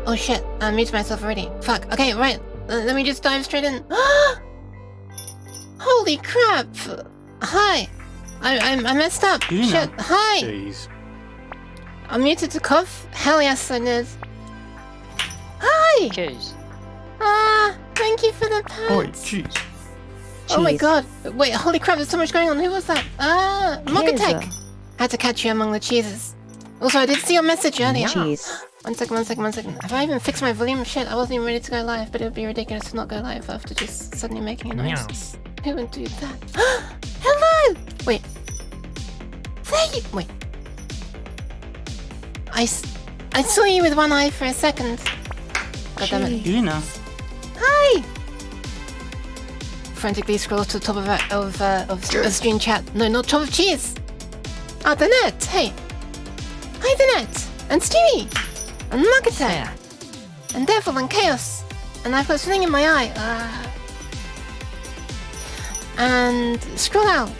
Oh shit, I muted myself already. Fuck. Okay, right. Let me just dive straight in. Holy crap! Hi. I messed up. You Shit. know. Hi. Jeez. I'm muted to cough? Hell yes, I did. Hi! Cheers. Thank you for the pets. Oh, jeez. Oh my god. Wait, holy crap, there's so much going on. Who was that? Mokatek. Had to catch you among the cheeses. Also, I did see your message earlier. Cheese. One second. Have I even fixed my volume? Shit, I wasn't even ready to go live, but it would be ridiculous to not go live after just suddenly making a noise. Yes. Who would do that? Hello! Wait. There you... Wait. I saw you with one eye for a second. God damn it. You know. Hi! Frantically scrolls to the top of stream chat. No, not top of cheese! Ah, Danette! Hey! Hi, Danette! And Stewie! And Marketer! And Devil and Chaos! And I've got something in my eye. And Scroll Out!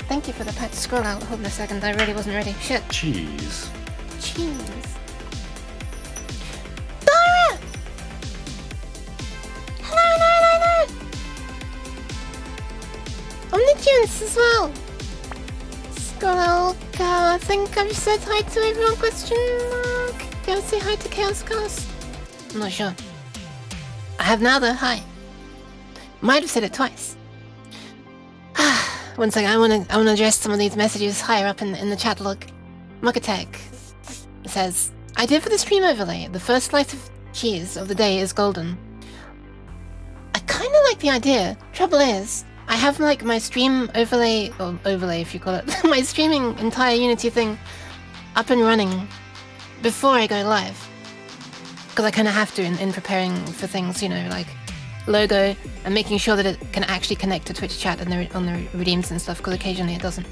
Thank you for the pet. Scroll Out. Hold on a second, I really wasn't ready. Shit. Cheese. Cheese. Dara! Hello! Omnitunes as well. Scroll. I think I've said hi to everyone, question mark. Do I say hi to Chaos Cast? I'm not sure. I have now though, hi. Might have said it twice. One second, I wanna address some of these messages higher up in the chat log. Mokatek says, I did for the stream overlay. The first slice of cheese of the day is golden. I kinda like the idea. Trouble is, I have like my stream overlay, or overlay if you call it, my streaming entire Unity thing up and running before I go live. Because I kind of have to in preparing for things, you know, like logo and making sure that it can actually connect to Twitch chat and on the redeems and stuff, because occasionally it doesn't.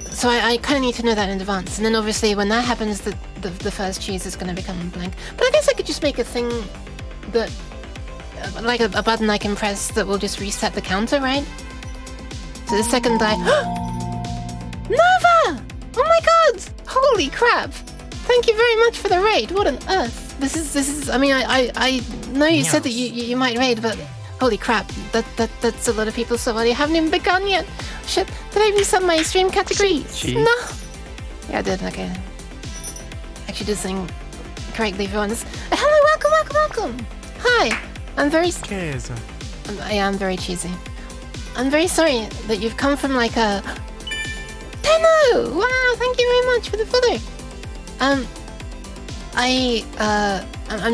So I kind of need to know that in advance. And then obviously when that happens, the first cheese is going to become blank. But I guess I could just make a thing that... like a button I can press that will just reset the counter, right? So the second I... Nova! Oh my god! Holy crap! Thank you very much for the raid. What on earth? This is. I mean, I know you said that you might raid, but holy crap! That's a lot of people. So well, you haven't even begun yet. Shit! Did I reset my stream category? Jeez. No. Yeah, I did. Okay. Actually, did something correctly for once. Hello, welcome. Hi. I'm very. Cheers. Yeah, I'm very cheesy. I'm very sorry that you've come from like a... Tenno! Wow, thank you very much for the follow. I'm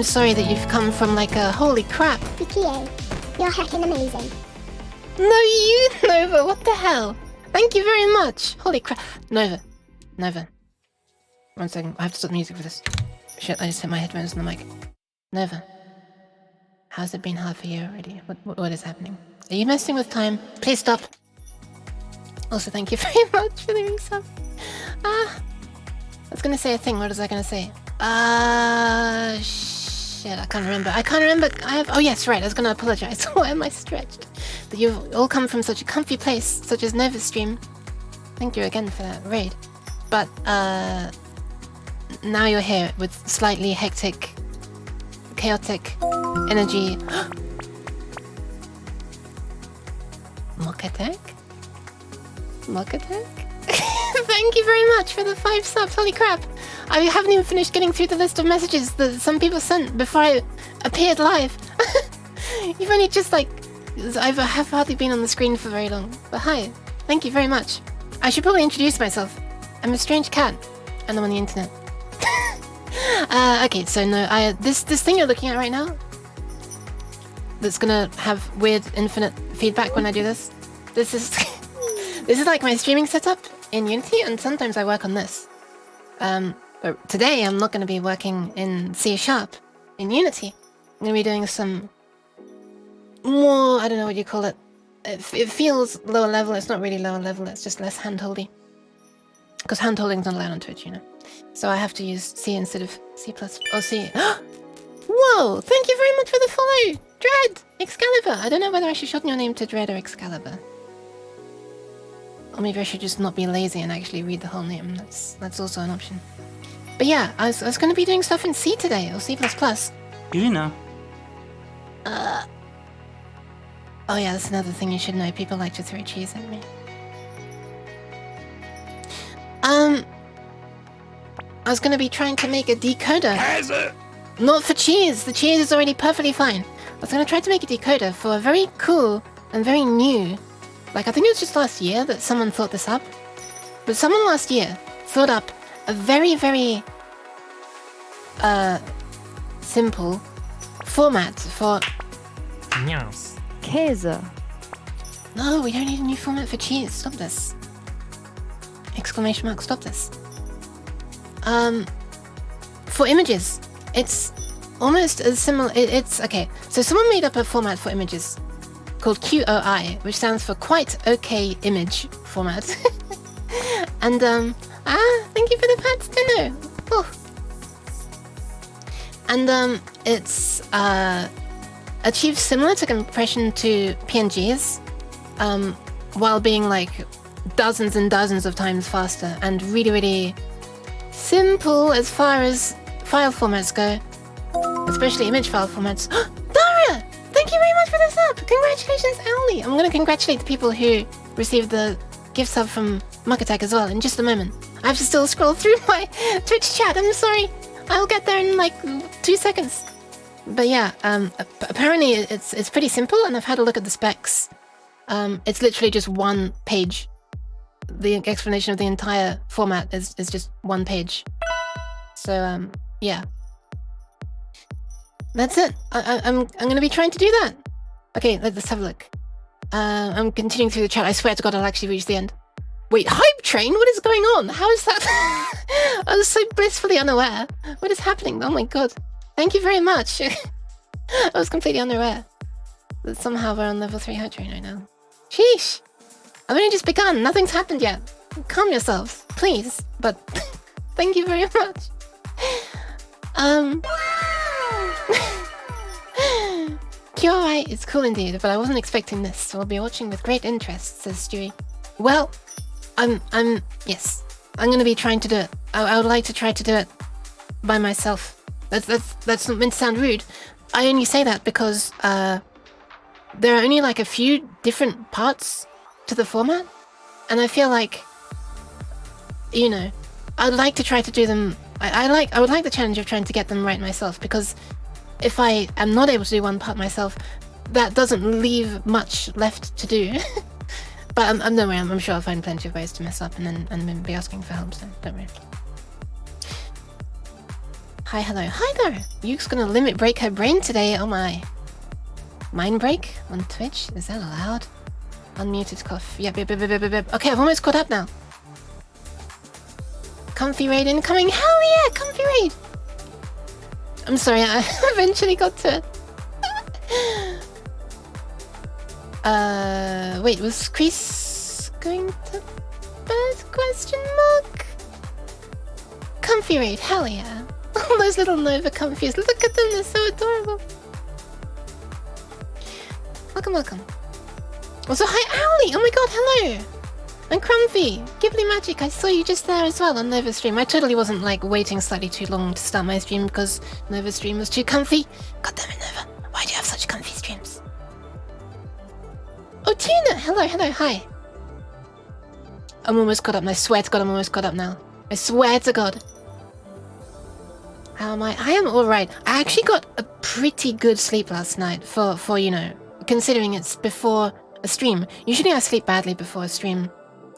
sorry that you've come from like a... Holy crap. PA, you're heckin' amazing. No, you, Nova, what the hell? Thank you very much. Holy crap. Nova. 1 second, I have to stop the music for this. Shit, I just hit my headphones on the mic. Nova. How's it been hard for you already? What is happening? Are you messing with time? Please stop. Also, thank you very much for the resub. I was gonna say a thing. What was I gonna say? Shit, I can't remember. Oh yes, right. I was gonna apologize. Why am I stretched? That you've all come from such a comfy place, such as Nova's stream. Thank you again for that raid. But now you're here with slightly hectic, chaotic energy. Mokatek? Thank you very much for the 5 subs. Holy crap. I haven't even finished getting through the list of messages that some people sent before I appeared live. You've only just like... I have hardly been on the screen for very long. But hi. Thank you very much. I should probably introduce myself. I'm a strange cat. And I'm on the internet. Okay, so no, this thing you're looking at right now, that's gonna have weird infinite feedback when I do this. This is like my streaming setup in Unity, and sometimes I work on this. But today I'm not gonna be working in C# in Unity. I'm gonna be doing some more, I don't know what you call it. It feels lower level. It's not really lower level. It's just less hand-holdy. Because hand-holding's not allowed on Twitch, you know. So I have to use C instead of C++ or C. Whoa! Thank you very much for the follow! Dread! Excalibur! I don't know whether I should shorten your name to Dread or Excalibur. Or maybe I should just not be lazy and actually read the whole name. That's also an option. But yeah, I was going to be doing stuff in C today, or C++. You know. Oh yeah, that's another thing you should know. People like to throw cheese at me. I was going to be trying to make a decoder. Not for cheese. The cheese is already perfectly fine. I was going to try to make a decoder for a very cool and very new... Like, I think it was just last year that someone thought this up. But someone last year thought up a very, very... simple format for... Yes. Käse. No, we don't need a new format for cheese. Stop this. Exclamation mark, stop this. For images, it's almost as similar. It's okay. So someone made up a format for images called QOI, which stands for Quite Okay Image Format. And thank you for the pats, Dino. Oh. And it's achieves similar to compression to PNGs, while being like dozens and dozens of times faster and really, really simple as far as file formats go, especially image file formats. Daria! Thank you very much for the sub! Congratulations, Owly! I'm gonna congratulate the people who received the gift sub from Muckatek as well in just a moment. I have to still scroll through my Twitch chat, I'm sorry. I'll get there in like 2 seconds. But yeah, apparently it's pretty simple, and I've had a look at the specs. It's literally just one page. The explanation of the entire format is just one page. So yeah, that's it. I'm gonna be trying to do that. Okay, let's have a look. I'm continuing through the chat. I swear to God, I'll actually reach the end. Wait, hype train? What is going on? How is that? I was so blissfully unaware. What is happening? Oh my God. Thank you very much. I was completely unaware that somehow we're on level 3 hype train right now. Sheesh. I've only just begun. Nothing's happened yet. Calm yourselves, please. But thank you very much. QOI is cool indeed, but I wasn't expecting this, so I'll be watching with great interest, says Stewie. Well, yes, I'm gonna be trying to do it. I would like to try to do it by myself. That's not meant to sound rude. I only say that because there are only like a few different parts to the format, and I feel like, you know, I'd like to try to do them. I would like the challenge of trying to get them right myself, because if I am not able to do one part myself, that doesn't leave much left to do. But don't worry, I'm sure I'll find plenty of ways to mess up and then be asking for help, so don't worry. Hi, hello. Hi there! Yuke's gonna limit break her brain today, oh my. Mind break on Twitch? Is that allowed? Unmuted cough. Yep. Okay, I've almost caught up now. Comfy raid incoming. Hell yeah, comfy raid! I'm sorry, I eventually got to it. Wait, was Chris going to bed? Question mark? Comfy raid, hell yeah. All those little Nova comfies. Look at them, they're so adorable. Welcome. Also, hi, Owly! Oh my God, hello! And Crumpy! Ghibli Magic, I saw you just there as well on Nova stream. I totally wasn't like waiting slightly too long to start my stream because Nova stream was too comfy. God damn it, Nova. Why do you have such comfy streams? Oh, Tina! Hello, hi. I'm almost caught up, and I swear to God I'm almost caught up now. I swear to God. How am I? I am alright. I actually got a pretty good sleep last night for you know, considering it's before a stream. Usually I sleep badly before a stream.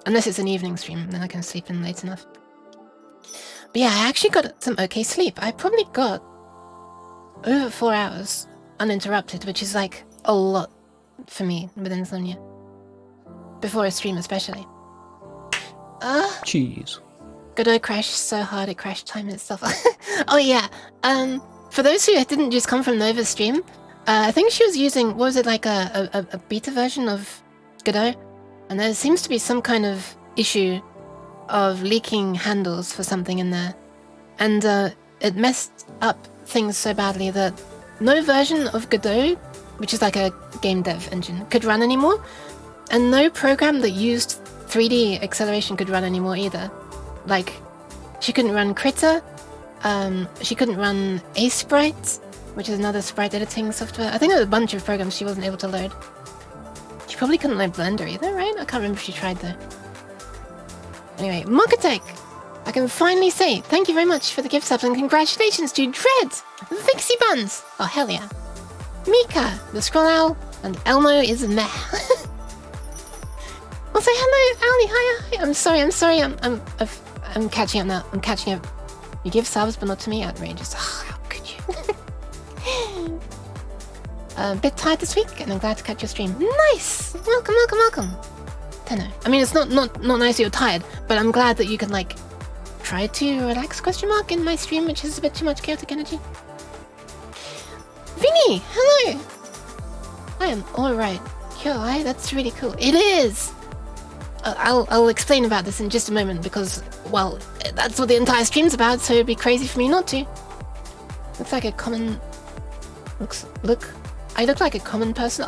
Unless it's an evening stream, then I can sleep in late enough. But yeah, I actually got some okay sleep. I probably got over 4 hours uninterrupted, which is like a lot for me with insomnia. Before a stream especially. Cheese. Godot crashed so hard it crashed time itself. Oh yeah, for those who didn't just come from Nova's stream, I think she was using, what was it, like a beta version of Godot? And there seems to be some kind of issue of leaking handles for something in there. And it messed up things so badly that no version of Godot, which is like a game dev engine, could run anymore. And no program that used 3D acceleration could run anymore either. Like, she couldn't run Critter. She couldn't run Sprite, which is another sprite editing software. I think there was a bunch of programs she wasn't able to load. She probably couldn't load Blender either, right? I can't remember if she tried though. Anyway, Mokatech! I can finally say thank you very much for the gift subs and congratulations to Dread, Vixie Buns! Oh hell yeah. Mika, the Scroll Owl, and Elmo is meh. Also, hello, Ali, hi. I'm sorry, I'm catching up now. I'm catching up. You give subs, but not to me. Outrageous. Oh, how could you? A bit tired this week, and I'm glad to catch your stream. Nice. Welcome. Tenno. I mean, it's not nice that you're tired, but I'm glad that you can like try to relax? ? In my stream, which is a bit too much chaotic energy. Vinny, hello. I am all right. QOI, that's really cool. It is. I'll explain about this in just a moment because, well, that's what the entire stream's about, so it'd be crazy for me not to. Looks like a common... I look like a common person.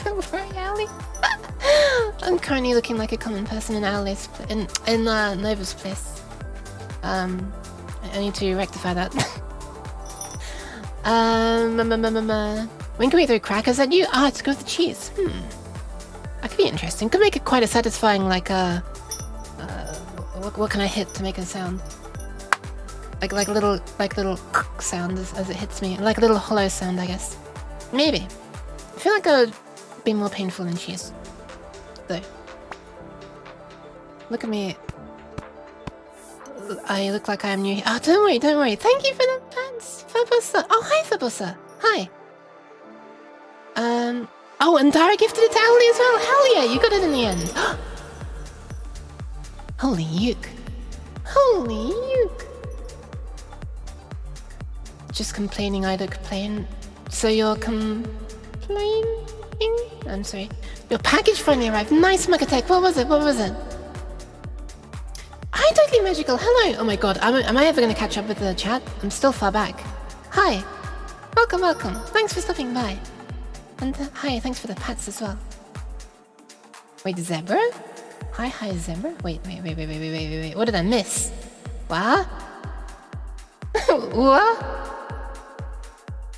Don't worry, Ali. I'm currently looking like a common person in Ali's... in Nova's place. I need to rectify that. When can we throw crackers at you? Ah, to go with the cheese. That could be interesting. Could make it quite a satisfying, like, what can I hit to make a sound? Like a little sound as it hits me. Like a little hollow sound, I guess. Maybe. I feel like that would be more painful than cheese. Though. Look at me. I look like I am new here. Oh, don't worry. Thank you for the pants, Fabosa. Oh, hi, Fabosa. Hi. Oh, and Dara gifted it to Ali as well. Hell yeah, you got it in the end. Holy yuck. Just complaining I look plain. So you're complaining? I'm sorry. Your package finally arrived. Nice, Mokatech. What was it? Hi, Totally Magical. Hello. Oh my god, am I ever going to catch up with the chat? I'm still far back. Hi. Welcome. Thanks for stopping by. And hi, thanks for the pats as well. Wait, Zebra? Hi, Zebra? Wait. What did I miss? What? What?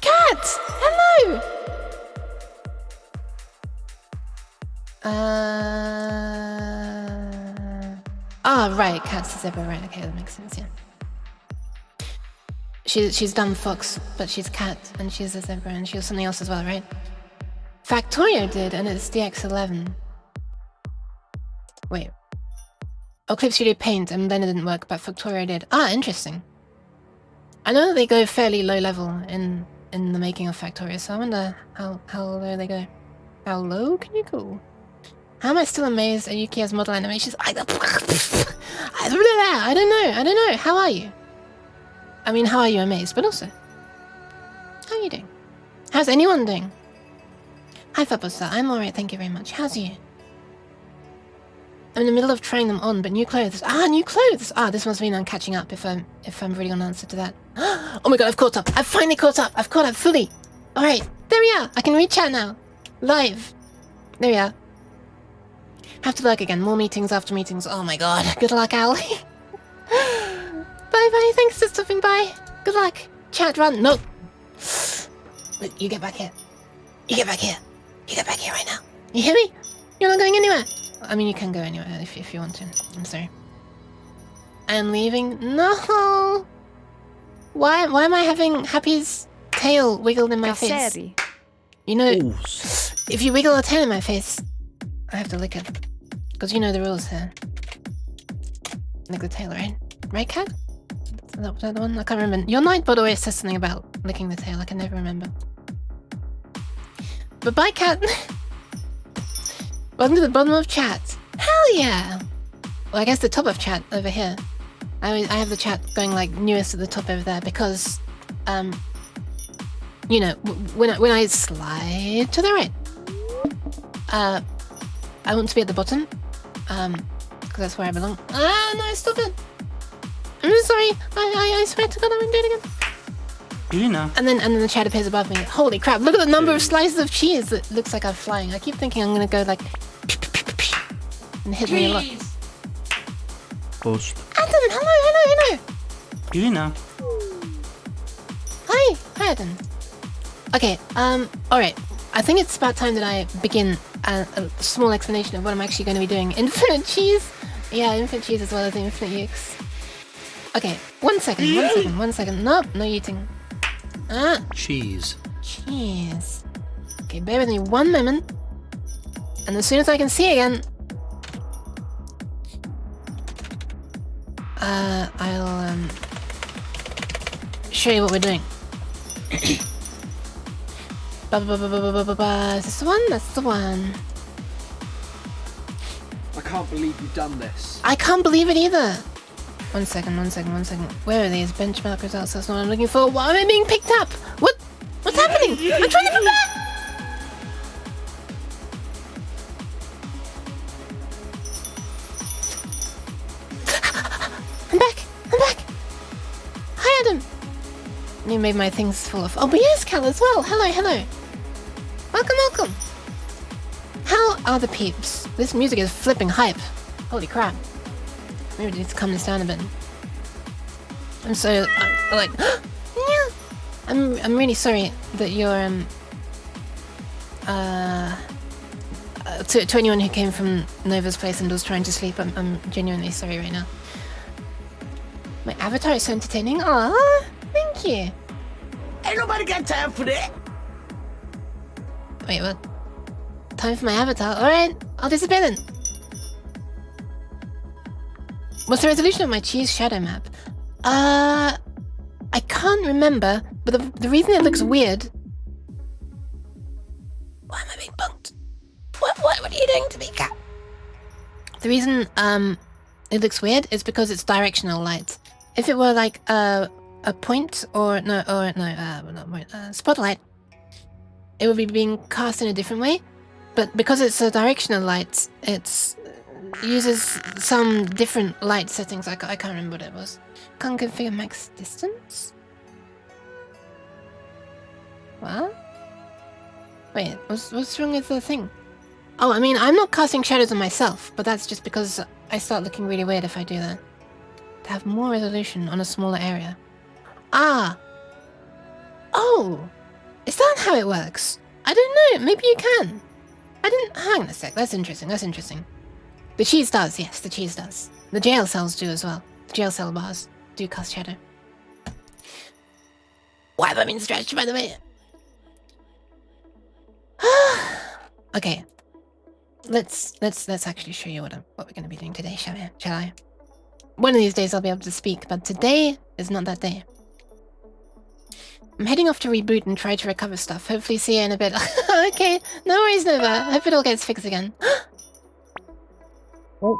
Cat! Hello! Right, Cat's a zebra, right, okay, that makes sense, yeah. She's dumb fox, but she's cat, and she's a zebra, and she was something else as well, right? Factorio did, and it's DX11. Wait. Oh, Clip Studio Paint and Blender didn't work, but Factorio did. Ah, interesting. I know that they go fairly low level in the making of Factorio, so I wonder how low they go. How low can you go? How am I still amazed at Yukiya's model animations? I don't know. How are you? I mean, how are you amazed? But also, how are you doing? How's anyone doing? Hi, Fabosa. I'm alright, thank you very much. How's you? I'm in the middle of trying them on, but new clothes. New clothes! This must mean I'm catching up if I'm really on answer to that. Oh my god, I've caught up. I've finally caught up. I've caught up fully. Alright, there we are. I can read chat now. Live. There we are. Have to lurk again. More meetings after meetings. Oh my god. Good luck, Ali. Bye. Thanks for stopping by. Good luck. Chat, run. No. You get back here. You get back here right now. You hear me? You're not going anywhere. I mean, you can go anywhere if you want to. I'm sorry. I am leaving. No. Why am I having Happy's tail wiggled in my face? You know, if you wiggle a tail in my face, I have to lick it. Because you know the rules here. Lick the tail, right? Right, cat? Is that the one? I can't remember. Your Nightbot always says something about licking the tail. I can never remember. But bye, cat. Welcome to the bottom of chat. Hell yeah! Well, I guess the top of chat over here. I have the chat going like newest at the top over there because, you know, when I slide to the right, I want to be at the bottom, because that's where I belong. No, stop it! I'm sorry. I swear to God, I won't do it again. You know. And then the chat appears above me. Holy crap! Look at the number of slices of cheese that looks like I'm flying. I keep thinking I'm gonna go like and hit me a lot. post. Adam, hello. Irina, Hi, Adam. Okay, alright. I think it's about time that I begin a small explanation of what I'm actually going to be doing. Infinite cheese? Yeah, infinite cheese as well as infinite ukes. Okay, one second. Nope, no eating. cheese. Cheese. Okay, bear with me one moment. And as soon as I can see again, I'll show you what we're doing. Is this the one? That's the one. I can't believe you've done this. I can't believe it either. One second. Where are these benchmark results? That's not what I'm looking for. Why am I being picked up? What's happening? I'm trying to prepare. I'm back. Hi, Adam. You made my things fall off. Oh, but yes, Cal as well. Hello. Welcome. How are the peeps? This music is flipping hype. Holy crap. Maybe I need to calm this down a bit. I'm I'm really sorry that you're to anyone who came from Nova's place and was trying to sleep. I'm genuinely sorry right now. My avatar is so entertaining. Aww, thank you. Ain't nobody got time for that. Wait, what? Time for my avatar? Alright, I'll disappear then. What's the resolution of my cheese shadow map? I can't remember, but the reason it looks weird... Why am I being punked? What are you doing to me, cat? The reason it looks weird is because it's directional light. If it were like a point spotlight, it would be being cast in a different way. But because it's a directional light, it uses some different light settings. I can't remember what it was. Can't configure max distance? What? Wait, what's wrong with the thing? Oh, I mean, I'm not casting shadows on myself, but that's just because I start looking really weird if I do that. To have more resolution on a smaller area. Ah! Oh! Is that how it works? I don't know, maybe you can. Hang on a sec, that's interesting. The cheese does, yes, the cheese does. The jail cells do as well. The jail cell bars do cast shadow. Why have I been stretched, by the way? Okay. Let's actually show you what we're going to be doing today, shall I? One of these days I'll be able to speak, but today is not that day. I'm heading off to reboot and try to recover stuff. Hopefully see you in a bit. Okay, no worries, Nova. Hope it all gets fixed again. Oh.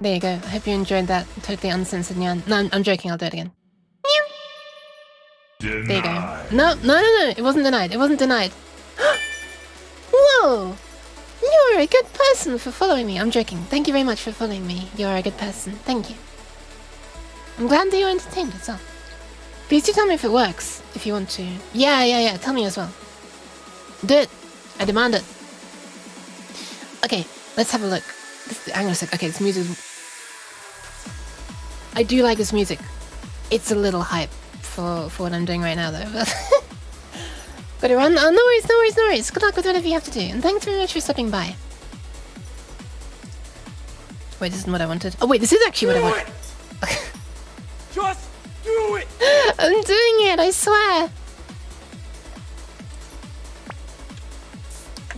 There you go. I hope you enjoyed that totally uncensored nyan. No, I'm joking. I'll do it again. There you go. No. It wasn't denied. Whoa! You're a good person for following me. I'm joking. Thank you very much for following me. You're a good person. Thank you. I'm glad that you're entertained as well. Please do tell me if it works, if you want to. Yeah. Tell me as well. Do it. I demand it. Okay, let's have a look. Hang on a sec. Okay, this music... I do like this music. It's a little hype for what I'm doing right now, though. Gotta run. Oh, no worries. Good luck with whatever you have to do. And thanks very much for stopping by. Wait, this isn't what I wanted. Oh, wait, this is actually what I wanted. Just do it! I'm doing it, I swear.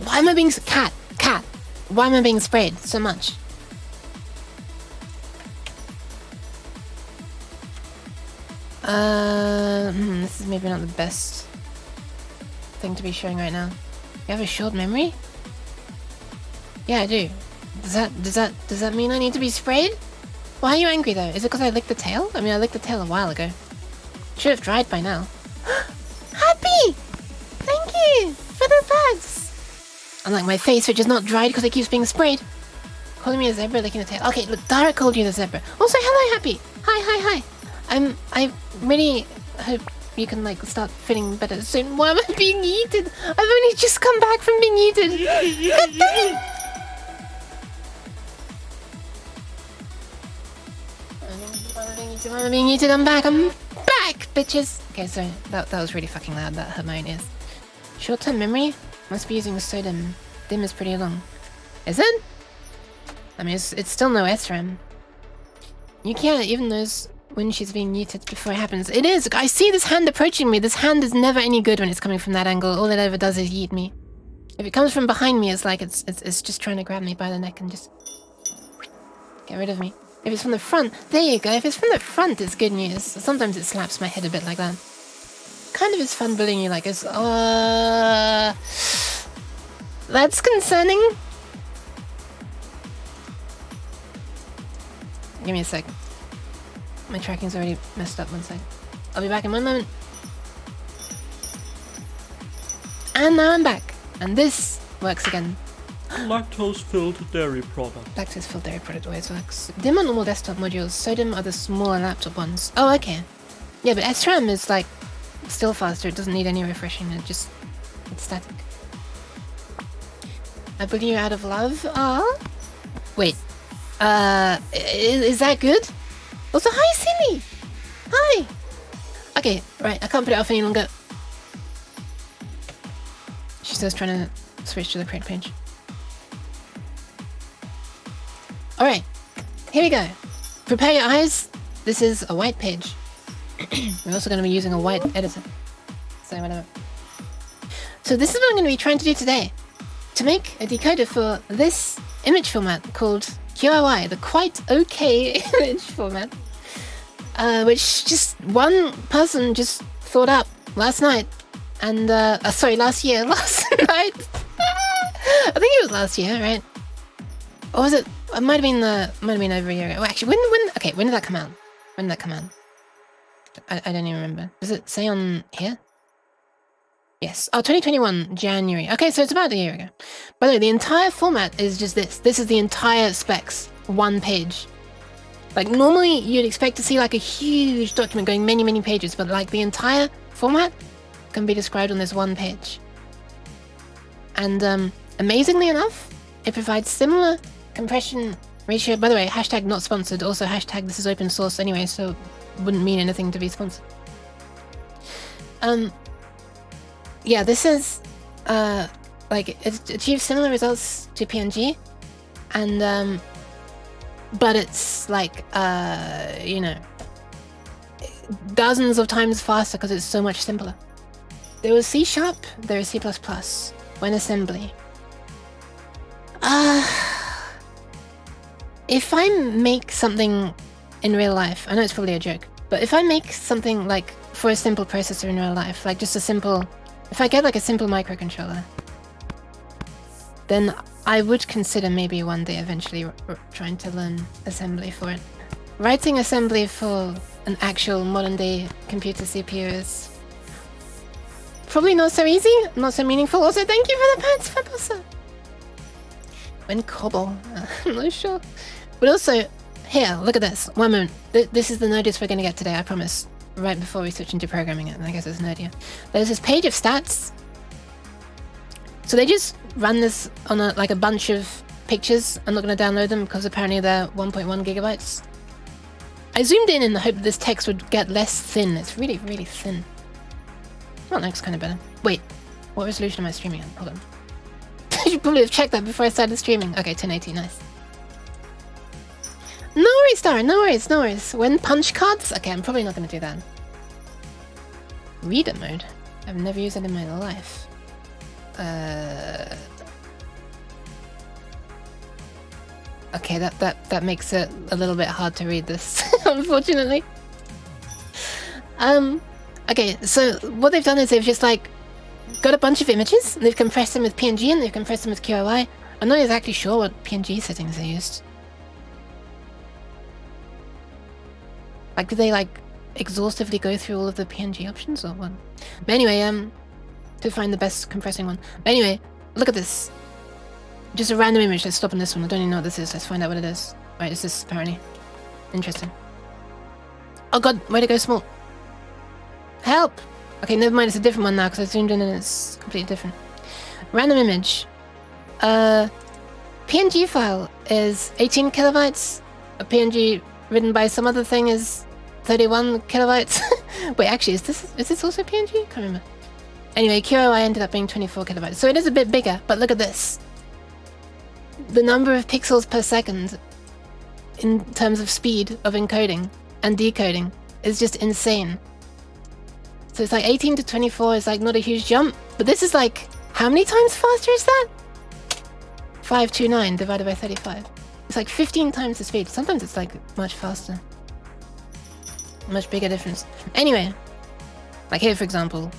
Why am I being... Cat. Why am I being sprayed so much? This is maybe not the best thing to be showing right now. You have a short memory? Yeah, I do. Does that mean I need to be sprayed? Why are you angry though? Is it because I licked the tail? I mean, I licked the tail a while ago. Should have dried by now. Happy! Thank you for the bugs! Unlike my face, which is not dried because it keeps being sprayed. Calling me a zebra, licking the tail. Okay, look, Dara called you the zebra. Also, hello, Happy. Hi. I really hope you can like start feeling better soon. Why am I being yeeted? I've only just come back from being yeeted. God damn it. I'm being yeeted. I'm back. I'm back, bitches. Okay, sorry. That was really fucking loud. That hurt my ears. Short-term memory? Must be using SODIMM. DIMM is pretty long. Is it? I mean, it's still no SRAM. Yukia even knows when she's being muted before it happens. It is! I see this hand approaching me. This hand is never any good when it's coming from that angle. All it ever does is yeet me. If it comes from behind me, it's like it's just trying to grab me by the neck and just get rid of me. If it's from the front, there you go. If it's from the front, it's good news. Sometimes it slaps my head a bit like that. Kind of is fun bullying you like this. That's concerning. Give me a sec. My tracking's already messed up. 1 sec. I'll be back in 1 moment. And now I'm back. And this works again. Lactose-filled dairy product. Lactose-filled dairy product always works. DIMM are normal desktop modules. SODIMM are the smaller laptop ones. Oh, okay. Yeah, but SRAM is like still faster. It doesn't need any refreshing. It's static. I bully you out of love. Ah. Wait. Is that good? Also, hi, Silly. Hi. Okay, right. I can't put it off any longer. She says trying to switch to the correct page. Alright, here we go. Prepare your eyes. This is a white page. We're also going to be using a white editor. So whatever. So this is what I'm going to be trying to do today. To make a decoder for this image format called QOI, the quite okay image format. Which just one person just thought up last night. And, sorry, last year. Last night. I think it was last year, right? Or was it? It might have been over a year ago. Well, actually, when did that come out? When did that come out? I don't even remember. Does it say on here? Yes. Oh, 2021, January. Okay, so it's about a year ago. By the way, the entire format is just this. This is the entire specs. 1 page. Like, normally you'd expect to see like a huge document going many, many pages, but like the entire format can be described on this 1 page. And amazingly enough, it provides similar compression ratio. By the way, hashtag not sponsored. Also hashtag this is open source anyway, so wouldn't mean anything to be sponsored. Yeah, this is like it achieves similar results to PNG, and but it's like you know, dozens of times faster because it's so much simpler. There was C#, there is C++, WhenAssembly. If I make something in real life, I know it's probably a joke, but if I make something like for a simple processor in real life, like just a simple, if I get like a simple microcontroller, then I would consider maybe one day eventually trying to learn assembly for it. Writing assembly for an actual modern day computer CPU is probably not so easy, not so meaningful. Also, thank you for the pants, Fabosa. When Cobble, I'm not sure. But also, here, look at this. 1 moment. This is the nerdiest we're going to get today, I promise. Right before we switch into programming it, and I guess it's nerdier. There's this page of stats. So they just run this on like a bunch of pictures. I'm not going to download them because apparently they're 1.1 gigabytes. I zoomed in the hope that this text would get less thin. It's really, really thin. Well, that looks kind of better. Wait, what resolution am I streaming at? Hold on. I should probably have checked that before I started streaming. Okay, 1080, nice. No worries, Dara, no worries, no worries. When punch cards? Okay, I'm probably not going to do that. Reader mode? I've never used it in my life. Okay, that makes it a little bit hard to read this, unfortunately. Okay, so what they've done is they've just like got a bunch of images, and they've compressed them with PNG, and they've compressed them with QOI. I'm not exactly sure what PNG settings they used. Like, did they like exhaustively go through all of the PNG options or what? But anyway, to find the best compressing one. But anyway, look at this. Just a random image. Let's stop on this one. I don't even know what this is. Let's find out what it is. Right, it's this apparently. Interesting. Oh god, way to go small. Help! Okay, never mind, it's a different one now because I zoomed in and it's completely different. Random image. PNG file is 18 kilobytes. A PNG written by some other thing is 31 kilobytes. Wait, actually, is this also PNG? Can't remember. Anyway, QOI ended up being 24 kilobytes. So it is a bit bigger, but look at this. The number of pixels per second in terms of speed of encoding and decoding is just insane. So it's like 18 to 24 is like not a huge jump, but this is like, how many times faster is that? 529 divided by 35. It's like 15 times the speed. Sometimes it's like much faster. Much bigger difference. Anyway, like here for example,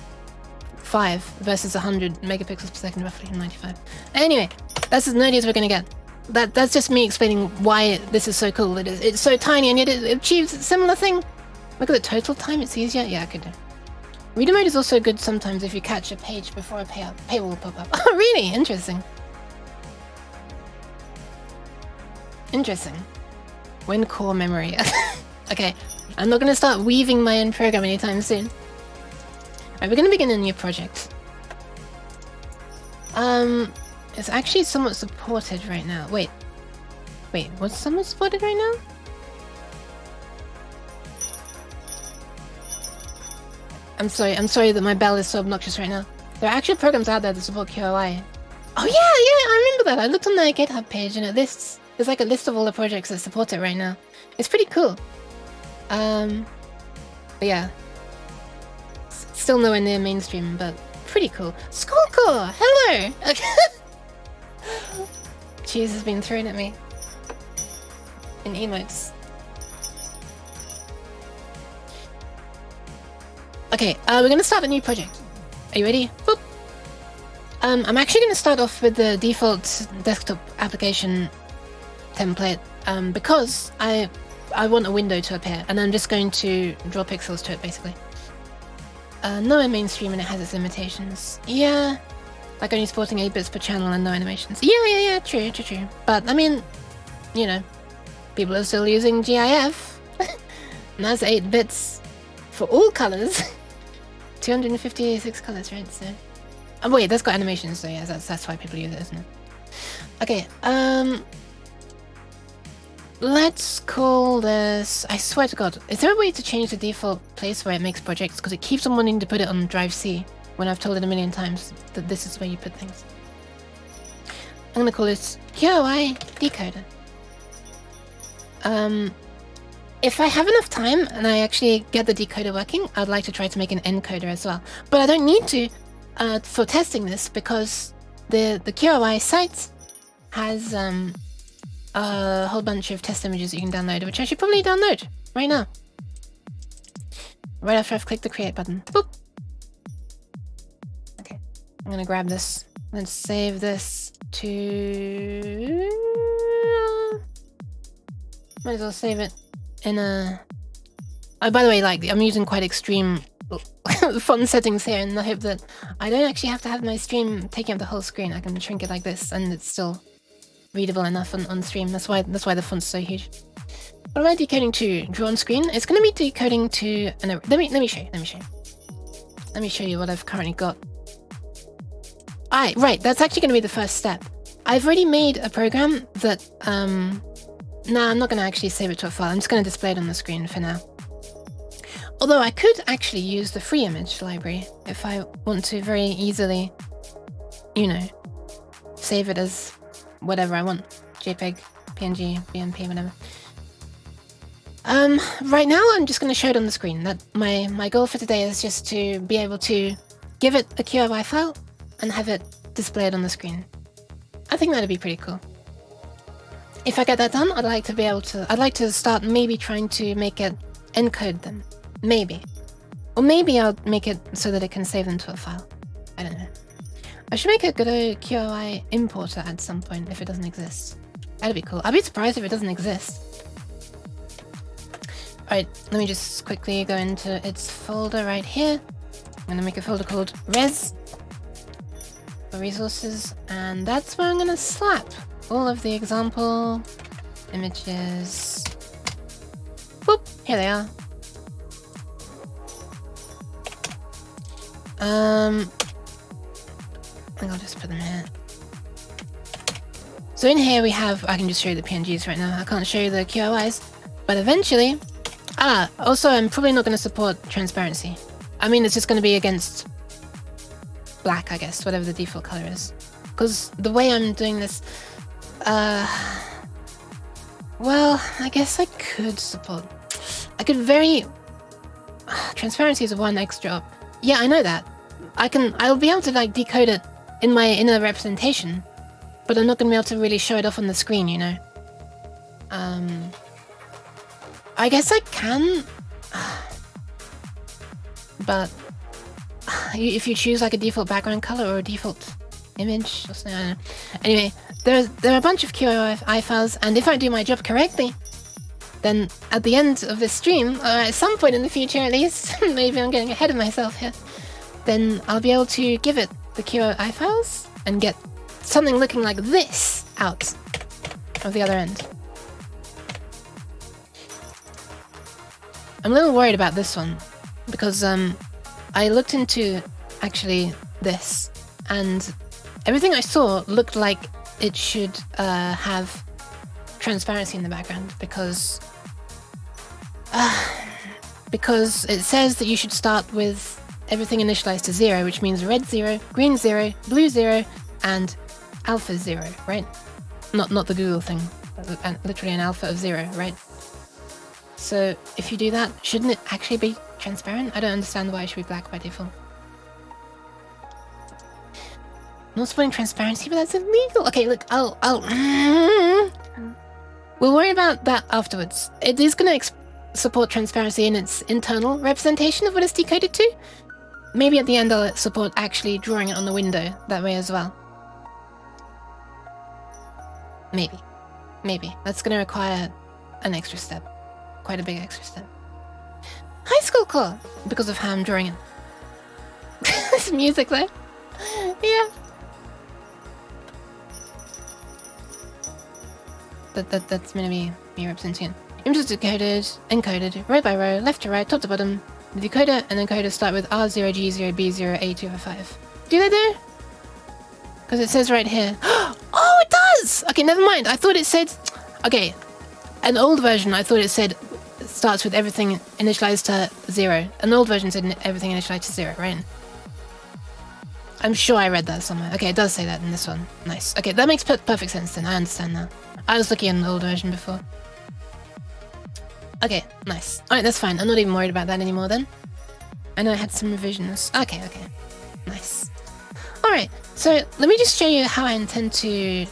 5 versus 100 megapixels per second, roughly 95. Anyway, that's as nerdy as we're gonna get. That's just me explaining why this is so cool. It's so tiny and yet it achieves a similar thing. Look at the total time, it's easier. Yeah, I could do. Reader mode is also good sometimes if you catch a page before a paywall will pop up. Oh, really? Interesting. Interesting. When core memory. Okay, I'm not going to start weaving my own program anytime soon. Alright, we're going to begin a new project. It's actually somewhat supported right now. Wait, what's somewhat supported right now? I'm sorry that my bell is so obnoxious right now. There are actual programs out there that support QOI. Oh yeah, I remember that. I looked on their GitHub page and it lists, there's like a list of all the projects that support it right now. It's pretty cool. But yeah. Still nowhere near mainstream, but pretty cool. Skullcore! Hello! Cheese has been thrown at me. In emotes. Okay, we're gonna start a new project. Are you ready? Boop. I'm actually gonna start off with the default desktop application template, because I want a window to appear, and I'm just going to draw pixels to it, basically. No mainstream and it has its limitations. Yeah, like only supporting 8 bits per channel and no animations. Yeah, true. But, I mean, you know, people are still using GIF. And that's 8 bits for all colors. 256 colors, right? So, oh, wait, that's got animations, so yeah, that's why people use it, isn't it? Okay, let's call this... I swear to God, is there a way to change the default place where it makes projects? Because it keeps on wanting to put it on Drive C when I've told it a million times that this is where you put things. I'm gonna call this QOI decoder. If I have enough time and I actually get the decoder working, I'd like to try to make an encoder as well. But I don't need to for testing this because the QOI site has a whole bunch of test images that you can download, which I should probably download right now. Right after I've clicked the create button. Boop. Okay, I'm gonna grab this. Let's save this to... might as well save it in a... Oh, by the way, like, I'm using quite extreme font settings here in the hope that I don't actually have to have my stream taking up the whole screen. I can shrink it like this and it's still readable enough on stream. That's why the font's so huge. What am I decoding to? Draw on screen? It's going to be decoding to... Let me show you. Let me show you what I've currently got. Right, that's actually going to be the first step. I've already made a program that... Nah, I'm not going to actually save it to a file. I'm just going to display it on the screen for now. Although I could actually use the free image library if I want to very easily, you know, save it as whatever I want. JPEG, PNG, BMP, whatever. Right now I'm just going to show it on the screen. That my goal for today is just to be able to give it a QOI file and have it displayed on the screen. I think that'd be pretty cool. If I get that done, I'd like to start maybe trying to make it encode them. Maybe. Or maybe I'll make it so that it can save them to a file. I don't know. I should make a good old QOI importer at some point if it doesn't exist. That'd be cool. I'd be surprised if it doesn't exist. Alright, let me just quickly go into its folder right here. I'm gonna make a folder called res for resources, and that's where I'm gonna slap all of the example images. Whoop, here they are. I think I'll just put them here. So in here we have, I can just show you the PNGs right now. I can't show you the QOIs, but eventually, also I'm probably not going to support transparency. I mean, it's just going to be against black, I guess, whatever the default color is. Because the way I'm doing this, well, I guess I could support, transparency is one extra up. Yeah, I know that. I'll be able to like decode it in my inner representation, but I'm not going to be able to really show it off on the screen, you know? I guess I can, but if you choose like a default background color or a default image or something, I don't know. Anyway, there are a bunch of QOI files, and if I do my job correctly, then at the end of this stream, or at some point in the future at least, maybe I'm getting ahead of myself here, then I'll be able to give it the QOI files and get something looking like this out of the other end. I'm a little worried about this one because I looked into actually this, and everything I saw looked like it should have transparency in the background because it says that you should start with everything initialized to 0, which means red 0, green 0, blue 0, and alpha 0, right? Not the Google thing, literally an alpha of 0, right? So if you do that, shouldn't it actually be transparent? I don't understand why it should be black by default. Not supporting transparency, but that's illegal. Okay, look, we'll worry about that afterwards. It is going to support transparency in its internal representation of what it's decoded to. Maybe at the end I'll support actually drawing it on the window that way as well. Maybe. That's going to require an extra step. Quite a big extra step. High school core! Because of how I'm drawing it. This music though. Yeah. That's gonna be me representing it. Images decoded, encoded, row by row, left to right, top to bottom. The decoder and encoder start with R0, G0, B0, A205. Do they do? Because it says right here. Oh, it does! Okay, never mind. I thought it said... Okay, an old version, I thought it said starts with everything initialized to 0. An old version said everything initialized to 0, right? I'm sure I read that somewhere. Okay, it does say that in this one. Nice. Okay, that makes perfect sense then. I understand now. I was looking at an old version before. Okay, nice. Alright, that's fine. I'm not even worried about that anymore then. I know I had some revisions. Okay. Nice. Alright, so let me just show you how I intend to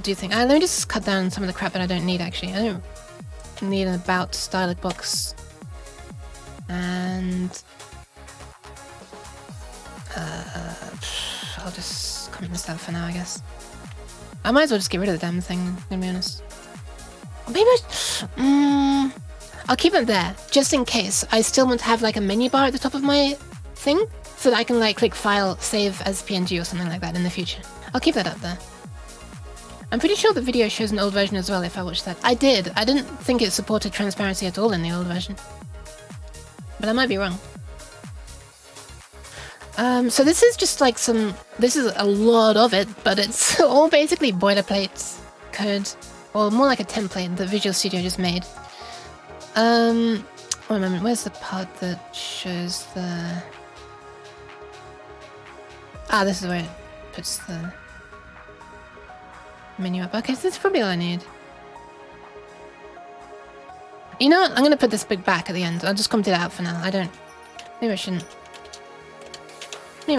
do things. Let me just cut down some of the crap that I don't need actually. I don't need an about stylic box. And... I'll just comment this down for now, I guess. I might as well just get rid of the damn thing, to be honest. Or maybe I'll keep it there, just in case I still want to have like a menu bar at the top of my thing, so that I can like click file, save as PNG or something like that in the future. I'll keep that up there. I'm pretty sure the video shows an old version as well if I watched that. I did. I didn't think it supported transparency at all in the old version. But I might be wrong. So this is just like this is a lot of it, but it's all basically boilerplate code, or more like a template that Visual Studio just made. One moment, where's the part that shows the... this is where it puts the menu up. Okay, so that's probably all I need. You know what, I'm gonna put this bit back at the end. I'll just comment it out for now. Maybe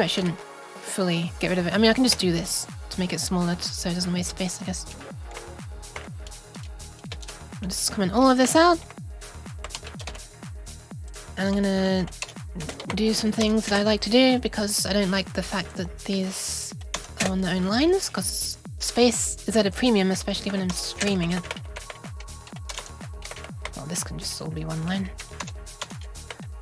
I shouldn't fully get rid of it. I mean, I can just do this to make it smaller so it doesn't waste space, I guess. I'll just comment all of this out. And I'm gonna do some things that I like to do because I don't like the fact that these are on their own lines, because space is at a premium, especially when I'm streaming it. Well, this can just all be one line.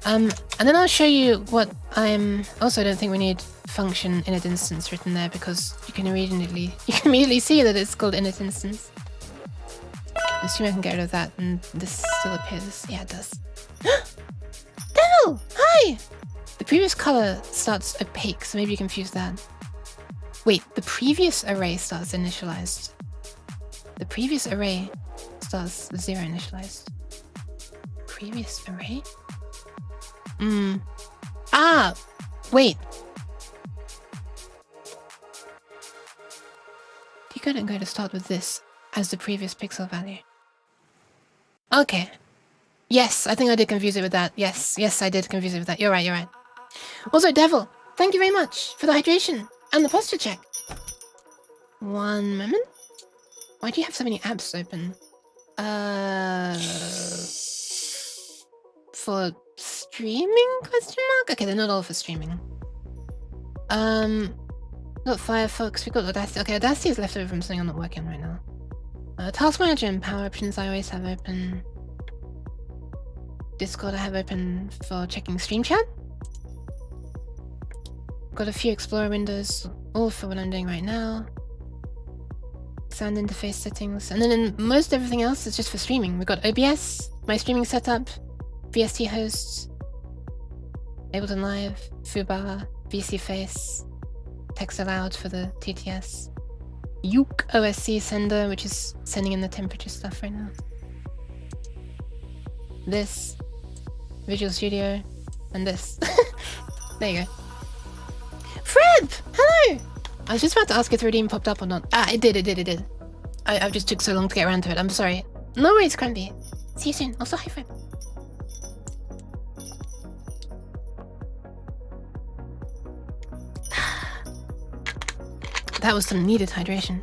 And then I'll show you what also don't think we need function init instance written there, because you can immediately see that it's called init instance. I assume I can get rid of that, and this still appears. Yeah, it does. Devil! Hi! The previous color starts opaque, so maybe you confuse that. Wait, the previous array starts initialized. The previous array starts 0 initialized. Previous array? Ah! Wait. Decoder and encoder start with this as the previous pixel value. Okay. Yes, I think I did confuse it with that. Yes, I did confuse it with that. You're right. Also, Devil, thank you very much for the hydration and the posture check. One moment. Why do you have so many apps open? For streaming? Question mark? Okay, they're not all for streaming. Got Firefox, we got Audacity. Okay, Audacity is left over from something I'm not working on right now. Task Manager and Power Options I always have open. Discord I have open for checking stream chat. Got a few Explorer windows, all for what I'm doing right now. Sound interface settings. And then in most everything else is just for streaming. We've got OBS, my streaming setup, VST hosts, Ableton Live, Fubar, VC Face, Text Aloud for the TTS, Uke OSC sender, which is sending in the temperature stuff right now. This, Visual Studio, and this. There you go. Fred! Hello! I was just about to ask if Redeem popped up or not. Ah, it did. I just took so long to get around to it. I'm sorry. No worries, Crumbly. See you soon. Also, hi, Fred. That was some needed hydration.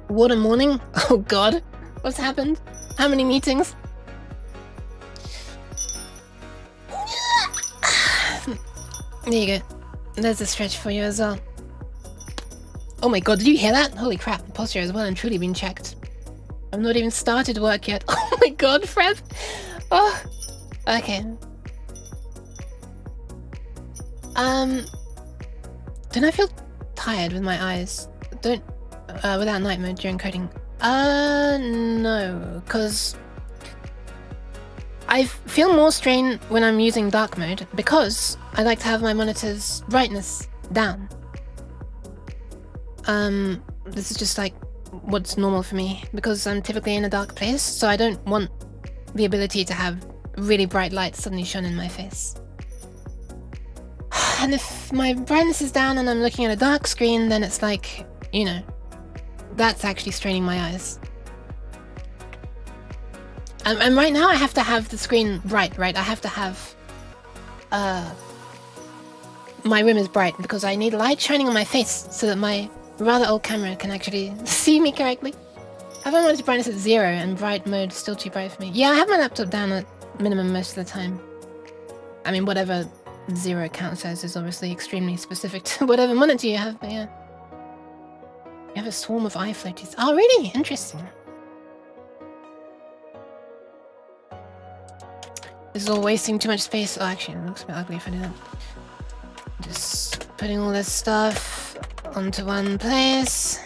Water morning? Oh god. What's happened? How many meetings? There you go. There's a stretch for you as well. Oh my god, did you hear that? Holy crap, posture has well and truly been checked. I've not even started work yet. Oh my god, Fred! Oh, okay. Don't I feel tired with my eyes? Without night mode during coding? No, because I feel more strain when I'm using dark mode because I like to have my monitor's brightness down. This is just like what's normal for me because I'm typically in a dark place, so I don't want the ability to have really bright light suddenly shone in my face. And if my brightness is down and I'm looking at a dark screen, then it's like, you know, that's actually straining my eyes. And right now I have to have the screen bright, right? I have to have my room is bright because I need light shining on my face so that my rather old camera can actually see me correctly. I have my monitor brightness at 0 and bright mode still too bright for me. Yeah, I have my laptop down at minimum most of the time. I mean, whatever 0 counts as is obviously extremely specific to whatever monitor you have, but yeah. You have a swarm of eye floaties. Oh, really? Interesting. This is all wasting too much space. Oh, actually, it looks a bit ugly if I do that. Just putting all this stuff onto one place.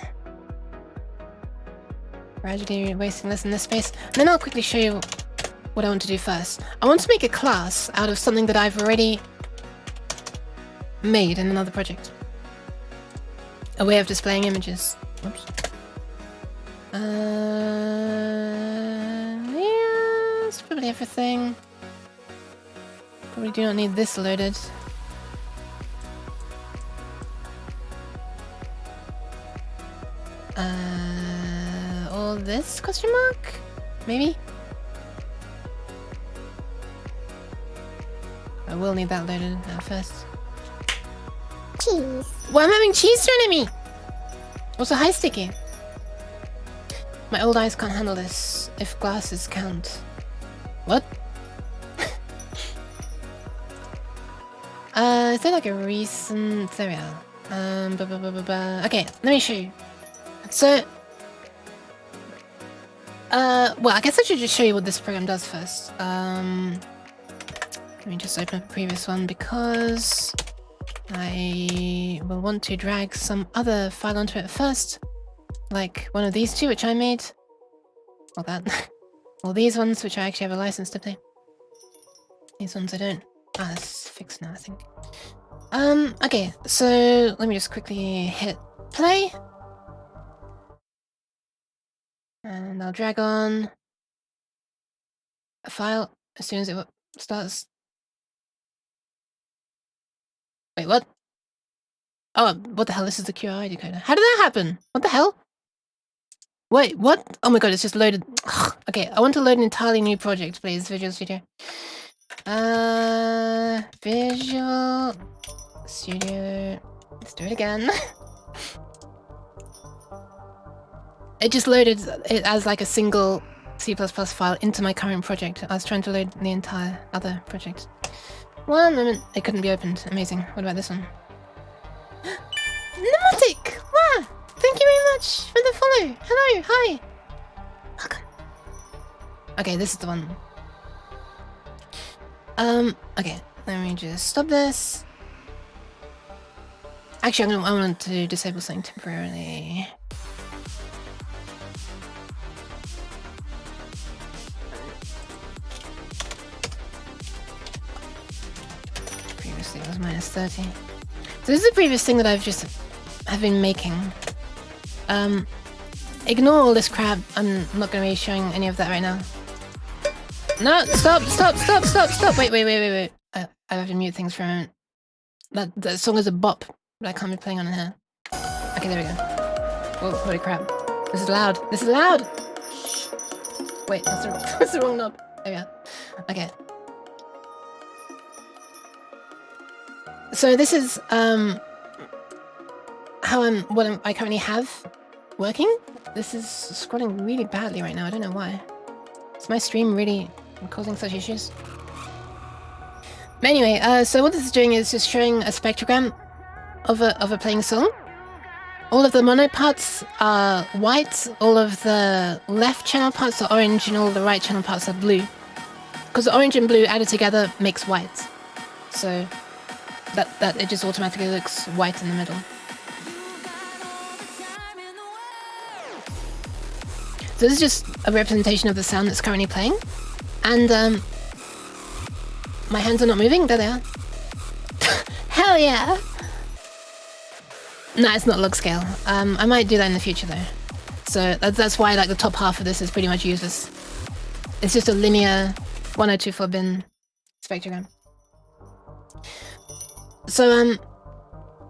Gradually wasting less and less space. And then I'll quickly show you what I want to do first. I want to make a class out of something that I've already made in another project. A way of displaying images. Oops. Yeah, that's probably everything. Probably do not need this loaded. All this question mark? Maybe? I will need that loaded at first. Cheese. Well, I'm having cheese thrown at me! Also, hi, Sticky. My old eyes can't handle this, if glasses count. What? Is there like a recent... There we are. Okay, let me show you. So... well, I guess I should just show you what this program does first. Let me just open up the previous one because I will want to drag some other file onto it first. Like one of these two, which I made. Or that. Or these ones, which I actually have a license to play. These ones I don't. Ah, it's fixed now, I think. Okay, so let me just quickly hit play. And I'll drag on a file as soon as it starts. Wait, what? Oh, what the hell? This is the QOI decoder. How did that happen? What the hell? Wait, what? Oh my god, it's just loaded. Okay, I want to load an entirely new project, please. Visual Studio. Visual Studio. Let's do it again. It just loaded it as like a single C++ file into my current project. I was trying to load the entire other project. One moment. It couldn't be opened. Amazing. What about this one? Mnemotic! Wow! Thank you very much for the follow. Hello, hi. Welcome. Okay, this is the one. Okay. Let me just stop this. Actually, I want to disable something temporarily. Previously it was -30. So this is the previous thing that I've been making. Ignore all this crap. I'm not going to be showing any of that right now. No, stop! Wait. I have to mute things for a minute. That song is a bop, but I can't be playing on it here. Okay, there we go. Oh, holy crap. This is loud. This is loud! Wait, that's the wrong knob. There we go. Okay. So this is, what I currently have working. This is scrolling really badly right now. I don't know why. Is my stream really causing such issues? But anyway, so what this is doing is just showing a spectrogram of a playing song. All of the mono parts are white, all of the left channel parts are orange, and all the right channel parts are blue. Because the orange and blue added together makes white. So that it just automatically looks white in the middle. So this is just a representation of the sound that's currently playing. And my hands are not moving. There they are. Hell yeah! No, it's not log scale. I might do that in the future though. So that's why like the top half of this is pretty much useless. It's just a linear 1024 bin spectrogram. So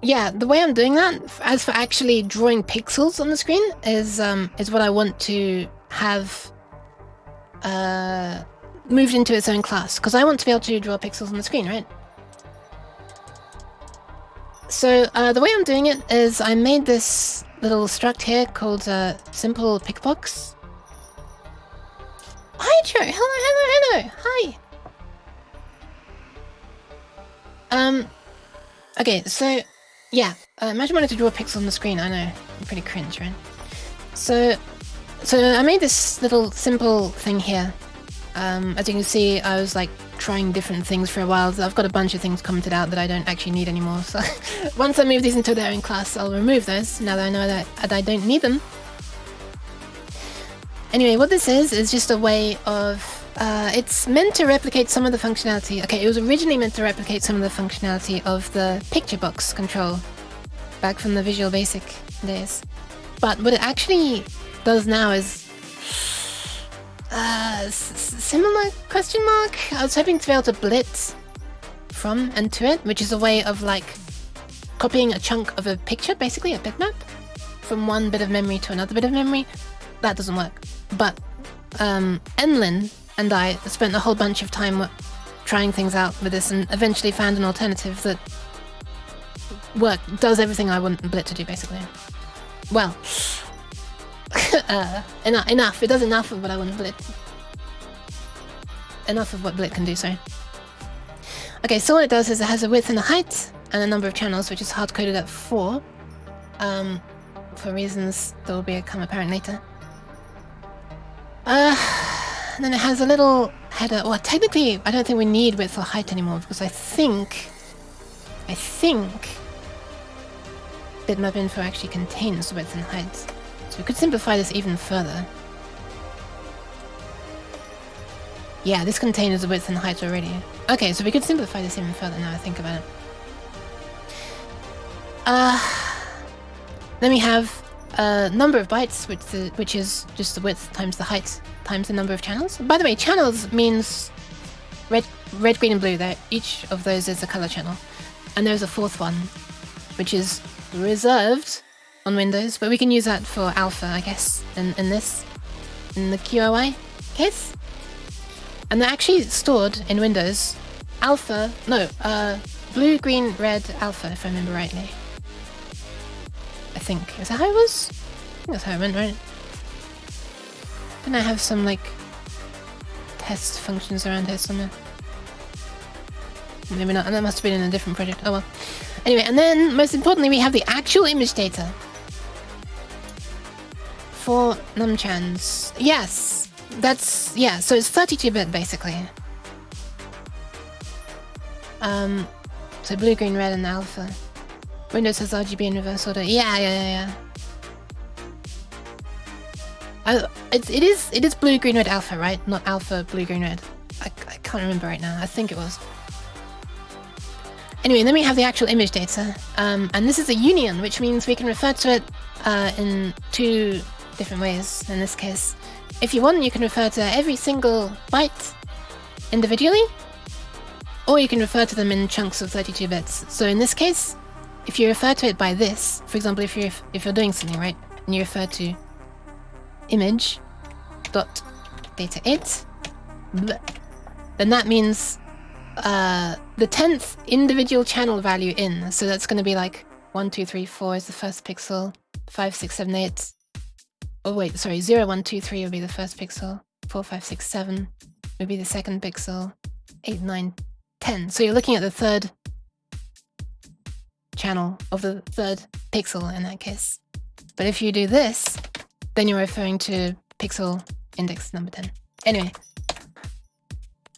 yeah, the way I'm doing that, as for actually drawing pixels on the screen, is what I want to have moved into its own class, because I want to be able to draw pixels on the screen, right? So the way I'm doing it is I made this little struct here called simple pickbox. Hi Joe, hello, hi. Okay, so yeah, imagine wanting to draw a pixel on the screen. I know, pretty cringe, right? So I made this little simple thing here. As you can see, I was like trying different things for a while. I've got a bunch of things commented out that I don't actually need anymore. So once I move these into their own class, I'll remove those now that I know that I don't need them. Anyway, what this is just a way of... it's meant to replicate some of the functionality. Okay, it was originally meant to replicate some of the functionality of the picture box control back from the Visual Basic days. But what it actually does now is similar question mark. I was hoping to be able to blitz from and to it, which is a way of like copying a chunk of a picture, basically a bitmap, from one bit of memory to another bit of memory. That doesn't work. But Enlin and I spent a whole bunch of time trying things out with this and eventually found an alternative that does everything I want Blit to do, basically. Well, enough. It does enough of what I want Blit. Enough of what Blit can do, sorry. Okay, so what it does is it has a width and a height and a number of channels, which is hard-coded at 4, for reasons that will become apparent later. And then it has a little header. Well, technically, I don't think we need width or height anymore, because I think bitmap info actually contains width and height. So we could simplify this even further. Yeah, this contains the width and height already. Okay, so we could simplify this even further now I think about it. Then we have a number of bytes, which is just the width times the height times the number of channels. By the way, channels means red, green, and blue. Each of those is a color channel. And there's a fourth one, which is reserved on Windows, but we can use that for alpha, I guess, in the QOI case. And they're actually stored in Windows. Blue, green, red, alpha, if I remember rightly. I think. Is that how it was? I think that's how it went, right? Didn't I have some, like, test functions around here somewhere? Maybe not. And that must have been in a different project. Oh well. Anyway, and then, most importantly, we have the actual image data. For numchans. Yes! Yeah, so it's 32-bit, basically. So blue, green, red, and alpha. Windows has RGB in reverse order. Yeah. It is blue, green, red, alpha, right? Not alpha, blue, green, red. I can't remember right now. I think it was. Anyway, then we have the actual image data. And this is a union, which means we can refer to it in two different ways in this case. If you want, you can refer to every single byte individually, or you can refer to them in chunks of 32 bits. So in this case, if you refer to it by this, for example, if you're doing something, right, and you refer to image.data8, then that means the 10th individual channel value in. So that's going to be like 1, 2, 3, 4 is the first pixel, 5, 6, 7, 8. Oh wait, sorry, 0, 1, 2, 3 will be the first pixel, 4, 5, 6, 7 will be the second pixel, 8, 9, 10. So you're looking at the third channel of the third pixel in that case. But if you do this, then you're referring to pixel index number 10. Anyway,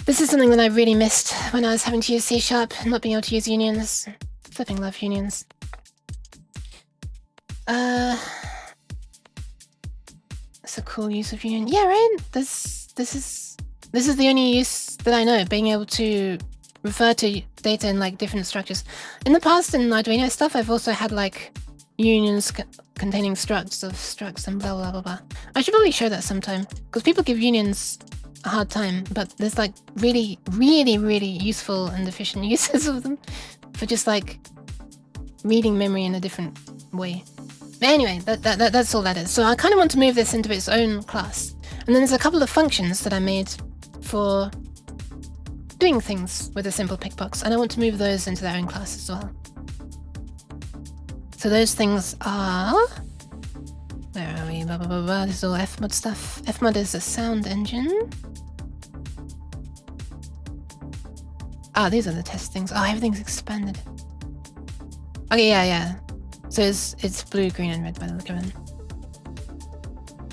this is something that I really missed when I was having to use C#, not being able to use unions. Flipping love unions. It's a cool use of union. Yeah, right? This is the only use that I know, being able to refer to data in like different structures. In the past, in Arduino stuff, I've also had like unions containing structs of structs and blah blah blah blah. I should probably show that sometime, because people give unions a hard time, but there's like really useful and efficient uses of them for just like reading memory in a different way. But anyway, that's all that is. So I kind of want to move this into its own class. And then there's a couple of functions that I made for doing things with a simple pick box, and I want to move those into their own class as well. So those things are... Where are we? Blah, blah, blah, blah. This is all fmod stuff. Fmod is a sound engine. These are the test things. Everything's expanded. Okay, yeah. So it's blue, green, and red by the look of it.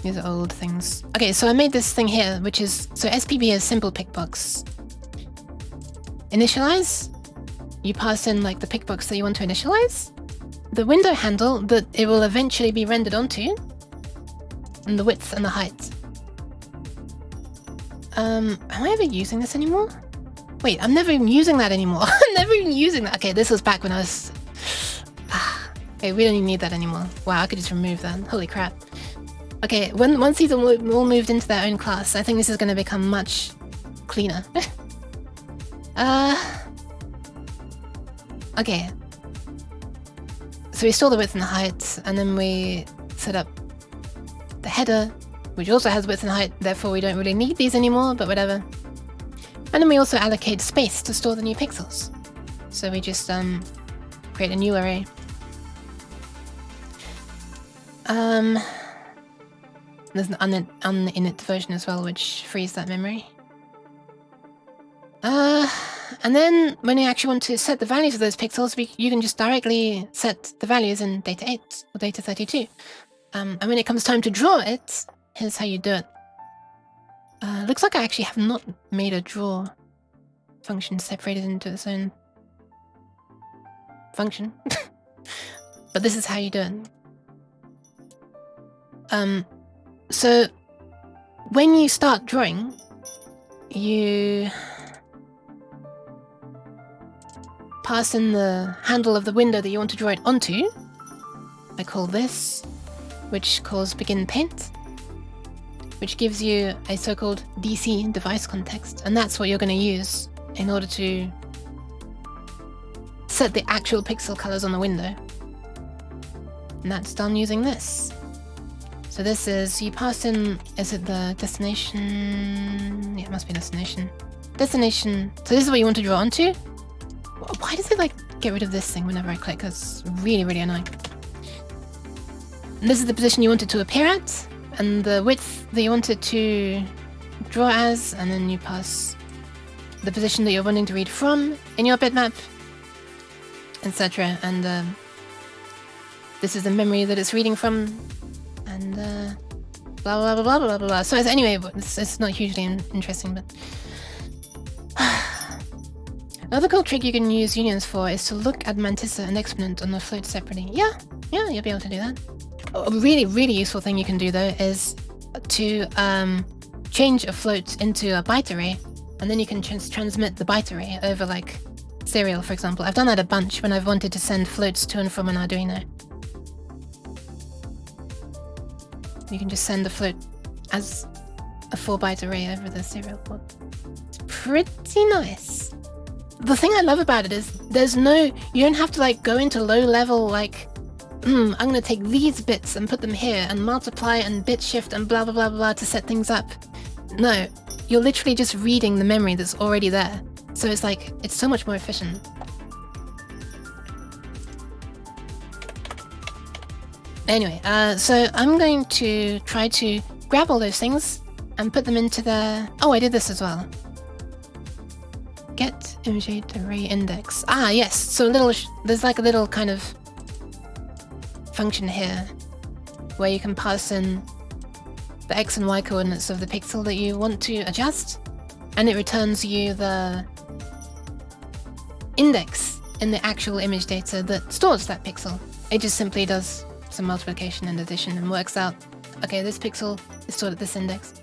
These are old things. Okay, so I made this thing here, which is... So SPB is simple pick box. Initialize. You pass in like the pick box that you want to initialize. The window handle that it will eventually be rendered onto. And the width and the height. Am I ever using this anymore? Wait, I'm never even using that anymore. I'm never even using that. Okay, this was back when I was... Okay, we don't even need that anymore. Wow, I could just remove that. Holy crap. Okay, once these are all moved into their own class, I think this is going to become much cleaner. Okay. So we store the width and the height, and then we set up the header, which also has width and height, therefore we don't really need these anymore, but whatever. And then we also allocate space to store the new pixels. So we just create a new array. There's an uninit version as well, which frees that memory. And then when you actually want to set the values of those pixels, you can just directly set the values in data 8 or data 32. And when it comes time to draw it, here's how you do it. Looks like I actually have not made a draw function separated into its own function. But this is how you do it. So when you start drawing, you pass in the handle of the window that you want to draw it onto. I call this, which calls begin paint, which gives you a so-called DC, device context, and that's what you're going to use in order to set the actual pixel colors on the window. And that's done using this. So this is, you pass in, is it the destination? Yeah, it must be destination. Destination, so this is what you want to draw onto. Why does it like get rid of this thing whenever I click? That's really, really annoying. And this is the position you want it to appear at, and the width that you want it to draw as, and then you pass the position that you're wanting to read from in your bitmap, etc. And this is the memory that it's reading from, and blah blah blah blah blah blah blah. So anyway, it's not hugely interesting, but another cool trick you can use unions for is to look at mantissa and exponent on the float separately. Yeah, you'll be able to do that. A really, really useful thing you can do though is to change a float into a byte array, and then you can transmit the byte array over like serial, for example. I've done that a bunch when I've wanted to send floats to and from an Arduino. You can just send the float as a 4-byte array over the serial port. It's pretty nice. The thing I love about it is you don't have to like go into low level like, I'm gonna take these bits and put them here and multiply and bit shift and blah blah blah blah to set things up. No, you're literally just reading the memory that's already there. So it's like, it's so much more efficient. Anyway, so I'm going to try to grab all those things and put them into the... Oh, I did this as well. Get image array index. Ah, yes. So there's like a little kind of function here where you can pass in the x and y coordinates of the pixel that you want to adjust, and it returns you the index in the actual image data that stores that pixel. It just simply does some multiplication and addition and works out, okay, this pixel is stored at this index.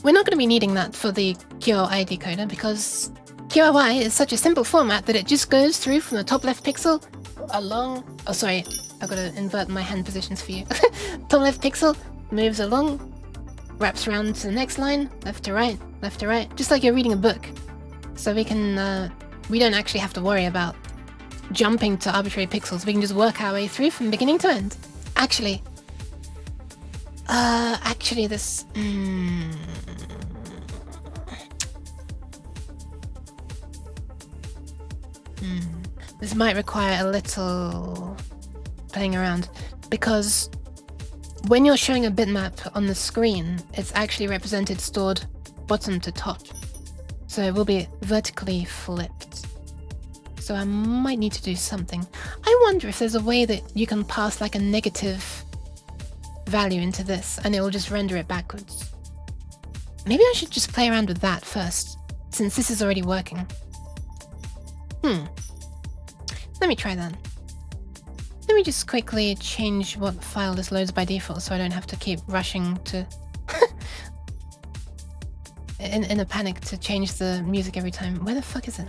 We're not going to be needing that for the QOI decoder because QOI is such a simple format that it just goes through from the top left pixel along... Oh, sorry, I've got to invert my hand positions for you. Top left pixel moves along, wraps around to the next line, left to right, just like you're reading a book. So we don't actually have to worry about jumping to arbitrary pixels. We can just work our way through from beginning to end. Actually this... This might require a little playing around, because when you're showing a bitmap on the screen, it's actually represented stored bottom to top. So it will be vertically flipped. So I might need to do something. I wonder if there's a way that you can pass like a negative value into this and it will just render it backwards. Maybe I should just play around with that first, since this is already working. Let me try that. Let me just quickly change what file this loads by default so I don't have to keep rushing to... in a panic to change the music every time. Where the fuck is it?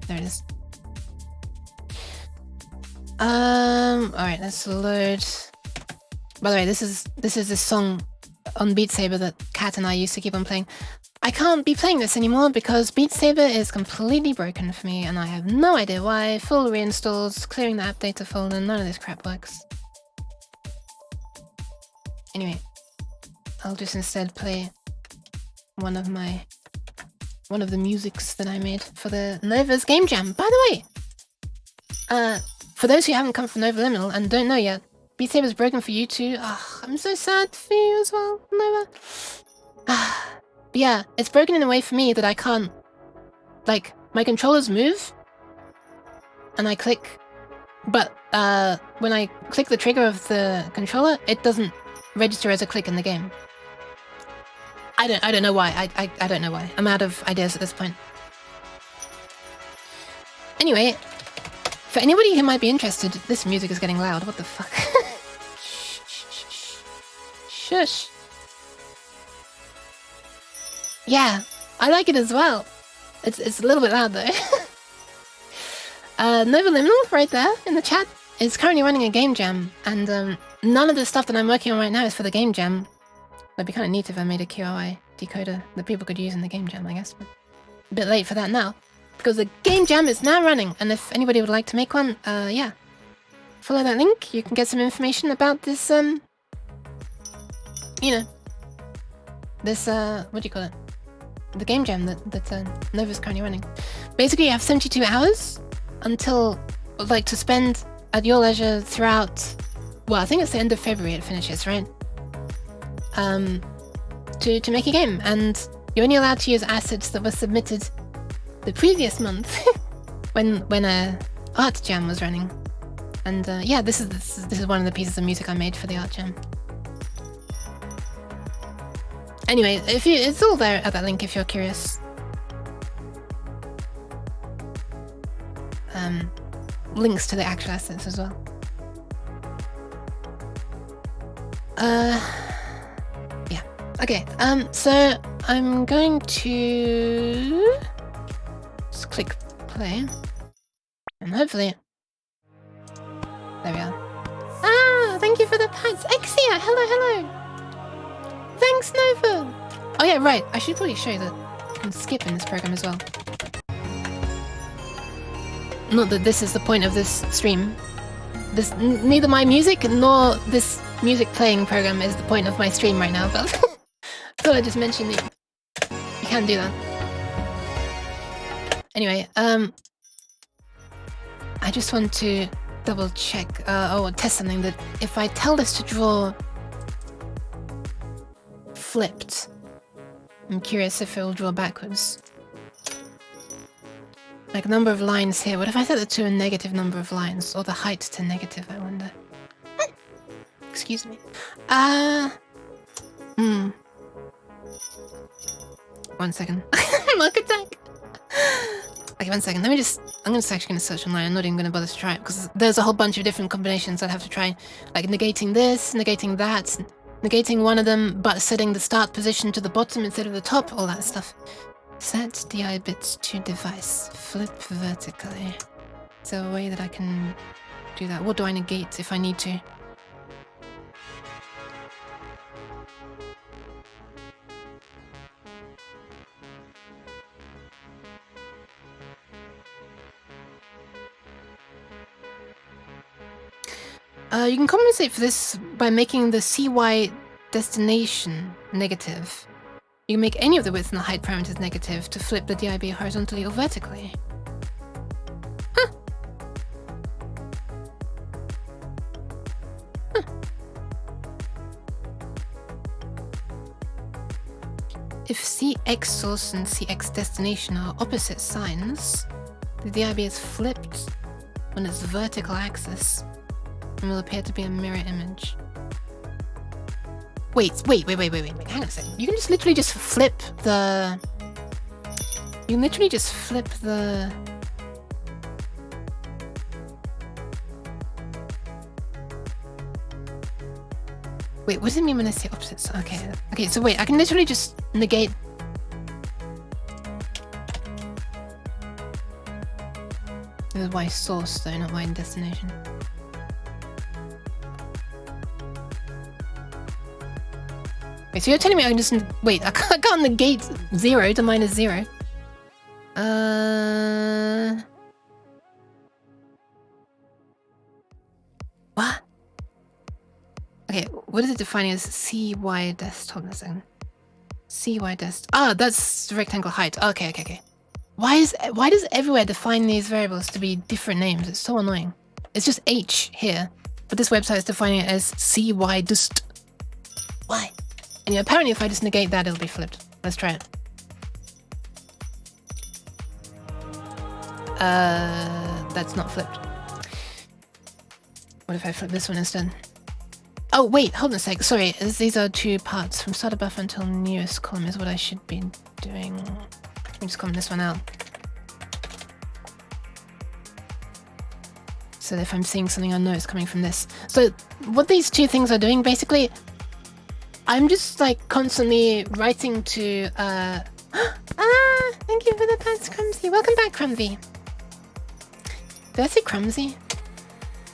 There it is. Alright, let's load... By the way, this is this song on Beat Saber that Kat and I used to keep on playing. I can't be playing this anymore because Beat Saber is completely broken for me and I have no idea why. Full reinstalls, clearing the app data folder, none of this crap works. Anyway, I'll just instead play one of the musics that I made for the Nova's Game Jam. By the way, for those who haven't come from Nova Liminal and don't know yet, Beat Saber's broken for you too. Oh, I'm so sad for you as well, Nova. But yeah, it's broken in a way for me that I can't... Like, my controllers move, and I click, but when I click the trigger of the controller, it doesn't register as a click in the game. I don't know why. I don't know why. I'm out of ideas at this point. Anyway, for anybody who might be interested, this music is getting loud. What the fuck? Shush. Yeah, I like it as well. It's a little bit loud though. Nova Liminal right there in the chat is currently running a game jam, and none of the stuff that I'm working on right now is for the game jam. It'd be kind of neat if I made a QOI decoder that people could use in the game jam, I guess. But a bit late for that now, because the game jam is now running, and if anybody would like to make one, yeah, follow that link. You can get some information about this, you know, this, what do you call it? The game jam that Nova's currently running. Basically, you have 72 hours until, like, to spend at your leisure throughout, well, I think it's the end of February it finishes, right? To make a game, and you're only allowed to use assets that were submitted the previous month when a art jam was running. And yeah, this is one of the pieces of music I made for the art jam. Anyway, it's all there at that link if you're curious. Links to the actual assets as well. Yeah. Okay. So I'm going to just click play, and hopefully, there we are. Ah, thank you for the pants, Exia. Hello. Thanks, Nova. Oh yeah, right. I should probably show you that you can skip in this program as well. Not that this is the point of this stream. This neither my music nor this music playing program is the point of my stream right now, but I thought I'd just mention that you can do that. Anyway, I just want to double check or test something, that if I tell this to draw flipped, I'm curious if it will draw backwards. Like a number of lines here. What if I set it to a negative number of lines? Or the height to negative, I wonder. Excuse me. 1 second. Mark attack! Okay, 1 second. I'm just actually gonna search online. I'm not even gonna bother to try it, because there's a whole bunch of different combinations I'd have to try. Like negating this, negating that, negating one of them, but setting the start position to the bottom instead of the top, all that stuff. Set DI bits to device. Flip vertically. Is there a way that I can do that? What do I negate if I need to? You can compensate for this by making the CY destination negative. You can make any of the width and the height parameters negative to flip the DIB horizontally or vertically. Huh. If CX source and CX destination are opposite signs, the DIB is flipped on its vertical axis and will appear to be a mirror image. Wait, hang on a second. You can just literally just flip the... You can literally just flip the... Wait, what does it mean when I say opposites? Okay, so wait, I can literally just negate... This is Y source though, not Y destination. Wait, so you're telling me I can just... Wait, I can't negate 0 to -0. What? Okay, what is it defining as CY desktop? That's CY desktop. Ah, that's rectangle height. Okay. Why does everywhere define these variables to be different names? It's so annoying. It's just H here, but this website is defining it as CY dist. Why? And yeah, apparently if I just negate that, it'll be flipped. Let's try it. That's not flipped. What if I flip this one instead? Oh, wait, hold on a sec. Sorry, these are 2 parts. From starter buffer until newest column is what I should be doing. Let me just comment this one out. So if I'm seeing something, I know it's coming from this. So what these 2 things are doing, basically, I'm just like constantly writing to Ah, thank you for the pants, Crumsy. Welcome back, Crumsy. Did I say Crumsy?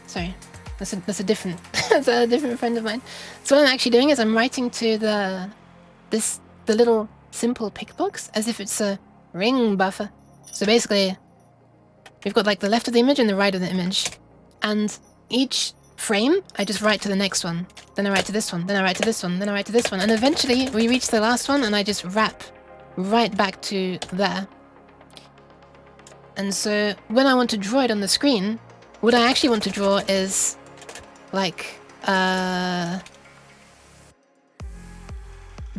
Sorry, that's a different that's a different friend of mine. So what I'm actually doing is I'm writing to the little simple pick box as if it's a ring buffer. So basically, we've got like the left of the image and the right of the image, and each frame I just write to the next one. Then I write to this one. Then I write to this one. Then I write to this one, and eventually we reach the last one, and I just wrap right back to there. And so when I want to draw it on the screen, what I actually want to draw is like the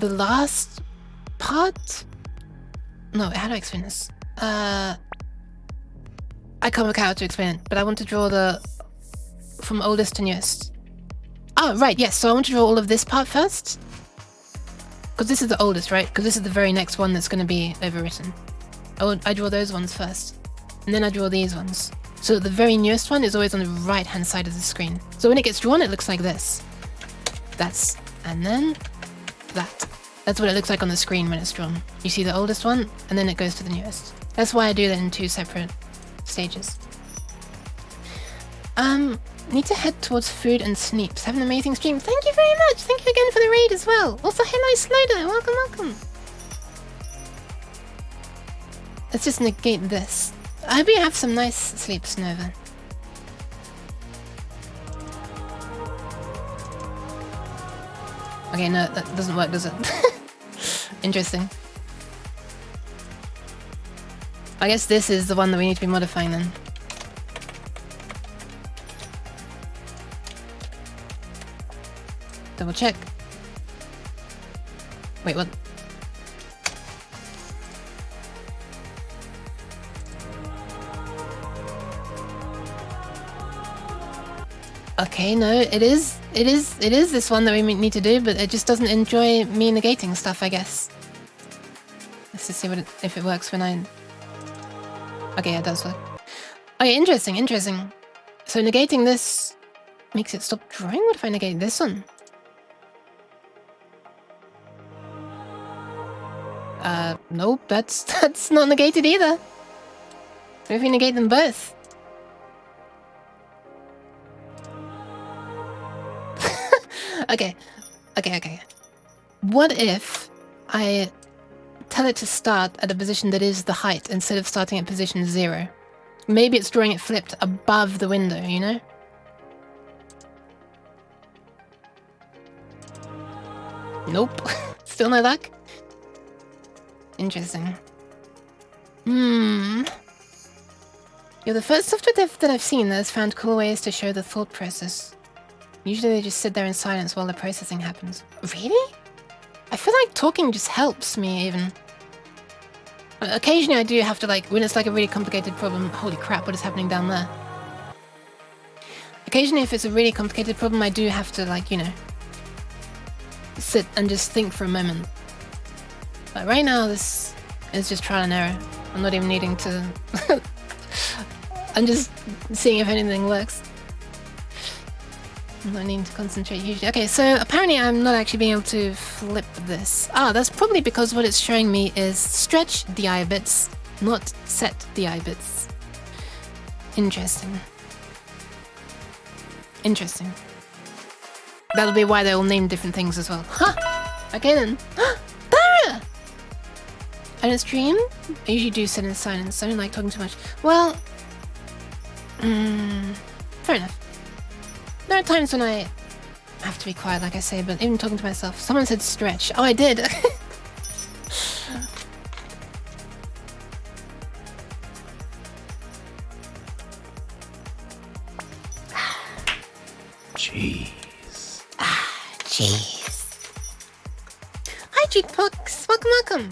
last part. No, how do I explain this? I can't work out how to explain it, but I want to draw the from oldest to newest. Oh, right, yes. So I want to draw all of this part first, because this is the oldest, right? Because this is the very next one that's going to be overwritten. I draw those ones first, and then I draw these ones. So the very newest one is always on the right-hand side of the screen. So when it gets drawn, it looks like this. And then that. That's what it looks like on the screen when it's drawn. You see the oldest one, and then it goes to the newest. That's why I do that in 2 separate stages. Need to head towards food and sleeps. Have an amazing stream. Thank you very much. Thank you again for the raid as well. Also, hello, Slodo. Welcome, welcome. Let's just negate this. I hope you have some nice sleeps, Nova. Okay, no, that doesn't work, does it? Interesting. I guess this is the one that we need to be modifying then. Double check. Wait, what? Okay, no, it is this one that we need to do, but it just doesn't enjoy me negating stuff, I guess. Let's just see if it works when I... Okay, yeah, it does work. Okay, interesting. So negating this makes it stop drawing? What if I negate this one? Nope, that's not negated either. What if we negate them both? Okay. What if I tell it to start at a position that is the height instead of starting at position 0? Maybe it's drawing it flipped above the window, you know? Nope. Still no luck? Interesting. You're the first software dev that I've seen that has found cool ways to show the thought process. Usually they just sit there in silence while the processing happens. Really? I feel like talking just helps me even. Occasionally I do have to, like, when it's like a really complicated problem... Holy crap, what is happening down there? Occasionally if it's a really complicated problem, I do have to, like, you know, sit and just think for a moment. But right now this is just trial and error. I'm not even needing to... I'm just seeing if anything works. I'm not needing to concentrate hugely. Okay, so apparently I'm not actually being able to flip this. Ah, that's probably because what it's showing me is stretch DI bits, not set DI bits. Interesting. That'll be why they're all named different things as well. Huh! Okay then. Dara! I don't stream. I usually do sit in silence. I don't like talking too much. Well... fair enough. There are times when I have to be quiet, like I say, but even talking to myself. Someone said stretch. Oh, I did. Jeez. Jeez. Hi, Jukebox. Welcome.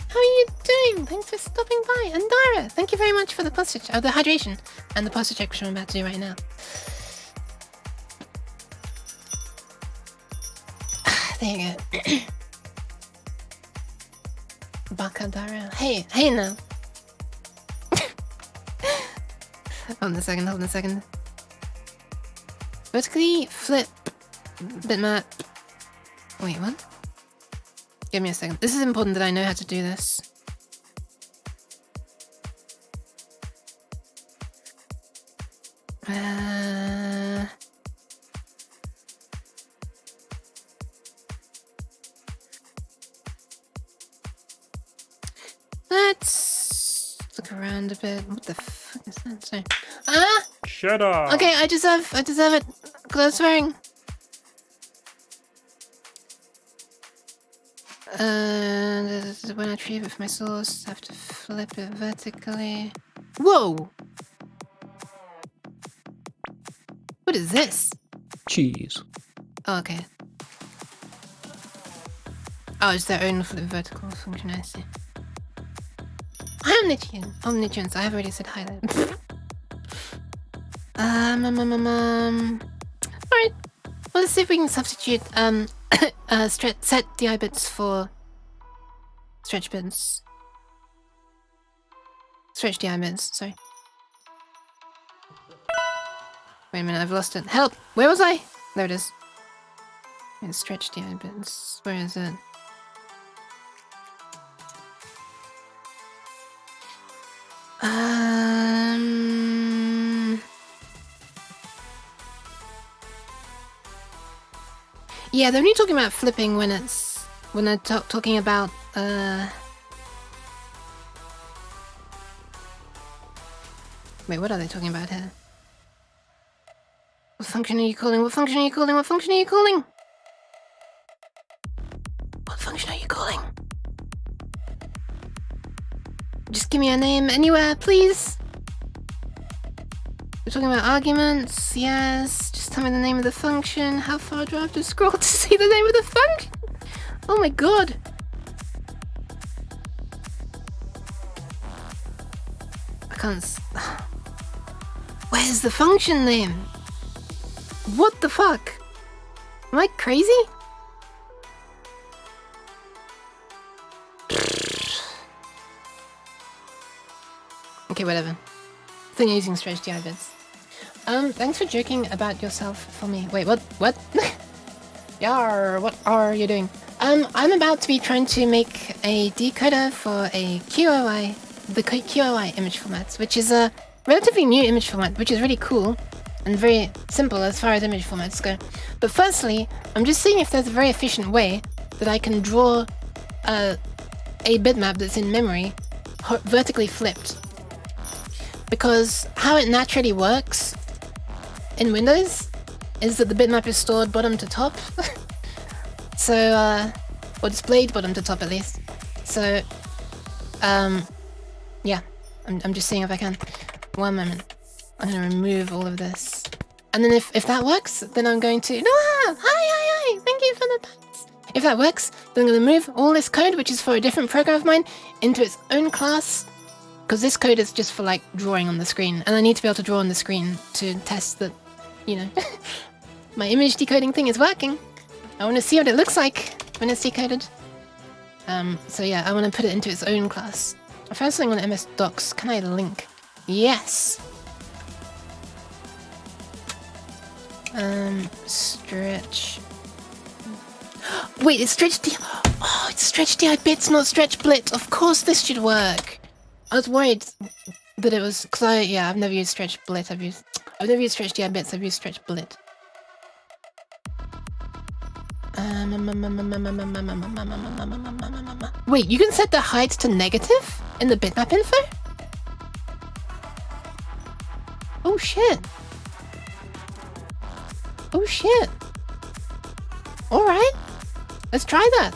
How are you doing? Thanks for stopping by. And Dara, thank you very much for the posture check, the hydration, and the posture check which I'm about to do right now. There you go. Baka Dara. Hey now. Hold on a second. Vertically flip bitmap. Wait, what? Give me a second. This is important that I know how to do this. Let's look around a bit. What the fuck is that? Sorry. Ah! Shut up. Okay, I deserve it. Close swearing. When I retrieve it from my source, I have to flip it vertically. Whoa! What is this? Cheese. Oh, okay. Oh, it's their own flip vertical function, I see. Hi, Omnitrans. I have already said hi there. Alright. Well, let's see if we can substitute set DI bits for stretch bits. Stretch DI bits, sorry. Wait a minute, I've lost it. Help! Where was I? There it is. It's stretch DI bits. Where is it? Yeah, they're only talking about flipping when they're talking about Wait, what are they talking about here? What function are you calling? What function are you calling? What function are you calling? What function are you calling? Just give me a name anywhere, please. We're talking about arguments, yes. Just tell me the name of the function. How far do I have to scroll to see the name of the function? Oh my god. I can't. Where's the function name? What the fuck? Am I crazy? Okay, whatever. I think you're using stretch DI bits. Thanks for joking about yourself for me. Wait, what? What? Yar, what are you doing? I'm about to be trying to make a decoder for a QOI, the QOI image format, which is a relatively new image format, which is really cool and very simple as far as image formats go. But firstly, I'm just seeing if there's a very efficient way that I can draw a bitmap that's in memory vertically flipped. Because how it naturally works in Windows is that the bitmap is stored bottom to top. So, or displayed bottom to top at least. So, yeah, I'm just seeing if I can. One moment. I'm gonna remove all of this. And then if that works, then I'm going to... Hi! Thank you for the thanks. If that works, then I'm gonna move all this code, which is for a different program of mine, into its own class. Because this code is just for, like, drawing on the screen. And I need to be able to draw on the screen to test that, you know, my image decoding thing is working. I want to see what it looks like when it's decoded. So yeah, I want to put it into its own class. I found something on MS Docs. Can I link? Yes! Stretch... Wait, it's stretch DI... Oh, it's stretch DI bits, not stretch blit. Of course this should work. I was worried that it was... Because I've never used stretch blit. I've never used stretch DI bits, I've used stretch blit. Wait, you can set the height to negative in the bitmap info? Oh shit. Oh shit. Alright. Let's try that.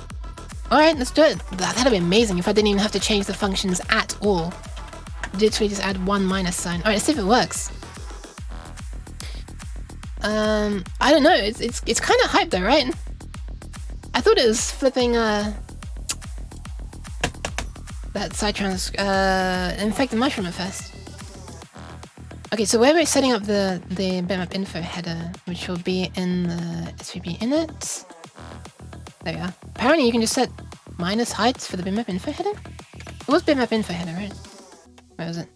Alright, let's do it. That'd be amazing if I didn't even have to change the functions at all. Literally just add one minus sign. Alright, let's see if it works. I don't know. It's kind of hype though, right? I thought it was flipping that sidetrans infected mushroom at first. Okay, so where we're setting up the bitmap info header, which will be in the SVP init. There we are. Apparently you can just set minus heights for the bitmap info header. It was bitmap info header, right? Where was it?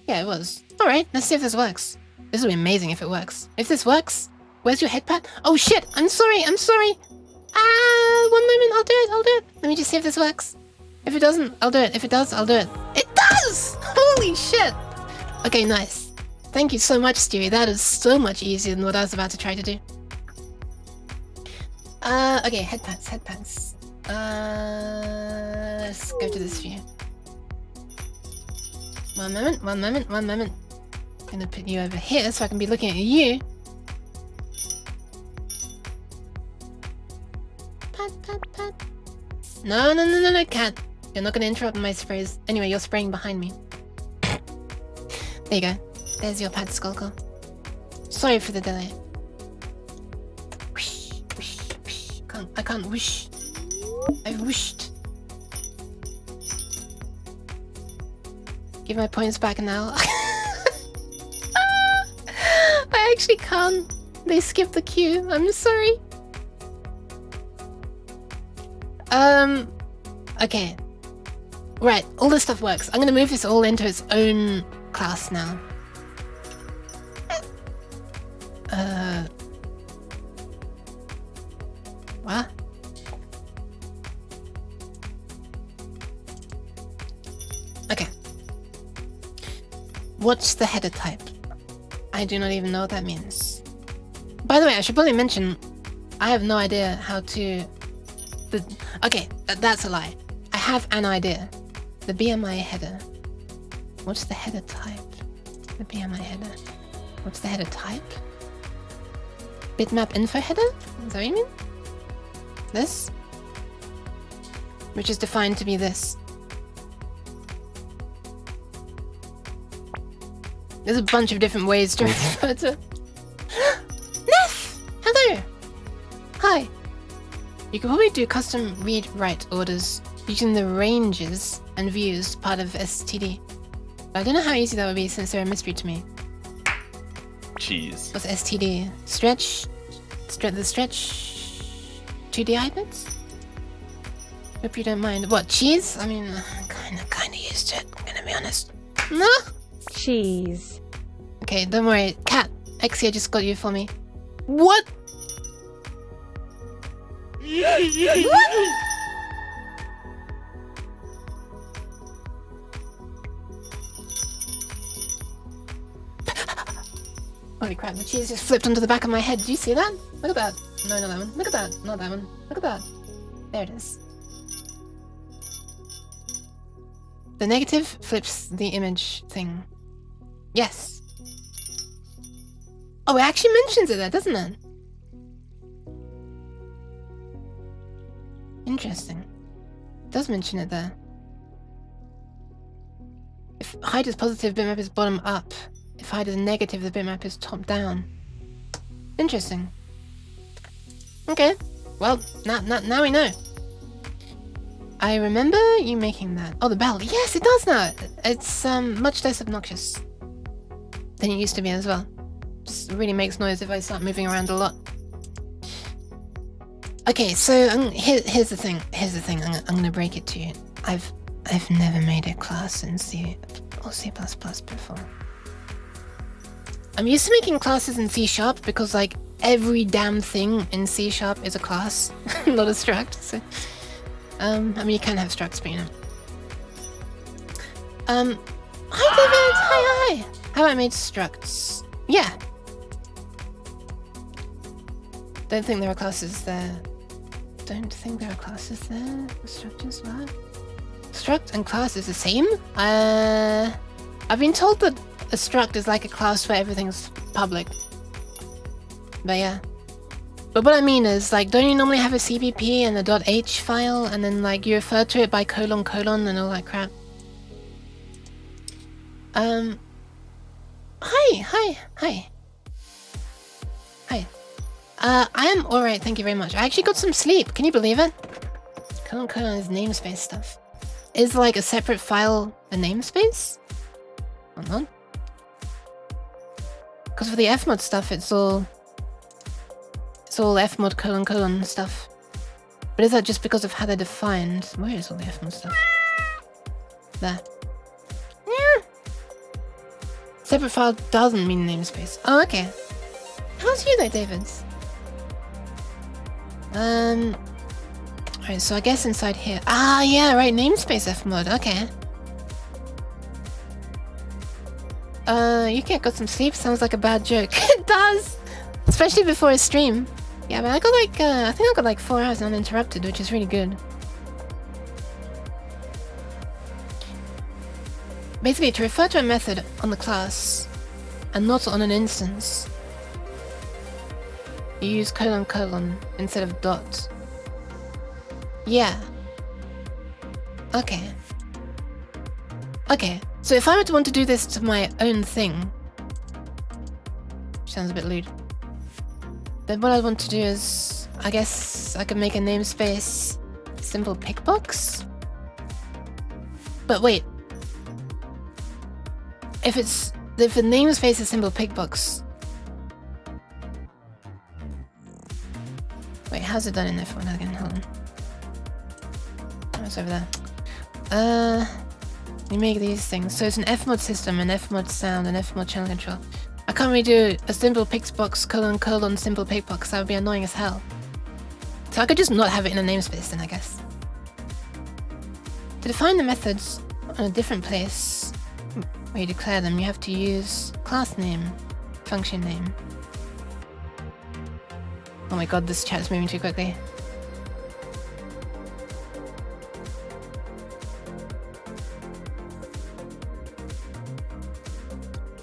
Yeah, it was. Alright, let's see if this works. This will be amazing if it works. If this works, where's your head pat? Oh shit! I'm sorry! 1 moment, I'll do it. Let me just see if this works. If it doesn't, I'll do it. If it does, I'll do it. It does! Holy shit! Okay, nice. Thank you so much, Stewie. That is so much easier than what I was about to try to do. Okay, head pants. Let's go to this view. One moment. I'm gonna put you over here so I can be looking at you. Pat. No, cat. You're not gonna interrupt my sprays. Anyway, you're spraying behind me. There you go. There's your pad, Skulker. Sorry for the delay. Whoosh. I can't whoosh. I've whooshed. Give my points back now. I actually can't. They skipped the queue. I'm sorry. Okay. Right, all this stuff works. I'm gonna move this all into its own class now. What? Okay. What's the header type? I do not even know what that means. By the way, I should probably mention, I have no idea how to... Okay, that's a lie. I have an idea. The BMI header. What's the header type? The BMI header. What's the header type? Bitmap info header? Is that what you mean? This? Which is defined to be this. There's a bunch of different ways to refer to... Neff! Hello! Hi! You can probably do custom read-write orders using the ranges and views part of STD. But I don't know how easy that would be since they're a mystery to me. Cheese. What's STD? Stretch? The stretch... 2D bits? Hope you don't mind. What, cheese? I mean, kinda used to it, I'm gonna be honest. No! Cheese. Okay, don't worry. Cat, Exia just got you for me. What? What? Holy crap, the cheese just flipped onto the back of my head. Did you see that? Look at that. No, not that one. Look at that. Not that one. Look at that. There it is. The negative flips the image thing. Yes. Oh, it actually mentions it there, doesn't it? Interesting. It does mention it there. If height is positive, bitmap is bottom up. If height is negative, the bitmap is top down. Interesting. Okay. Well, now we know. I remember you making that. Oh, the bell. Yes, it does now. It's much less obnoxious than it used to be as well. Just really makes noise if I start moving around a lot. Okay, so here's the thing. I'm gonna break it to you. I've never made a class in C or C++ before. I'm used to making classes in C# because like every damn thing in C# is a class, not a struct. So, I mean you can have structs, but you know. Hi David. Hi. How about I made structs? Yeah. Don't think there are classes there. The structures, what? Struct and class is the same? I've been told that a struct is like a class where everything's public. But yeah. But what I mean is, like, don't you normally have a CBP and a .h file, and then, like, you refer to it by : and all that crap? Hi. I am alright, thank you very much. I actually got some sleep, can you believe it? : is namespace stuff. Is, like, a separate file a namespace? Hold on. Because for the fmod stuff, it's all fmod : stuff. But is that just because of how they're defined? Where is all the fmod stuff? There. Yeah. Separate file doesn't mean namespace. Oh, okay. How's you though, David? Alright, so I guess inside here. Ah, yeah, right, namespace fmod, okay. You can't got some sleep? Sounds like a bad joke. It does! Especially before a stream. Yeah, but I got like, I think I got like 4 hours uninterrupted, which is really good. Basically, to refer to a method on the class, and not on an instance, you use : instead of dot. Yeah. Okay. Okay, so if I were to want to do this to my own thing, which sounds a bit lewd, then what I want to do is, I guess I could make a namespace simple pickbox. But wait, if the namespace is simple pickbox, wait, how's it done in F1 again? Hold on. Oh, it's over there. You make these things. So it's an fmod system, an fmod sound, an fmod channel control. I can't really do a simple pickbox : simple pickbox. That would be annoying as hell. So I could just not have it in a namespace then, I guess. To define the methods on a different place where you declare them, you have to use class name, function name. Oh my god, this chat's moving too quickly.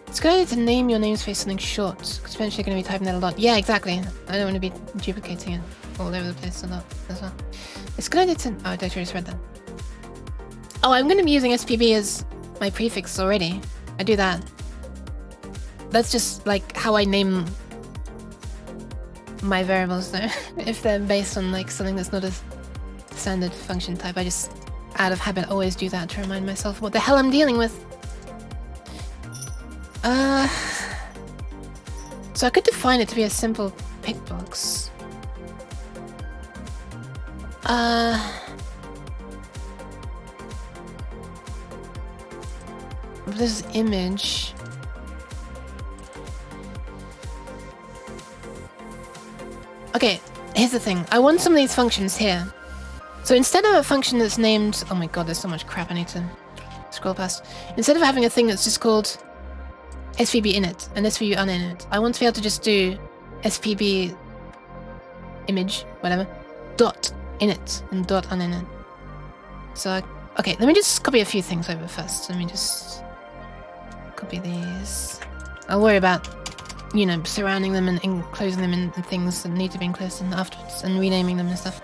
It's good to name your namespace something short, because eventually you're going to be typing that a lot. Yeah, exactly. I don't want to be duplicating it all over the place a lot as well. It's good idea to... Oh, I just read that. Oh, I'm going to be using SPB as my prefix already. I do that. That's just like how I name my variables though. If they're based on like something that's not a standard function type, I just out of habit always do that to remind myself what the hell I'm dealing with. So I could define it to be a simple pickbox. This image. Okay, here's the thing. I want some of these functions here. So instead of a function that's named... Oh my god, there's so much crap I need to scroll past. Instead of having a thing that's just called SVB init and SVB uninit, I want to be able to just do SPB image, whatever, dot init and dot uninit. So, okay, let me just copy a few things over first. Let me just copy these. I'll worry about, you know, surrounding them and enclosing them in things that need to be enclosed in afterwards and renaming them and stuff.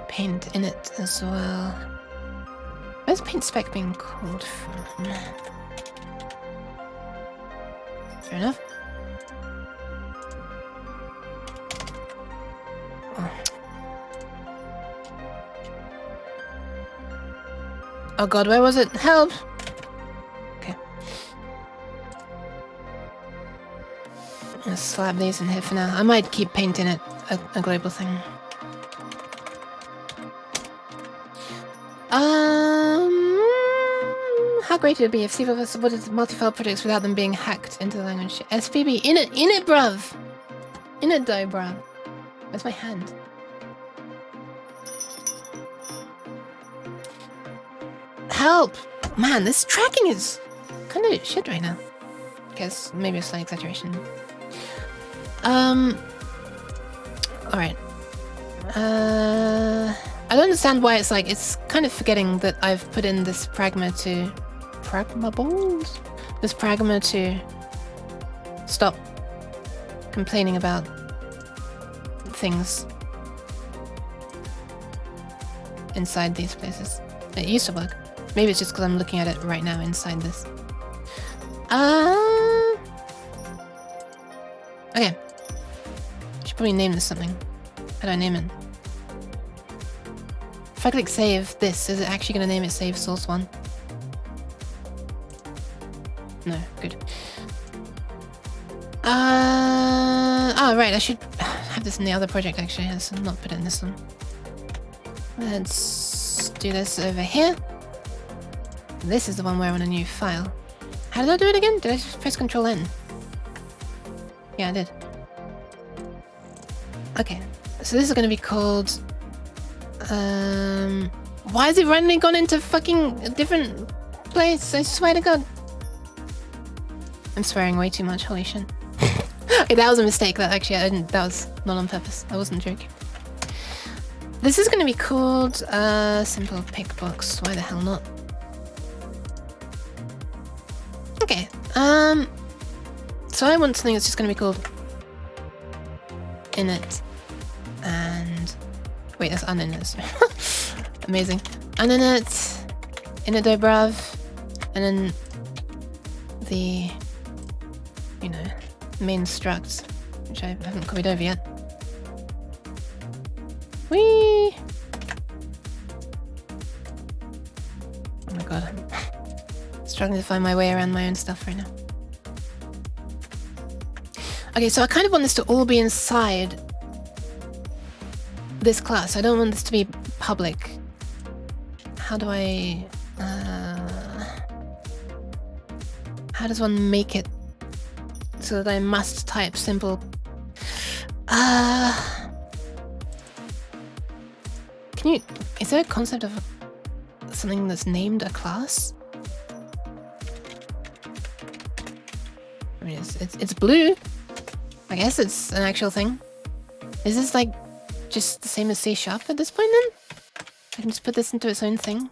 Paint init as well. Where's paint spec being called from? Fair enough. Oh god, where was it? Help! Okay. I'm gonna slap these in here for now. I might keep painting it a global thing. How great would it be if C++ supported multi-file projects without them being hacked into the language? SPB, init, bruv! Init though, bruv. Where's my hand? Help! Man, this tracking is kind of shit right now. Guess maybe a slight exaggeration. Alright. I don't understand why it's like, it's kind of forgetting that I've put in this pragma to... Pragma balls? This pragma to stop complaining about things inside these places. It used to work. Maybe it's just because I'm looking at it right now inside this. Okay. Should probably name this something. How do I name it? If I click save this, is it actually going to name it save source 1? No, good. Oh, right, I should have this in the other project actually. Let's not put it in this one. Let's do this over here. This is the one where I want a new file. How did I do it again? Did I just press Ctrl N? Yeah, I did. Okay, so this is gonna be called... Why has it randomly gone into fucking a different place? I swear to God. I'm swearing way too much, holy shit. Okay, that was a mistake. That actually, I didn't... That was not on purpose. I wasn't joking. This is gonna be called, simple pick box. Why the hell not? Okay, so I want something that's just gonna be called init and wait, that's uninit. Amazing. Uninit, init.brav, and then the main struct, which I haven't copied over yet. Whee! Oh my god, I'm struggling to find my way around my own stuff right now. Okay, so I kind of want this to all be inside this class. I don't want this to be public. How do I... how does one make it so that I must type simple... Can you... Is there a concept of something that's named a class? I mean, it's blue. I guess it's an actual thing. Is this like just the same as C# at this point then? I can just put this into its own thing.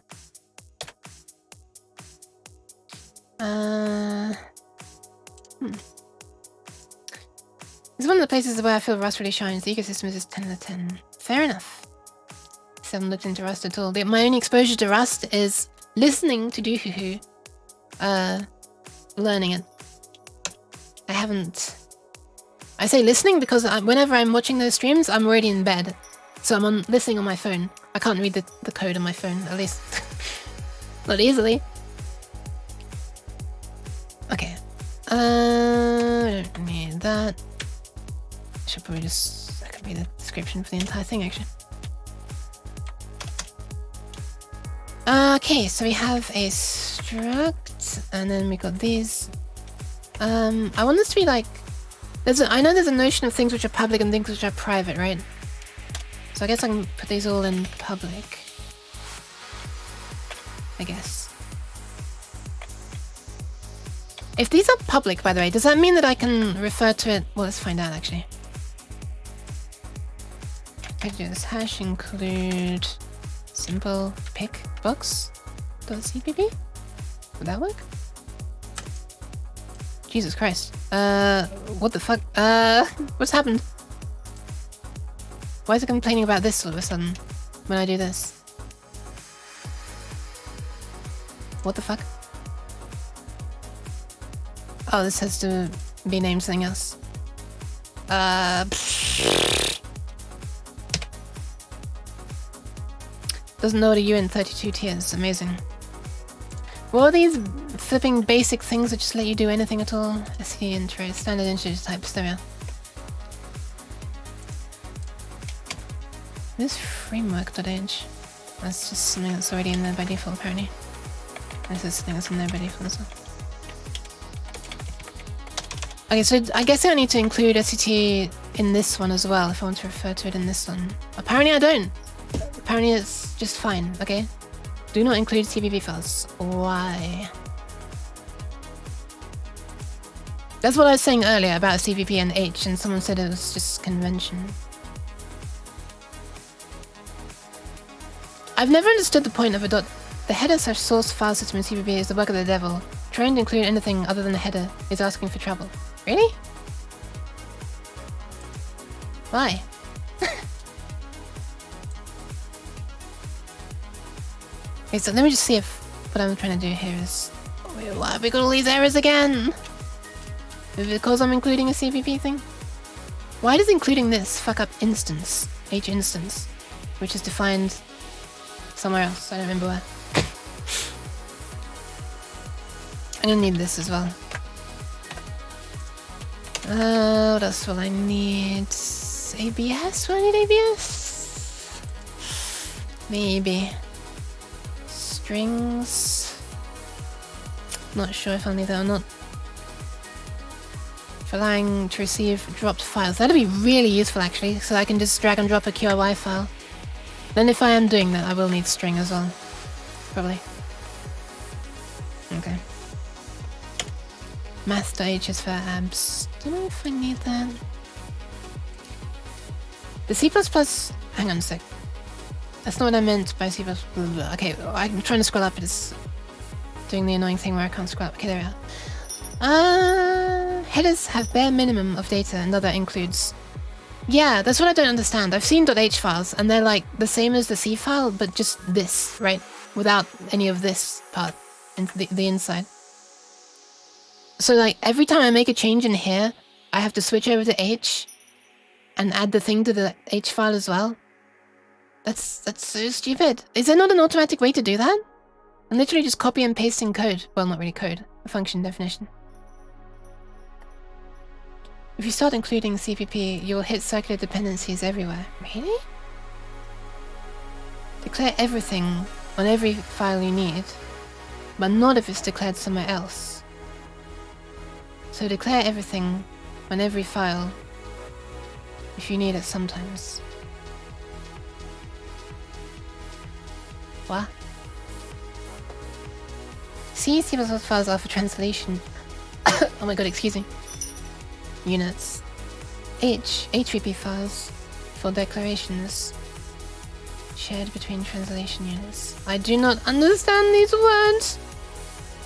It's one of the places where I feel Rust really shines. The ecosystem is just 10 out of 10. Fair enough. I haven't looked into Rust at all. My only exposure to Rust is listening to Doohoo, learning it. I haven't... I say listening because whenever I'm watching those streams, I'm already in bed. So I'm listening on my phone. I can't read the code on my phone, at least. Not easily. Okay. I don't need that. I should probably just... That could be the description for the entire thing, actually. Okay, so we have a struct, and then we got these. I want this to be like... I know there's a notion of things which are public and things which are private, right? So I guess I can put these all in public. I guess. If these are public, by the way, does that mean that I can refer to it... Well, let's find out, actually. I can do this hash include simple pick box.cpp. Would that work? Jesus Christ. What the fuck? What's happened? Why is it complaining about this all of a sudden when I do this? What the fuck? Oh, this has to be named something else. Doesn't know what a U in 32 tiers. Amazing. What are these flipping basic things that just let you do anything at all? SE intro, standard integer types, there we are. This framework.h. That's just something that's already in there by default, apparently. This is something that's in there by default as well. Okay, so I guess I need to include SCT in this one as well if I want to refer to it in this one. Apparently I don't. Apparently it's just fine, okay? Do not include CVV files. Why? That's what I was saying earlier about CVP and H, and someone said it was just convention. I've never understood the point of a dot. The header/source file system in CVP is the work of the devil. Trying to include anything other than the header is asking for trouble. Really? Why? Okay, so let me just see if what I'm trying to do here is... Wait, why have we got all these errors again? Is it because I'm including a CVP thing? Why does including this fuck up instance? H instance, which is defined somewhere else. I don't remember where. I'm gonna need this as well. What else will I need? ABS? Will I need ABS? Maybe. Strings. Not sure if I'll need that or not. for allowing to receive dropped files. That'd be really useful actually, so I can just drag and drop a QOI file. Then if I am doing that, I will need string as well. Probably. Okay. Math.h is for abs. Don't know if I need that. The C++... Hang on a sec. That's not what I meant by C++. Okay, I'm trying to scroll up, but it's doing the annoying thing where I can't scroll up. Okay, there we are. Headers have bare minimum of data, and that includes... Yeah, that's what I don't understand. I've seen .h files, and they're like the same as the C file, but just this, right? Without any of this part, the inside. So like, every time I make a change in here, I have to switch over to H, and add the thing to the H file as well. That's so stupid. Is there not an automatic way to do that? I'm literally just copy and pasting code. Well, not really code, a function definition. If you start including CPP, you'll hit circular dependencies everywhere. Really? Declare everything on every file you need, but not if it's declared somewhere else. So declare everything on every file if you need it sometimes. What? C++ files are for translation. Oh my god, excuse me. Units. HVP files for declarations shared between translation units. I do not understand these words.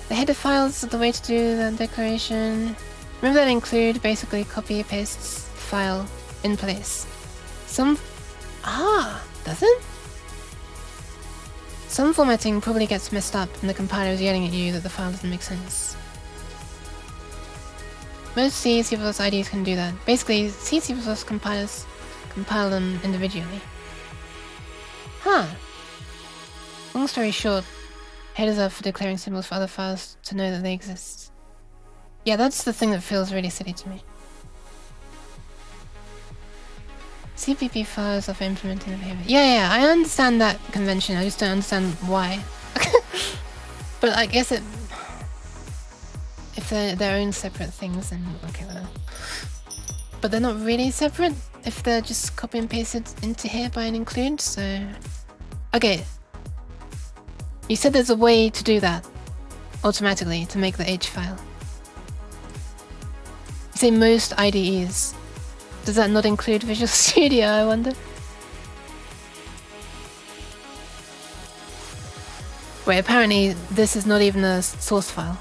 The header files are the way to do the declaration. Remember that include basically copy pastes file in place. Does it? Some formatting probably gets messed up and the compiler is yelling at you that the file doesn't make sense. Most C++ IDEs can do that. Basically, C++ compilers compile them individually. Huh. Long story short, headers are for declaring symbols for other files to know that they exist. Yeah, that's the thing that feels really silly to me. CPP files are for implementing the behavior. Yeah, I understand that convention, I just don't understand why. But I guess if they're their own separate things, then okay, whatever. But they're not really separate if they're just copy and pasted into here by an include, so... Okay. You said there's a way to do that automatically to make the H file. You say most IDEs. Does that not include Visual Studio, I wonder? Wait, apparently this is not even a source file.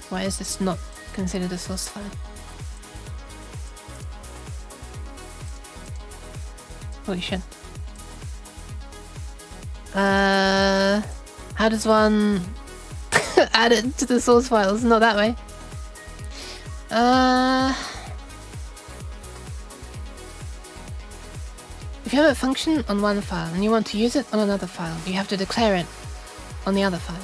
Why is this not considered a source file? Holy shit. How does one add it to the source files? Not that way. If you have a function on one file and you want to use it on another file, you have to declare it on the other file.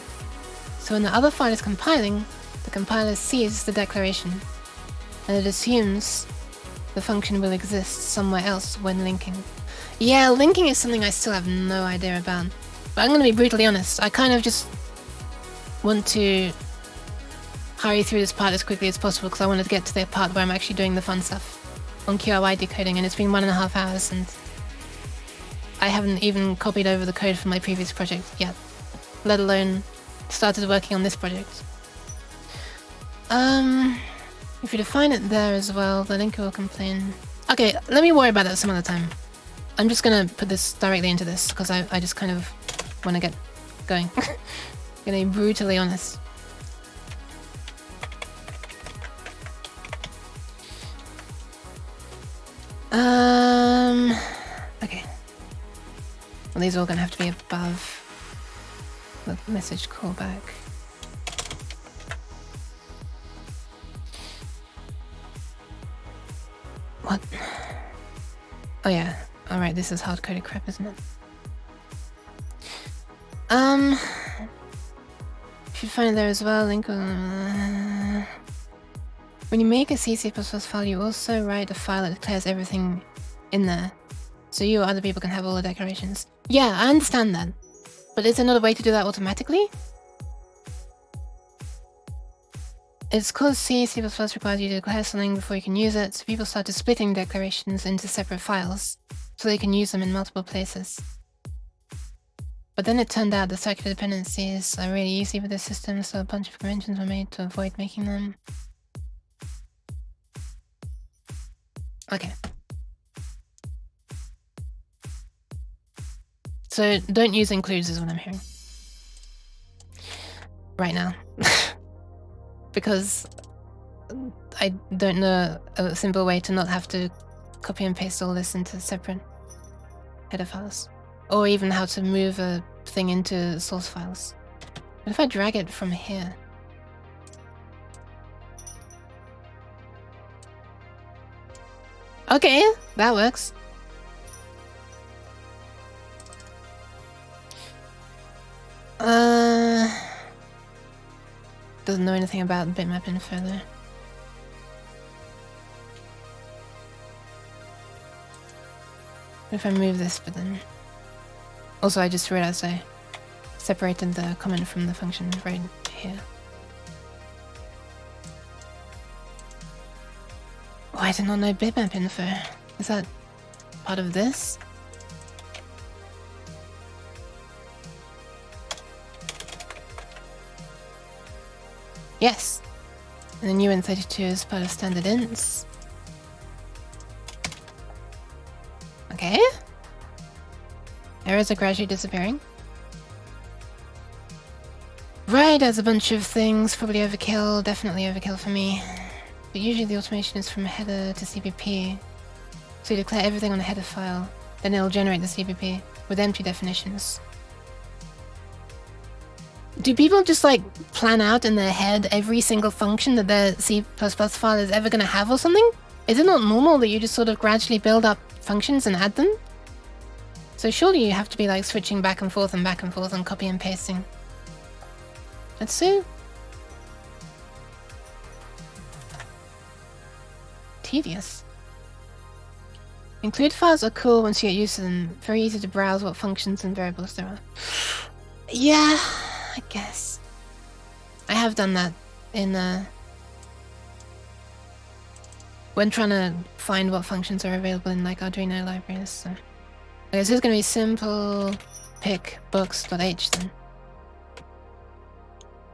So when the other file is compiling, the compiler sees the declaration, and it assumes the function will exist somewhere else when linking. Yeah, linking is something I still have no idea about. But I'm going to be brutally honest, I kind of just want to hurry through this part as quickly as possible because I want to get to the part where I'm actually doing the fun stuff on QOI decoding, and it's been 1.5 hours and I haven't even copied over the code from my previous project yet, let alone started working on this project. If you define it there as well, the linker will complain. Okay, let me worry about that some other time. I'm just gonna put this directly into this because I just kind of want to get going. Gonna be brutally honest. Okay. Well, these are all gonna have to be above the message callback. What? Oh yeah. Alright, this is hard-coded crap, isn't it? You should find it there as well, link on... When you make a C++ file, you also write a file that declares everything in there. So you or other people can have all the declarations. Yeah, I understand that. But is there not a way to do that automatically? It's cause C requires you to declare something before you can use it, so people started splitting declarations into separate files, so they can use them in multiple places. But then it turned out the circular dependencies are really easy with the system, so a bunch of conventions were made to avoid making them. Okay. So don't use includes is what I'm hearing. Right now. Because I don't know a simple way to not have to copy and paste all this into separate header files. Or even how to move a thing into source files. What if I drag it from here? Okay, that works. Doesn't know anything about bitmap info though. What if I move this, but then... Also, I just realized I separated the comment from the function right here. Oh, I did not know bitmap info. Is that part of this? Yes. And then UN32 is part of standard ints. Okay. Errors are gradually disappearing. Right, there's a bunch of things. Probably overkill. Definitely overkill for me. But usually the automation is from header to CPP. So you declare everything on the header file. Then it'll generate the CPP with empty definitions. Do people just like plan out in their head every single function that their C++ file is ever going to have or something? Is it not normal that you just sort of gradually build up functions and add them? So surely you have to be like switching back and forth and copy and pasting. That's so tedious. Include files are cool once you get used to them. Very easy to browse what functions and variables there are. Yeah, I guess. I have done that in when trying to find what functions are available in like Arduino libraries. So. Okay, so it's gonna be simple pick books.h then.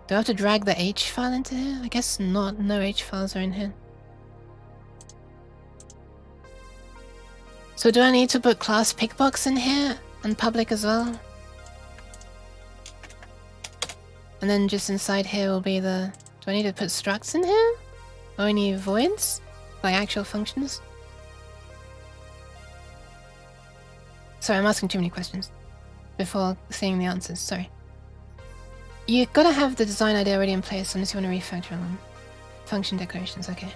Do I have to drag the h file into here? I guess not. No h files are in here. So do I need to put class pickbox in here and public as well? And then just inside here will be the... Do I need to put structs in here? Or any voids? Like actual functions? Sorry, I'm asking too many questions before seeing the answers, sorry. You gotta have the design idea already in place unless you want to refactor them. Function declarations, okay.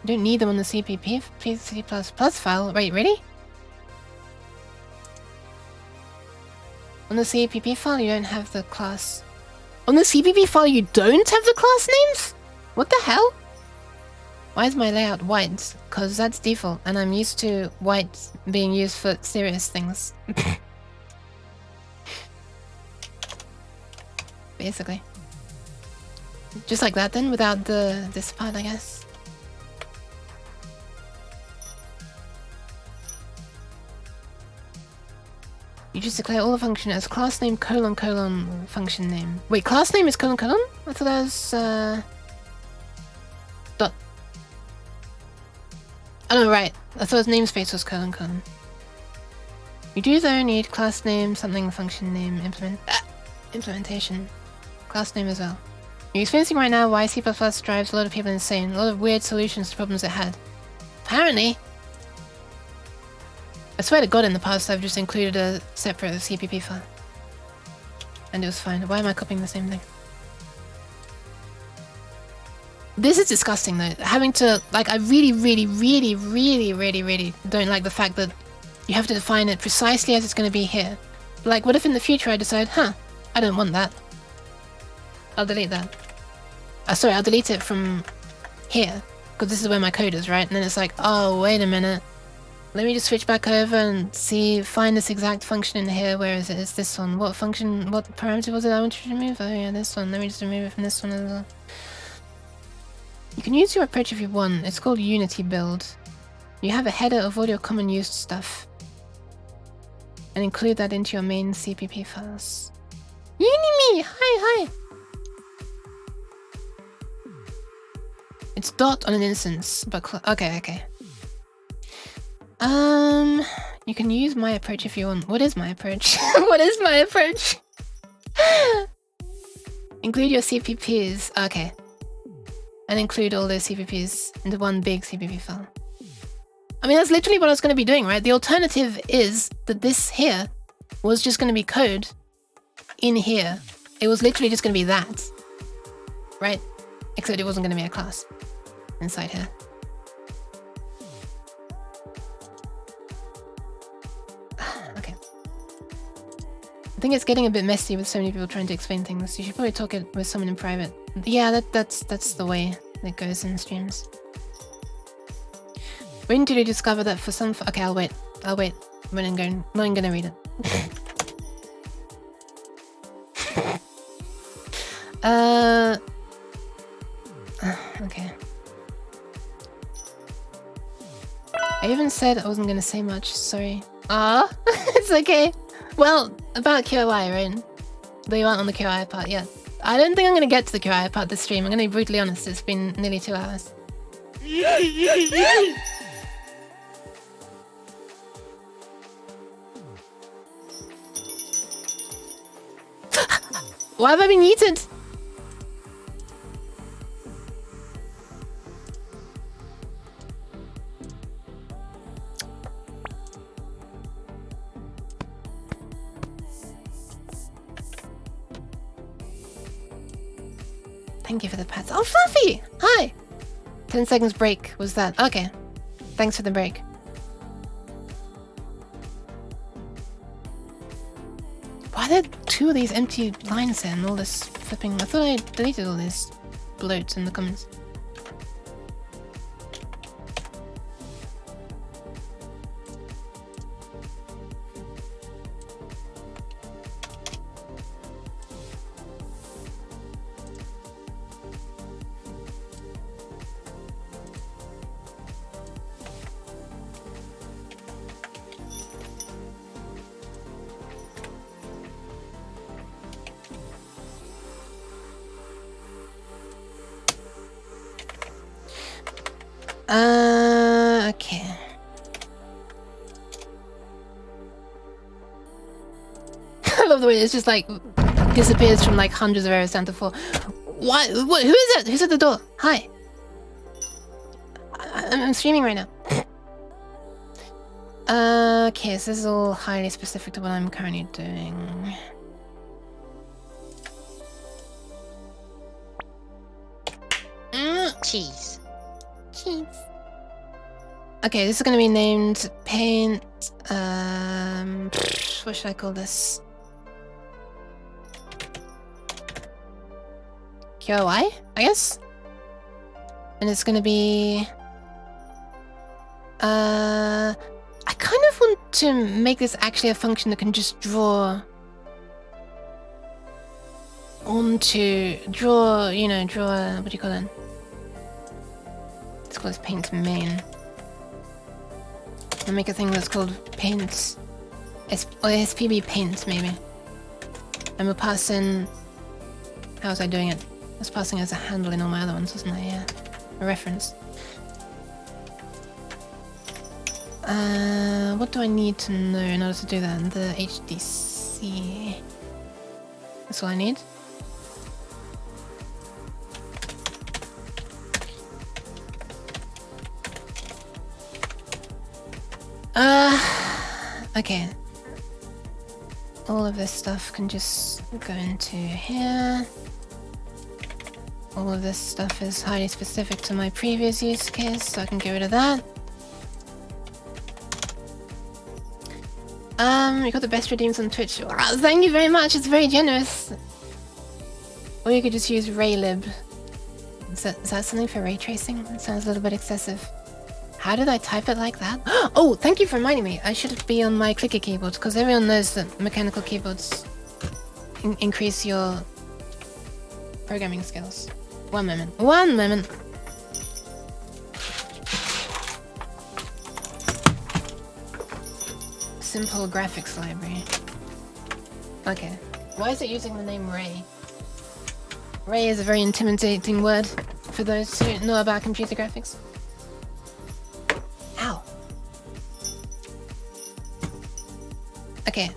You don't need them on the CPP, C++ file. Wait, really? On the CPP file, you don't have the class. On the CPP file, you don't have the class names? What the hell? Why is my layout white? Because that's default, and I'm used to white being used for serious things. Basically. Just like that then, without this part, I guess. You just declare all the function as class name : function name. Wait, class name is : I thought that was dot. Oh no, right. I thought his namespace was : You do though need class name, something, function name, implementation. Class name as well. You're experiencing right now why C++ drives a lot of people insane. A lot of weird solutions to problems it had. Apparently. I swear to God in the past I've just included a separate CPP file. And it was fine. Why am I copying the same thing? This is disgusting though. Having to, like, I really don't like the fact that you have to define it precisely as it's going to be here. Like, what if in the future I decide, I don't want that. I'll delete that. Sorry, I'll delete it from here. Because this is where my code is, right? And then it's like, oh, wait a minute. let me just switch back over and find this exact function in here. Where is it? It's this one. What parameter was it I wanted to remove? Oh yeah, this one. Let me just remove it from this one as well. You can use your approach if you want. It's called Unity build. You have a header of all your common used stuff. And include that into your main CPP files. Unimi! Hi! It's dot on an instance, but okay. You can use my approach if you want. What is my approach? What is my approach? Include your CPPs. Okay. And include all those CPPs into one big CPP file. I mean, that's literally what I was going to be doing, right? The alternative is that this here was just going to be code in here. It was literally just going to be that, right? Except it wasn't going to be a class inside here. Okay. I think it's getting a bit messy with so many people trying to explain things. You should probably talk it with someone in private. Yeah, that's the way it goes in streams. When did you discover that for some... Okay, I'll wait. When I'm not gonna read it. Okay. I even said I wasn't gonna say much, sorry. It's okay. Well, about QOI, right? Though you aren't on the QOI part yet. I don't think I'm gonna get to the QOI part this stream. I'm gonna be brutally honest, it's been nearly 2 hours. Why have I been yeeted? Thank you for the pats. Oh, Fluffy! Hi! 10 seconds break was that. Okay. Thanks for the break. Why are there 2 of these empty lines there and all this flipping? I thought I deleted all these bloats in the comments. Okay. I love the way it's just like disappears from like hundreds of errors down to 4. What? Who is that? Who's at the door? Hi. I'm streaming right now. Okay, so this is all highly specific to what I'm currently doing. Cheese. Okay, this is gonna be named paint. What should I call this? QOI, I guess. And it's gonna be. I kind of want to make this actually a function that can just draw onto what do you call it? It's called paint main. I'll make a thing that's called paint, or SPB paint maybe. And we'll pass in. How was I doing it? I was passing as a handle in all my other ones, wasn't I? Yeah, a reference. What do I need to know in order to do that? The HDC. That's all I need. Okay. All of this stuff can just go into here. All of this stuff is highly specific to my previous use case, so I can get rid of that. You got the best redeems on Twitch. Wow, thank you very much, it's very generous. Or you could just use raylib. Is that something for ray tracing? That sounds a little bit excessive. How did I type it like that? Oh, thank you for reminding me. I should be on my clicker keyboard because everyone knows that mechanical keyboards increase your programming skills. One moment. One moment. Simple graphics library. Okay. Why is it using the name Ray? Ray is a very intimidating word for those who know about computer graphics. Ow. Okay,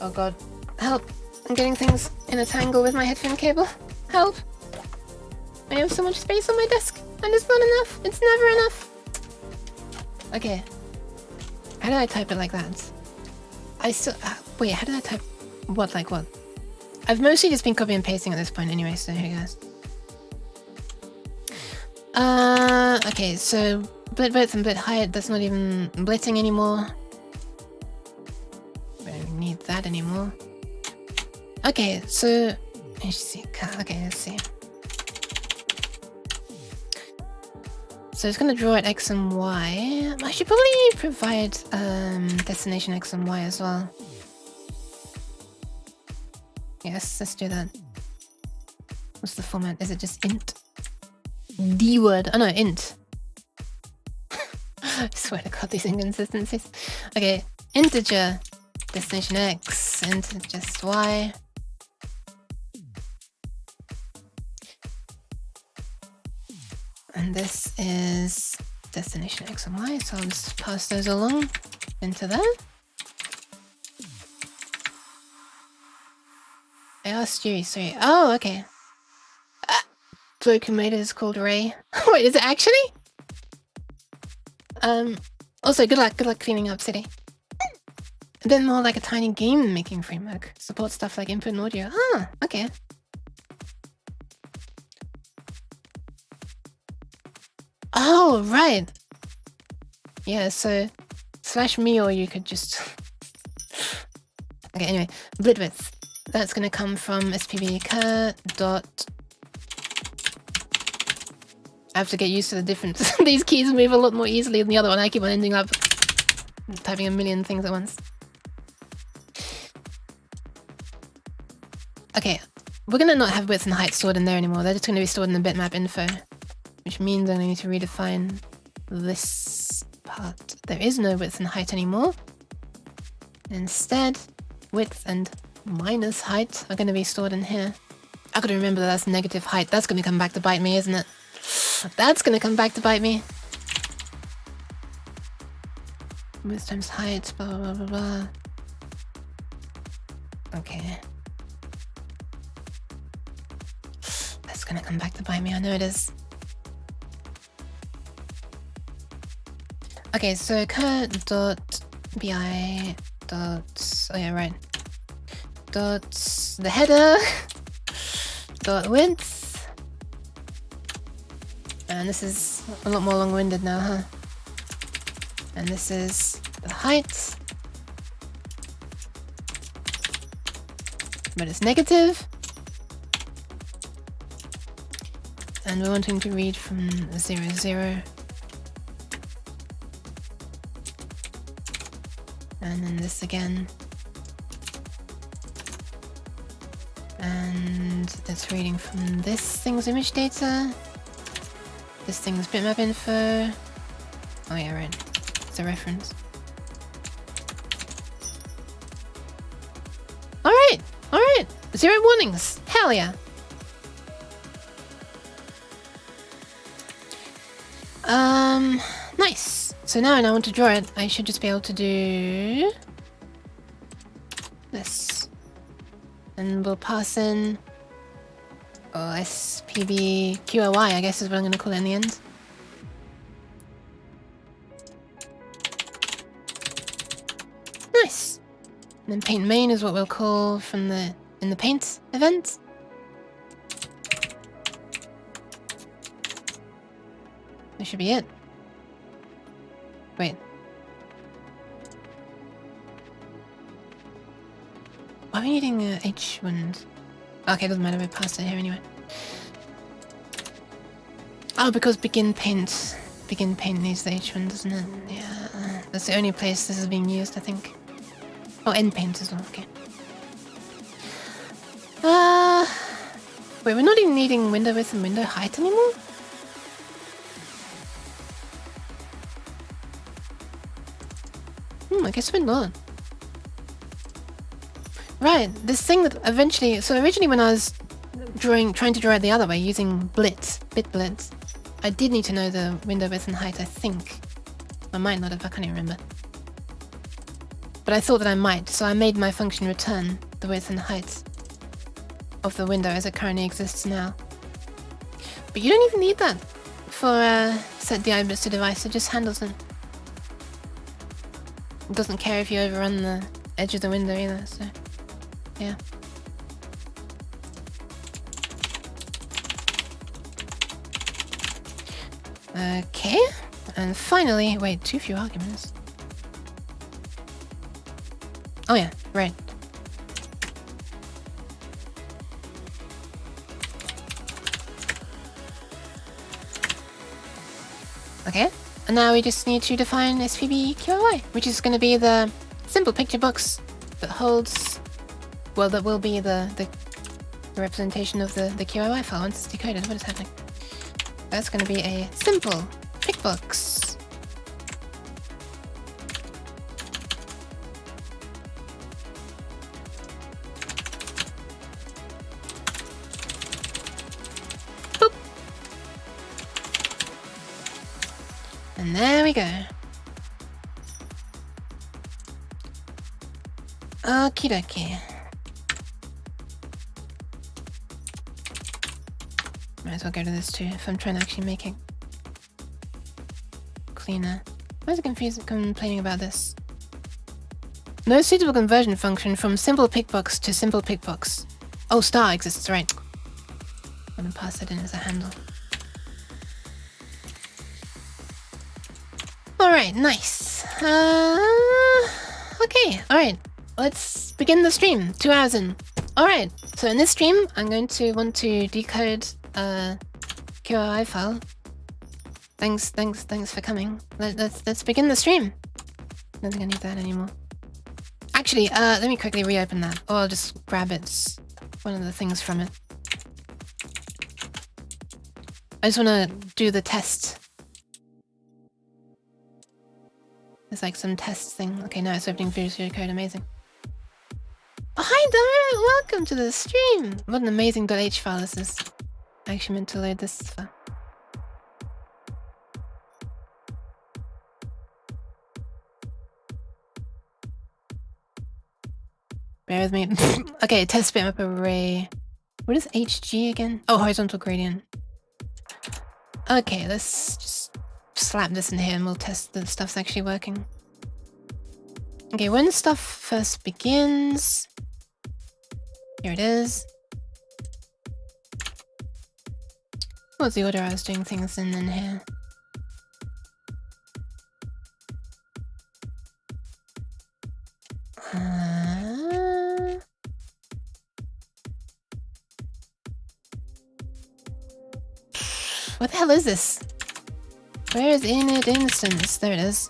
oh god. Help. I'm getting things in a tangle with my headphone cable. Help. I have so much space on my desk, and it's not enough. It's never enough. Okay. How did I type it like that? I still... wait, how did I type... what, like what? I've mostly just been copy and pasting at this point anyway, so here goes. Okay, so... blit width and blit height, that's not even blitting anymore. We don't need that anymore. Okay, so... let's see. Okay, let's see. So it's gonna draw at X and Y. I should probably provide destination X and Y as well. Yes, let's do that. What's the format? Is it just int? D word. Oh no, int. I swear to god, these inconsistencies. Okay, integer destination X, integer Y. And this is destination X and Y, so I'll just pass those along into there. I asked you, sorry. Oh, okay. Bloke who made it is called Ray. Wait, is it actually? Also, good luck cleaning up, City. A bit more like a tiny game making framework. Supports stuff like input and audio. Ah, okay. Oh, right. Yeah, so /me or you could just... okay, anyway, blit width. That's gonna come from SPB dot... I have to get used to the difference. These keys move a lot more easily than the other one. I keep on ending up typing a million things at once. Okay, we're gonna not have width and height stored in there anymore. They're just gonna be stored in the bitmap info. Which means I'm going to need to redefine this part. There is no width and height anymore. Instead, width and minus height are going to be stored in here. I gotta remember that that's negative height. That's going to come back to bite me, isn't it? That's going to come back to bite me. Width times height, blah, blah, blah, blah, blah. Okay. That's going to come back to bite me, I know it is. Okay, so cur.bi dot... oh yeah, right. Dot the header. Dot width. And this is a lot more long-winded now, huh? And this is the height. But it's negative. And we're wanting to read from 0, 0. And then this again. And it's reading from this thing's image data. This thing's bitmap info. Oh yeah, right. It's a reference. Alright! Alright! 0 warnings! Hell yeah! Nice! So now when I want to draw it, I should just be able to do this. And we'll pass in SPB QOI, I guess is what I'm going to call it in the end. Nice! And then paint main is what we'll call from in the paint event. That should be it. Wait. Why are we needing H1? Okay, doesn't matter, we passed it here anyway. Oh, because begin paint needs the H1, doesn't it? Yeah, that's the only place this is being used, I think. Oh, end paint as well. Okay. Wait, we're not even needing window width and window height anymore? I guess we're not. Right, this thing that eventually... So originally when I was trying to draw it the other way, using bit blitz, I did need to know the window width and height, I think. I might not have, I can't even remember. But I thought that I might, so I made my function return the width and height of the window as it currently exists now. But you don't even need that for set the ibis to device, it just handles it. It doesn't care if you overrun the edge of the window either, so yeah. Okay, and finally, wait, too few arguments. Oh yeah, right. Okay, and now we just need to define SPB QOI, which is going to be the simple picture box that holds, well, that will be the representation of the QOI file once it's decoded. What is happening? That's going to be a simple pick box. Boop. And there we go. Okie dokie. Might as well go to this too if I'm trying to actually make it cleaner. Why is it complaining about this? No suitable conversion function from simple pickbox to simple pickbox. Oh, star exists, right. I'm gonna pass that in as a handle. Alright, nice. Okay, alright. Let's begin the stream. 2 hours in. Alright, so in this stream, I'm going to want to decode QOI file. Thanks for coming. Let's begin the stream. I don't think I need that anymore. Actually, let me quickly reopen that, or I'll just grab it, one of the things from it. I just want to do the test. There's like some test thing. Okay, now it's opening Visual Code. Amazing. Oh, hi, Dara! Welcome to the stream! What an amazing .h file this is. I actually meant to load this file. Bear with me. Okay, test bitmap array. What is HG again? Oh, horizontal gradient. Okay, let's just slap this in here and we'll test that stuff's actually working. Okay, when stuff first begins... Here it is. What's the order I was doing things in here? What the hell is this? Where is init instance? There it is.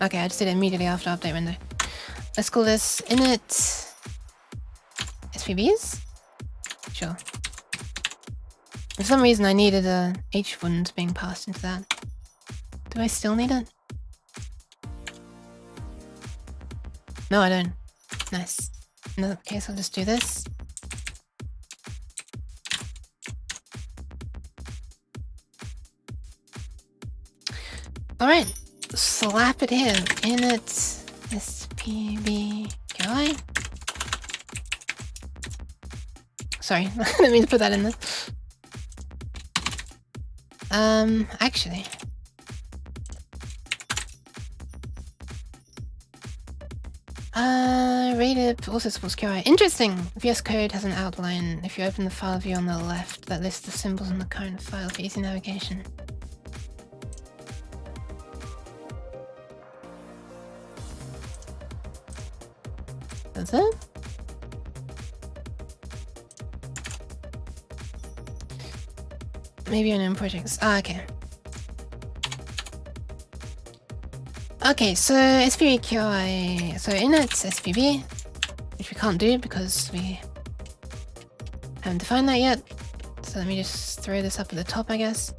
Okay, I just did it immediately after update window. Let's call this init SPBs? Sure. For some reason I needed a H1 being passed into that. Do I still need it? No, I don't. Nice. In that case, I'll just do this. Alright, slap it here. Init SPB QI. Sorry, I didn't mean to put that in there. Actually. Rated also supports QI. Interesting! VS Code has an outline. If you open the file view on the left, that lists the symbols in the current file for easy navigation. That's it? Maybe on projects. Ah, okay. Okay, so SPB QOI. So init SPB, which we can't do because we haven't defined that yet. So let me just throw this up at the top, I guess.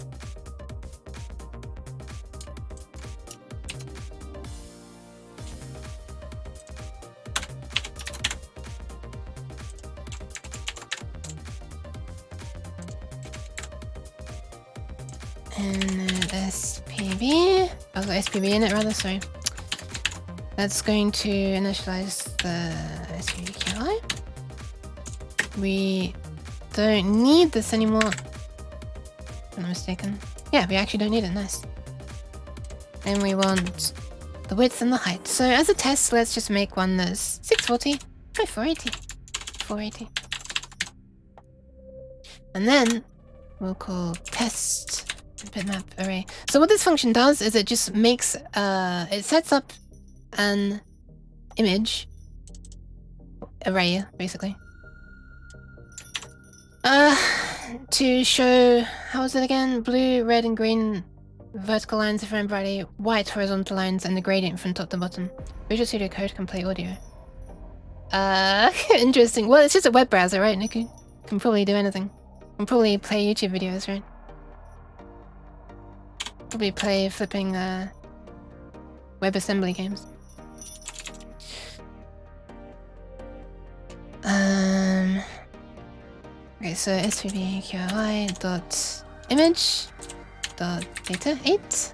And SPB. Oh, SPB in it rather, sorry. That's going to initialize the SPB QI. We don't need this anymore. If I'm not mistaken. Yeah, we actually don't need it, nice. And we want the width and the height. So as a test, let's just make one that's 640 by 480. 480. And then we'll call test bitmap array. So what this function does is it just makes it sets up an image array basically to show, how is it again, blue, red and green vertical lines if I remember rightly, white horizontal lines and the gradient from top to bottom. Visual Studio Code can play audio. Interesting. Well, it's just a web browser, right? It can probably do anything. Can probably play YouTube videos, right? Probably play flipping WebAssembly games. Okay, so svb QOI dot image dot data 8.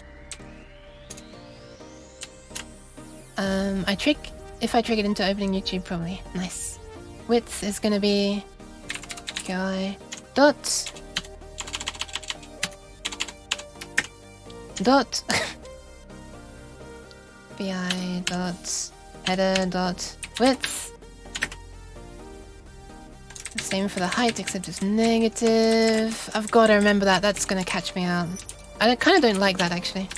If I trick it into opening YouTube, probably. Nice. Width is gonna be QOI dot bi dot header dot width. Same for the height, except it's negative. I've got to remember that. That's gonna catch me out. I kind of don't like that actually.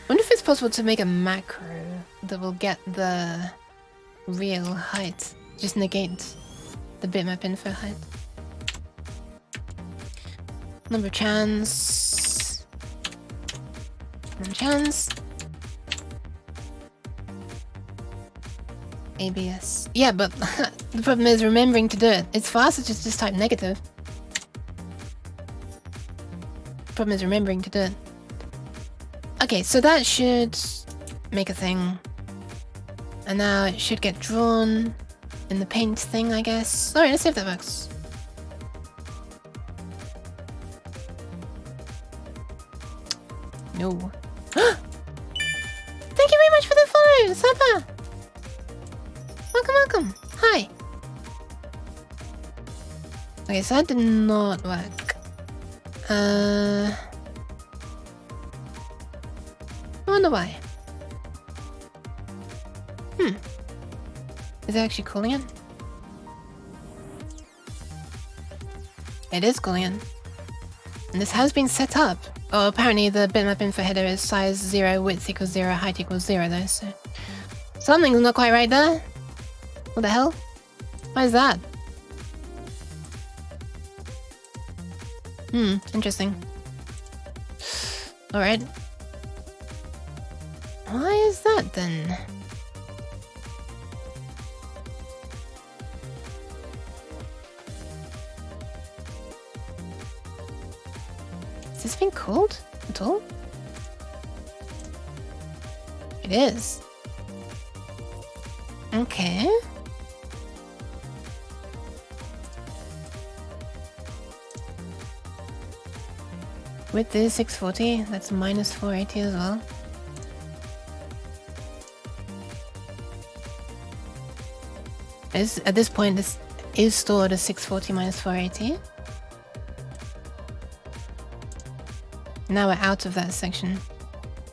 Wonder if it's possible to make a macro that will get the real height, just negate the bitmap info height. Number of chans. ABS. Yeah, but the problem is remembering to do it. It's faster to just type negative. Problem is remembering to do it. Okay, so that should make a thing. And now it should get drawn in the paint thing, I guess. Alright, let's see if that works. No. Thank you very much for the follow, Sapa! Welcome, welcome. Hi. Okay, so that did not work. I wonder why. Is it actually calling it? It is calling it. And this has been set up. Oh, apparently the bitmap info header is size 0, width equals 0, height equals 0 though, so... Something's not quite right there. What the hell? Why is that? Interesting. Alright. Why is that then? Is this being called at all? It is. Okay. Width is 640, that's minus 480 as well. At this point, this is stored as 640 minus 480. Now we're out of that section.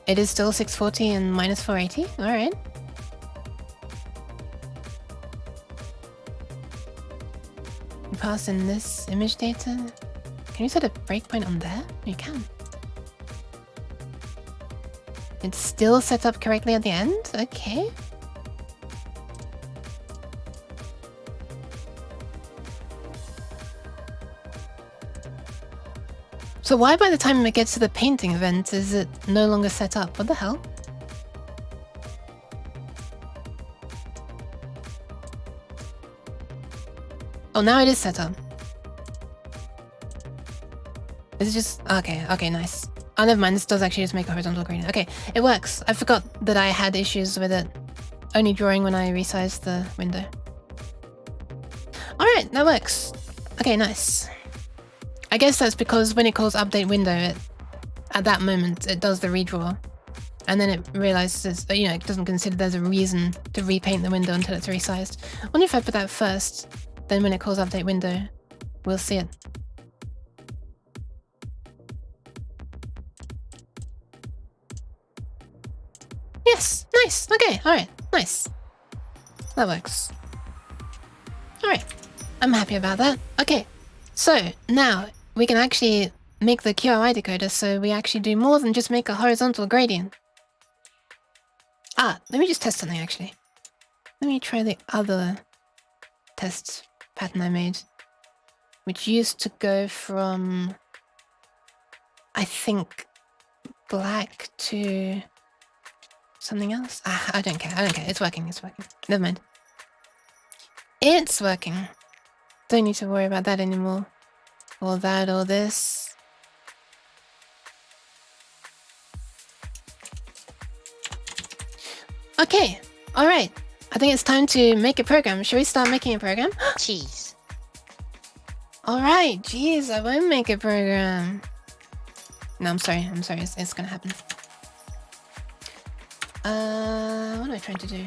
It is still 640 and minus 480, alright. Pass in this image data. Can you set a breakpoint on there? You can. It's still set up correctly at the end? Okay. So why by the time it gets to the painting event is it no longer set up? What the hell? Oh, now it is set up. Is it just... Okay, nice. Oh, never mind. This does actually just make a horizontal gradient. Okay, it works. I forgot that I had issues with it only drawing when I resized the window. Alright, that works. Okay, nice. I guess that's because when it calls update window, at that moment, it does the redraw. And then it realizes, you know, it doesn't consider there's a reason to repaint the window until it's resized. I wonder if I put that first, then when it calls update window, we'll see it. Yes, nice. Okay, alright, nice. That works. Alright, I'm happy about that. Okay, so now we can actually make the QOI decoder so we actually do more than just make a horizontal gradient. Ah, let me just test something actually. Let me try the other test pattern I made, which used to go from, I think, black to something else. Ah, I don't care. It's working. Never mind. It's working. Don't need to worry about that anymore. Or that, or this. Okay, alright. I think it's time to make a program. Shall we start making a program? Cheese. Alright, jeez, I won't make a program. No, I'm sorry, it's gonna happen. What am I trying to do?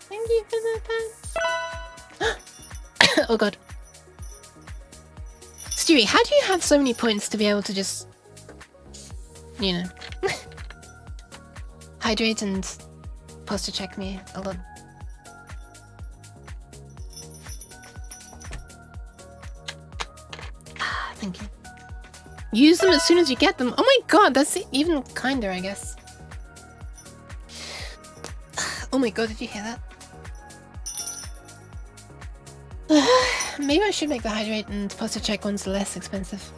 Thank you for the pants. Oh god. Stewie, how do you have so many points to be able to just, you know, hydrate and posture check me a lot? Thank you. Use them as soon as you get them. Oh my god, that's even kinder, I guess. Oh my god, did you hear that? Maybe I should make the hydrate and posture check ones less expensive.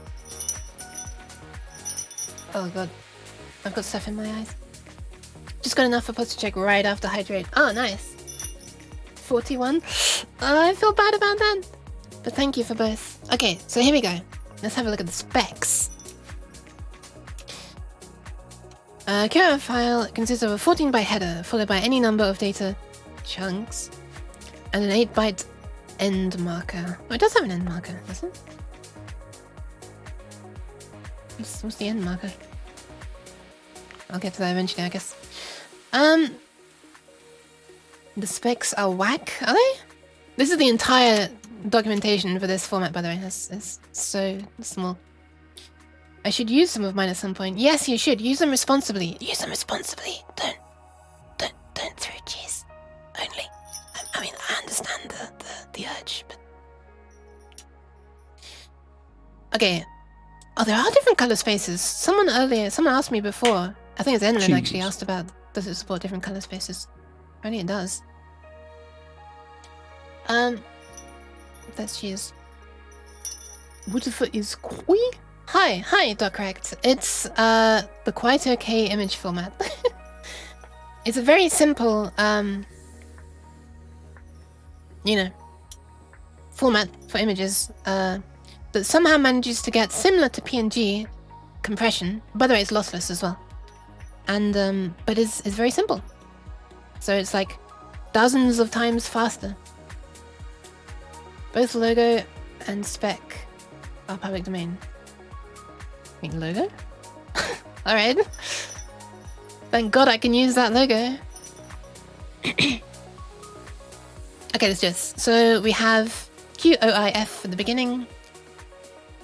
Oh god, I've got stuff in my eyes. Just got enough for posture check right after hydrate. Oh, nice. 41. I feel bad about that, but thank you for both. Okay, so here we go. Let's have a look at the specs. A QOI file consists of a 14-byte header, followed by any number of data chunks, and an 8-byte end marker. Oh, it does have an end marker, doesn't it? What's the end marker? I'll get to that eventually, I guess. The specs are whack, are they? This is the entire documentation for this format, by the way. It's so small. I should use some of mine at some point. Yes, you should. Use them responsibly. Use them responsibly. Don't throw cheese. Only. I mean, I understand the urge, but... Okay. Oh, there are different color spaces. Someone asked me before. I think it's Enlin actually asked about, does it support different color spaces? Apparently it does. That's cheese. What the fuck is QOI? Hi, Correct. It's the quite okay image format. It's a very simple you know, format for images that somehow manages to get similar to PNG compression. By the way, it's lossless as well. And but it's very simple. So it's like dozens of times faster. Both logo and spec are public domain. Wait, logo? Alright. Thank god I can use that logo. Okay, let's just... So we have QOIF for the beginning.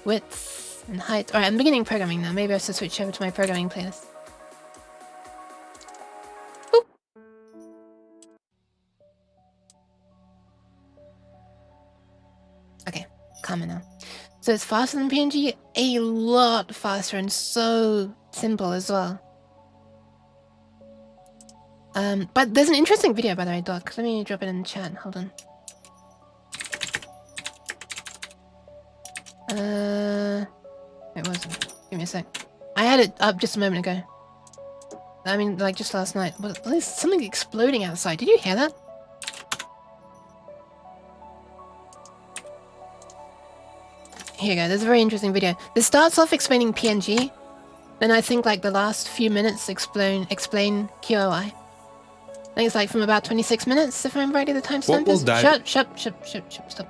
Width and height. Alright, I'm beginning programming now. Maybe I should switch over to my programming playlist. Boop. Okay, calmer now. So it's faster than PNG, a lot faster and so simple as well. But there's an interesting video, by the way, Doc. Let me drop it in the chat. Hold on. It wasn't. Give me a sec. I had it up just a moment ago. I mean, like just last night. Well, there's something exploding outside. Did you hear that? Here you go. There's a very interesting video. This starts off explaining PNG. Then I think like the last few minutes explain QOI. I think it's like from about 26 minutes, if I'm right at the timestamp. What was that? Shut, stop.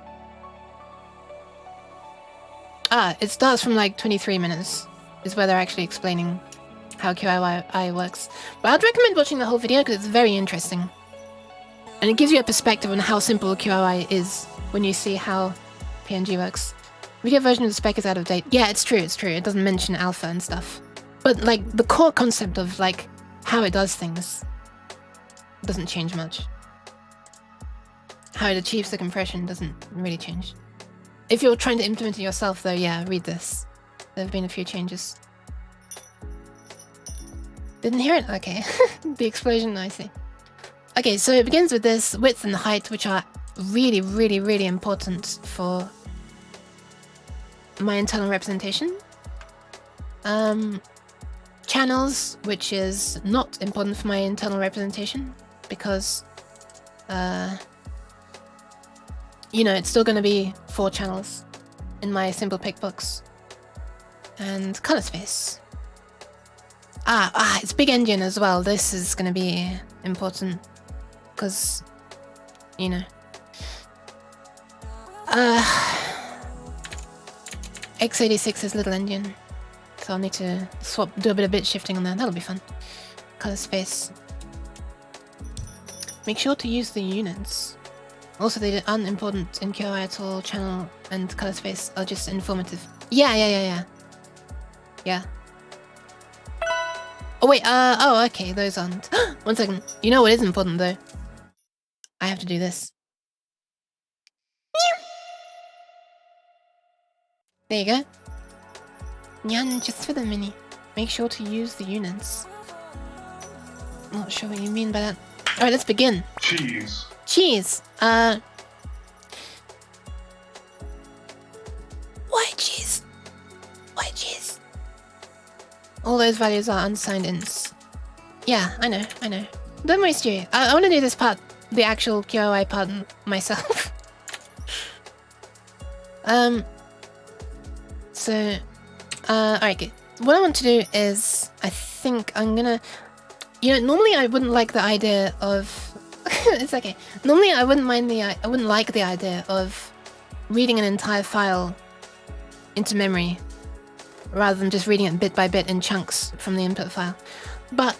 Ah, it starts from like 23 minutes, is where they're actually explaining how QOI works. But I'd recommend watching the whole video because it's very interesting. And it gives you a perspective on how simple QOI is when you see how PNG works. Video version of the spec is out of date. Yeah, it's true. It doesn't mention alpha and stuff. But like the core concept of like how it does things doesn't change much. How it achieves the compression doesn't really change. If you're trying to implement it yourself though, yeah, read this. There have been a few changes. Didn't hear it? Okay. The explosion, I see. Okay, so it begins with this width and height, which are really, really, really important for my internal representation. Channels, which is not important for my internal representation because, you know, it's still going to be 4 channels in my simple pick box. And color space. It's big engine as well. This is going to be important because, you know, x86 is little engine, so I'll need to do a bit of bit shifting on that. That'll be fun. Color space. Make sure to use the units. Also, they aren't important in QOI at all. Channel and color space are just informative. Yeah. Oh wait, oh okay, those aren't. 1 second. You know what is important though? I have to do this. There you go. Nyan, just for the mini. Make sure to use the units. Not sure what you mean by that. Alright, let's begin. Cheese. Cheese. Why cheese? Why cheese? All those values are unsigned ints. Yeah, I know. Don't worry, Stewie. I want to do this part, the actual QOI part myself. Alright, good. What I want to do is, I think I'm gonna... You know, normally I wouldn't like the idea of... It's okay. Normally I wouldn't like the idea of reading an entire file into memory rather than just reading it bit by bit in chunks from the input file. But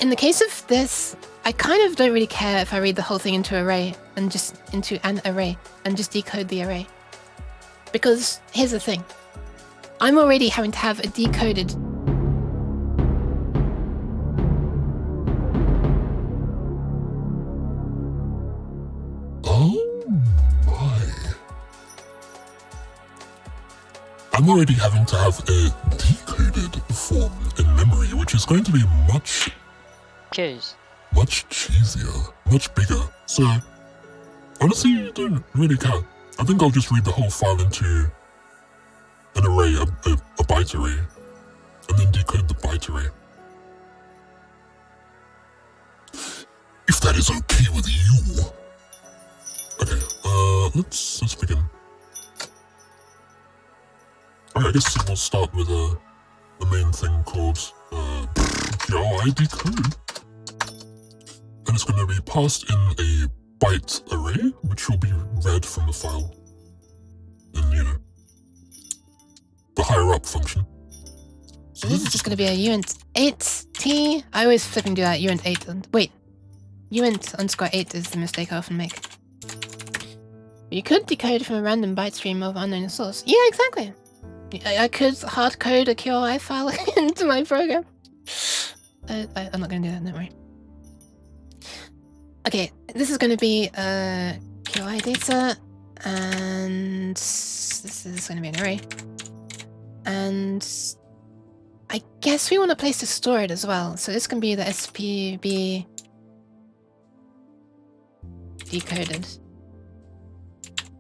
in the case of this, I kind of don't really care if I read the whole thing into an array and just decode the array. Because here's the thing. I'm already having to have a decoded I'm already having to have a decoded form in memory, which is going to be much cheesier, much bigger. So, honestly, I don't really care. I think I'll just read the whole file into an array, a byte array, and then decode the byte array. If that is okay with you. Okay, let's begin. Alright, I guess we'll start with the main thing called QOI decode. And it's going to be passed in a byte array, which will be read from the file. And, you know, the higher up function. So this is just going to be a uint8t. I always flipping do that, uint8. And wait, uint_8 is the mistake I often make. You could decode from a random byte stream of unknown source. Yeah, exactly. I could hard code a QOI file into my program. I'm not going to do that, don't worry. Okay, this is going to be QOI data, and this is going to be an array. And I guess we want a place to store it as well. So this can be the SPB decoded.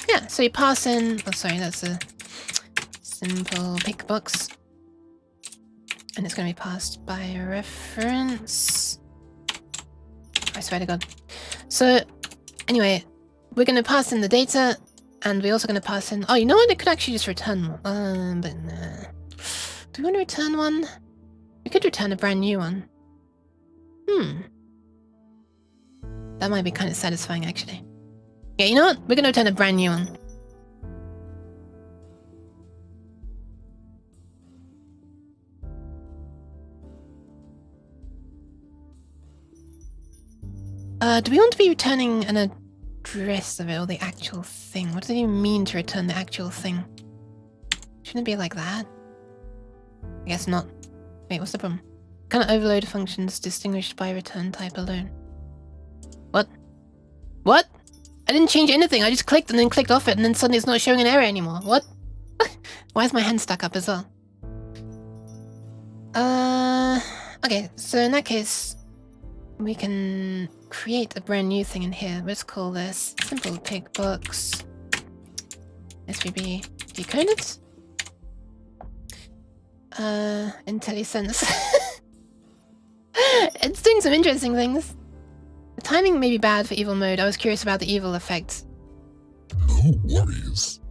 Yeah, so you pass in... Oh, sorry, that's a... simple pick box. And it's going to be passed by reference. I swear to God. So, anyway, we're going to pass in the data, and we're also going to pass in... Oh, you know what? It could actually just return one. But nah. Do we want to return one? We could return a brand new one. That might be kind of satisfying, actually. Yeah, you know what? We're going to return a brand new one. Do we want to be returning an address of it, or the actual thing? What does it even mean to return the actual thing? Shouldn't it be like that? I guess not. Wait, what's the problem? Can't overload functions distinguished by return type alone. What? What? I didn't change anything. I just clicked and then clicked off it, and then suddenly it's not showing an error anymore. What? Why is my hand stuck up as well? Okay, so in that case, we can create a brand new thing in here. Let's call this simple pig box SVB decoded. IntelliSense. It's doing some interesting things. The timing may be bad for evil mode. I was curious about the evil effect. No worries.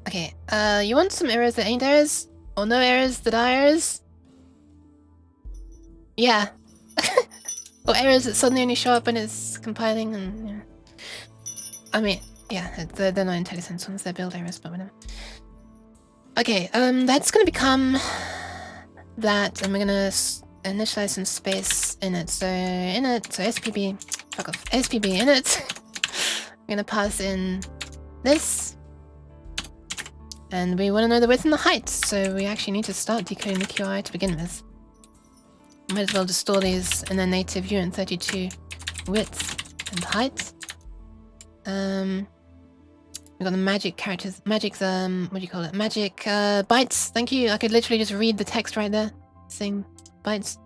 Okay, you want some errors that ain't errors? Or no errors that are errors? Yeah. Or errors that suddenly only show up when it's compiling and... Yeah. I mean, yeah, they're not IntelliSense ones, they're build errors, but whatever. Okay, that's gonna become that, and we're gonna initialize some space in it. So SPB, fuck off, SPB init. We're gonna pass in this, and we want to know the width and the height. So we actually need to start decoding the QOI to begin with. Might as well just store these in their native uint32 width and height. We got the magic characters, what do you call it? Magic bytes. Thank you. I could literally just read the text right there, saying bytes.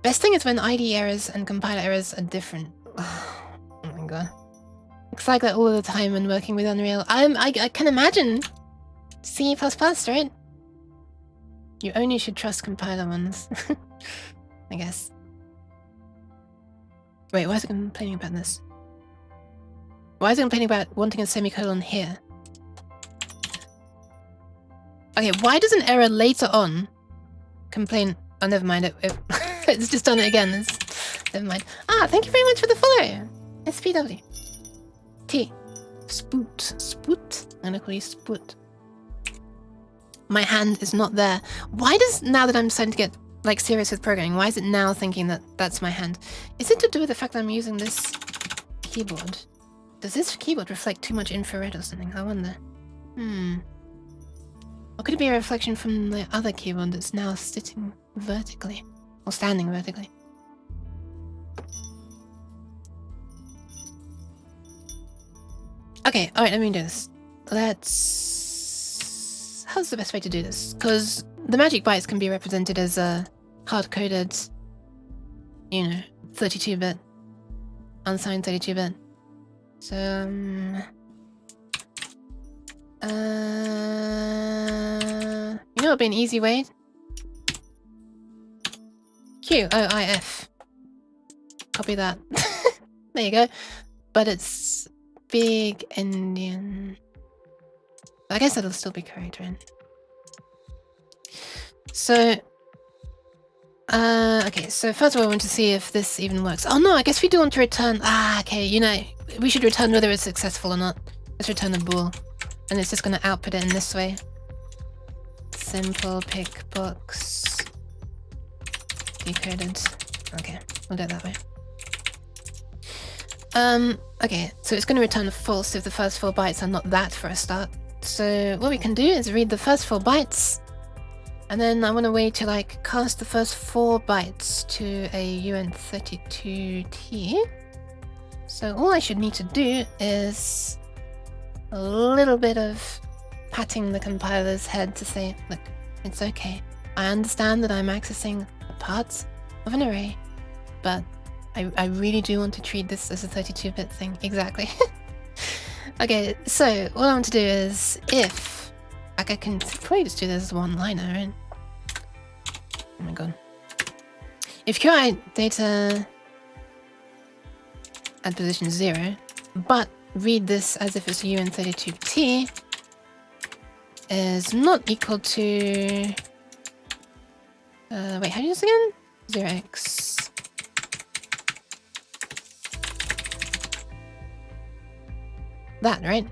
Best thing is when ID errors and compiler errors are different. Oh my god. Looks like that all of the time when working with Unreal. I can imagine C++, right? You only should trust compiler ones. I guess. Wait, why is it complaining about this? Why is it complaining about wanting a semicolon here? Okay, why does an error later on complain... Oh, never mind. It's just done it again. Never mind. Ah, thank you very much for the follow. SPW. T. Spoot. Spoot? I'm gonna call you Spoot. My hand is not there. Why does, now that I'm starting to get like serious with programming, why is it now thinking that that's my hand? Is it to do with the fact that I'm using this keyboard? Does this keyboard reflect too much infrared or something? I wonder. Or could it be a reflection from the other keyboard that's now sitting vertically? Or standing vertically? Okay, alright, let me do this. How's the best way to do this? Because the magic bytes can be represented as hard-coded, you know, 32-bit, unsigned 32-bit. So, you know what would be an easy way? QOIF. Copy that. There you go. But it's big Indian. I guess that'll still be correct, right? So, okay, so first of all, I want to see if this even works. Oh no, I guess we do want to return... Ah, okay, you know, we should return whether it's successful or not. Let's return a bool. And it's just going to output it in this way. Simple pick box. Decoded. Okay, we'll do it that way. Okay, so it's going to return false if the first 4 bytes are not that for a start. So what we can do is read the first 4 bytes, and then I want a way to like cast the first 4 bytes to a uint32T. So all I should need to do is a little bit of patting the compiler's head to say, look, it's okay. I understand that I'm accessing a part of an array, but I really do want to treat this as a 32-bit thing. Exactly. Okay, so what I want to do is if... Like I can probably just do this as one-liner, right? Oh my god. If QI data at position 0, but read this as if it's UN32T is not equal to... wait, how do you do this again? 0x. That, right?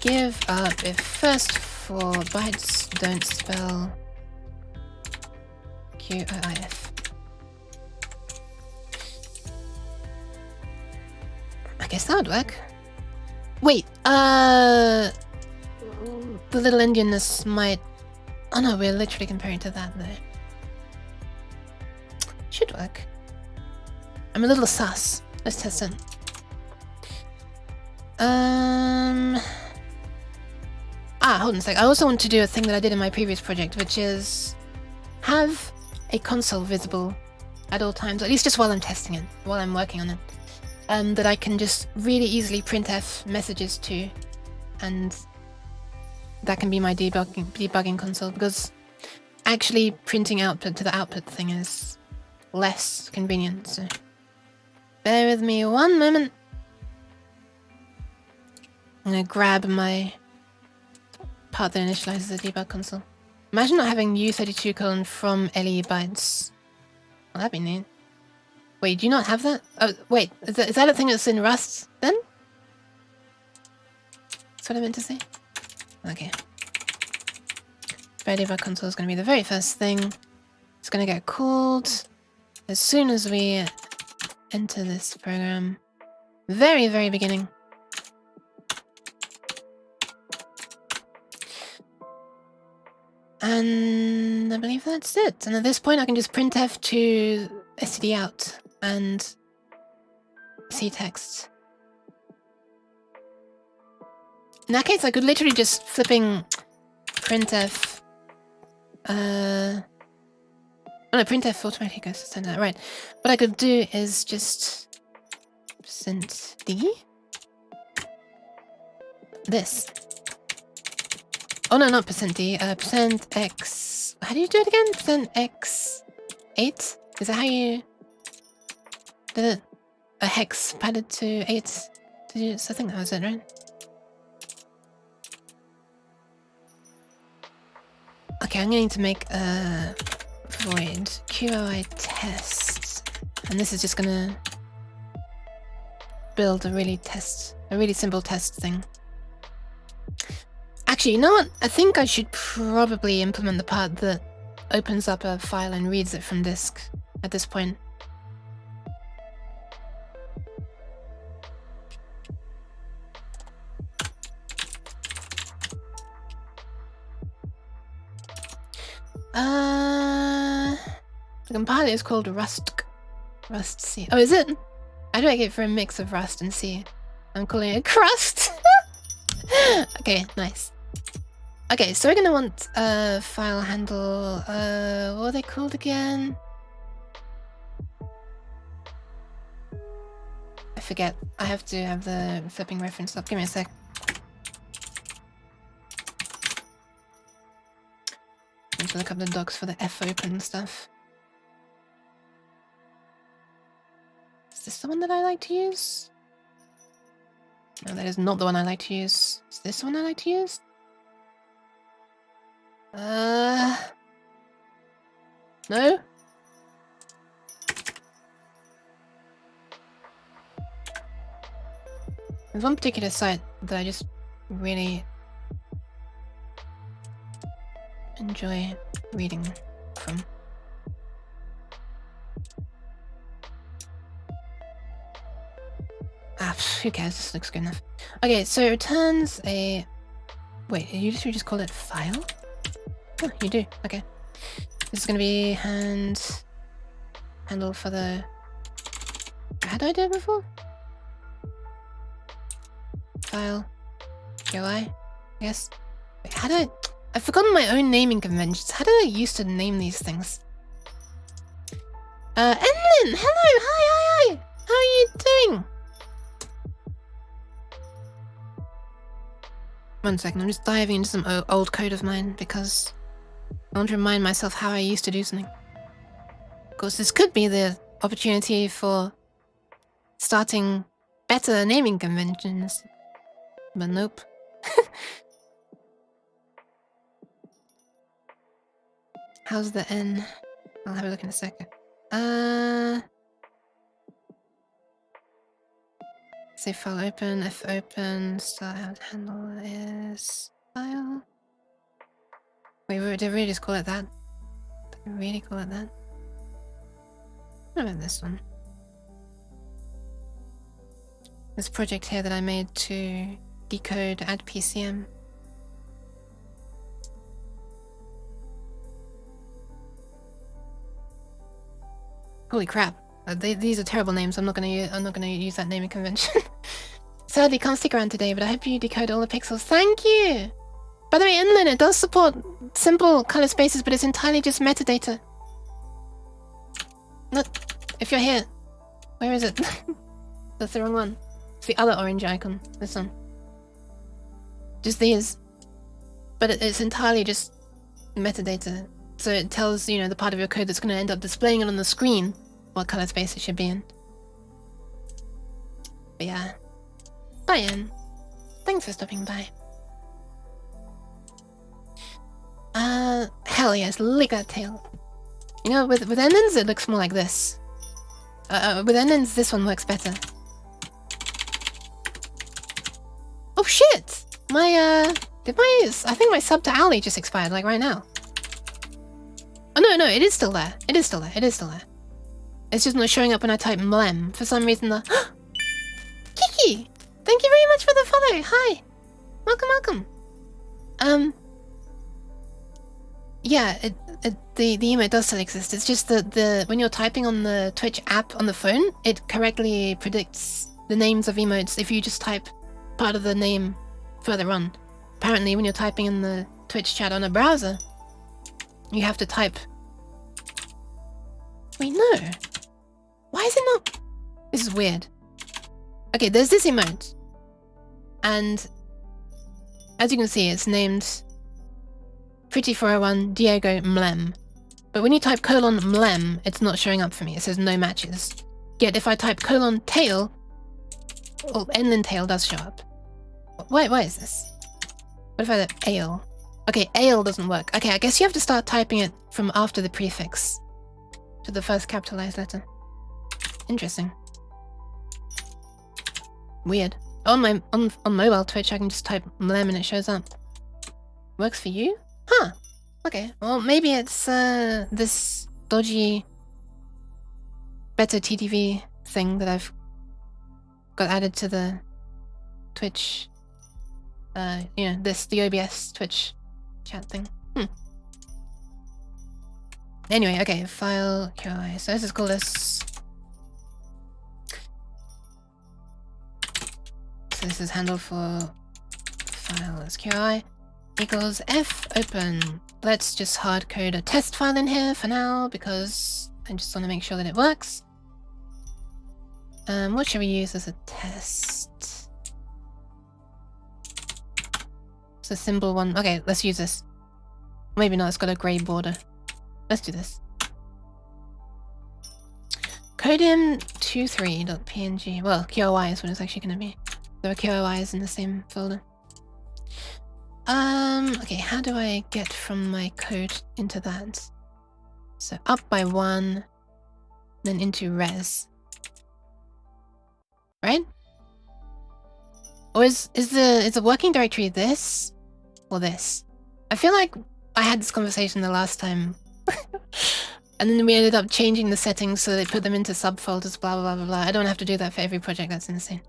Give up if first 4 bytes don't spell QOIF. I guess that would work. Wait, the little Indianness might... Oh no, we're literally comparing to that though. Should work. I'm a little sus. Let's test it. Hold on a sec. I also want to do a thing that I did in my previous project, which is have a console visible at all times, or at least just while I'm testing it, while I'm working on it, that I can just really easily printf messages to, and that can be my debugging console, because actually printing output to the output thing is less convenient, so bear with me one moment. I'm gonna grab my part that initializes the debug console. Imagine not having U32 colon from LE bytes. Well, that'd be neat. Wait, do you not have that? Oh, wait, is that a thing that's in Rust then? That's what I meant to say? Okay. Spare debug console is gonna be the very first thing. It's gonna get called as soon as we enter this program. Very, very beginning. And I believe that's it. And at this point I can just printf to std out and see text. In that case I could literally just flipping printf oh no, printf automatically goes to send that, right. What I could do is just %d this. Oh no, not %d, %x. How do you do it again? %x8? Is that how you did it? A hex padded to 8 digits? I think that was it, right? Okay, I'm going to make a void QOI test, and this is just gonna build a really simple test thing. Actually, you know what? I think I should probably implement the part that opens up a file and reads it from disk at this point. The compiler is called Rust C. Oh, is it? I do like it for a mix of Rust and C. I'm calling it Crust. Okay, nice. Okay, so we're gonna want a file handle. What are they called again? I forget. I have to have the flipping reference up. Give me a sec. I need to look up the docs for the fopen and stuff. Is this the one that I like to use? No, that is not the one I like to use. Is this the one I like to use? No? There's one particular site that I just really enjoy reading from. Who cares? This looks good enough. Okay, so it returns a... Wait, you just call it file? Oh, you do. Okay. This is gonna be handle for the... How did I do it before? File. QOI, I guess. Wait, how do I... I've forgotten my own naming conventions. How did I used to name these things? Enlin! Hello! Hi! How are you doing? 1 second, I'm just diving into some old code of mine because I want to remind myself how I used to do something. Of course, this could be the opportunity for starting better naming conventions. But nope. How's the N? I'll have a look in a second. Save file open, F open, style handle is file. Wait, did I really just call it that? Did I really call it that? What about this one? This project here that I made to decode add PCM. Holy crap! These are terrible names. I'm not gonna use that naming convention. Sadly, can't stick around today, but I hope you decode all the pixels. Thank you. By the way, Inlin, it does support simple color spaces, but it's entirely just metadata. Look, if you're here, where is it? That's the wrong one. It's the other orange icon. This one. Just these. But it's entirely just metadata. So it tells, you know, the part of your code that's going to end up displaying it on the screen what color space it should be in. But yeah. Bye, Ian. Thanks for stopping by. Hell yes, lick that tail. You know, with endings it looks more like this. With endings this one works better. Oh shit! I think my sub to Ali just expired, like right now. Oh no, it is still there. It is still there. It's just not showing up when I type mlem. For some reason Kiki! Thank you very much for the follow. Hi! Welcome. Yeah, the emote does still exist. It's just that when you're typing on the Twitch app on the phone, it correctly predicts the names of emotes if you just type part of the name further on. Apparently, when you're typing in the Twitch chat on a browser, you have to type... Wait, no. Why is it not... This is weird. Okay, there's this emote. And as you can see, it's named Pretty401 Diego Mlem. But when you type :mlem, it's not showing up for me. It says no matches. Yet if I type :tail, well, Enlin tail does show up. Why is this? What if I type ale? Okay, ale doesn't work. Okay, I guess you have to start typing it from after the prefix to the first capitalized letter. Interesting. Weird. On mobile Twitch, I can just type mlem and it shows up. Works for you? Huh. Okay. Well, maybe it's this dodgy better TTV thing that I've got added to the Twitch. You know, the OBS Twitch chat thing. Anyway, okay, file QOI. So let's just call this. So this is handle for file as QOI equals F open. Let's just hard code a test file in here for now because I just want to make sure that it works. What should we use as a test? It's a simple one. Okay, let's use this. Maybe not, it's got a grey border. Let's do this. Codium23.png. Well, QOI is what it's actually going to be. There are QOIs in the same folder. Okay, how do I get from my code into that? So up by 1, then into res. Right? Or is the working directory this or this? I feel like I had this conversation the last time. And then we ended up changing the settings so they put them into subfolders, blah blah blah blah. I don't have to do that for every project, that's insane.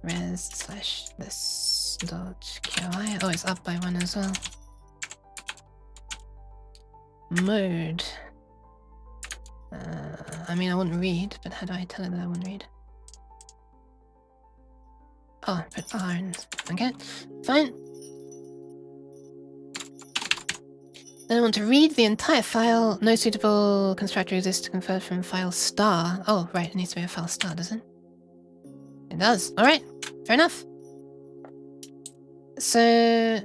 res/this.qi. Oh, it's up by 1 as well. Mode. I mean, I wouldn't read, but how do I tell it that I wouldn't read? Oh, put R in. Okay, fine. Then I want to read the entire file. No suitable constructor exists to convert from file star. Oh, right, it needs to be a file star, does it? It does. Alright, fair enough. So...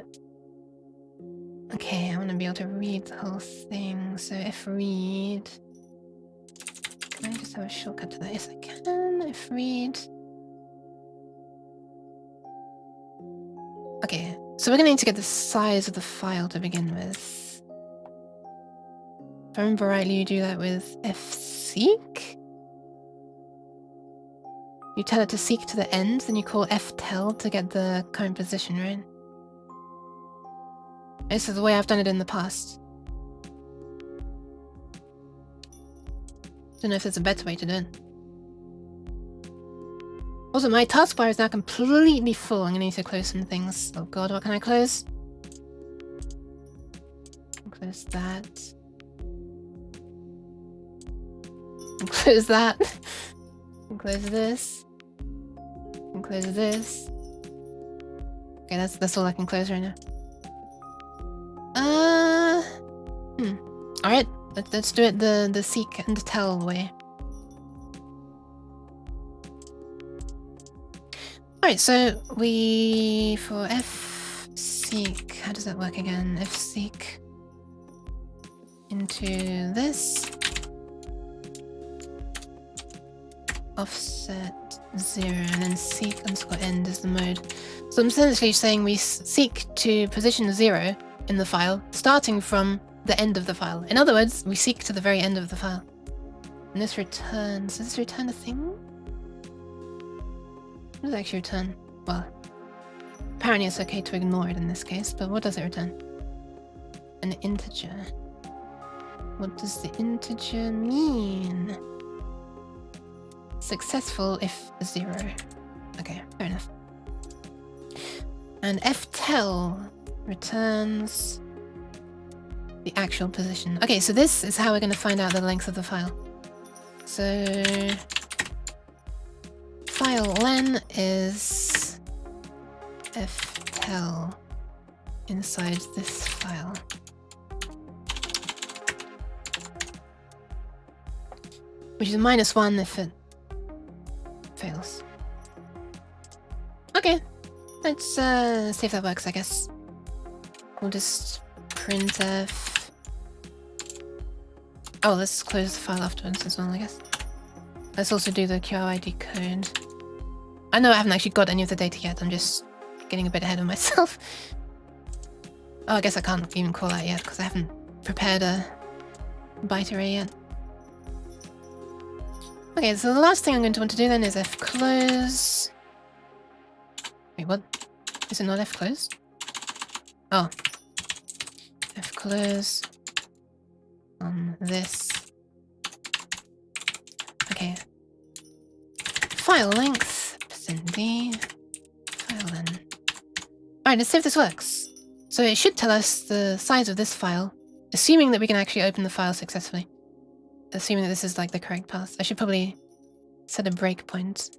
Okay, I want to be able to read the whole thing. So if read... Can I just have a shortcut to that? Yes, I can. If read... Okay, so we're going to need to get the size of the file to begin with. If I remember rightly, you do that with fseek. You tell it to seek to the end, then you call ftell to get the current position, right? This is the way I've done it in the past. Don't know if there's a better way to do it. Also, my taskbar is now completely full. I'm gonna need to close some things. Oh god, what can I close? Close that. And close that. And close this. And close this. Okay, that's all I can close right now. Alright, let's do it the seek and tell way. Alright, so we for fseek, how does that work again? Fseek into this. Offset 0 and then seek underscore end is the mode. So I'm essentially saying we seek to position 0 in the file, starting from the end of the file. In other words, we seek to the very end of the file. And this returns... Does this return a thing? What does it actually return? Well, apparently it's okay to ignore it in this case, but what does it return? An integer. What does the integer mean? Successful if 0. Okay, fair enough. And ftell returns the actual position. Okay, so this is how we're going to find out the length of the file. So file len is ftell inside this file. Which is a -1 if it fails. Okay, let's see if that works, I guess. We'll just printf. Oh, let's close the file afterwards as well, I guess. Let's also do the QOI decode. I know I haven't actually got any of the data yet, I'm just getting a bit ahead of myself. Oh, I guess I can't even call that yet, because I haven't prepared a byte array yet. Okay, so the last thing I'm going to want to do then is fclose. Wait, what? Is it not fclose? Oh. Fclose on this. Okay. File length, %d, file len. Alright, let's see if this works. So it should tell us the size of this file, assuming that we can actually open the file successfully. Assuming that this is like the correct path. I should probably set a breakpoint.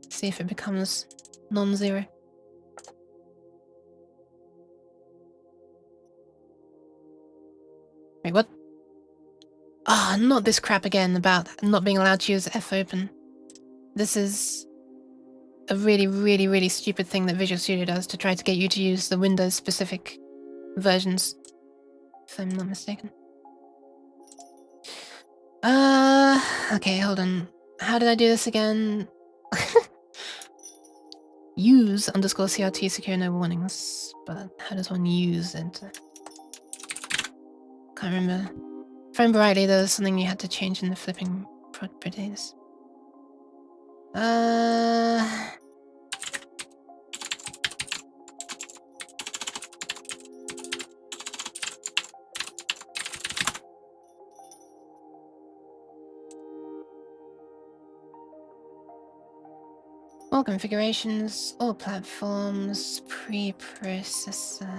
See if it becomes non-zero. Wait, what? Ah, oh, not this crap again about not being allowed to use fopen. This is a really stupid thing that Visual Studio does to try to get you to use the Windows specific versions, if I'm not mistaken. Okay, hold on. How did I do this again? Use _CRT secure no warnings, but how does one use it? Can't remember. If I remember rightly, there was something you had to change in the flipping properties. All configurations, all platforms, preprocessor.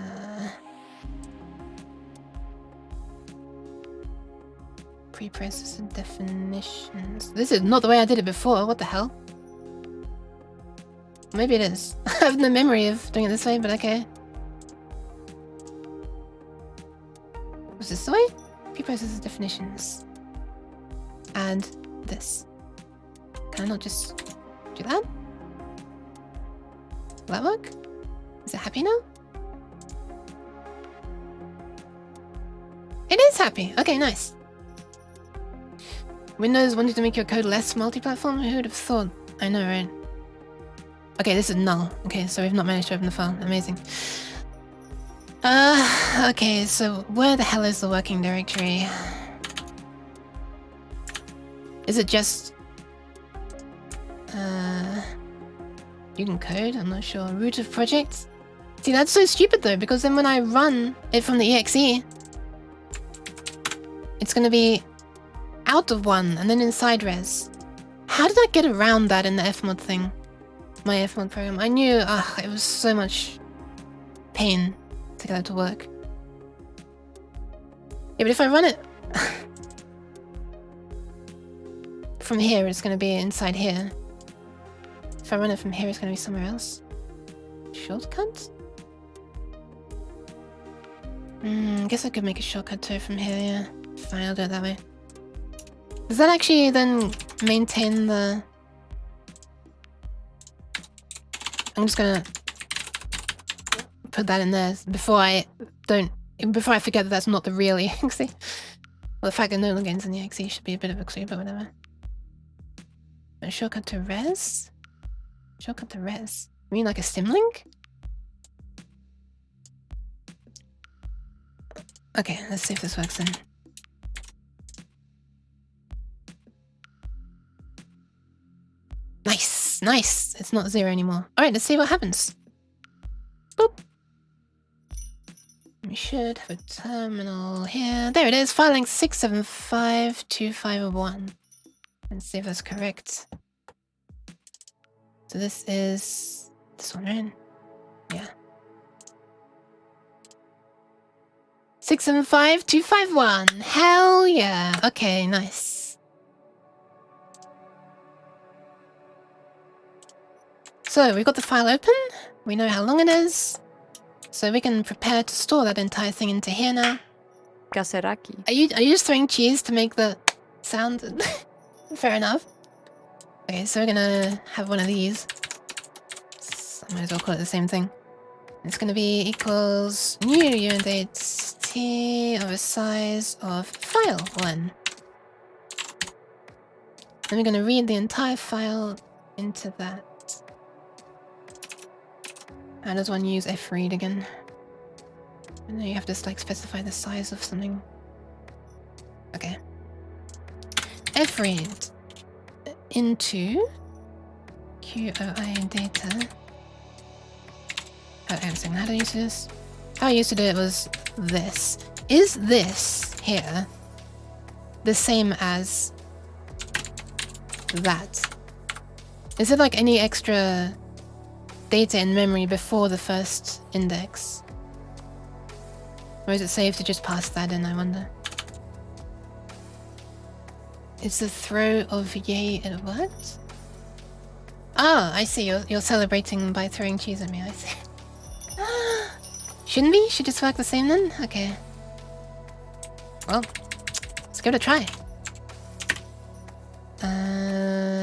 Preprocessor definitions. This is not the way I did it before, what the hell? Maybe it is. I have no memory of doing it this way, but okay. this the way? Preprocessor definitions. Add this. Can I not just do that? Will that work? Is it happy now? It is happy. Okay, nice. Windows wanted to make your code less multi-platform? Who would have thought? I know, right? Okay, this is null. Okay, so we've not managed to open the file. Amazing. Okay, so where the hell is the working directory? Is it just... you can code? I'm not sure. Root of projects? See, that's so stupid though, because then when I run it from the exe, it's gonna be out of one and then inside res. How did I get around that in the fmod thing? My fmod program. I knew, it was so much pain to get it to work. Yeah, but if I run it from here, it's gonna be inside here. If I run it from here, it's gonna be somewhere else. Shortcut? I guess I could make a shortcut to it from here, yeah. Fine, I'll do it that way. Does that actually then maintain the... I'm just gonna put that in there before I forget that that's not the real exe. Well, the fact that no longer ends in the exe should be a bit of a clue, but whatever. A shortcut to res? Shortcut to res? You mean like a symlink? Okay, let's see if this works then. Nice, nice. It's not 0 anymore. All right, let's see what happens. Boop. We should have a terminal here. There it is. File length 6752501. Let's see if that's correct. So this is this one, right? Yeah. 6752551. Hell yeah. Okay, nice. So we've got the file open. We know how long it is. So we can prepare to store that entire thing into here now. Gaseraki. Are you just throwing cheese to make the sound? Fair enough. Okay, so we're gonna have one of these. I might as well call it the same thing. It's gonna be equals new unit dates t of a size of file 1. And we're gonna read the entire file into that. How does one use fread again? And then you have to like specify the size of something. Okay. fread into QOI data. Oh, I'm saying, how do I used to do this? How I used to do it was this. Is this here the same as that? Is it like any extra data in memory before the first index? Or is it safe to just pass that in, I wonder? Is the throw of yay at what? Ah, I see. You're celebrating by throwing cheese at me, I see. Shouldn't be? Should just work the same then? Okay. Well, let's give it a try.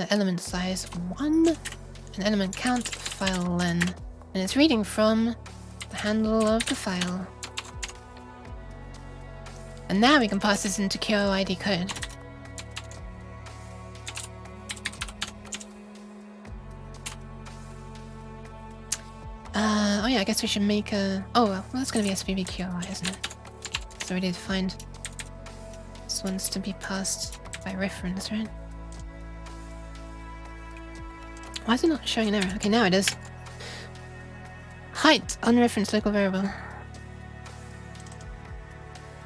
Element size 1, and element count file len. And it's reading from the handle of the file. And now we can pass this into QOI decode. Oh yeah, I guess we should make a... Oh, well, that's going to be SPV QOI, isn't it? It's already defined. This one's to be passed by reference, right? Why is it not showing an error? Okay, now it is. Height, unreferenced local variable.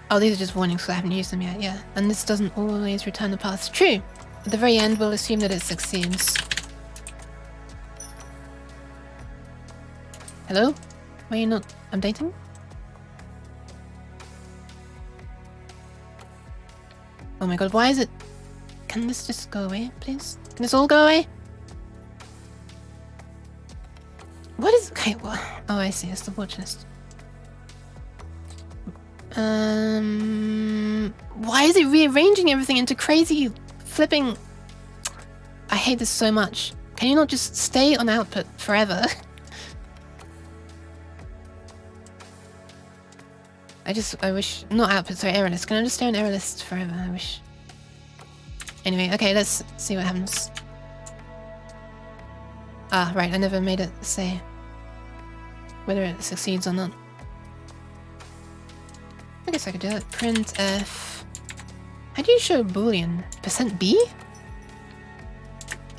Oh, these are just warnings, so I haven't used them yet, yeah. And this doesn't always return the path. True. At the very end, we'll assume that it succeeds. Hello? Why are you not updating? Oh my god, why is it... Can this just go away, please? Can this all go away? What is... Okay, what? Oh, I see, it's the watch list. Why is it rearranging everything into crazy flipping? I hate this so much. Can you not just stay on output forever? I wish, not output, sorry, error list. Can I just stay on error list forever? I wish. Anyway, okay, let's see what happens. Ah, right, I never made it say whether it succeeds or not. I guess I could do it. Print F. How do you show Boolean? %B?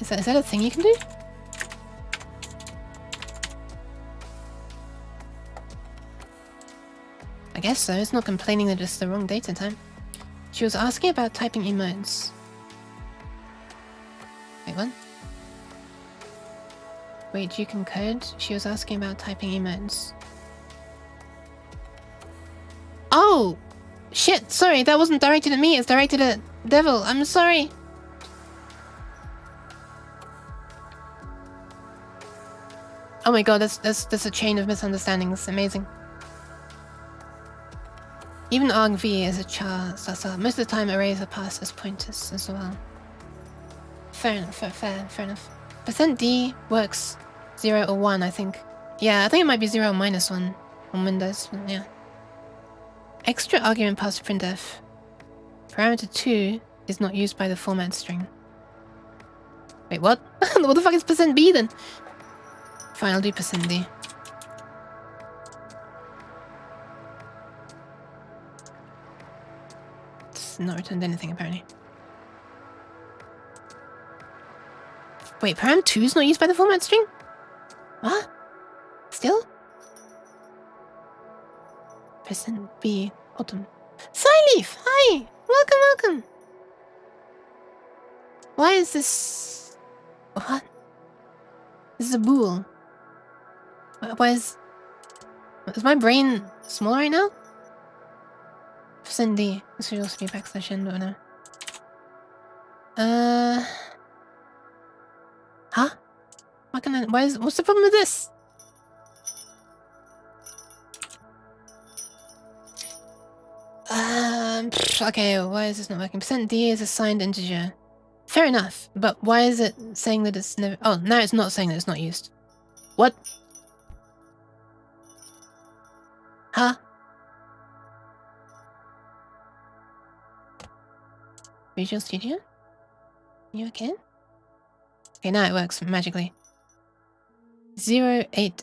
Is that a thing you can do? I guess so. It's not complaining that it's the wrong data time. She was asking about typing emotes. Wait, what? Wait, you can code? She was asking about typing emotes. Oh! Shit, sorry, that wasn't directed at me, it's directed at Devil. I'm sorry. Oh my god, that's a chain of misunderstandings. Amazing. Even argv is a char. Most of the time arrays are passed as pointers as well. Fair enough, fair enough. %D works 0 or 1, I think. Yeah, I think it might be 0 or -1 on Windows, yeah. Extra argument passed to printf. Parameter 2 is not used by the format string. Wait, what? What the fuck is %B then? Fine, I'll do %D. It's not returned anything apparently. Wait, param 2 is not used by the format string? What? Still? %B autumn. Cyleaf! Hi! Welcome! Why is this... What? This is a bool. Why is my brain small right now? %D. This should also be \n, but no. Huh? What's the problem with this? Okay, why is this not working? %D is a signed integer. Fair enough, but why is it saying that it's never... Oh, now it's not saying that it's not used. What? Huh? Visual Studio? You okay? Okay, now it works magically. 080.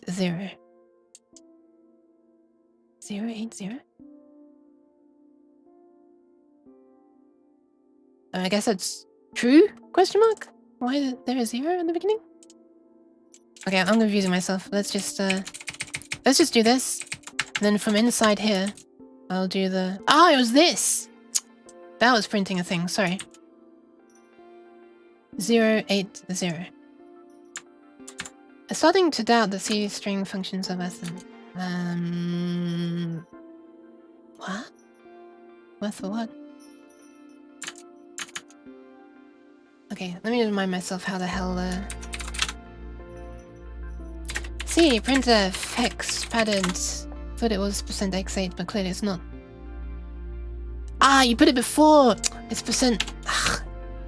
080? I guess that's true? Question mark? Why is there a 0 in the beginning? Okay, I'm confusing myself. Let's just do this. And then from inside here, I'll do the... Ah, it was this! That was printing a thing, sorry. 080. I'm starting to doubt that C string functions are method. What? Worth for what? Okay, let me remind myself how the hell C, printf, hex, padded. Thought it was %x8, but clearly it's not. Ah, you put it before! It's %... Ugh,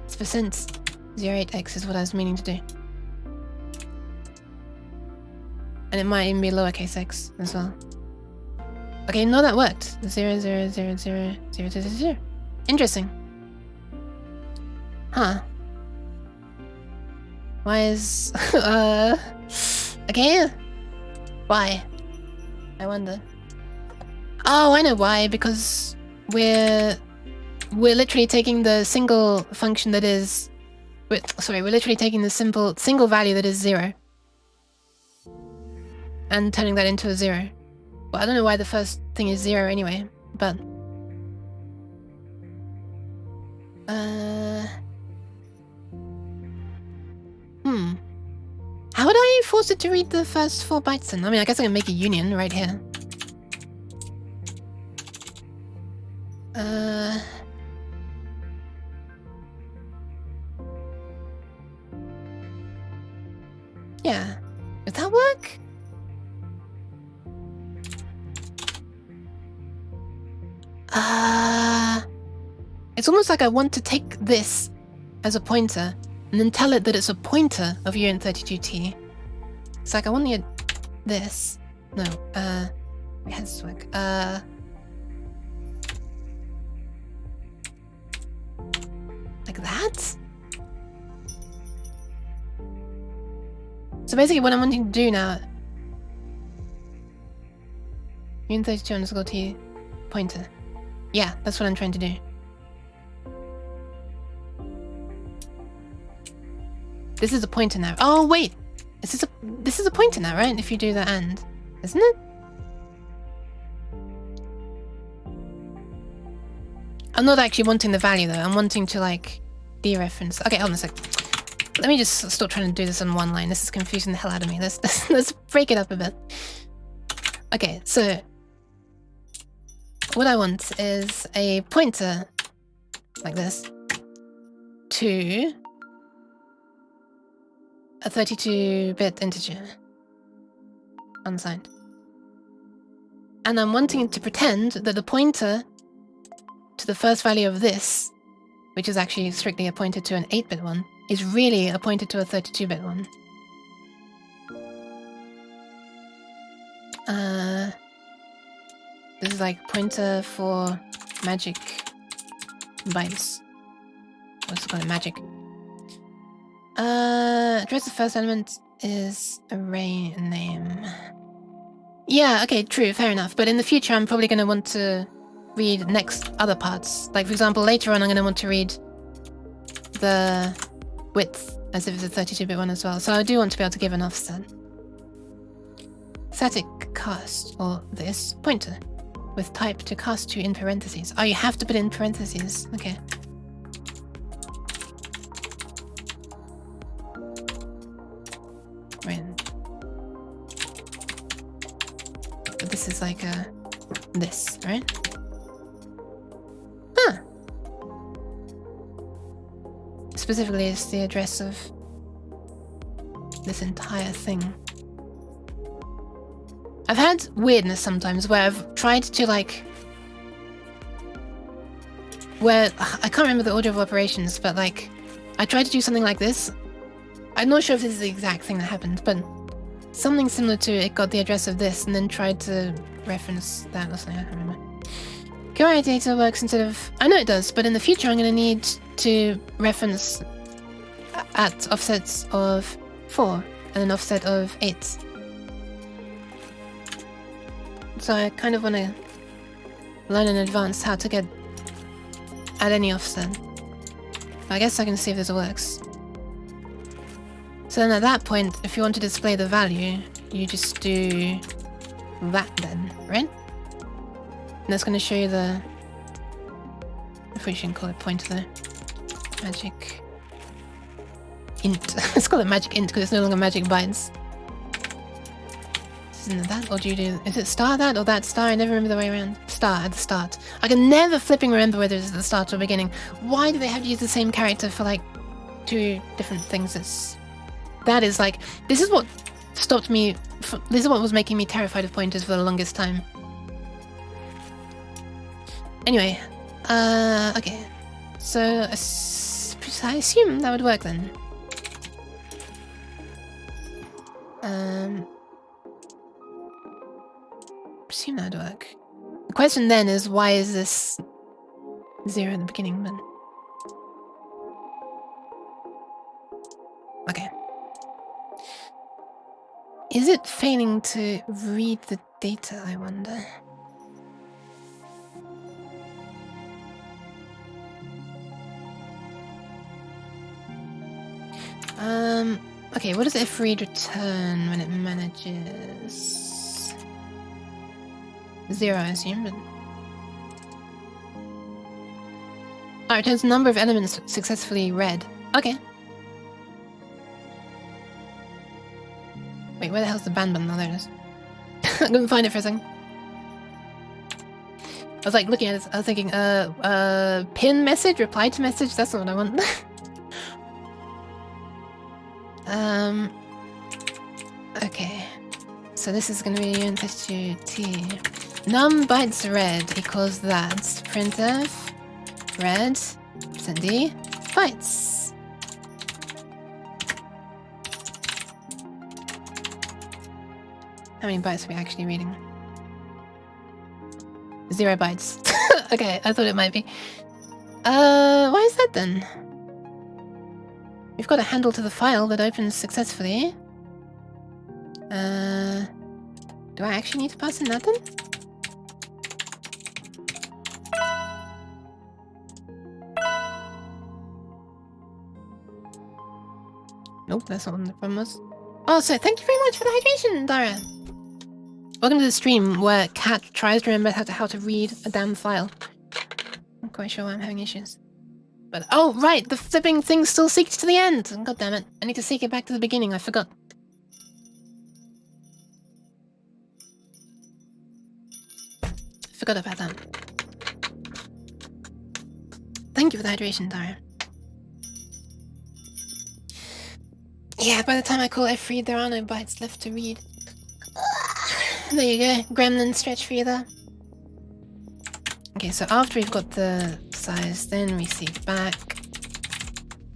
it's %08x is what I was meaning to do. And it might even be lowercase x as well. Okay, no, that worked. 0000000. Interesting. Huh. Why is... okay. Why? I wonder. Oh, I know why. Because we're literally taking the single function that is... We're literally taking the single value that is 0. And turning that into a 0. Well, I don't know why the first thing is 0 anyway, but... How would I force it to read the first 4 bytes then? I mean, I guess I can make a union right here. Yeah. Would that work? It's almost like I want to take this as a pointer and then tell it that it's a pointer of uint32t. It's like I want this. No, wait, how does this work? Like that? So basically what I'm wanting to do now, uint32 underscore t pointer. Yeah, that's what I'm trying to do. This is a pointer now. Oh wait, this is a pointer now, right? If you do the and, isn't it? I'm not actually wanting the value though. I'm wanting to like dereference. Okay, hold on a sec. Let me just stop trying to do this on one line. This is confusing the hell out of me. Let's break it up a bit. Okay, so what I want is a pointer like this to a 32-bit integer unsigned. And I'm wanting to pretend that the pointer to the first value of this, which is actually strictly a pointer to an 8-bit one, is really a pointer to a 32-bit one. This is like pointer for magic bytes. What's it called? Magic. Address the first element is array name. Yeah, okay, true, fair enough. But in the future, I'm probably going to want to read next other parts. Like, for example, later on, I'm going to want to read the width as if it's a 32-bit one as well. So I do want to be able to give an offset. Static cast, or this, pointer, with type to cast to in parentheses. Oh, you have to put it in parentheses. Okay. Right. But this is like this, right? Huh. Specifically, it's the address of this entire thing. I've had weirdness sometimes where I've tried to like... Where... I can't remember the order of operations, but like... I tried to do something like this. I'm not sure if this is the exact thing that happened, but... Something similar to it got the address of this and then tried to reference that or something, I can't remember. QOI data works instead of... I know it does, but in the future I'm going to need to reference at offsets of 4 and an offset of 8. So I kind of want to learn in advance how to get at any offset. I guess I can see if this works. So then at that point, if you want to display the value, you just do that then, right? And that's going to show you the... If we shouldn't call it pointer though. Magic int. Let's call it magic int because it's no longer magic bytes. Isn't it that? Or do you do... Is it star that or that star? I never remember the way around. Star at the start. I can never flipping remember whether it's at the start or beginning. Why do they have to use the same character for like 2 different things? That is like... This is what stopped me... This is what was making me terrified of pointers for the longest time. Anyway. Okay. So, I assume that would work then. Assume that would work. The question then is, why is this 0 at the beginning then? Okay. Is it failing to read the data, I wonder? Okay, what does fread return when it manages? 0, I assume, but... Oh, it returns number of elements successfully read. Okay. Wait, where the hell's the band button? Oh, there it is. I couldn't find it for a second. I was like looking at it, I was thinking, pin message, reply to message, that's not what I want. Okay. So this is gonna be uint32t. Num bytes red equals that. Printf red %d bytes. How many bytes are we actually reading? 0 bytes. Okay, I thought it might be. Why is that then? We've got a handle to the file that opens successfully. Do I actually need to pass in that then? Nope, that's not what the problem was. Oh, so thank you very much for the hydration, Dara. Welcome to the stream where Cat tries to remember how to read a damn file. I'm quite sure why I'm having issues. But oh right, the flipping thing still seeks to the end. God damn it! I need to seek it back to the beginning. I forgot. Forgot about that. Thank you for the hydration, Dara. Yeah, by the time I call F-read, there are no bytes left to read. There you go, gremlin stretch for you there. Okay, so after we've got the size, then we seek back.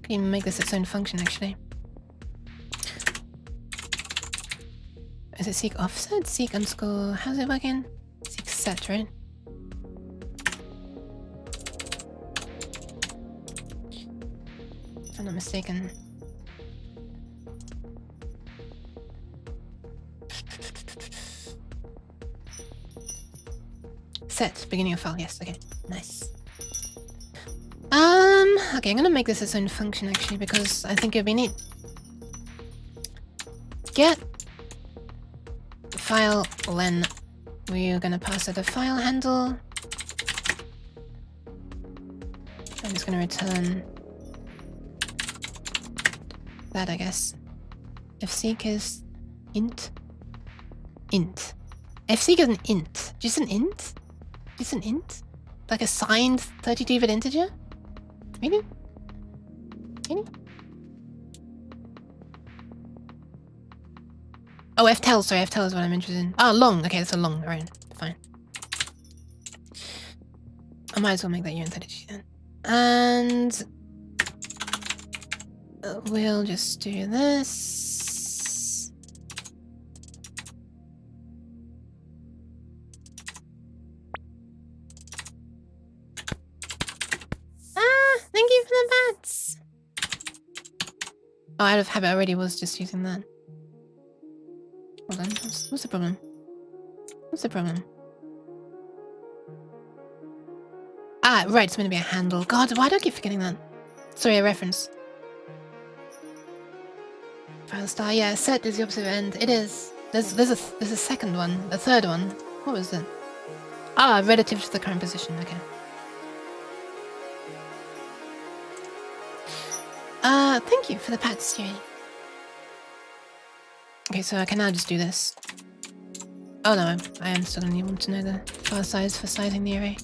Can even make this its own function, actually. Is it seek offset? Seek underscore... how's it working? Seek set, right? If I'm not mistaken. Set, beginning of file, yes, okay, nice. Okay, I'm gonna make this its own function actually because I think it'd be neat. Get file len. We're gonna pass it a file handle. I'm just gonna return that, I guess. Fseek is int. Int. Fseek is an int. Just an int? Just an int? Like a signed 32-bit integer? Really? Really? Oh, ftel, sorry, ftel is what I'm interested in. Oh, long. Okay, that's a long. Alright, fine. I might as well make that uint32 then. And... we'll just do this. Thank you for the bats! Oh, out of habit, I already was just using that. Hold on, what's the problem? What's the problem? Ah, right, it's meant to be a handle. God, why do I keep forgetting that? Sorry, a reference. File star, yeah, set is the opposite end. It is. There's a second one, a third one. What was it? Ah, relative to the current position, okay. Thank you for the pat, Stewie. Okay, so I can now just do this. Oh no, I am still gonna want to know the file size for sizing the array.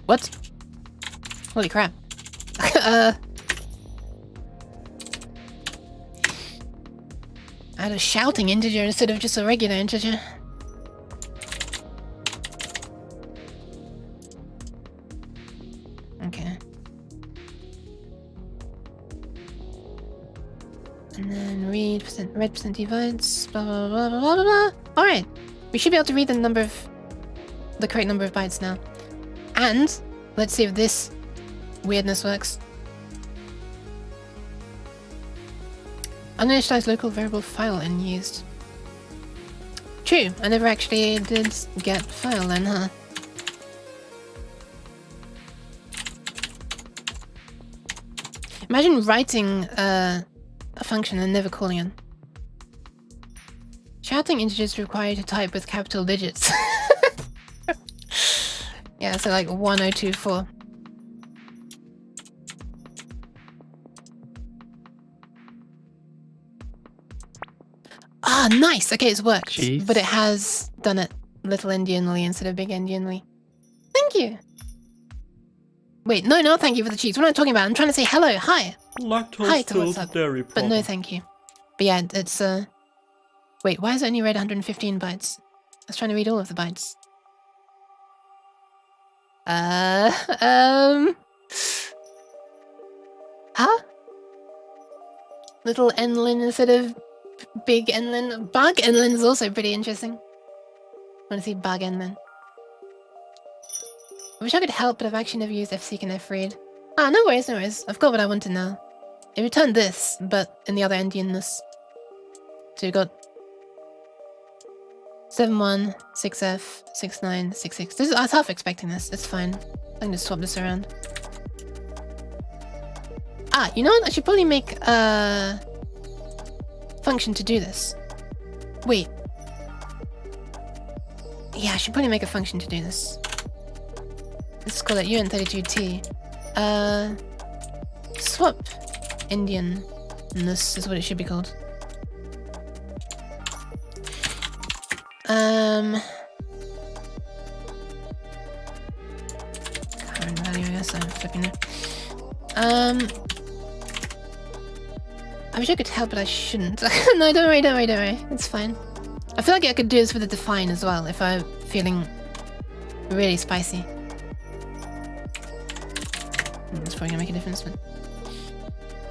What? Holy crap. I had a shouting integer instead of just a regular integer. Okay. And then read red percent divides, blah blah blah blah blah blah. Alright. We should be able to read the correct number of bytes now. And let's see if this weirdness works. Uninitialized local variable file n used. True, I never actually did get file then, huh? Imagine writing a function and never calling it. Shouting integers require you to type with capital digits. Yeah, so like 1024. Ah, nice! Okay, it's worked. Jeez. But it has done it little endianly instead of big endianly. Thank you! Wait, no, thank you for the cheese. What am I talking about? I'm trying to say hello, hi! Hi to what's up. Lactose-filled dairy product. But no, thank you. But yeah, it's Wait, why is it only read 115 bytes? I was trying to read all of the bytes. Huh? Little Enlin instead of big Enlin. Bug Enlin is also pretty interesting. Want to see Bug Enlin. I wish I could help, but I've actually never used fseek and freed. Ah, no worries, no worries. I've got what I wanted now. It returned this, but in the other endianness. So we got 7-1, 6F, 6-9, 6-6. I was half expecting this. It's fine. I can just swap this around. Ah, you know what? I should probably make a function to do this. Wait. Yeah, I should probably make a function to do this. Let's call it UN32T. Swap Indianness is what it should be called. Current value, I guess I'm flipping it. I wish I could help, but I shouldn't. No, don't worry. It's fine. I feel like I could do this with a define as well if I'm feeling really spicy. It's probably gonna make a difference, but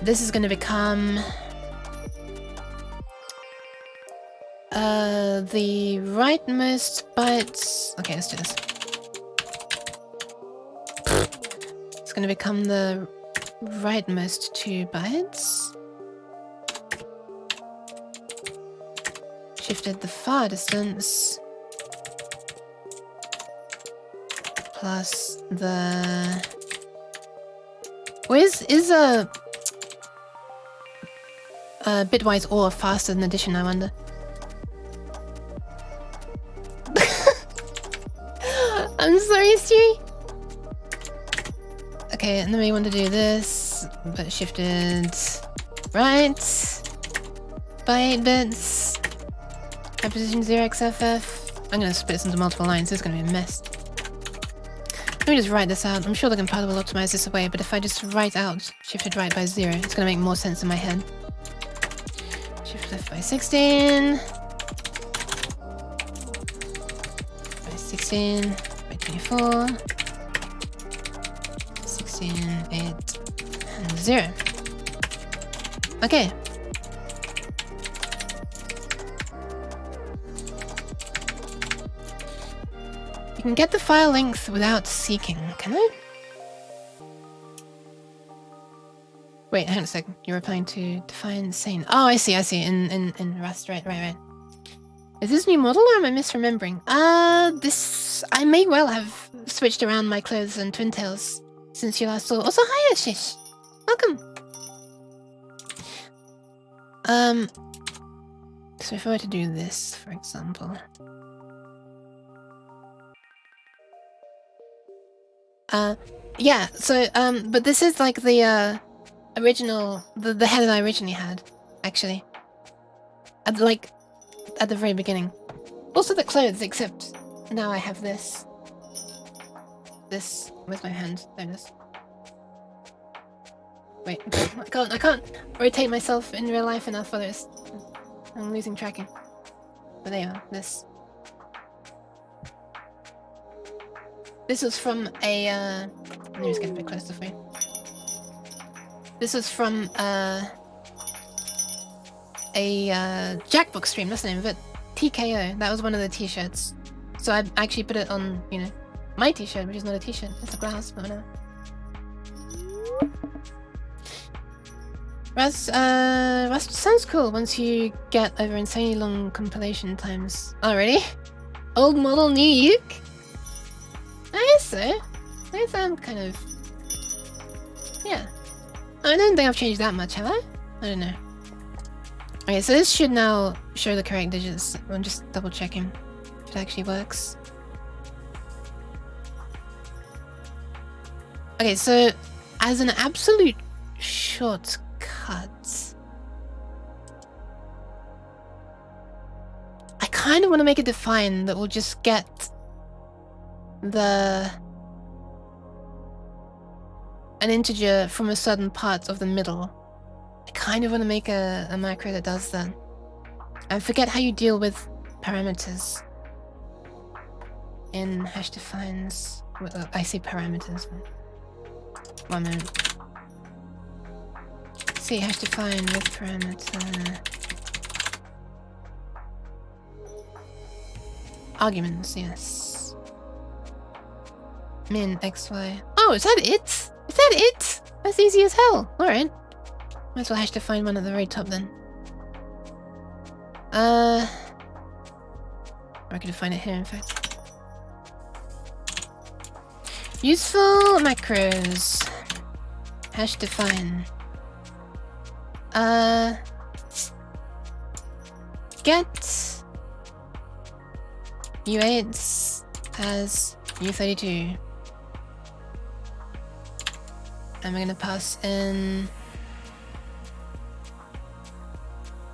this is gonna become the rightmost bytes. Okay, let's do this. It's gonna become the rightmost 2 bytes. Shifted the far distance plus the. Is a bitwise OR faster than addition? I wonder. I'm sorry, Stewie. Okay, and then we want to do this, but shifted right by 8 bits. At position 0xFF. I'm gonna split this into multiple lines. This is gonna be a mess. Let me just write this out. I'm sure the compiler will optimize this away, but if I just write out shifted right by 0, it's gonna make more sense in my head. Shift left by 16. By 16. By 24. 16, 8, and 0. Okay. You can get the file length without seeking, can I? Wait, hang on a second. You're replying to define sane. Oh, I see. In Rust, right. Is this a new model or am I misremembering? This... I may well have switched around my clothes and twintails since you last saw. Also, hi, Ashish. Welcome. So if I were to do this, for example... yeah, so, but this is like the, original, the header I originally had, actually. At the very beginning. Also the clothes, except now I have this. This with my hand. There it is. Wait, I can't rotate myself in real life enough for this. I'm losing tracking. But there you are, this. This was from a, let me just get a bit closer for you. This was from, a Jackbook stream, that's the name of it. TKO, that was one of the t-shirts. So I actually put it on, you know, my t-shirt, which is not a t-shirt, it's a blouse, but whatever. Rust sounds cool once you get over insanely long compilation times. Oh, really? Old model, new uke? I guess so. They sound kind of... yeah. I don't think I've changed that much, have I? I don't know. Okay, so this should now show the correct digits. I'm just double checking if it actually works. Okay, so as an absolute shortcut, I kind of want to make a define that will just get an integer from a certain part of the middle. I kind of want to make a macro that does that. I forget how you deal with parameters in hash defines. I see parameters. One moment. See, hash define with parameter. Arguments, yes. Min, xy. Oh, is that it? Is that it? That's easy as hell. Alright. Might as well hash define one at the very top then. I could define it here, in fact. Useful macros. Hash define. Get U8 as U32. And we're gonna pass in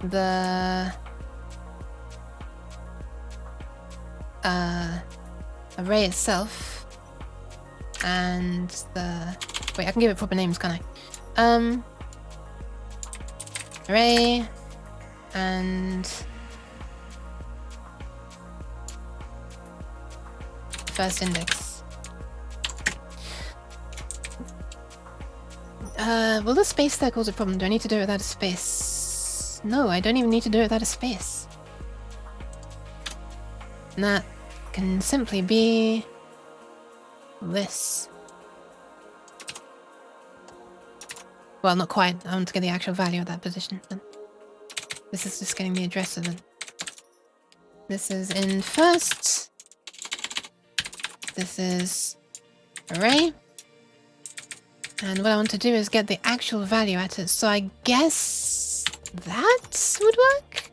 the array itself and the wait, I can give it proper names, can't I? Array and first index. Will the space there cause a problem? Do I need to do it without a space? No, I don't even need to do it without a space. And that can simply be this. Well, not quite. I want to get the actual value of that position. Then this is just getting the address of it. This is in first. This is array. And what I want to do is get the actual value at it. So I guess that would work?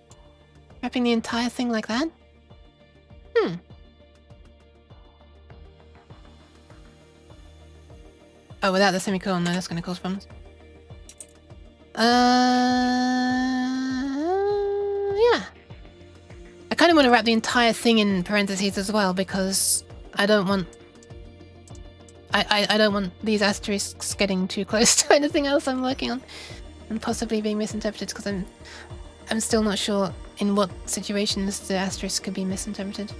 Wrapping the entire thing like that? Oh, without the semicolon, no, that's going to cause problems. Yeah. I kind of want to wrap the entire thing in parentheses as well, because I don't want... I don't want these asterisks getting too close to anything else I'm working on and possibly being misinterpreted, because I'm still not sure in what situations the asterisk could be misinterpreted.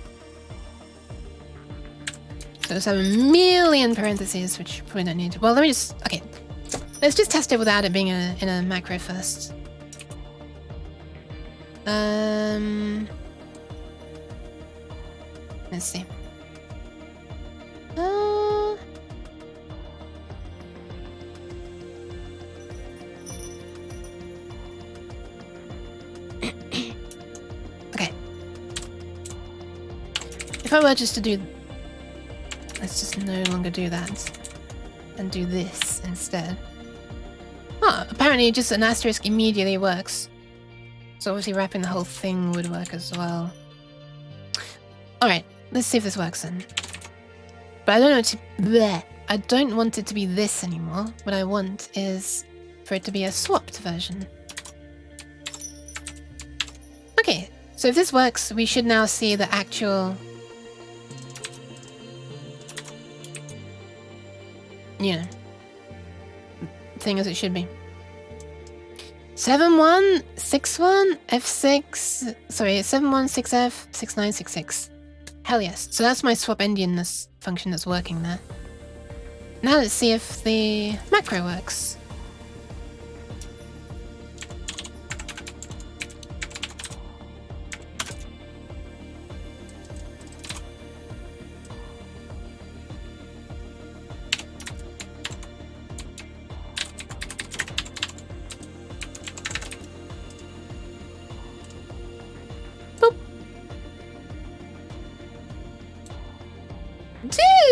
So let's have a million parentheses, which probably don't need. Well, let me just... Okay. Let's just test it without it being in a macro first. Let's see. Okay. If I were just to do... Let's just no longer do that. And do this instead. Oh, apparently just an asterisk immediately works. So obviously wrapping the whole thing would work as well. Alright, let's see if this works then. But I don't know to... Bleh. I don't want it to be this anymore. What I want is for it to be a swapped version. Okay, so if this works, we should now see the actual... You know, thing as it should be. 7161 F6. Sorry, 716F 6966. Hell yes. So that's my swap endianness function that's working there. Now let's see if the macro works.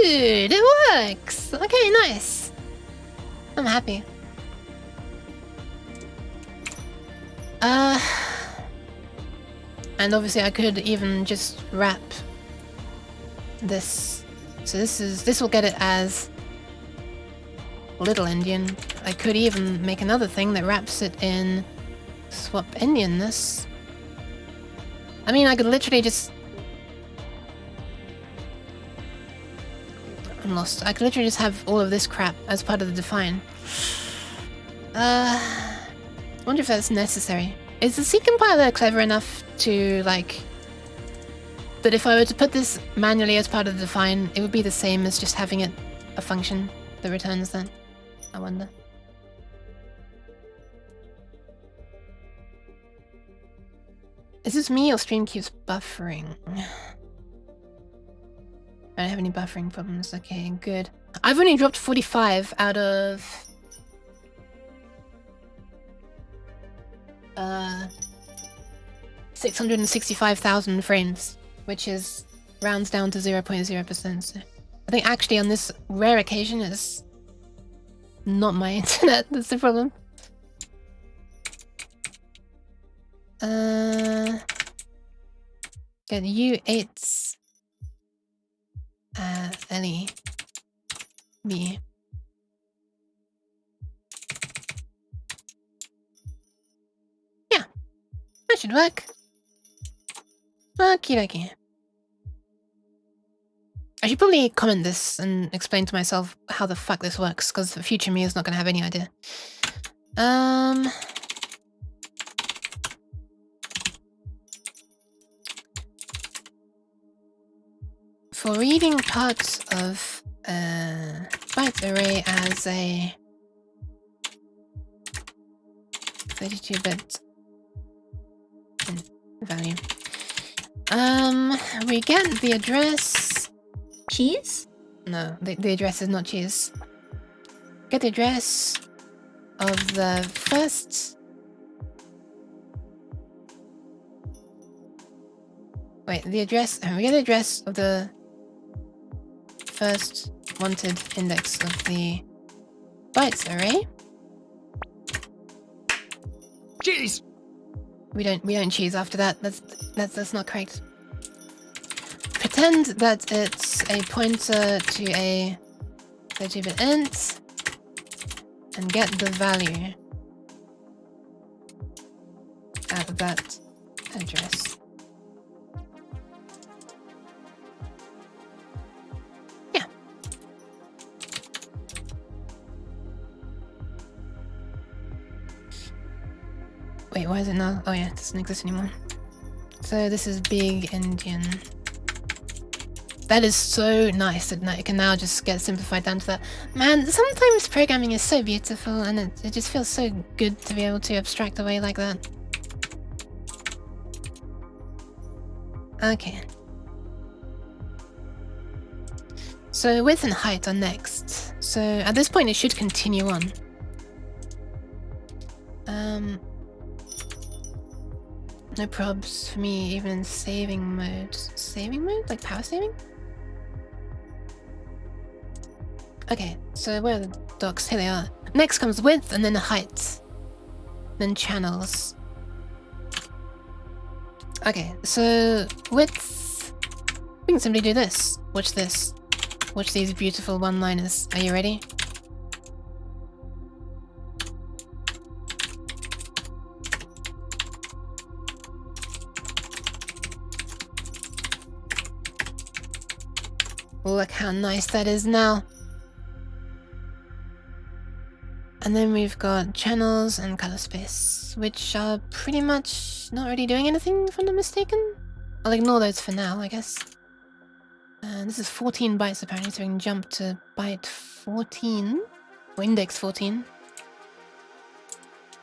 Dude, it works! Okay, nice. I'm happy. And obviously I could even just wrap this. So this will get it as little endian. I could even make another thing that wraps it in swap endianness. I mean, I could literally just... I'm lost. I could literally just have all of this crap as part of the define. I wonder if that's necessary. Is the C compiler clever enough to, like, But if I were to put this manually as part of the define, it would be the same as just having it a function that returns that. I wonder. Is this me or stream keeps buffering? I don't have any buffering problems. Okay, good. I've only dropped 45 out of 665,000 frames, which is rounds down to 0.0%. So I think actually on this rare occasion it's not my internet that's the problem. Get U8 LE B. Yeah, that should work. Okie dokie. I should probably comment this and explain to myself how the fuck this works, because the future me is not going to have any idea. For reading parts of a byte array as a 32-bit value, we get the address. Cheese? No, the address is not cheese. Get the address of the first. Wait, the address. We get the address of the first wanted index of the bytes array. Cheese! We don't choose after that. That's not correct. Pretend that it's a pointer to a 32-bit int and get the value out of that address. Yeah. Wait, why is it now? Oh yeah, it doesn't exist anymore. So this is big Indian. That is so nice that it can now just get simplified down to that. Man, sometimes programming is so beautiful and it just feels so good to be able to abstract away like that. Okay. So width and height are next. So at this point it should continue on. No probs for me even in saving mode. Saving mode? Like power saving? Okay, so where are the docs? Here they are. Next comes width and then the height. Then channels. Okay, so width. We can simply do this. Watch this. Watch these beautiful one-liners. Are you ready? Look how nice that is now. And then we've got channels and color space, which are pretty much not really doing anything if I'm not mistaken. I'll ignore those for now, I guess. And this is 14 bytes apparently, so we can jump to byte 14, or index 14.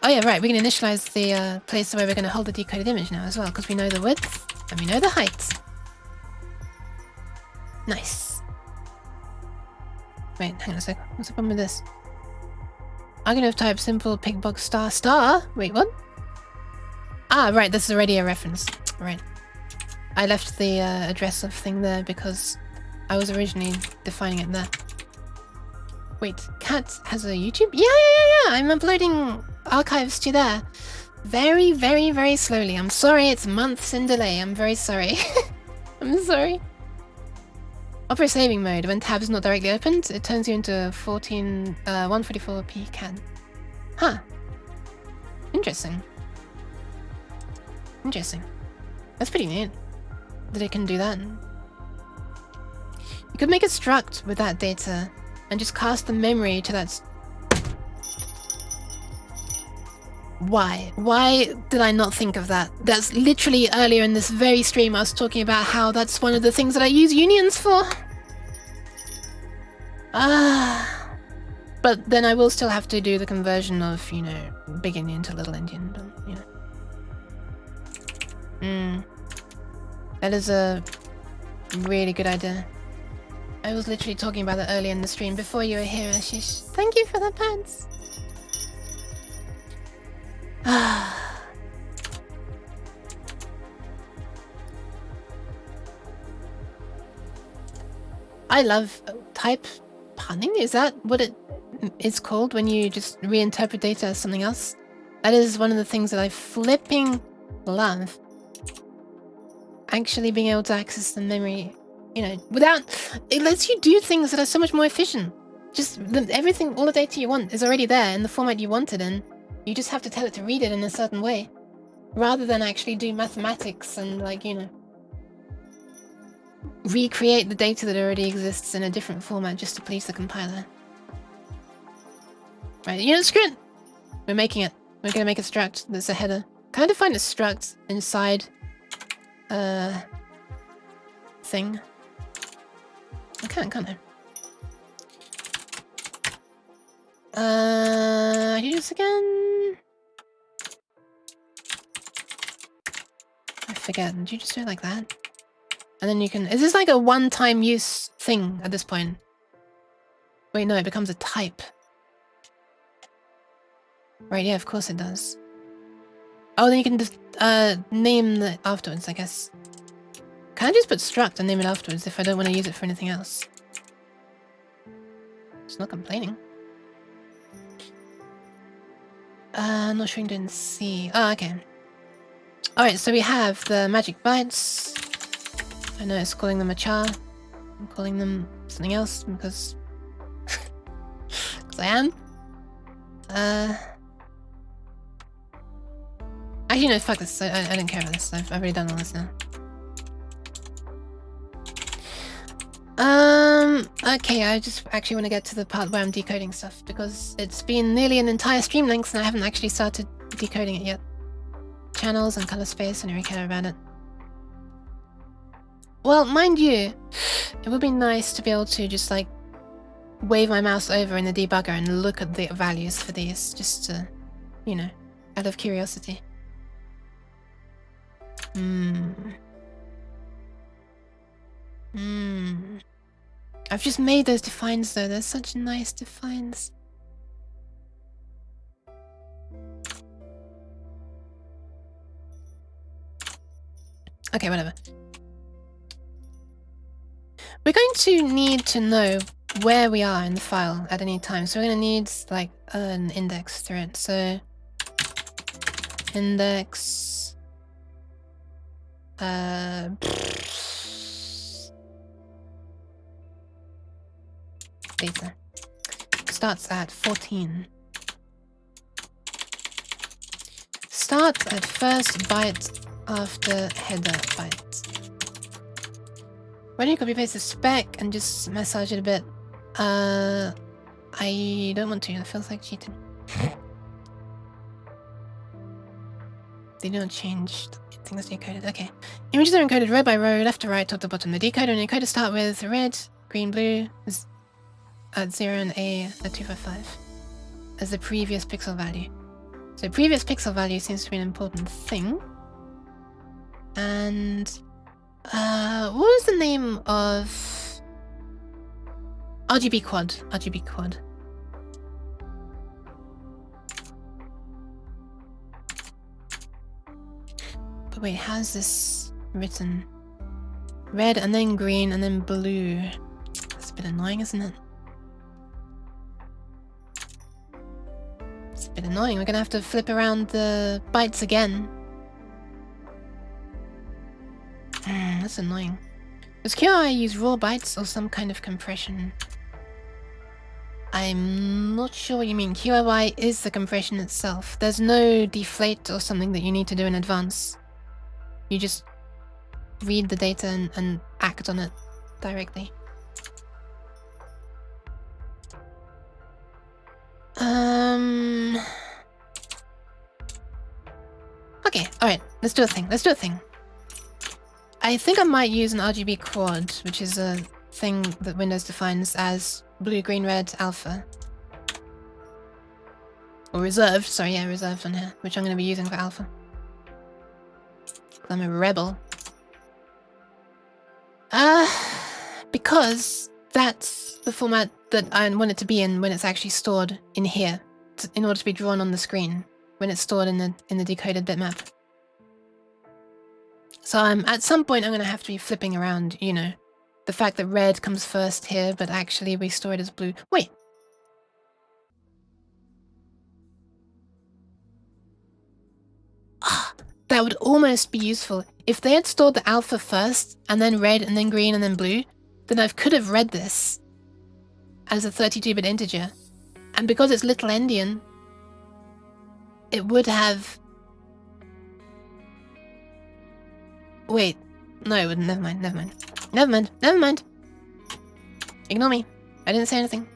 Oh yeah, right, we can initialize the place where we're going to hold the decoded image now as well, because we know the width and we know the height. Nice. Wait, hang on a sec. What's the problem with this? I'm gonna type simple pigbox star star. Wait, what? Ah, right, this is already a reference. Right. I left the address of thing there because I was originally defining it there. Wait, Cat has a YouTube? Yeah. I'm uploading archives to there. Very, very, very slowly. I'm sorry, it's months in delay. I'm very sorry. I'm sorry. Opera saving mode. When tab is not directly opened, it turns you into 144p CAD. Huh. Interesting. Interesting. That's pretty neat that it can do that. You could make a struct with that data and just cast the memory to that. Why? Why did I not think of that? That's literally earlier in this very stream I was talking about how that's one of the things that I use unions for. But then I will still have to do the conversion of, you know, big Indian to little Indian, but, you know. That is a really good idea. I was literally talking about it earlier in the stream before you were here, Ashish. Thank you for the pants. I love type punning. Is that what it is called when you just reinterpret data as something else? That is one of the things that I flipping love. Actually being able to access the memory, you know, without... It lets you do things that are so much more efficient. Just everything, all the data you want is already there in the format you want it in. You just have to tell it to read it in a certain way. Rather than actually do mathematics and, like, you know, recreate the data that already exists in a different format just to please the compiler. Right, you know, screw it! We're making it. We're gonna make a struct that's a header. Can I define a struct inside thing? I can't I? Do this again? I forget. Did you just do it like that? And then you can... Is this like a one-time use thing at this point? Wait, no, it becomes a type. Right, yeah, of course it does. Oh, then you can just name it afterwards, I guess. Can I just put struct and name it afterwards if I don't want to use it for anything else? It's not complaining. Not sure you didn't see. Oh, okay. Alright, so we have the magic bytes. I know it's calling them a char. I'm calling them something else because... because I am. Actually, no, fuck this. I don't care about this. I've already done all this now. Okay, I just actually want to get to the part where I'm decoding stuff because it's been nearly an entire stream length and I haven't actually started decoding it yet. Channels and color space, I don't really care about it. Well, mind you, it would be nice to be able to just like wave my mouse over in the debugger and look at the values for these, just to, you know, out of curiosity. I've just made those defines though, they're such nice defines. Okay, whatever. We're going to need to know where we are in the file at any time, so we're going to need like an index through it. So index data starts at 14. Starts at first byte after header byte. Why don't you copy paste the spec and just massage it a bit? I don't want to, it feels like cheating. They don't change things decoded. Okay. Images are encoded row by row, left to right, top to bottom. The decoder and encoder start with red, green, blue at 0 and A at 255 as the previous pixel value. So previous pixel value seems to be an important thing. And what was the name of RGB quad? RGB quad. But wait, how's this written? Red and then green and then blue. That's a bit annoying, isn't it? It's a bit annoying. We're gonna have to flip around the bytes again. That's annoying. Does QOI use raw bytes or some kind of compression? I'm not sure what you mean. QOI is the compression itself. There's no deflate or something that you need to do in advance. You just read the data and act on it directly. let's do a thing. Let's do a thing. I think I might use an RGB quad, which is a thing that Windows defines as blue, green, red, alpha. Or reserved, sorry, yeah, reserved on here, which I'm going to be using for alpha. I'm a rebel. Because that's the format that I want it to be in when it's actually stored in here, in order to be drawn on the screen, when it's stored in the decoded bitmap. So at some point I'm going to have to be flipping around, you know, the fact that red comes first here, but actually we store it as blue. Wait. That would almost be useful. If they had stored the alpha first, and then red, and then green, and then blue, then I could have read this as a 32-bit integer. And because it's little endian, it would have... Wait. No, it wouldn't. Never mind, never mind. Never mind, never mind. Ignore me. I didn't say anything.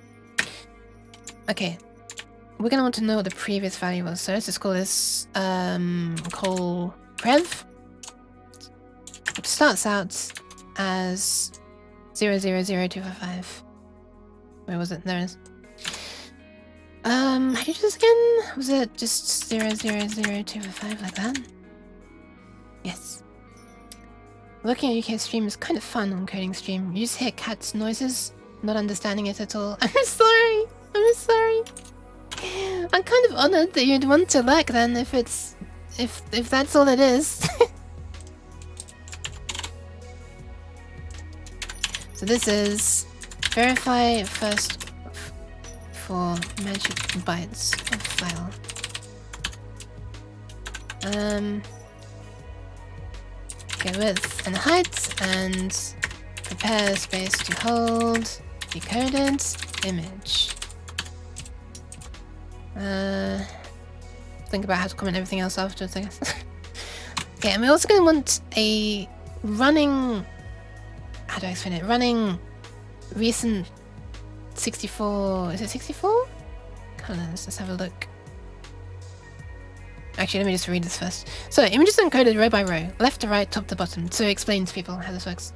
Okay. We're going to want to know what the previous value was. So let's just call this call prev. It starts out as 000255. Where was it? There it is. How do you do this again? Was it just 000255 like that? Yes. Looking at UK stream is kind of fun on coding stream. You just hear cats noises, not understanding it at all. I'm sorry. I'm sorry. I'm kind of honored that you'd want to lurk then, if that's all it is. So this is verify first for magic bytes of file. Okay, width and height, and prepare space to hold decoded image. Think about how to comment everything else afterwards, I guess. Okay, and we're also going to want a running... How do I explain it? Running recent 64... Is it 64? Colors, let's have a look. Actually, let me just read this first. So, images are encoded row by row, left to right, top to bottom, to explain to people how this works.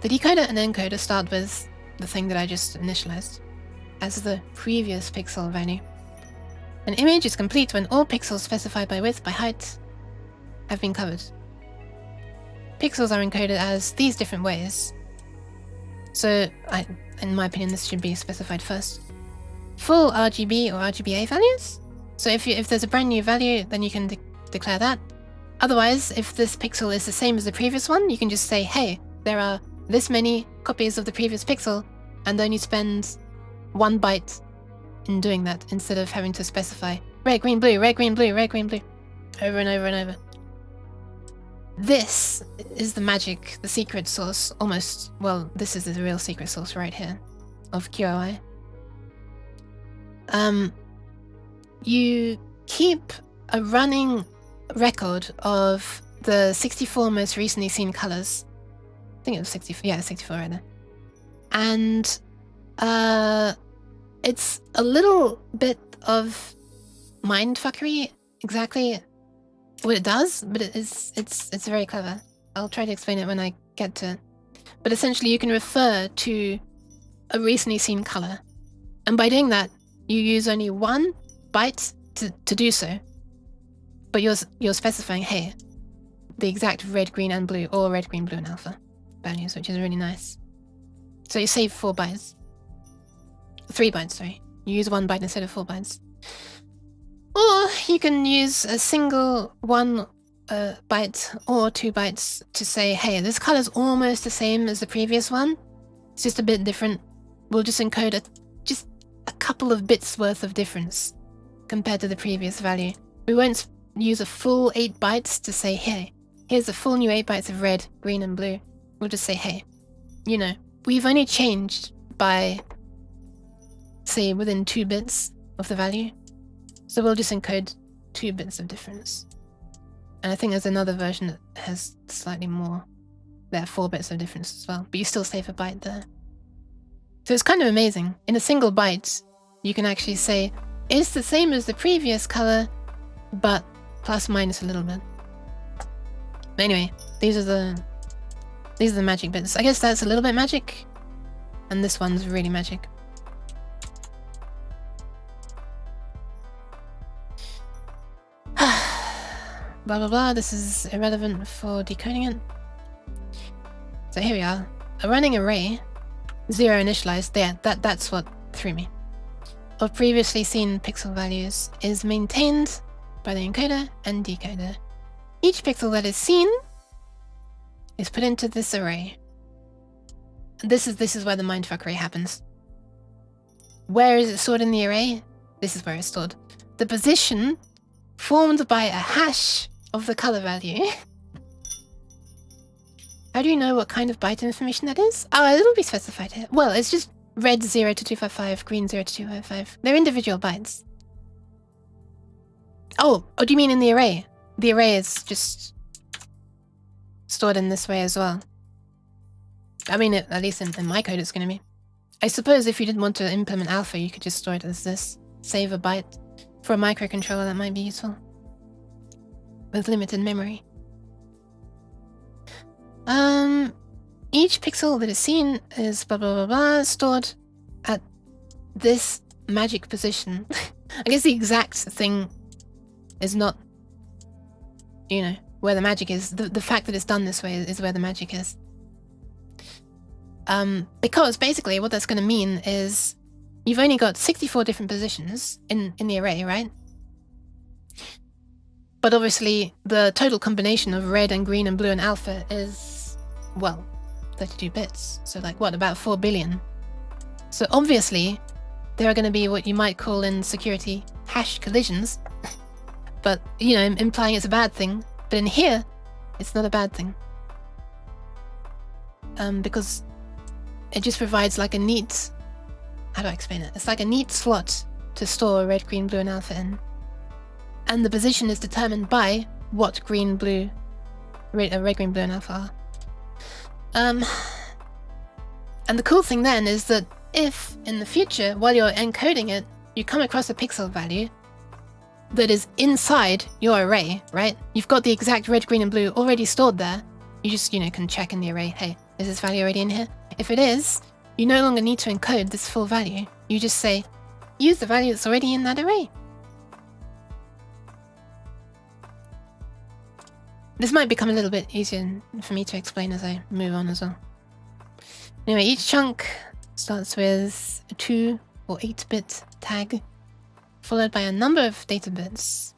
The decoder and encoder start with the thing that I just initialized as the previous pixel value. An image is complete when all pixels specified by width, by height, have been covered. Pixels are encoded as these different ways. So, in my opinion, this should be specified first. Full RGB or RGBA values. So if there's a brand new value, then you can declare that. Otherwise, if this pixel is the same as the previous one, you can just say, hey, there are this many copies of the previous pixel, and only spend 1 byte in doing that, instead of having to specify red, green, blue, red, green, blue, red, green, blue, over and over and over. This is the magic, the secret source, almost, well, this is the real secret source right here, of QOI. You keep a running record of the 64 most recently seen colors. I think it was 64, yeah, 64 right there. And it's a little bit of mindfuckery, exactly what it does, but it's very clever. I'll try to explain it when I get to it. But essentially you can refer to a recently seen color. And by doing that, you use only 1 byte to do so. But you're specifying, hey, the exact red, green, and blue, or red, green, blue, and alpha values, which is really nice. So you save 4 bytes. 3 bytes, sorry. You use 1 byte instead of 4 bytes. Or you can use a single 1 byte or 2 bytes to say, hey, this color's almost the same as the previous one. It's just a bit different. We'll just encode just a couple of bits worth of difference compared to the previous value. We won't use a full 8 bytes to say, hey, here's the full new 8 bytes of red, green, and blue. We'll just say, hey, you know, we've only changed by, say, within 2 bits of the value. So we'll just encode 2 bits of difference. And I think there's another version that has slightly more. There are 4 bits of difference as well, but you still save a byte there. So it's kind of amazing. In a single byte, you can actually say, it's the same as the previous color, but plus minus a little bit. But anyway, these are the magic bits. I guess that's a little bit magic, and this one's really magic. Blah blah blah, this is irrelevant for decoding it. So here we are. A running array, 0 initialized, there, that's what threw me. Of previously seen pixel values is maintained by the encoder and decoder. Each pixel that is seen is put into this array. And this is where the mindfuckery happens. Where is it stored in the array? This is where it's stored. The position formed by a hash of the color value. How do you know what kind of byte information that is? Oh, it'll be specified here. Well, it's just red 0 to 255, green 0 to 255. They're individual bytes. Oh, do you mean in the array? The array is just stored in this way as well. I mean, at least in my code it's going to be. I suppose if you didn't want to implement alpha, you could just store it as this. Save a byte. For a microcontroller, that might be useful. With limited memory. Each pixel that is seen is blah blah blah blah stored at this magic position. I guess the exact thing is not, you know, where the magic is. The fact that it's done this way is where the magic is. Because basically what that's going to mean is you've only got 64 different positions in the array, right? But obviously the total combination of red and green and blue and alpha is, well, 32 bits. So like what, about 4 billion? So obviously there are going to be what you might call in security hash collisions, but, you know, implying it's a bad thing. But in here, it's not a bad thing. Because it just provides like a neat, how do I explain it? It's like a neat slot to store red, green, blue, and alpha in. And the position is determined by what green, blue, red, green, blue, and alpha are. And the cool thing then is that if, in the future, while you're encoding it, you come across a pixel value that is inside your array, right? You've got the exact red, green, and blue already stored there. You just, you know, can check in the array, hey, is this value already in here? If it is, you no longer need to encode this full value. You just say, use the value that's already in that array. This might become a little bit easier for me to explain as I move on as well. Anyway, each chunk starts with a 2 or 8-bit tag, followed by a number of data bits.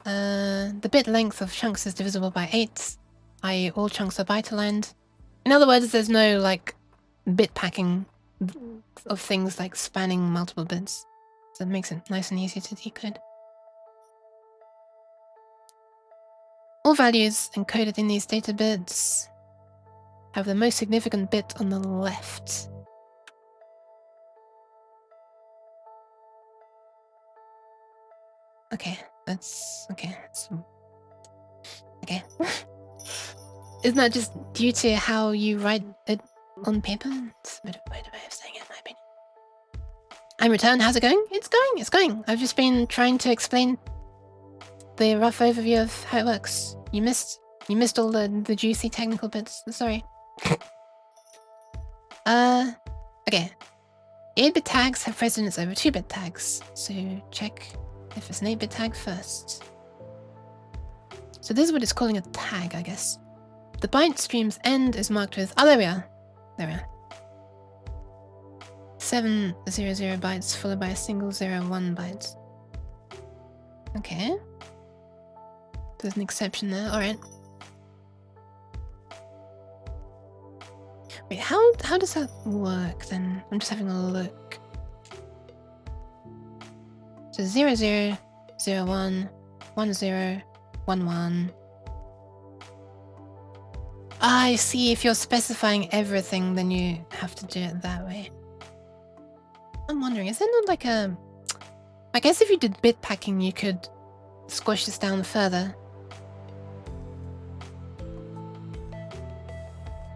The bit length of chunks is divisible by 8, i.e. all chunks are byte aligned. In other words, there's no like bit packing of things like spanning multiple bits. So it makes it nice and easy to decode. All values encoded in these data bits have the most significant bit on the left. Okay, that's okay. Okay. Isn't that just due to how you write it on paper? It's a bit of a weird way of saying it, in my opinion. I'm Return, how's it going? It's going. I've just been trying to explain the rough overview of how it works. You missed all the juicy technical bits. Sorry. Okay. 8-bit tags have precedence over 2-bit tags, so check if it's an 8-bit tag first. So this is what it's calling a tag, I guess. The byte stream's end is marked with, oh, there we are. 700 bytes followed by a single 01 byte. Okay. There's an exception there, alright. Wait, how does that work then? I'm just having a look. So 00, 01, 10, 11. I see, if you're specifying everything, then you have to do it that way. I'm wondering, is there not like a... I guess if you did bit packing, you could squash this down further.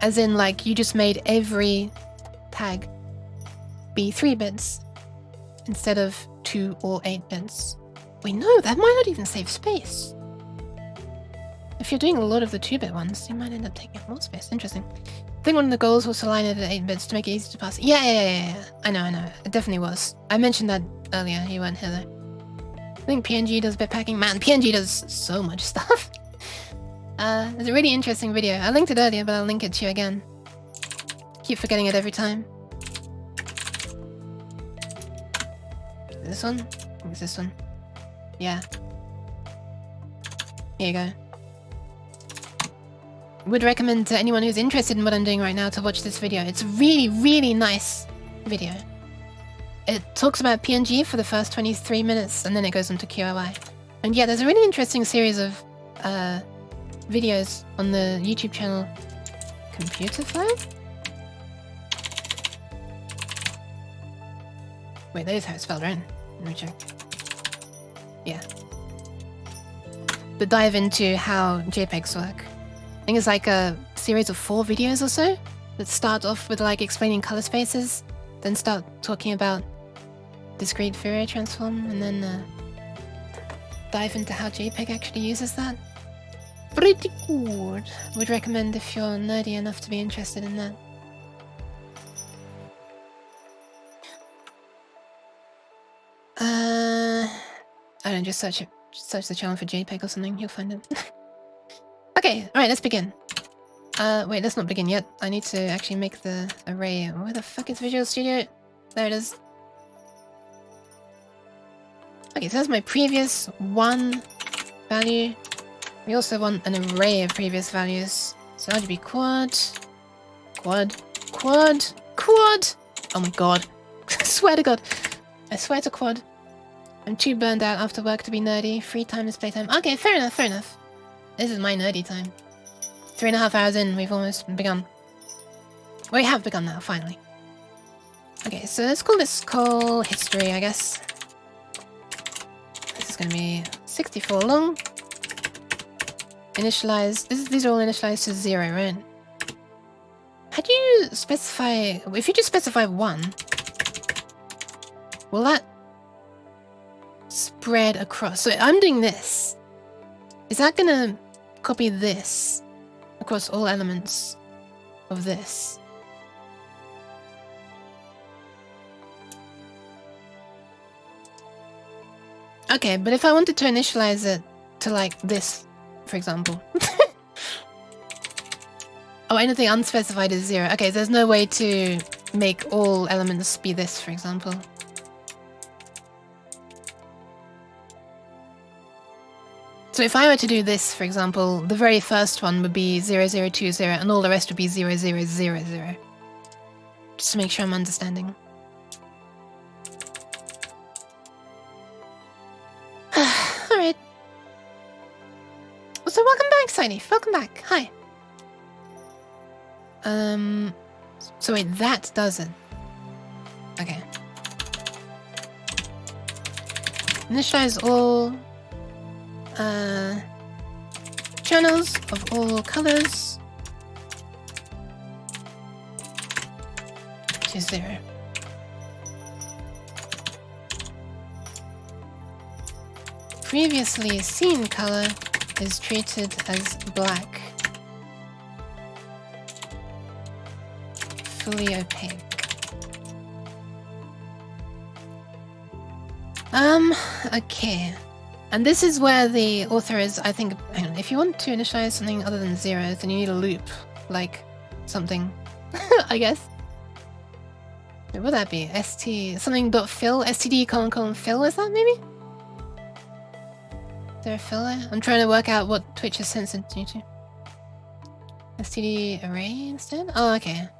As in, like, you just made every tag be 3 bits instead of 2 or 8 bits. Wait, no, that might not even save space. If you're doing a lot of the 2-bit ones, you might end up taking up more space. Interesting. I think one of the goals was to line it at 8 bits to make it easy to pass. Yeah. I know. It definitely was. I mentioned that earlier. You weren't here though. I think PNG does bit packing. Man, PNG does so much stuff. It's a really interesting video. I linked it earlier, but I'll link it to you again. Keep forgetting it every time. This one? I think it's this one. Yeah. Here you go. Would recommend to anyone who's interested in what I'm doing right now to watch this video. It's a really, really nice video. It talks about PNG for the first 23 minutes and then it goes on to QOI. And yeah, there's a really interesting series of videos on the YouTube channel Computer Flow? Wait, that is how it's spelled, right? Let me check. Yeah. But dive into how JPEGs work. I think it's like a series of 4 videos or so that start off with like explaining color spaces, then start talking about discrete Fourier transform, and then dive into how JPEG actually uses that. Pretty good. Would recommend if you're nerdy enough to be interested in that. I don't just search the channel for JPEG or something, you'll find it. Okay, alright, let's begin. Wait, let's not begin yet. I need to actually make the array. Where the fuck is Visual Studio? There it is. Okay, so that's my previous 1 value. We also want an array of previous values. So RGB quad. Oh my god. I swear to god. I swear to quad. I'm too burned out after work to be nerdy. Free time is playtime. Okay, fair enough. This is my nerdy time. 3.5 hours in, we've almost begun. We have begun now, finally. Okay, so let's call this call history, I guess. This is going to be 64 long. Initialize. These are all initialized to 0, right? How do you specify? If you just specify 1, will that spread across? So I'm doing this. Is that gonna copy this across all elements of this? Okay, but if I wanted to initialize it to like this, for example. Oh, anything unspecified is 0. Okay, there's no way to make all elements be this, for example. So if I were to do this, for example, the very first one would be 0020 and all the rest would be 0000. Just to make sure I'm understanding. Alright. So welcome back, Signy. Welcome back. Hi. So wait, that does it. Okay. Initialize all channels of all colors to 0. Previously seen color is treated as black. Fully opaque. Okay. And this is where the author is, I think, hang on, if you want to initialize something other than 0, then you need a loop, like something, I guess. What would that be? Something dot fill? STD : fill, is that maybe? Is there a fill there? I'm trying to work out what Twitch has censored you to. STD array instead? Oh, okay.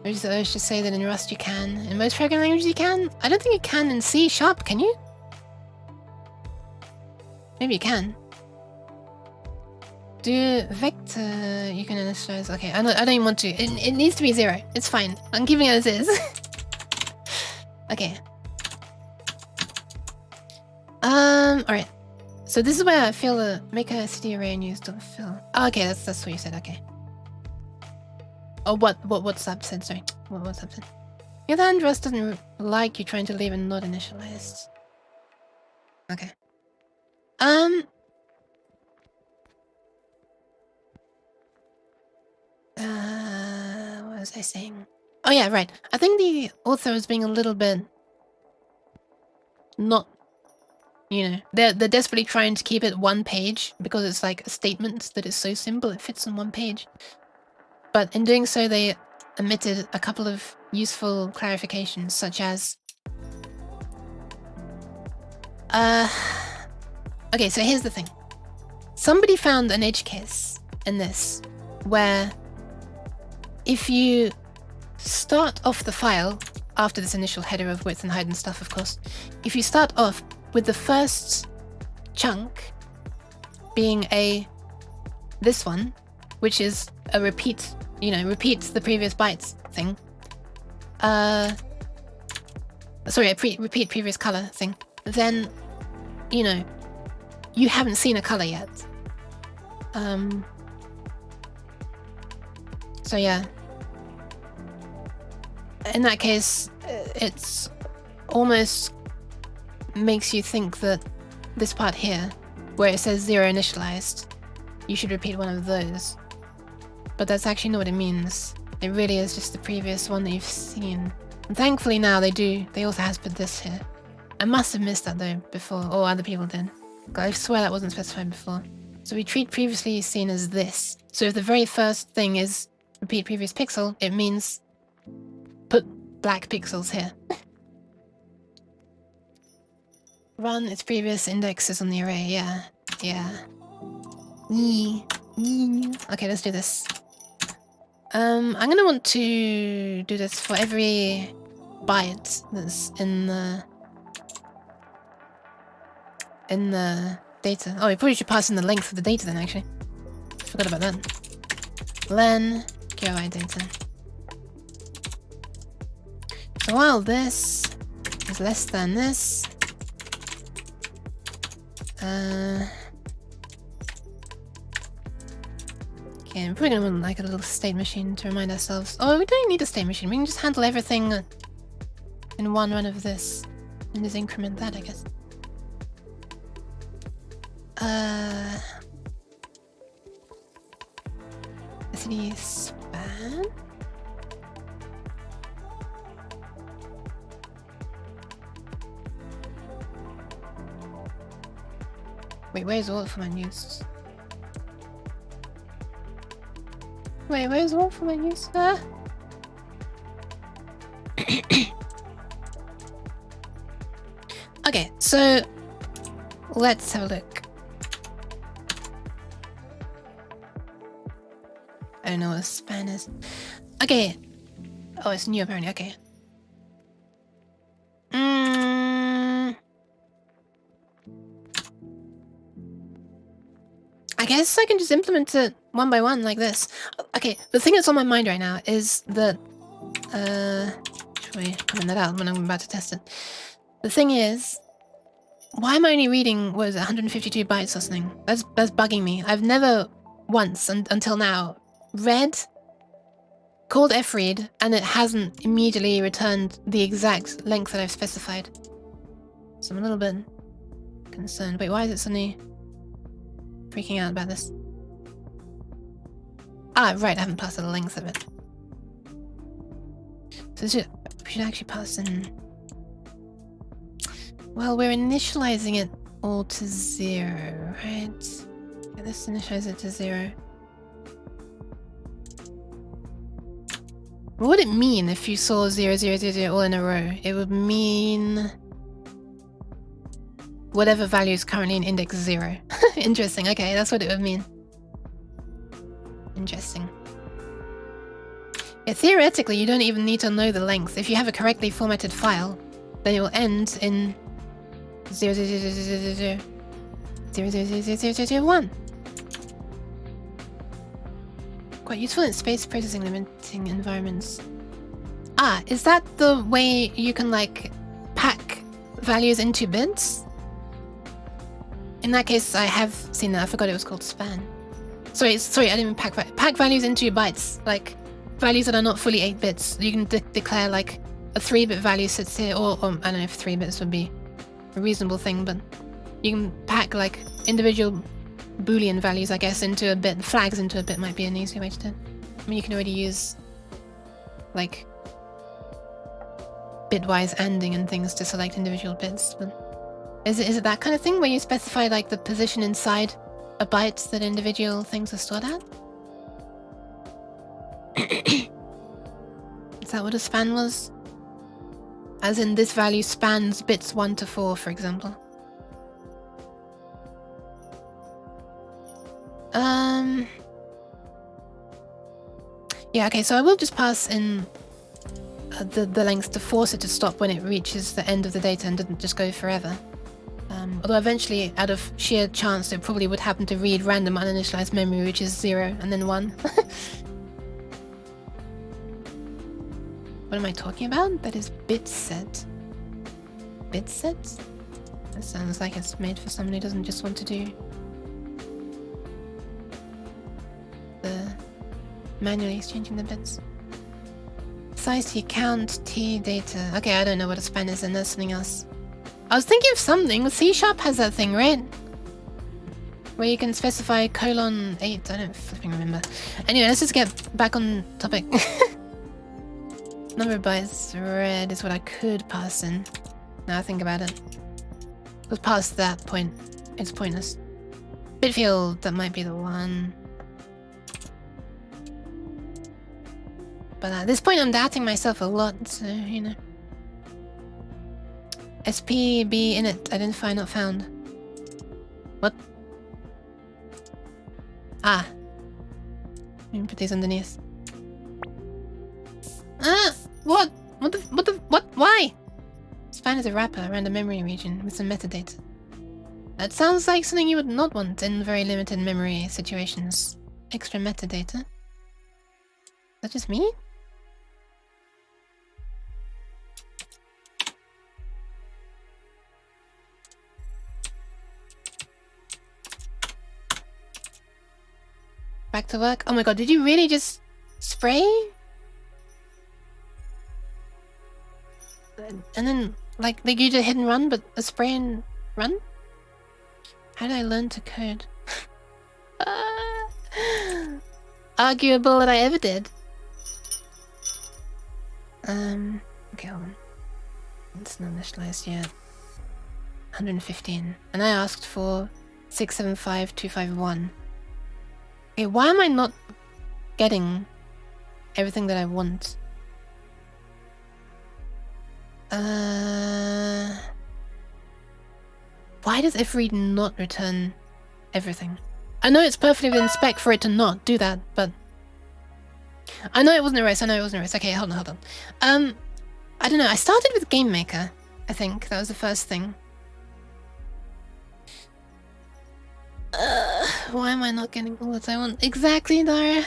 I was just say that in Rust you can. In most programming languages you can? I don't think you can in C#, can you? Maybe you can. Do vector you can initialize? Okay, I don't even want to. It needs to be 0. It's fine. I'm keeping it as is. Okay. Alright. So this is where I feel the make a STD array and use .fill. Oh, okay, that's what you said, okay. Oh, what WhatsApp said, sorry. What WhatsApp said. The other address doesn't like you trying to leave it not initialized. Okay. What was I saying? Oh yeah, right. I think the author is being a little bit not, you know, they're desperately trying to keep it one page because it's like a statement that is so simple it fits on one page. But in doing so, they omitted a couple of useful clarifications, such as okay, so here's the thing. Somebody found an edge case in this where if you start off the file after this initial header of width and height and stuff, of course, if you start off with the first chunk being this one, which is a repeat, you know, repeats the previous bytes thing. Sorry, a repeat previous color thing. Then, you know, you haven't seen a color yet. So yeah. In that case, it's almost makes you think that this part here, where it says 0 initialized, you should repeat one of those. But that's actually not what it means. It really is just the previous one that you've seen. And thankfully now they also has put this here. I must have missed that though before, or other people did. I swear that wasn't specified before. So we treat previously seen as this. So if the very first thing is repeat previous pixel, it means put black pixels here. Run its previous indexes on the array, yeah. Okay, let's do this. I'm gonna want to do this for every byte that's in the data. Oh, we probably should pass in the length of the data then, actually. Forgot about that. Len, QOI data. So while this is less than this, okay, we're probably gonna want like a little state machine to remind ourselves. Oh, we don't need a state machine. We can just handle everything in one run of this and just increment that, I guess. City span. Wait, where's all for my news? Wait, where's all for my news? Okay, so let's have a look. I don't know what a span is. Okay. Oh, it's new apparently. Okay. I guess I can just implement it one by one like this. Okay, the thing that's on my mind right now is that should we comment that out when I'm about to test it? The thing is, why am I only reading, what is it, 152 bytes or something? That's bugging me. I've never once until now read, called fread, and it hasn't immediately returned the exact length that I've specified. So I'm a little bit concerned. Wait, why is it suddenly freaking out about this? Ah, right, I haven't passed the length of it. So we should actually pass in... Well, we're initializing it all to 0, right? Yeah, let's initialize it to 0. What would it mean if you saw 0, 0, 0, 0 all in a row? It would mean whatever value is currently in index 0. Interesting, okay, that's what it would mean. Interesting. Yeah, theoretically, you don't even need to know the length. If you have a correctly formatted file, then it will end in 0, 0, 0, 0, 0, 0, 0, 0, 0, 0, 0, 0, 0, 1. Quite useful in space processing limiting environments. Ah, is that the way you can like pack values into bits? In that case, I have seen that. I forgot it was called span. Sorry, I didn't mean pack values into bytes, like values that are not fully 8 bits. You can declare like a 3-bit value sits here, or I don't know if 3 bits would be a reasonable thing, but you can pack like individual Boolean values, I guess, into a bit. Flags into a bit might be an easier way to do it. I mean, you can already use like bitwise ANDing and things to select individual bits, but is it that kind of thing where you specify like the position inside a byte that individual things are stored at? Is that what a span was? As in, this value spans bits 1 to 4, for example. Yeah, okay, so I will just pass in the length to force it to stop when it reaches the end of the data and doesn't just go forever. Although eventually, out of sheer chance, it probably would happen to read random uninitialized memory, which is 0 and then 1. What am I talking about? That is bitset. Bitset? That sounds like it's made for somebody who doesn't just want to do the manually exchanging the bits. Size T count T data. Okay, I don't know what a span is, and there's something else. I was thinking of something. C# has that thing, right? Where you can specify :8. I don't flipping remember. Anyway, let's just get back on topic. Number of bytes read is what I could pass in. Now I think about it. But past that point, it's pointless. Bitfield, that might be the one. But at this point I'm doubting myself a lot, so, you know. SPB init, identify not found. What? Ah. Let me put these underneath. Ah! What? What? Why? Span is a wrapper around a memory region with some metadata. That sounds like something you would not want in very limited memory situations. Extra metadata? Is that just me? Back to work? Oh my god, did you really just spray? And then, like you did hit and run, but a spray and run? How did I learn to code? Arguable that I ever did. Okay, hold on. It's not initialized yet. 115. And I asked for 675251. Okay, why am I not getting everything that I want? Why does fread not return everything? I know it's perfectly within spec for it to not do that, but I know it wasn't erased. Okay, hold on. I don't know. I started with Game Maker. I think that was the first thing. Why am I not getting all that I want? Exactly, Dara.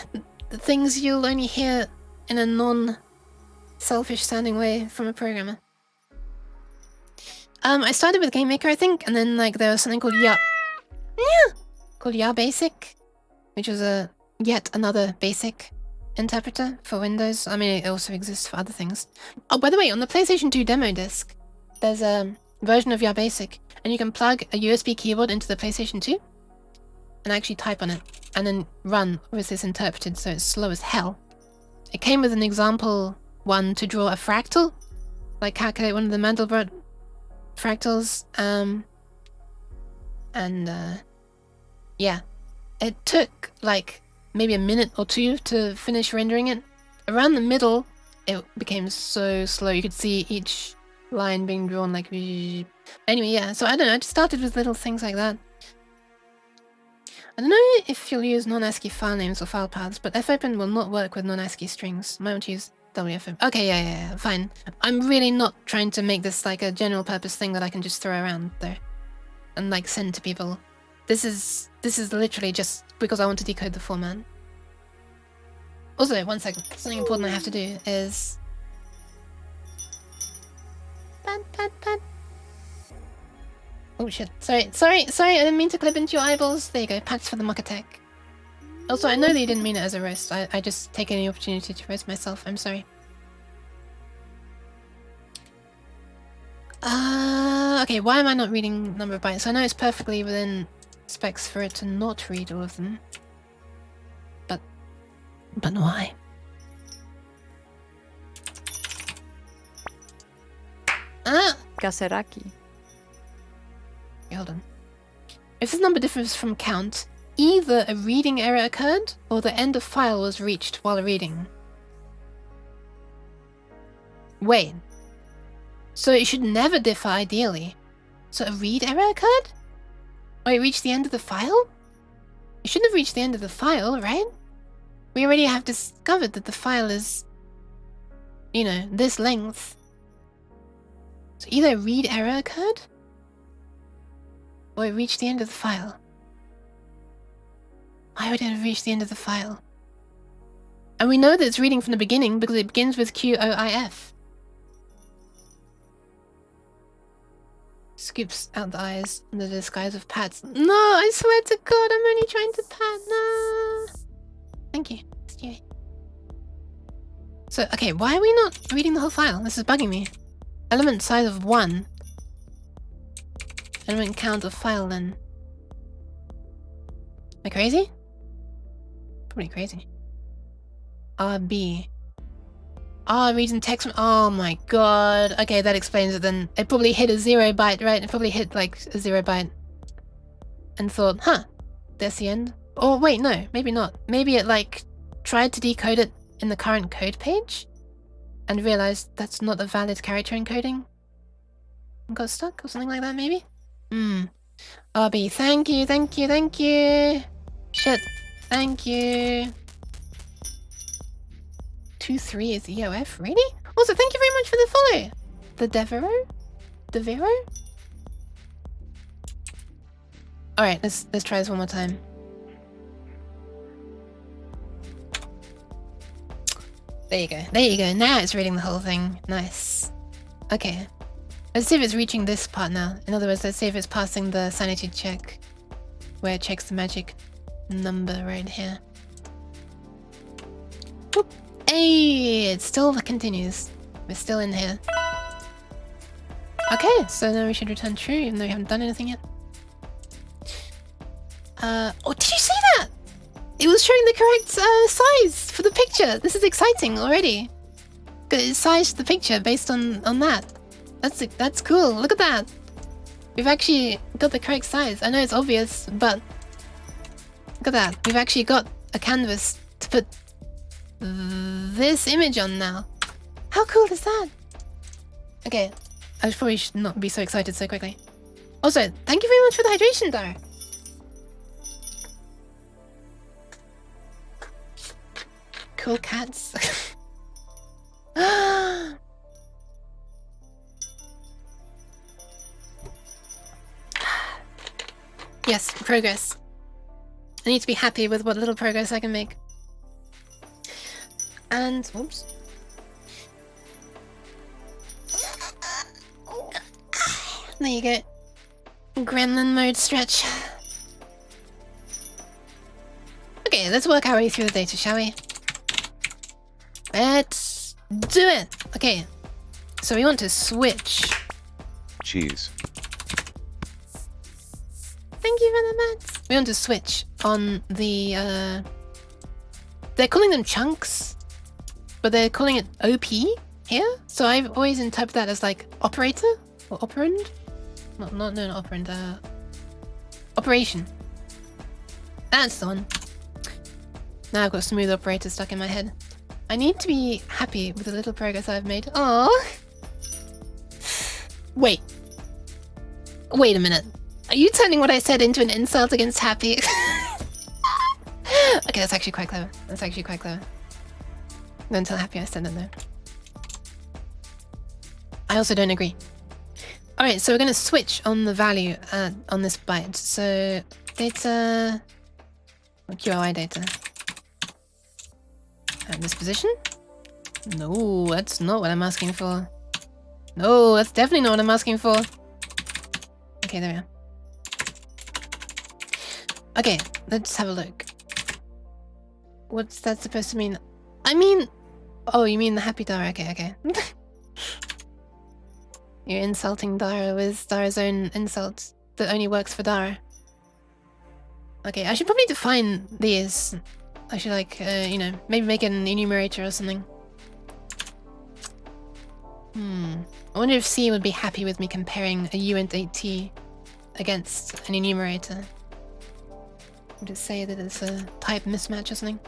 The things you'll only hear in a non-selfish sounding way from a programmer. I started with Game Maker, I think, and then like there was something called Basic, which was a yet another basic interpreter for Windows. I mean, it also exists for other things. Oh, by the way, on the PlayStation 2 demo disc, there's a version of Basic, and you can plug a USB keyboard into the PlayStation 2 and actually type on it, and then run with this interpreted, so it's slow as hell. It came with an example one to draw a fractal, like calculate one of the Mandelbrot fractals, yeah, it took like maybe a minute or two to finish rendering it. Around the middle, it became so slow. You could see each line being drawn like... Anyway, yeah, so I don't know, I just started with little things like that. I don't know if you'll use non-ASCII file names or file paths, but fopen will not work with non-ASCII strings. Might want to use WFM. Okay, yeah, fine. I'm really not trying to make this like a general purpose thing that I can just throw around there and like send to people. This is literally just because I want to decode the format. Also, one second. Something important I have to do is... Pat. Oh shit. Sorry, I didn't mean to clip into your eyeballs. There you go, pats for the Mokatech. Also, I know that you didn't mean it as a roast. I just take any opportunity to roast myself. I'm sorry. Okay, why am I not reading number of bytes? I know it's perfectly within specs for it to not read all of them. But why? Gaseraki. Okay, hold on. If this number differs from count, either a reading error occurred or the end of file was reached while reading. Wait. So it should never differ ideally. So a read error occurred? Or it reached the end of the file? It shouldn't have reached the end of the file, right? We already have discovered that the file is, you know, this length. So either a read error occurred, or it reached the end of the file. Why would it have reached the end of the file? And we know that it's reading from the beginning because it begins with QOIF. Scoops out the eyes under the disguise of pats. No, I swear to God, I'm only trying to pat. No. Thank you, Stewie. So, okay, why are we not reading the whole file? This is bugging me. Element size of 1. Element count of file then. Am I crazy? Probably crazy. RB. Ah, reading text. Oh my god. Okay, that explains it then. It probably hit a 0 byte, right? It probably hit like a 0 byte. And thought, huh, that's the end. Or wait, no, maybe not. Maybe it like tried to decode it in the current code page and realized that's not a valid character encoding and got stuck or something like that, maybe? RB, thank you, thank you, thank you. Shit, thank you. 2-3 is EOF, really? Also, thank you very much for the follow. The Devero? Devero? Alright, let's try this one more time. There you go. There you go. Now it's reading the whole thing. Nice. Okay. Let's see if it's reaching this part now. In other words, let's see if it's passing the sanity check. Where it checks the magic number right here. Boop. Hey! It still continues. We're still in here. Okay, so now we should return true, even though we haven't done anything yet. Oh, did you see that? It was showing the correct size for the picture. This is exciting already. It sized the picture based on that. That's cool. Look at that. We've actually got the correct size. I know it's obvious, but look at that. We've actually got a canvas to put this image on now. How cool is that? Okay, I probably should not be so excited so quickly. Also, thank you very much for the hydration, Dara. Cool cats. Yes, progress. I need to be happy with what little progress I can make. And, oops. There you go. Gremlin mode stretch. Okay, let's work our way through the data, shall we? Let's do it! Okay, so we want to switch. Cheese. Thank you for the mats. We want to switch on the, they're calling them chunks, but they're calling it OP here. So I've always interpreted that as like operator or operand. Not operand, operation. That's the one. Now I've got smooth operator stuck in my head. I need to be happy with the little progress I've made. Oh, wait a minute. Are you turning what I said into an insult against happy? Okay, that's actually quite clever. That's actually quite clever. Don't tell happy I said that though. I also don't agree. Alright, so we're going to switch on the value on this byte. So data, QOI data. And this position? No, that's not what I'm asking for. No, that's definitely not what I'm asking for. Okay, there we are. Okay, let's have a look. What's that supposed to mean? I mean... Oh, you mean the happy dollar. Okay, okay. You're insulting Dara with Dara's own insult that only works for Dara. Okay, I should probably define these. I should like, you know, maybe make an enumerator or something. I wonder if C would be happy with me comparing a uint 8t against an enumerator. Would it say that it's a type mismatch or something?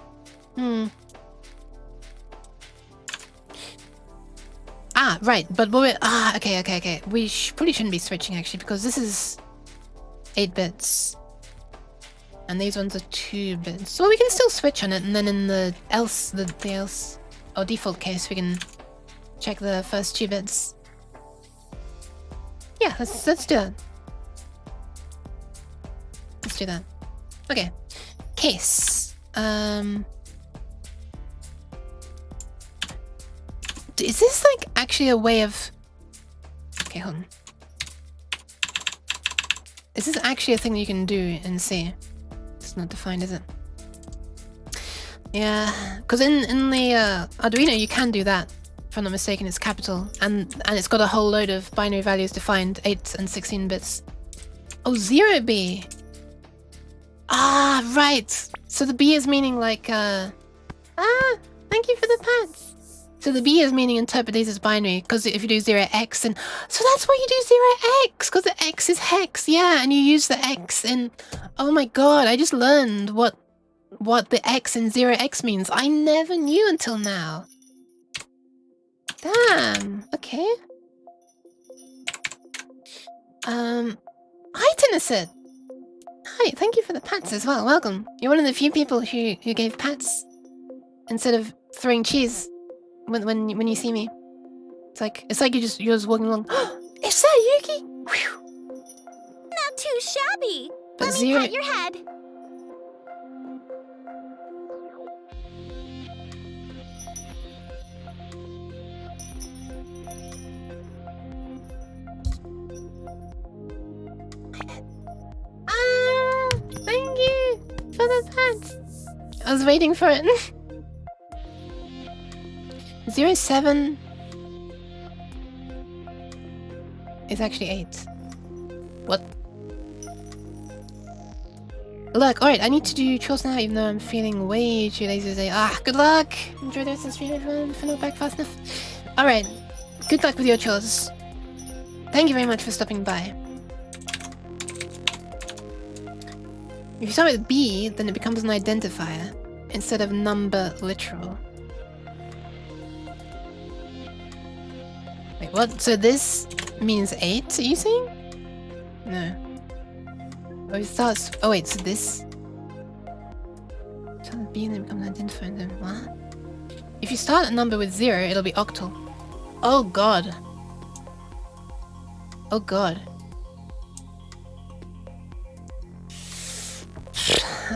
Ah, right, but we're... Ah, okay. We probably shouldn't be switching, actually, because this is 8 bits. And these ones are 2 bits. So we can still switch on it, and then in the else... the else... or default case, we can check the first 2 bits. Yeah, let's do that. Let's do that. Okay. Case. Is this like actually a way of... Okay, hold on. Is this actually a thing that you can do in C? It's not defined, is it? Yeah, because in the Arduino you can do that. If I'm not mistaken, it's capital, and it's got a whole load of binary values defined, 8 and 16 bits. Oh, 0B. Ah, right. So the B is meaning like thank you for the pats. So the B is meaning interpret these as binary, because if you do 0x, and so that's why you do 0x, because the X is hex, yeah, and you use the X in... Oh my god, I just learned what the X in 0x means. I never knew until now. Damn, okay. Hi Tennyson. Hi, thank you for the pats as well, welcome. You're one of the few people who gave pats instead of throwing cheese when you see me. It's like you're just walking along. Is that Yuki? Whew. Not too shabby. But Let me pat your head. Thank you for the pats. I was waiting for it. 07 is actually 8. What? Look, alright, I need to do chores now, even though I'm feeling way too lazy today. Ah, good luck! Enjoy the rest of the stream, everyone, if I'm not back fast enough. Alright, good luck with your chores. Thank you very much for stopping by. If you start with B, then it becomes an identifier instead of number literal. Wait, what? So this means 8, are you saying? No. Oh, it starts... Oh wait, so this... Start with B and then becomes an identifier, then what? If you start a number with 0, it'll be octal. Oh god. Oh god.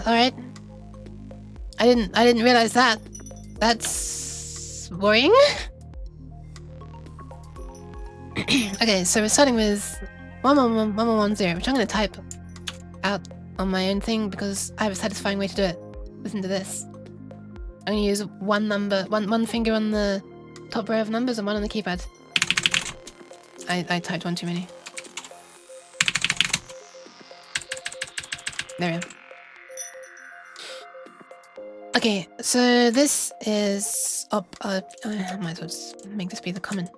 Alright. I didn't realize that. That's worrying. Okay, so we're starting with 1110, which I'm gonna type out on my own thing because I have a satisfying way to do it. Listen to this. I'm gonna use one number, one finger on the top row of numbers and one on the keypad. I typed one too many. There we go. Okay, so this is up. I might as well just make this be the comment.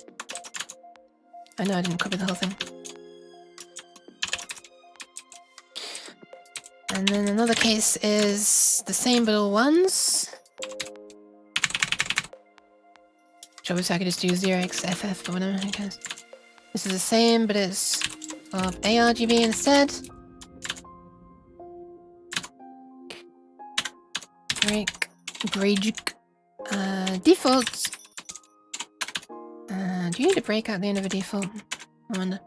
I know I didn't copy the whole thing. And then another case is the same but all ones. Which obviously I could just do 0xFF, but whatever, who cares. This is the same, but it's of ARGB instead. Break. Default. Do you need to break out the end of a default? I wonder.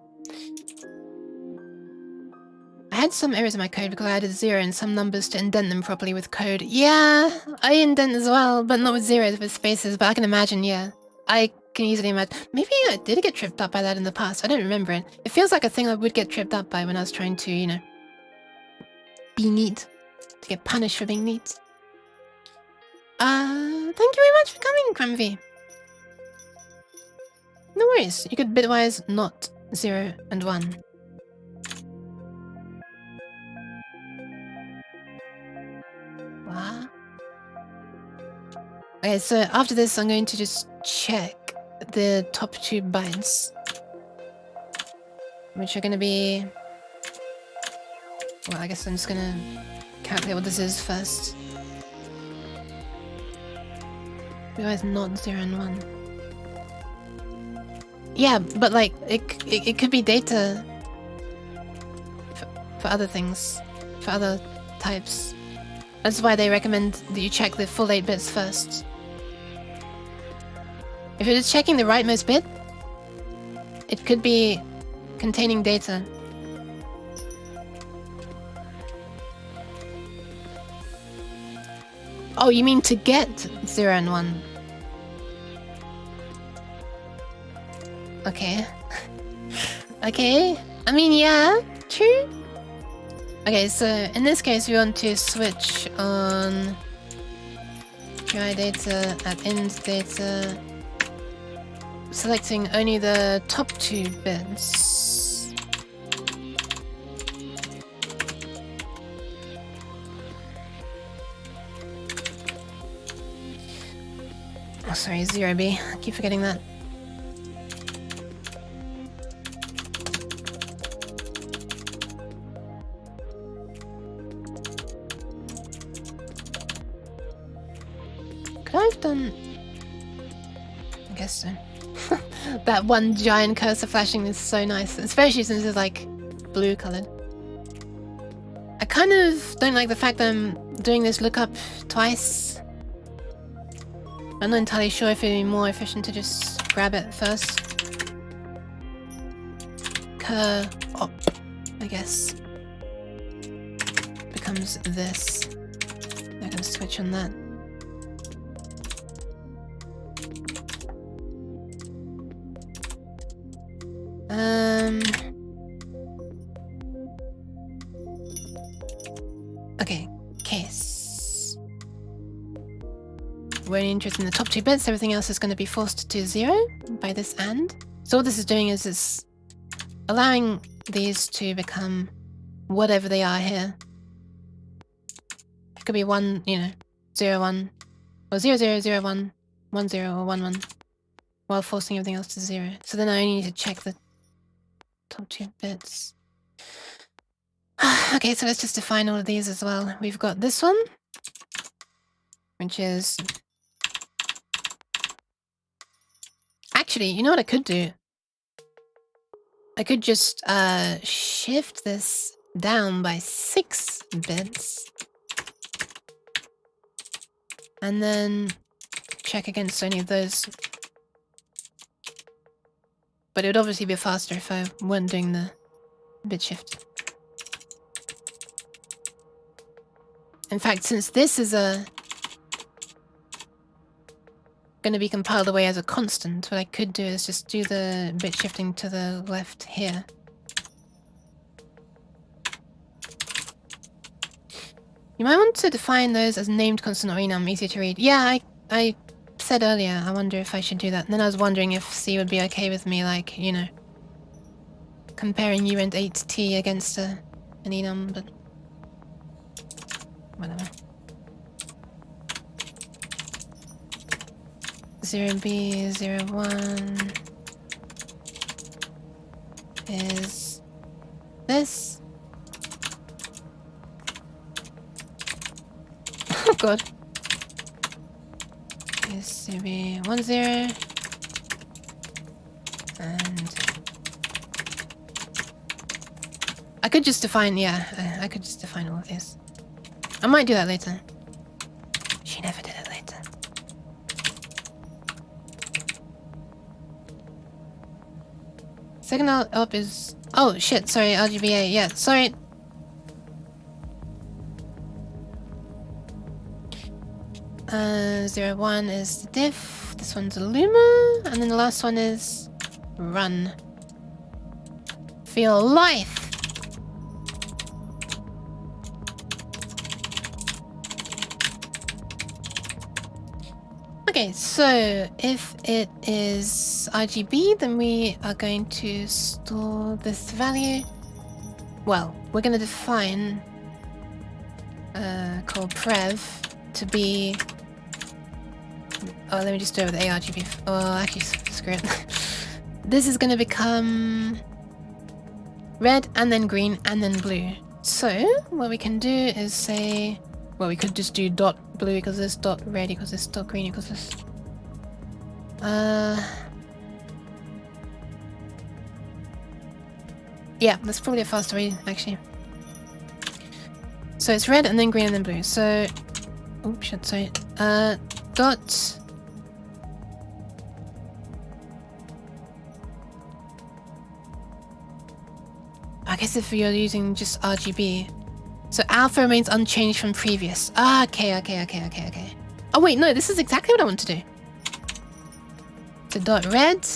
I had some errors in my code because I added 0 and some numbers to indent them properly with code. Yeah, I indent as well, but not with zeros, with spaces, but I can imagine, yeah. I can easily imagine. Maybe I did get tripped up by that in the past. I don't remember it. It feels like a thing I would get tripped up by when I was trying to, you know, be neat. To get punished for being neat. Thank you very much for coming, Crumvy. No worries. You could bitwise not 0 and 1. What? Okay, so after this, I'm going to just check the top 2 bytes, which are going to be... Well, I guess I'm just going to calculate what this is first. Bitwise not 0 and 1. Yeah, but like, it could be data for other things, for other types. That's why they recommend that you check the full 8 bits first. If you're just checking the rightmost bit, it could be containing data. Oh, you mean to get 0 and 1? Okay. Okay. I mean, yeah, true. Okay, so in this case, we want to switch on QI data at end data, selecting only the top 2 bits. Oh, sorry, 0B. I keep forgetting that. Could I have done... I guess so. That one giant cursor flashing is so nice, especially since it's like blue colored. I kind of don't like the fact that I'm doing this lookup twice. I'm not entirely sure if it'd be more efficient to just grab it first. Op, I guess. Becomes this. I can switch on that. Okay, case. We're only interested in the top 2 bits, everything else is going to be forced to 0 by this AND. So what this is doing is it's allowing these to become whatever they are here. It could be 1, 0, 1, or 0, 0, 0, 1, 1, 0, or 1, 1, while forcing everything else to 0. So then I only need to check the top 2 bits. Okay, so let's just define all of these as well. We've got this one, which is... Actually, you know what I could do? I could just shift this down by 6 bits. And then check against any of those. But it would obviously be faster if I weren't doing the bit shift. In fact, since this is going to be compiled away as a constant, what I could do is just do the bit shifting to the left here. You might want to define those as named constant or enum, easier to read. Yeah, I said earlier, I wonder if I should do that. And then I was wondering if C would be okay with me, like, comparing uint 8t against an enum, but... whatever. 0B, 01 is this. Oh god. Is 0B 10 and I could just define, yeah, I could just define all of these. I might do that later. She never did it later. Second up is... oh shit, sorry, RGBA, yeah, sorry. Uh, 01 is the diff, this one's a luma, and then the last one is run. Feel life! Okay, so if it is RGB, then we are going to store this value. Well, we're going to define call prev to be. Oh, let me just do it with ARGB. Oh, actually, screw it. This is going to become red and then green and then blue. So what we can do is say, well, we could just do dot blue equals this, dot red equals this, dot green equals this. Yeah, that's probably a faster way, actually. So it's red and then green and then blue. So, oh shit, sorry. Dot. I guess if you're using just RGB. So alpha remains unchanged from previous. Ah, okay. Oh wait, no, this is exactly what I want to do. So dot red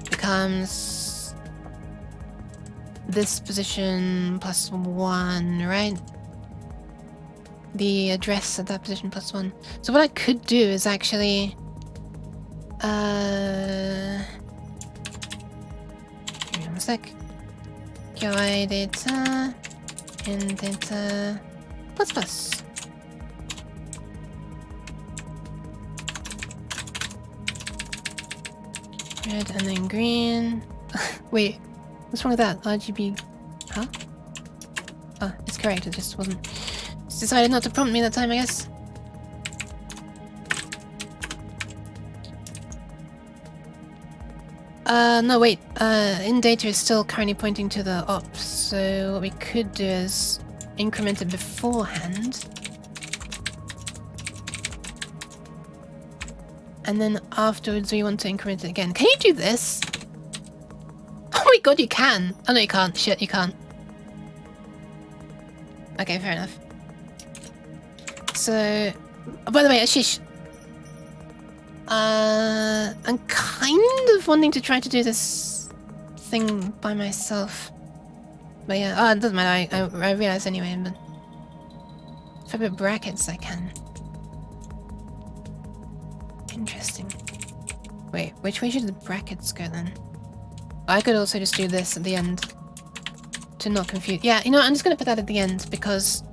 becomes this position plus 1, right? The address at that position plus 1. So what I could do is actually give me 1 sec. QOI data and data plus plus. Red and then green. Wait, what's wrong with that? RGB. Huh? Oh, it's correct, it just wasn't. It's decided not to prompt me that time, I guess. No, wait. In data is still currently pointing to the ops, so what we could do is increment it beforehand. And then afterwards we want to increment it again. Can you do this? Oh my god, you can! Oh no, you can't. Shit, you can't. Okay, fair enough. So, oh, by the way, Ashish, I'm kind of wanting to try to do this thing by myself. But yeah, oh, it doesn't matter, I realize anyway, but if I put brackets, I can. Interesting. Wait, which way should the brackets go then? I could also just do this at the end to not confuse. Yeah, you know what, I'm just gonna put that at the end because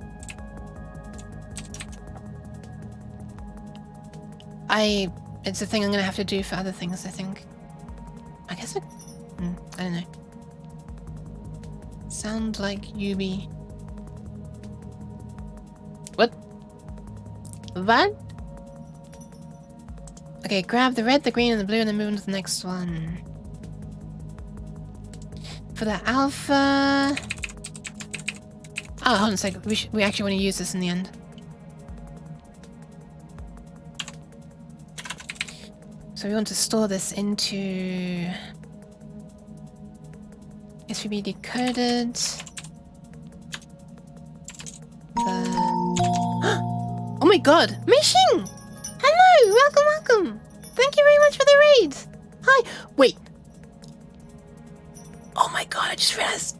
it's a thing I'm gonna have to do for other things, I think. I guess I don't know. Sound like Yubi. What? What? Okay, grab the red, the green, and the blue, and then move on to the next one. For the alpha. Oh, hold on a sec. We actually want to use this in the end. So we want to store this into SVB decoded. Oh my god! Mei-Xing! Hello! Welcome! Thank you very much for the raid! Hi! Wait! Oh my god, I just realized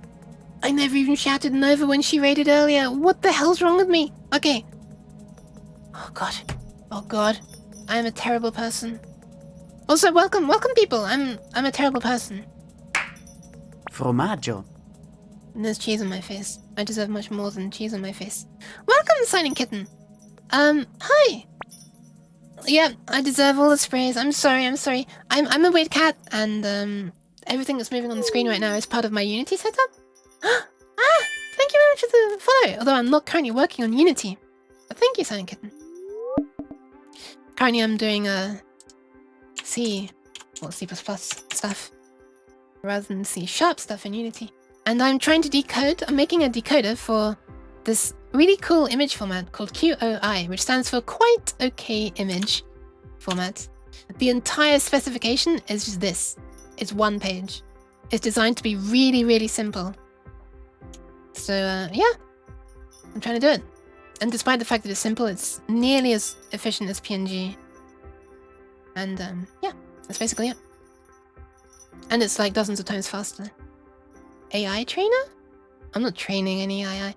I never even shouted Nova when she raided earlier. What the hell's wrong with me? Okay. Oh god. Oh god. I am a terrible person. Also, welcome people. I'm a terrible person. Formaggio. And there's cheese on my face. I deserve much more than cheese on my face. Welcome, Signing Kitten. Hi. Yeah, I deserve all the sprays. I'm sorry. I'm a weird cat, and everything that's moving on the screen right now is part of my Unity setup. Thank you very much for the follow. Although I'm not currently working on Unity. But thank you, Signing Kitten. Currently, I'm doing C stuff rather than C# stuff in Unity. And I'm trying to decode, I'm making a decoder for this really cool image format called QOI, which stands for Quite Okay Image Format. The entire specification is just this. It's 1 page. It's designed to be really, really simple. So, yeah. I'm trying to do it. And despite the fact that it's simple, it's nearly as efficient as PNG. And, yeah, that's basically it. And it's like dozens of times faster. AI trainer? I'm not training any AI.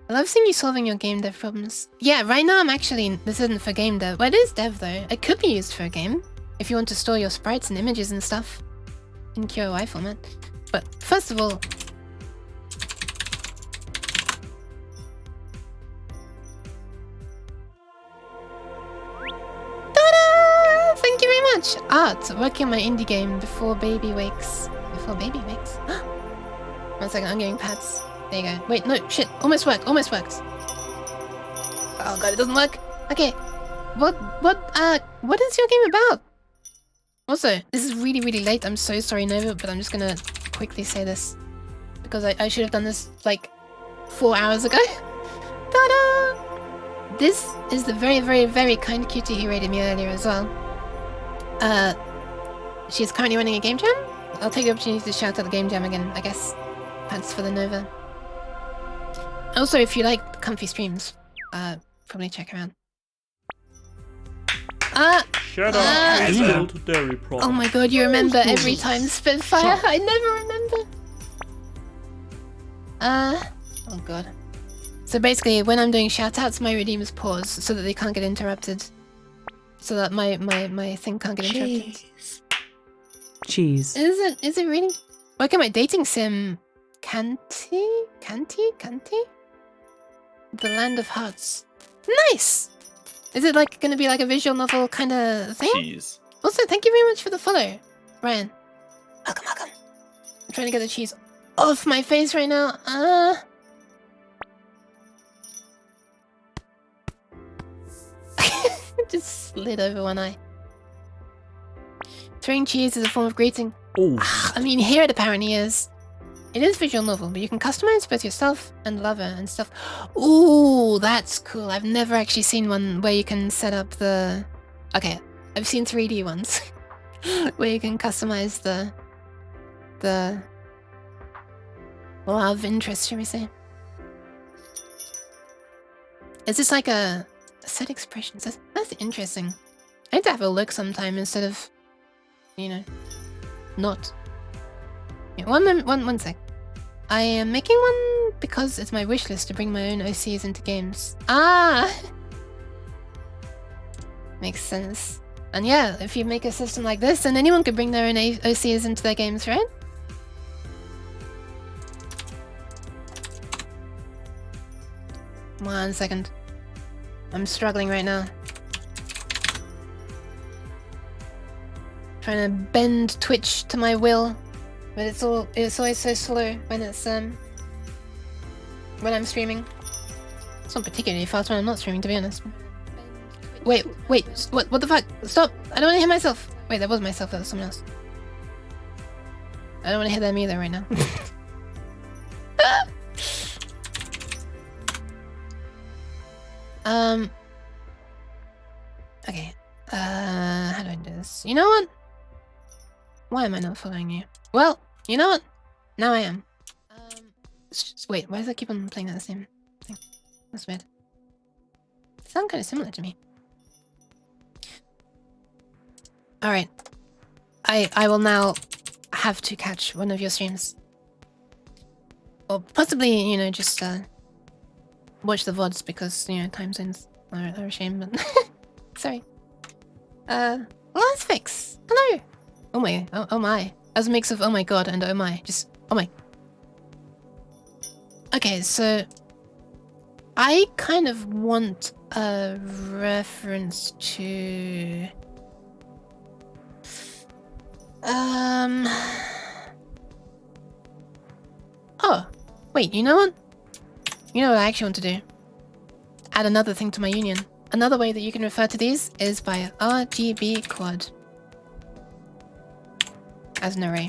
I love seeing you solving your game dev problems. Yeah, right now I'm actually... This isn't for game dev. Well, it is dev though. It could be used for a game. If you want to store your sprites and images and stuff. In QOI format. But first of all... Ta-da! Thank you very much! Art. Working on my indie game before baby wakes. Before baby wakes? 1 second, I'm getting pats. There you go. Wait, no, shit. Almost worked. Almost worked. Oh god, it doesn't work. Okay. What is your game about? Also, this is really, really late. I'm so sorry, Nova, but I'm just gonna quickly say this. Because I should have done this, like, 4 hours ago. Ta-da! This is the very, very, very kind cutie who rated me earlier as well. She's currently running a game jam. I'll take the opportunity to shout out the game jam again, I guess. Thanks for the Nova. Also, if you like comfy streams, probably check her out. Shut up, spilled dairy product. Oh my god, you remember every time Spitfire? I never remember. Oh god. So basically, when I'm doing shoutouts, my redeemers pause so that they can't get interrupted. So that my thing can't get interrupted. Cheese. Is it really? Look at my dating sim. Canty? The Land of Hearts. Nice! Is it like gonna be like a visual novel kind of thing? Cheese. Also, thank you very much for the follow, Ryan. Welcome. I'm trying to get the cheese off my face right now. It just slid over one eye. Throwing cheese is a form of greeting. Oh. I mean, here it apparently is. It is visual novel, but you can customize both yourself and lover and stuff. Ooh, that's cool. I've never actually seen one where you can set up the... Okay, I've seen 3D ones. Where you can customize the love interest, shall we say. Is this like a set expression? That's interesting. I need to have a look sometime instead of, you know, not. Yeah, one sec. I am making one because it's my wish list to bring my own OCs into games. Ah! Makes sense. And yeah, if you make a system like this, then anyone could bring their own OCs into their games, right? One second. I'm struggling right now. Trying to bend Twitch to my will. But it's always so slow when it's when I'm streaming. It's not particularly fast when I'm not streaming, to be honest. Wait, what the fuck? Stop! I don't want to hear myself. Wait, that was myself, that was someone else. I don't want to hear them either right now. Okay. How do I do this? You know what? Why am I not following you? Well, you know what? Now I am. Wait, why does I keep on playing that same thing? That's weird. They sound kind of similar to me. Alright. I will now have to catch one of your streams. Or possibly, you know, just watch the VODs because, you know, time zones are a shame, but sorry. Let's fix. Hello. Oh my. As a mix of oh my god and oh my. Just oh my. Okay, so I kind of want a reference to oh, wait, you know what? You know what I actually want to do? Add another thing to my union. Another way that you can refer to these is by RGB quad as an array.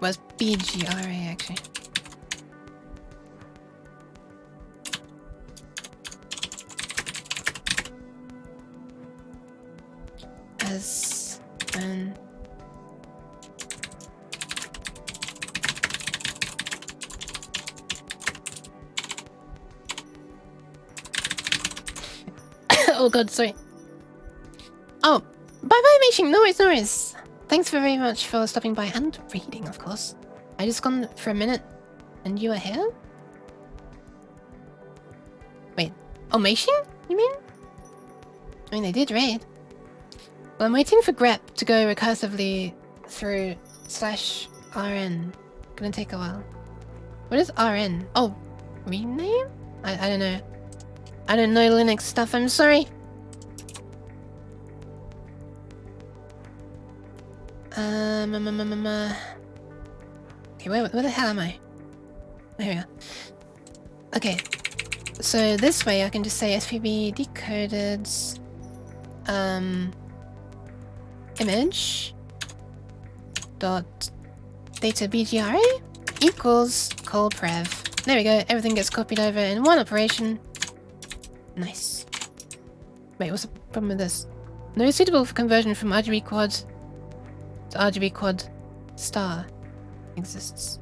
Was BGRA actually. As an oh god, sorry. Oh, bye bye Meishing, no worries. thanks very much for stopping by and reading, of course. I just gone for a minute, and you were here? Wait, oh, Meishin? You mean? I mean, they did raid. Well, I'm waiting for grep to go recursively through /rn. Gonna take a while. What is rn? Oh, rename? I don't know. I don't know Linux stuff, I'm sorry. Okay, where the hell am I? Oh, here we are. Okay, so this way I can just say SPB decoded image dot data BGRA equals call prev. There we go, everything gets copied over in one operation. Nice. Wait, what's the problem with this? No suitable for conversion from RGB quad to RGB quad star exists.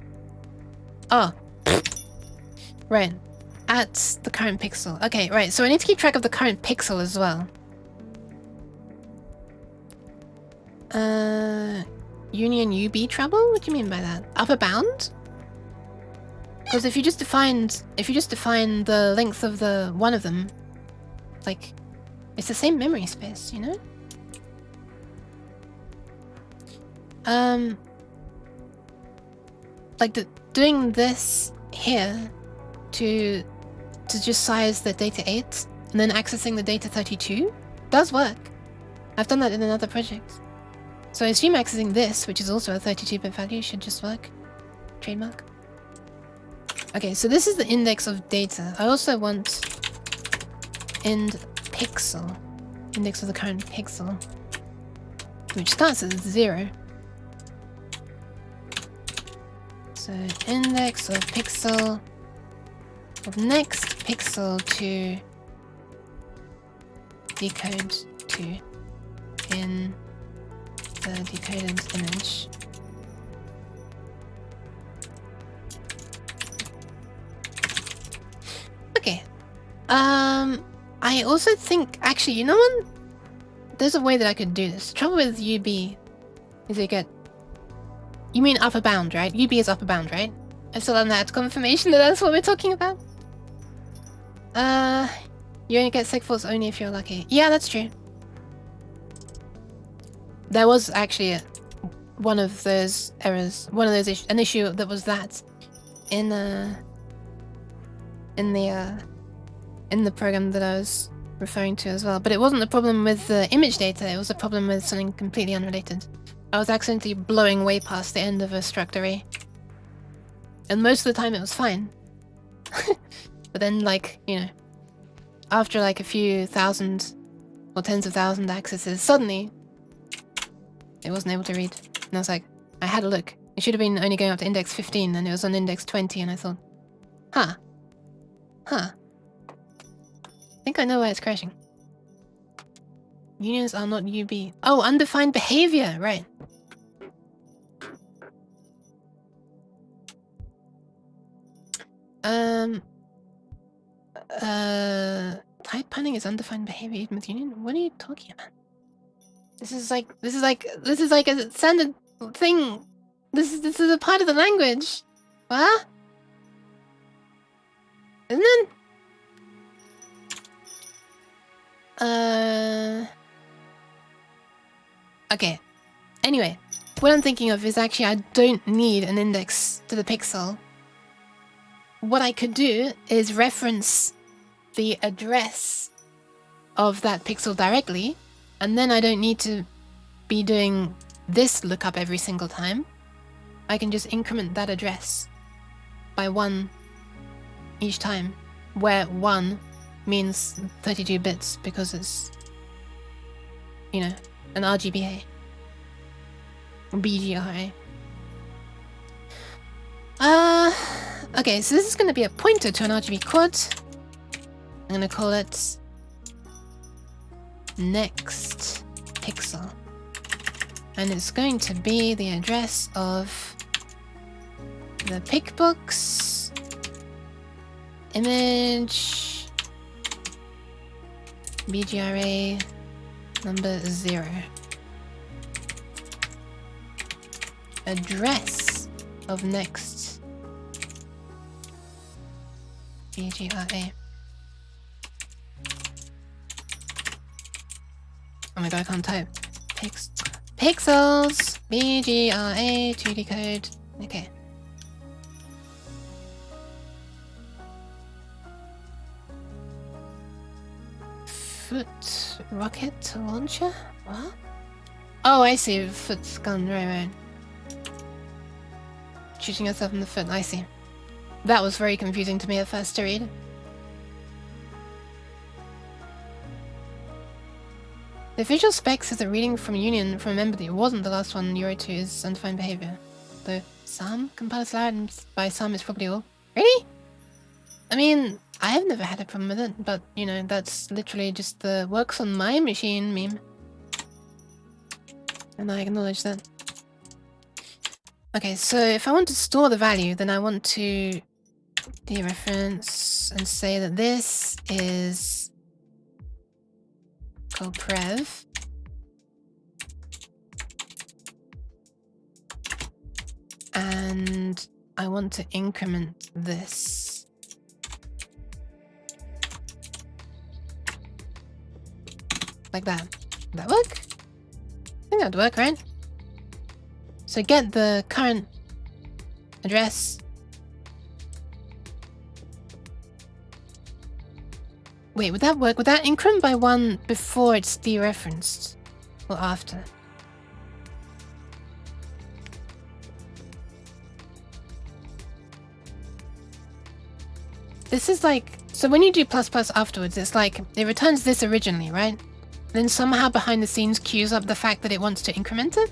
Oh. Right. At the current pixel. Okay, right, so I need to keep track of the current pixel as well. Union UB trouble? What do you mean by that? Upper bound? Because if you just define the length of the one of them, like, it's the same memory space, you know? Like doing this here to just size the data 8 and then accessing the data 32 does work. I've done that in another project. So I assume accessing this, which is also a 32-bit value, should just work. Trademark. Okay, so this is the index of data. I also want end pixel. Index of the current pixel. Which starts at 0. So index of pixel of next pixel to decode to in the decoded image. Okay. I also think, actually, you know what? There's a way that I could do this. The trouble with UB is you get... You mean upper bound, right? UB is upper bound, right? I still haven't had confirmation that that's what we're talking about. You only get segfaults only if you're lucky. Yeah, that's true. There was actually one of those errors, an issue that was that in the program that I was referring to as well. But it wasn't a problem with the image data, it was a problem with something completely unrelated. I was accidentally blowing way past the end of a struct array. And most of the time it was fine. But then, like, you know, after like a few thousand or tens of thousand accesses, suddenly it wasn't able to read. And I was like, I had a look. It should have been only going up to index 15 and it was on index 20 and I thought, huh. I think I know why it's crashing. Unions are not UB. Oh, undefined behavior, right. Type panning is undefined behavior even with union? What are you talking about? This is like a standard thing. This is a part of the language. What? Isn't it? Okay. Anyway, what I'm thinking of is actually I don't need an index to the pixel. What I could do is reference the address of that pixel directly, and then I don't need to be doing this lookup every single time. I can just increment that address by 1 each time, where 1 means 32 bits because it's, you know, an RGBA. BGRA. Okay, so this is going to be a pointer to an RGB quad. I'm going to call it next pixel. And it's going to be the address of the pickbooks image BGRA number 0. address of next. BGRA. Oh my god, I can't type. Pixels! BGRA to decode. Okay. Foot rocket launcher? What? Oh, I see. Foot gun, right. Shooting yourself in the foot, I see. That was very confusing to me at first to read. The official spec says a reading from Union from a member that it wasn't the last one Euro 2 is undefined behavior. Though some compilers allow it, and by some it's probably all. Really? I mean, I have never had a problem with it, but you know, that's literally just the works on my machine meme. And I acknowledge that. Okay, so if I want to store the value, then I want to dereference and say that this is called prev. And I want to increment this. Like that. Would that work? I think that'd work, right? So get the current address. Wait, would that work? Would that increment by 1 before it's dereferenced? Or after? This is like... So when you do plus plus afterwards, it's like... It returns this originally, right? Then somehow behind the scenes queues up the fact that it wants to increment it?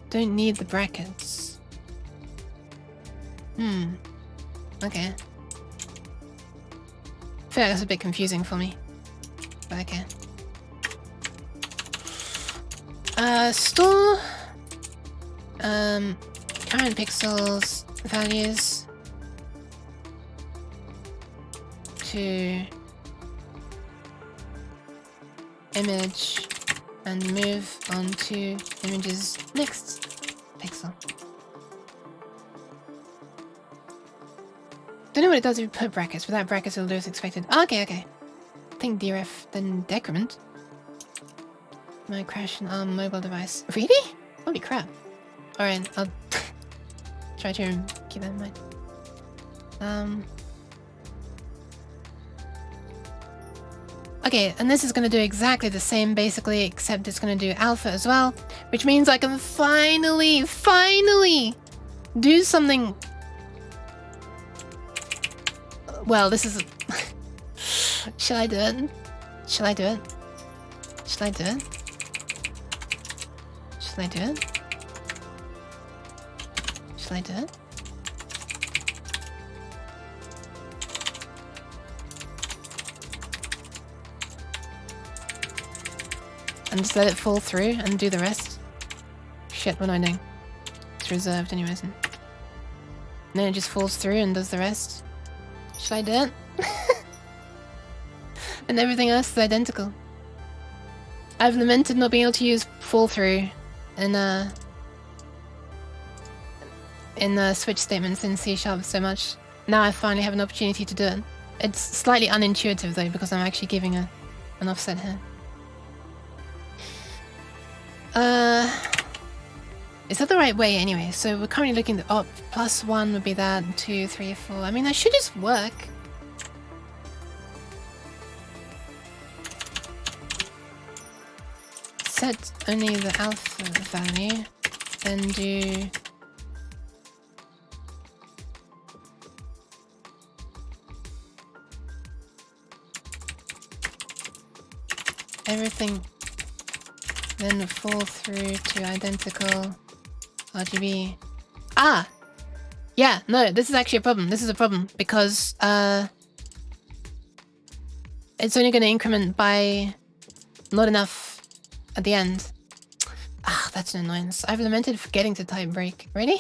Don't need the brackets. Okay. I feel like that's a bit confusing for me. But okay. Store current pixels values to image and move on to images next pixel. Don't know what it does if you put brackets. Without brackets, it'll do as expected. Oh, okay. I think deref, then decrement. My crash and ARM mobile device. Really? Holy crap. Alright, I'll try to keep that in mind. Okay, and this is going to do exactly the same basically, except it's going to do alpha as well, which means I can finally do something. Well, this is... Shall I do it? Shall I do it? Shall I do it? Shall I do it? Shall I do it? And just let it fall through and do the rest? Shit, what am I doing? It's reserved anyways. And then it just falls through and does the rest. Should I do it? And everything else is identical. I've lamented not being able to use fall through in switch statements in C# so much. Now I finally have an opportunity to do it. It's slightly unintuitive though, because I'm actually giving an offset here. Is that the right way anyway? So we're currently looking at op +1 would be that, 2, 3, 4. I mean, that should just work. Set only the alpha value, then do everything, then fall through to identical RGB. Ah! Yeah, no, this is actually a problem. This is a problem because it's only going to increment by not enough at the end. Ah, that's an annoyance. I've lamented forgetting to type break. Really?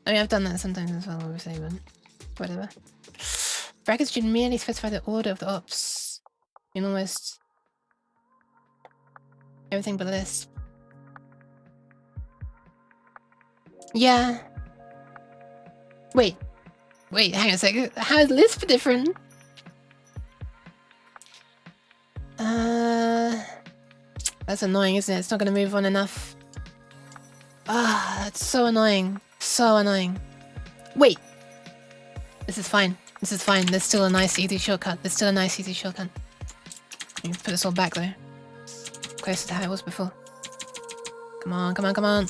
I mean, I've done that sometimes as well, obviously, but whatever. Brackets should merely specify the order of the ops in almost everything but this. Yeah. Wait, hang on a second. How is Lisp different? That's annoying, isn't it? It's not gonna move on enough. Ah, that's so annoying. So annoying. Wait. This is fine. This is fine. There's still a nice easy shortcut. There's still a nice easy shortcut. You can put this all back though. Closer to how it was before. Come on, come on, come on.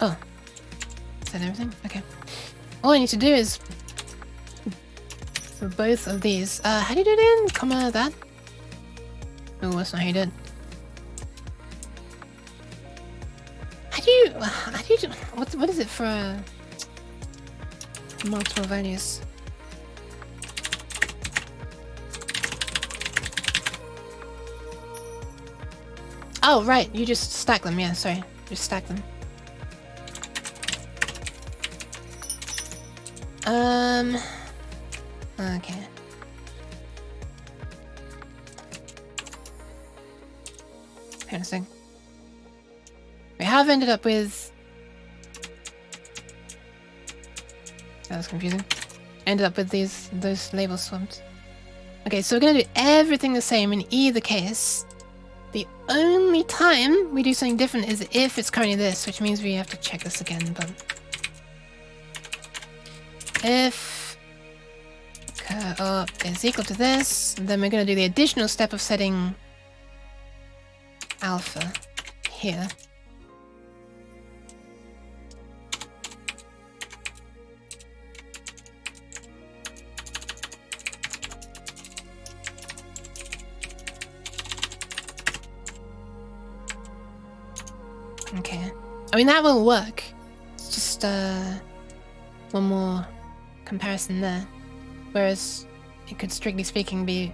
Oh. Is that everything? Okay. All I need to do is for both of these. How do you do it again? Comma that? Oh, that's not how you do it. How do you do, what is it for multiple values? Oh, right, you just stack them, yeah, sorry. Just stack them. Okay. Hang on a sec. We have ended up with... That was confusing. Ended up with those labels swapped. Okay, so we're gonna do everything the same in either case. The only time we do something different is if it's currently this, which means we have to check this again, but... If QOI is equal to this, then we're going to do the additional step of setting alpha here. Okay. I mean, that will work. It's just one more comparison there. Whereas it could, strictly speaking, be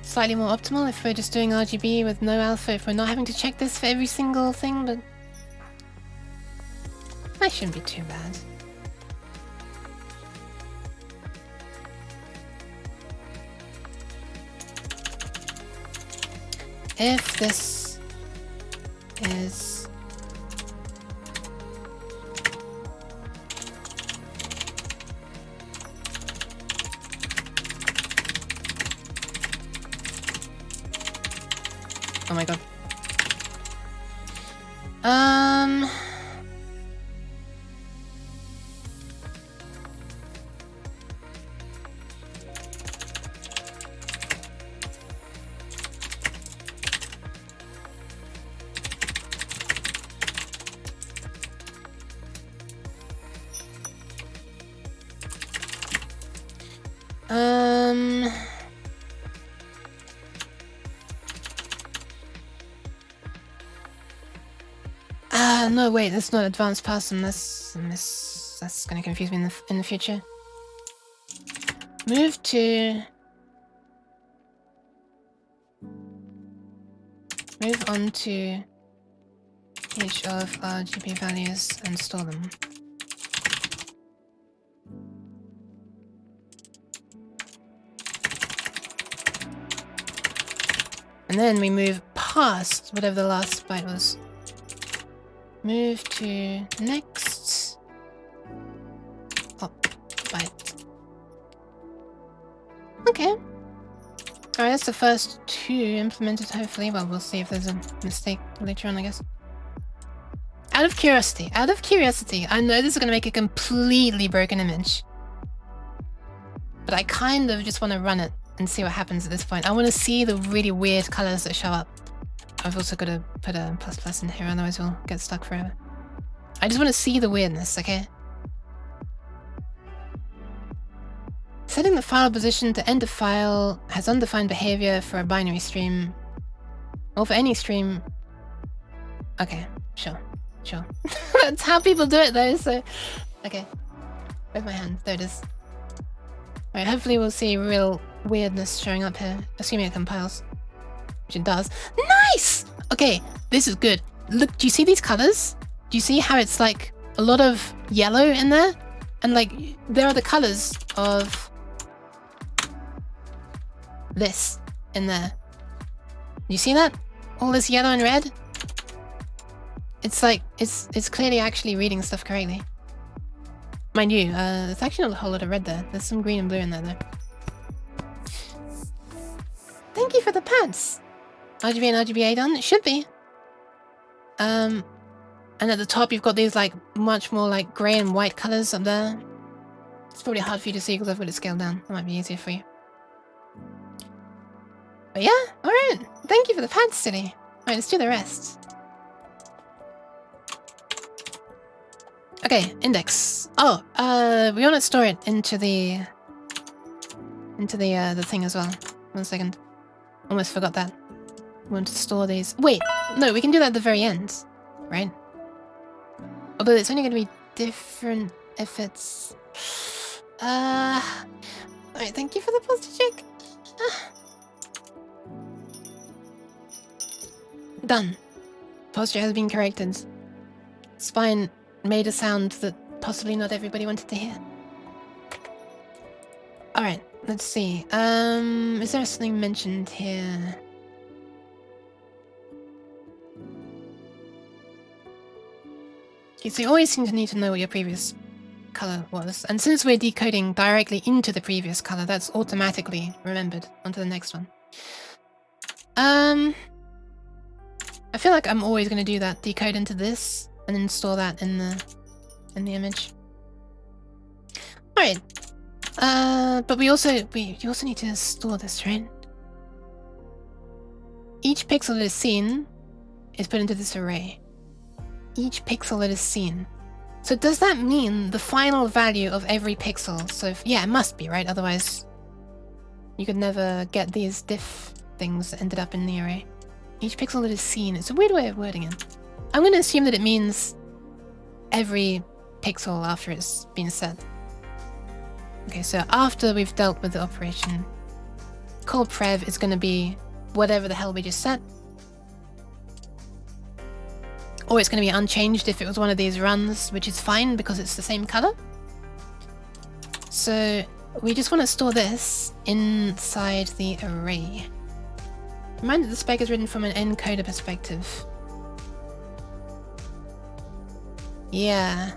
slightly more optimal if we're just doing RGB with no alpha, if we're not having to check this for every single thing, but that shouldn't be too bad. If this is... Oh my god. No, wait, that's not advanced person. That's gonna confuse me in the future. Move on to each of our GP values and store them. And then we move past whatever the last byte was. Move to next. Oh, byte. Okay. Alright, that's the first two implemented, hopefully. Well, we'll see if there's a mistake later on, I guess. Out of curiosity, I know this is going to make a completely broken image. But I kind of just want to run it and see what happens at this point. I want to see the really weird colors that show up. I've also got to put a ++ in here, otherwise we'll get stuck forever. I just want to see the weirdness, okay? Setting the file position to end of file has undefined behavior for a binary stream. Or for any stream. Okay, sure. That's how people do it though, so... Okay. Where's my hand? There it is. Alright, hopefully we'll see real weirdness showing up here, assuming it compiles. Which it does. Nice! Okay, this is good. Look, do you see these colors? Do you see how it's like a lot of yellow in there? And like, there are the colors of this in there. You see that? All this yellow and red? It's like, it's clearly actually reading stuff correctly. Mind you, there's actually not a whole lot of red there. There's some green and blue in there though. Thank you for the pads! RGB and RGBA done? It should be. And at the top you've got these like much more like grey and white colours up there. It's probably hard for you to see because I've got it scaled down. That might be easier for you. But yeah, alright. Thank you for the pads today. Alright, let's do the rest. Okay, index. Oh, we want to store it into the thing as well. 1 second. Almost forgot that. We want to store these. Wait, no, we can do that at the very end, right? Although it's only going to be different if it's. Alright, thank you for the posture check. Done. Posture has been corrected. Spine made a sound that possibly not everybody wanted to hear. Alright, let's see. Is there something mentioned here? Okay, so you always seem to need to know what your previous color was. And since we're decoding directly into the previous color, that's automatically remembered onto the next one. I feel like I'm always going to do that. Decode into this and then store that in the image. Alright. But you also need to store this, right? Each pixel that is seen is put into this array. Each pixel that is seen. So does that mean the final value of every pixel? So yeah, it must be, right? Otherwise you could never get these diff things that ended up in the array. Each pixel that is seen. It's a weird way of wording it. I'm going to assume that it means every pixel after it's been set. Okay, so after we've dealt with the operation, call prev is going to be whatever the hell we just set. Or it's going to be unchanged if it was one of these runs, which is fine because it's the same color. So we just want to store this inside the array. Remind that the spec is written from an encoder perspective. Yeah.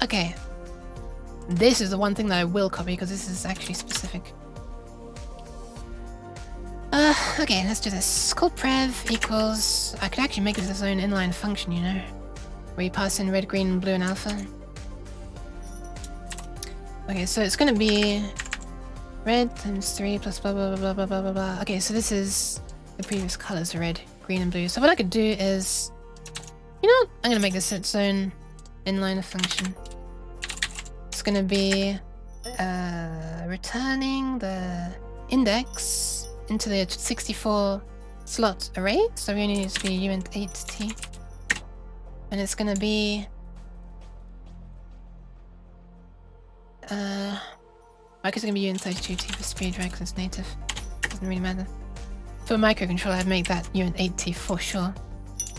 Okay. This is the one thing that I will copy because this is actually specific. Okay, let's do this. Call prev equals... I could actually make this its own inline function, you know? Where you pass in red, green, blue, and alpha. Okay, so it's gonna be... red times 3 plus blah blah blah blah blah blah blah. Okay, so this is the previous colors, red, green, and blue. So what I could do is... You know what? I'm gonna make this its own inline function. It's gonna be... returning the index into the 64 slot array. So we only need to be uint8t. And it's gonna be... I guess it's gonna be uint32t for speed, right? Because it's native. Doesn't really matter. For a microcontroller, I'd make that uint8t for sure.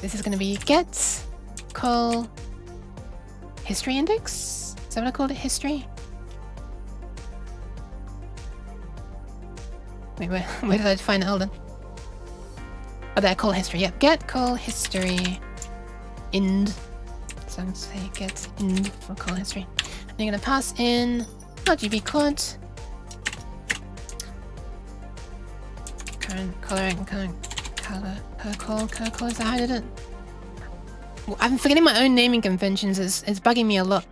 This is gonna be get call history index. Is that what I called it? History? Wait, where did I define it? Hold on. Oh, there, call history. Yep, get call history ind. So I'm gonna say get ind for call history. And you're gonna pass in RGB quad. Current color call. Is that how I did it? I'm forgetting my own naming conventions. It's bugging me a lot.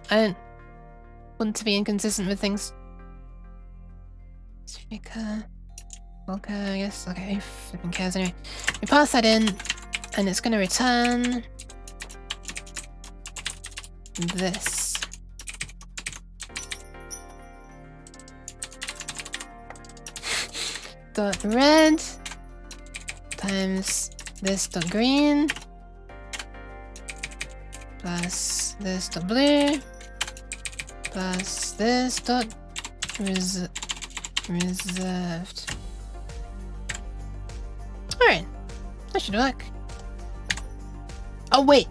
I don't want to be inconsistent with things. Speaker. Okay, I guess. Okay, who flipping cares anyway? We pass that in, and it's gonna return this. Dot red times this dot green plus this dot blue plus this dot reserved. Alright, that should work. Oh wait,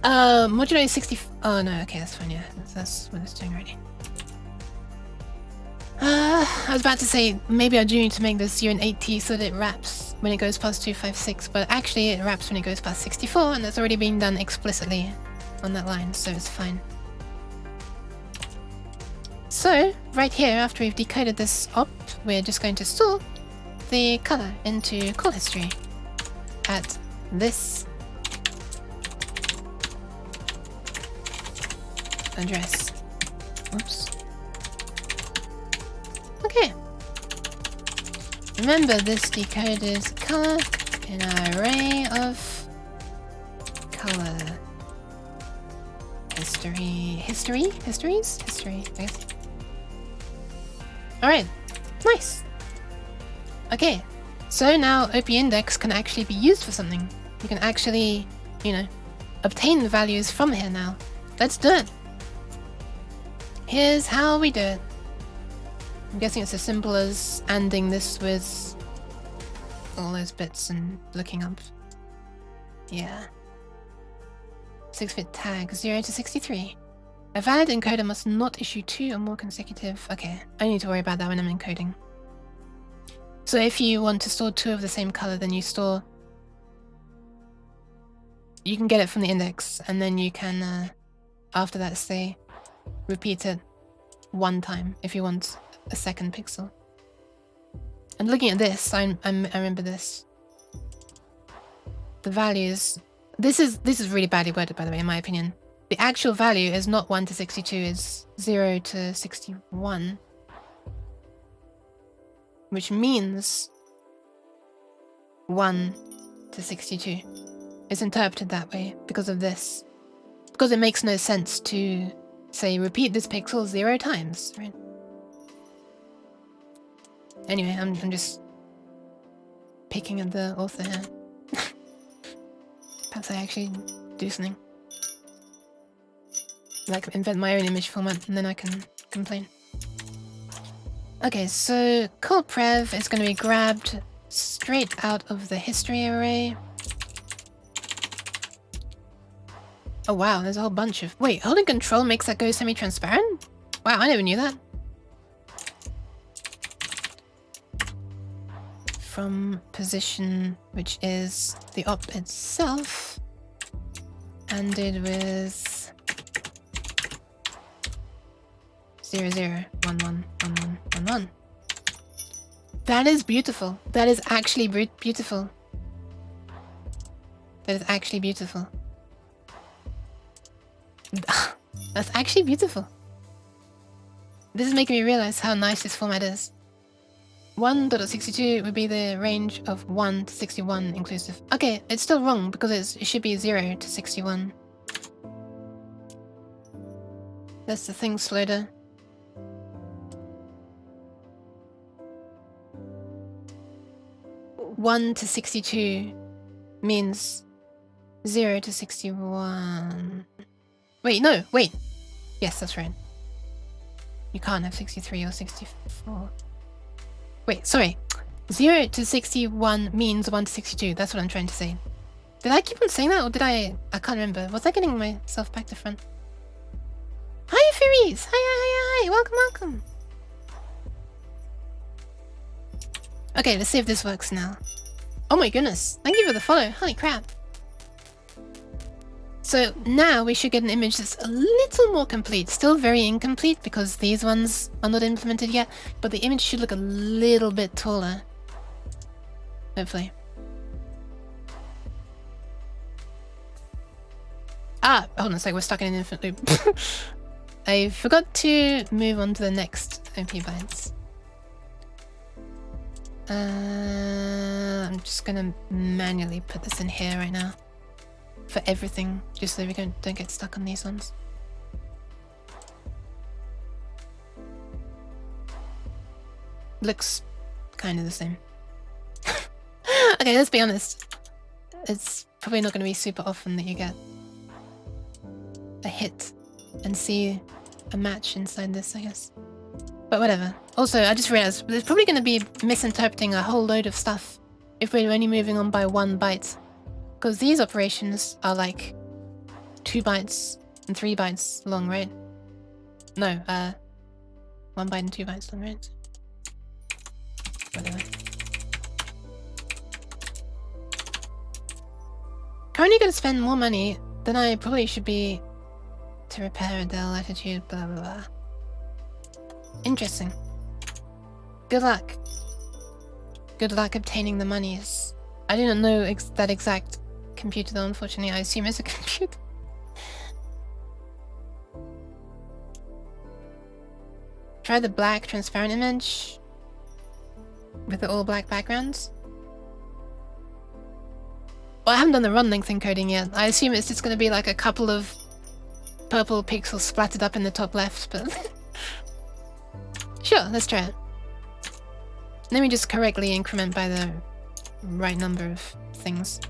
modulo 60. Oh no, okay, that's fine. Yeah, that's what it's doing already. I was about to say, maybe I do need to make this 0 and 8t so that it wraps when it goes past 256, but actually it wraps when it goes past 64, and that's already been done explicitly on that line, so it's fine. So, right here, after we've decoded this op, we're just going to store the color into call history at this address. Oops. Okay. Remember, this decoded color in our array of color history, I guess. Alright, nice. Okay, so now OP index can actually be used for something. You can actually, you know, obtain the values from here now. Let's do it. Here's how we do it. I'm guessing it's as simple as ANDing this with all those bits and looking up. Yeah. 6-bit tag 0 to 63. A valid encoder must not issue 2 or more consecutive. Okay, I need to worry about that when I'm encoding. So if you want to store 2 of the same color, then you store... You can get it from the index, and then you can, after that, say, repeat it 1 time if you want a second pixel. And looking at this, I remember this. The values... This is really badly worded, by the way, in my opinion. The actual value is not 1 to 62, it's 0 to 61. Which means 1 to 62. It's interpreted that way because of this. Because it makes no sense to, say, repeat this pixel 0 times, right? Anyway, I'm just picking at the author here. Perhaps I actually do something. Like invent my own image format and then I can complain. Okay, so call prev is going to be grabbed straight out of the history array. Oh wow, there's a whole bunch of... Wait, holding control makes that go semi-transparent? Wow, I never knew that. From position, which is the op itself, ended with 0 0 1 1 1 1 1 1. That is beautiful. That is actually beautiful. That is actually beautiful. That's actually beautiful. This is making me realize how nice this format is. 1.62 would be the range of 1 to 61 inclusive. Okay, it's still wrong because it should be 0 to 61. That's the thing, Sloader. One to 62 means 0 to 61. Wait, no, wait. Yes, that's right. You can't have 63 or 64. Wait, sorry. 0 to 61 means 1 to 62. That's what I'm trying to say. Did I keep on saying that, or did I can't remember. Was I getting myself back to front? Hi, Fairies! Hi, welcome, welcome. Okay, let's see if this works now. Oh my goodness, thank you for the follow. Holy crap. So now we should get an image that's a little more complete. Still very incomplete because these ones are not implemented yet, but the image should look a little bit taller. Hopefully. Ah, hold on a sec, we're stuck in an infinite loop. I forgot to move on to the next OP bytes. I'm just gonna manually put this in here right now. For everything, just so we don't get stuck on these ones. Looks kind of the same. Okay, let's be honest. It's probably not going to be super often that you get a hit and see a match inside this, I guess. But whatever. Also, I just realized there's probably going to be misinterpreting a whole load of stuff if we're only moving on by 1 byte. Because these operations are like 2 bytes and 3 bytes long, right? No, 1 byte and 2 bytes long, right? currently gonna spend more money than I probably should be to repair their latitude, blah blah blah. Interesting. Good luck. Good luck obtaining the monies. I didn't know that exact computer though, unfortunately. I assume it's a computer. Try the black transparent image with the all black backgrounds. Well, I haven't done the run length encoding yet. I assume it's just going to be like a couple of purple pixels splattered up in the top left, but sure, let's try it. Let me just correctly increment by the right number of things.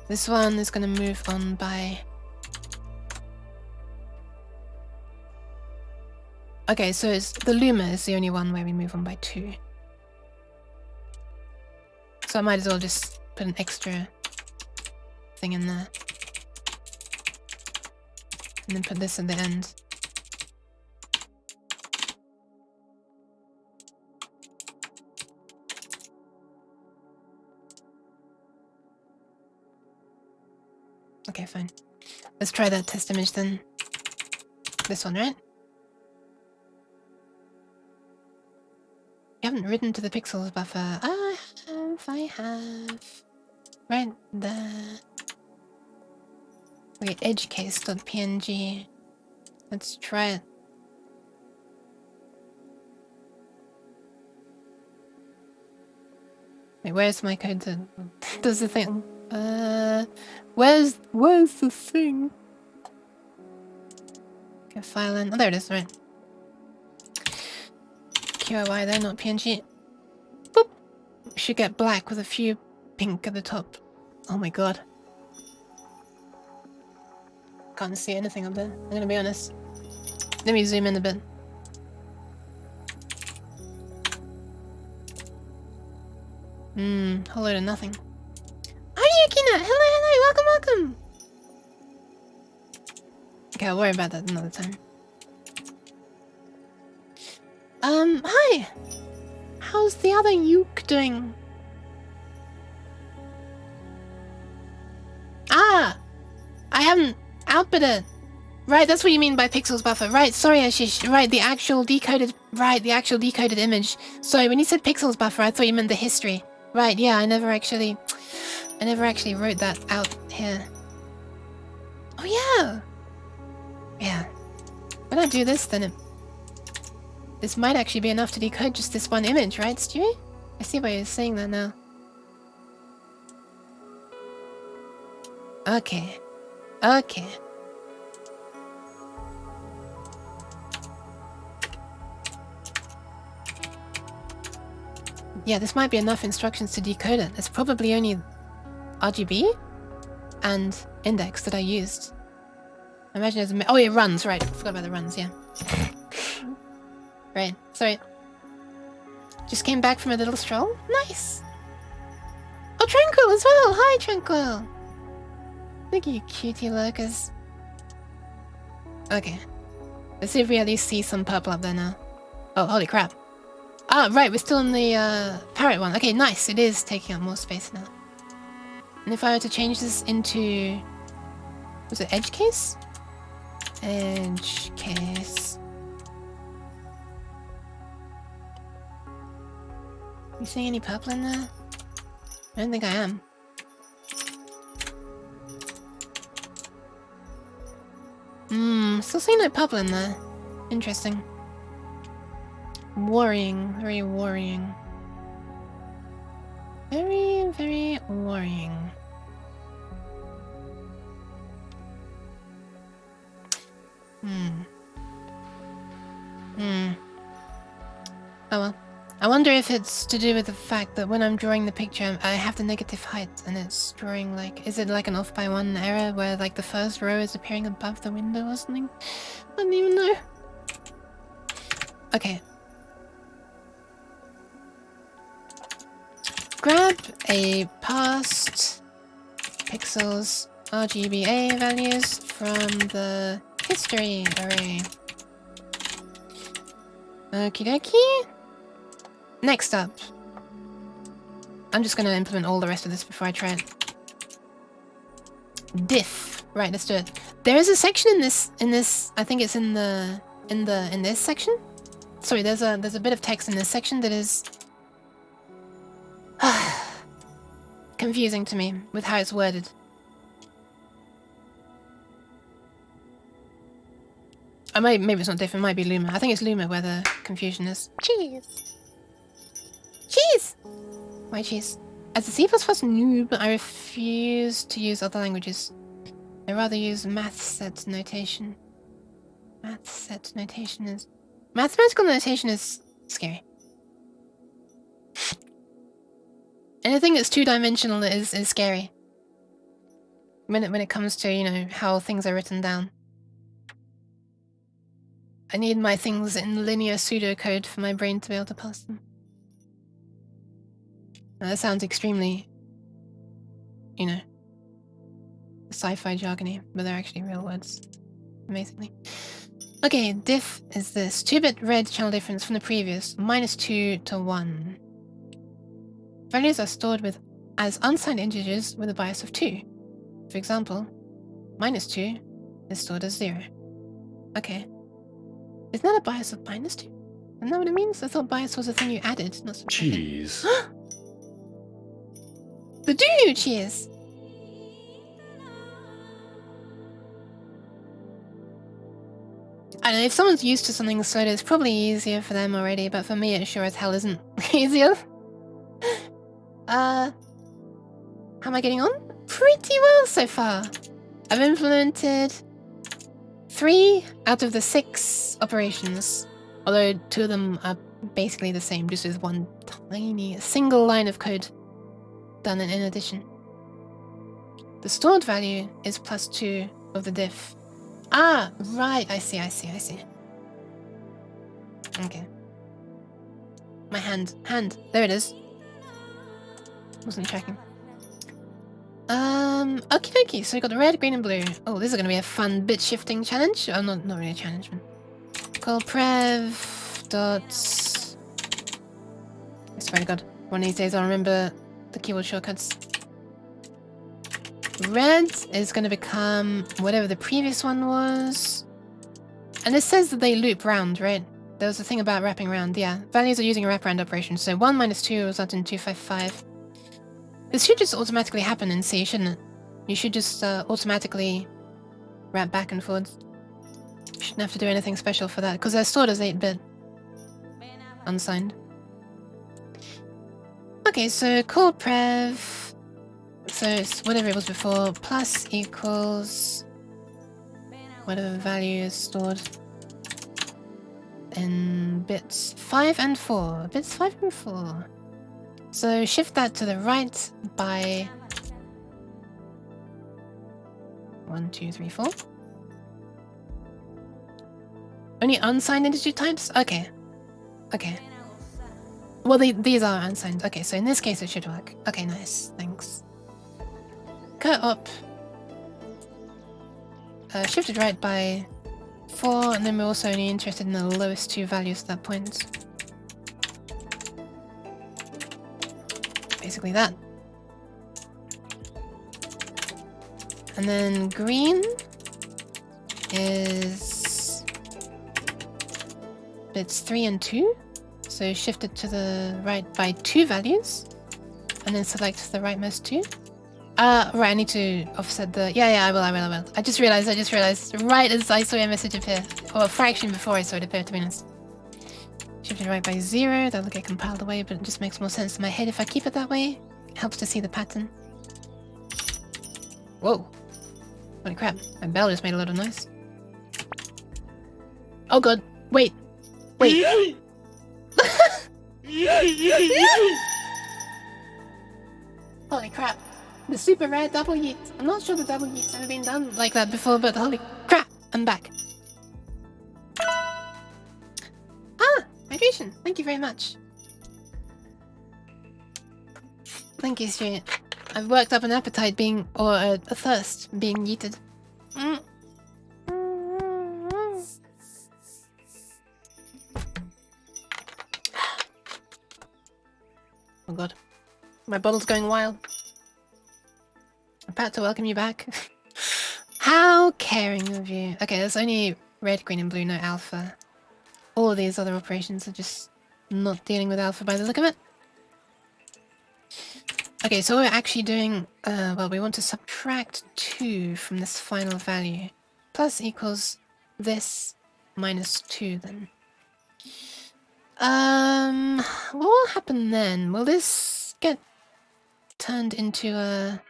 This one is going to move on by... Okay, so it's the Luma is the only one where we move on by 2. So I might as well just put an extra thing in there. And then put this at the end. Okay, fine. Let's try that test image then. This one, right? You haven't written to the pixels buffer. I have. Right there. Wait, edgecase.png. Let's try it. Wait, where's my code that does the thing? Where's the thing? Okay, file in. Oh, there it is, right. QOI there, not PNG. Boop! Should get black with a few pink at the top. Oh my god. Can't see anything up there, I'm gonna be honest. Let me zoom in a bit. Whole load of nothing. Yukina! Hello, welcome! Okay, I'll worry about that another time. Hi! How's the other Yuke doing? Ah! I haven't output it. Right, that's what you mean by pixels buffer. Right, sorry Ashish. Right, the actual decoded image. Sorry, when you said pixels buffer, I thought you meant the history. Right, yeah, I never actually wrote that out here. Oh yeah! Yeah. When I do this, then this might actually be enough to decode just this one image, right, Stewie? I see why you're saying that now. Okay. Okay. Yeah, this might be enough instructions to decode it. It's probably only RGB and index that I used. Imagine it's oh, it runs, right. Forgot about the runs, yeah. Right, sorry. Just came back from a little stroll? Nice! Oh, Tranquil as well! Hi, Tranquil! Look at you cutie lurkers. Okay. Let's see if we at least see some purple up there now. Oh, holy crap. Ah, right, we're still in the parrot one. Okay, nice. It is taking up more space now. And if I were to change this into... was it edge case? Edge case. You seeing any purple in there? I don't think I am. Still seeing no purple in there. Interesting. Worrying. Very worrying. Very, very worrying. Oh well. I wonder if it's to do with the fact that when I'm drawing the picture, I have the negative height and it's drawing like... Is it like an off by 1 error where like the first row is appearing above the window or something? I don't even know. Okay. Grab a past pixels RGBA values from the history array. Okie dokie. Next up. I'm just gonna implement all the rest of this before I try it. Diff. Right, let's do it. There is a section in this. I think it's in this section. Sorry, there's a bit of text in this section that is confusing to me with how it's worded. Maybe it's not Diff. It might be Luma. I think it's Luma where the confusion is. Cheese. Cheese. Why cheese? As a C++ noob, I refuse to use other languages. I rather use math set notation. Mathematical notation is scary. Anything that's two-dimensional is scary. When it comes to, you know, how things are written down. I need my things in linear pseudocode for my brain to be able to pass them. Now, that sounds extremely, you know, sci-fi jargony, but they're actually real words. Amazingly. Okay, diff is this. 2-bit red channel difference from the previous, -2 to 1. Values are stored as unsigned integers with a bias of 2. For example, -2 is stored as 0. Okay. Isn't that a bias of -2? Isn't that what it means? I thought bias was a thing you added, not subtracted. Cheese. The do cheers! I don't know, if someone's used to something slow, it's probably easier for them already, but for me it sure as hell isn't easier. How am I getting on? Pretty well so far. I've implemented 3 out of the 6 operations, although 2 of them are basically the same, just with one tiny single line of code done in addition. The stored value is +2 of the diff. Ah, right, I see. Okay. My hand, there it is. Wasn't tracking. Okie dokie, so we got the red, green, and blue. Oh, this is gonna be a fun bit shifting challenge. Oh, not really a challenge, man. Call prev dot. I swear to God, one of these days I'll remember the keyboard shortcuts. Red is gonna become whatever the previous one was. And it says that they loop round, right? There was a thing about wrapping round, yeah. Values are using a wraparound operation, so 1 minus 2 results in 255. This should just automatically happen in C, shouldn't it? You should just automatically wrap back and forwards. You shouldn't have to do anything special for that, because they're stored as 8-bit. Unsigned. Okay, so call prev. So it's whatever it was before, plus equals whatever value is stored in bits 5 and 4. Bits 5 and 4. So shift that to the right by 1, 2, 3, 4. Only unsigned integer types? Okay. Okay. Well, these are unsigned. Okay, so in this case it should work. Okay, nice. Thanks. Cut up. Shifted right by 4, and then we're also only interested in the lowest 2 values at that point. Basically that. And then green is bits 3 and 2. So shift it to the right by 2 values, and then select the rightmost 2. Right, I need to offset the... Yeah, I will. I just realized, right as I saw your message appear. Or a fraction before I saw it appear, to be honest. Shift it right by 0, that'll get compiled away, but it just makes more sense in my head if I keep it that way. It helps to see the pattern. Whoa. Holy crap, my bell just made a lot of noise. Oh god, wait. Holy crap. The super rare double yeet. I'm not sure the double yeet's ever been done like that before, but holy crap, I'm back. Ah, hydration. Thank you very much. Thank you, Stuart. I've worked up an appetite or a thirst being yeeted. Oh god. My bottle's going wild. About to welcome you back. How caring of you. Okay, there's only red, green, and blue, no alpha. All of these other operations are just not dealing with alpha by the look of it. Okay, so what we're actually doing, well, we want to subtract 2 from this final value. Plus equals this minus 2 then. What will happen then? Will this get turned into a...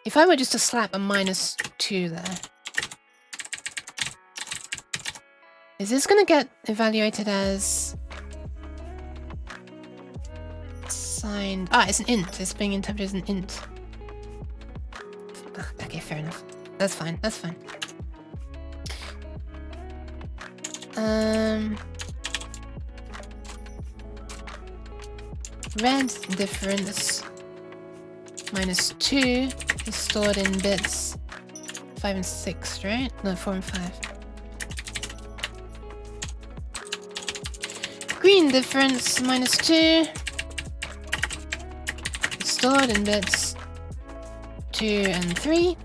If I were just to slap a minus 2 there, is this gonna get evaluated as signed? Ah, it's an int. It's being interpreted as an int. Okay, fair enough. That's fine. That's fine. Red difference minus 2 is stored in bits 5 and 6, right? No, 4 and 5. Green difference minus 2 is stored in bits 2 and 3.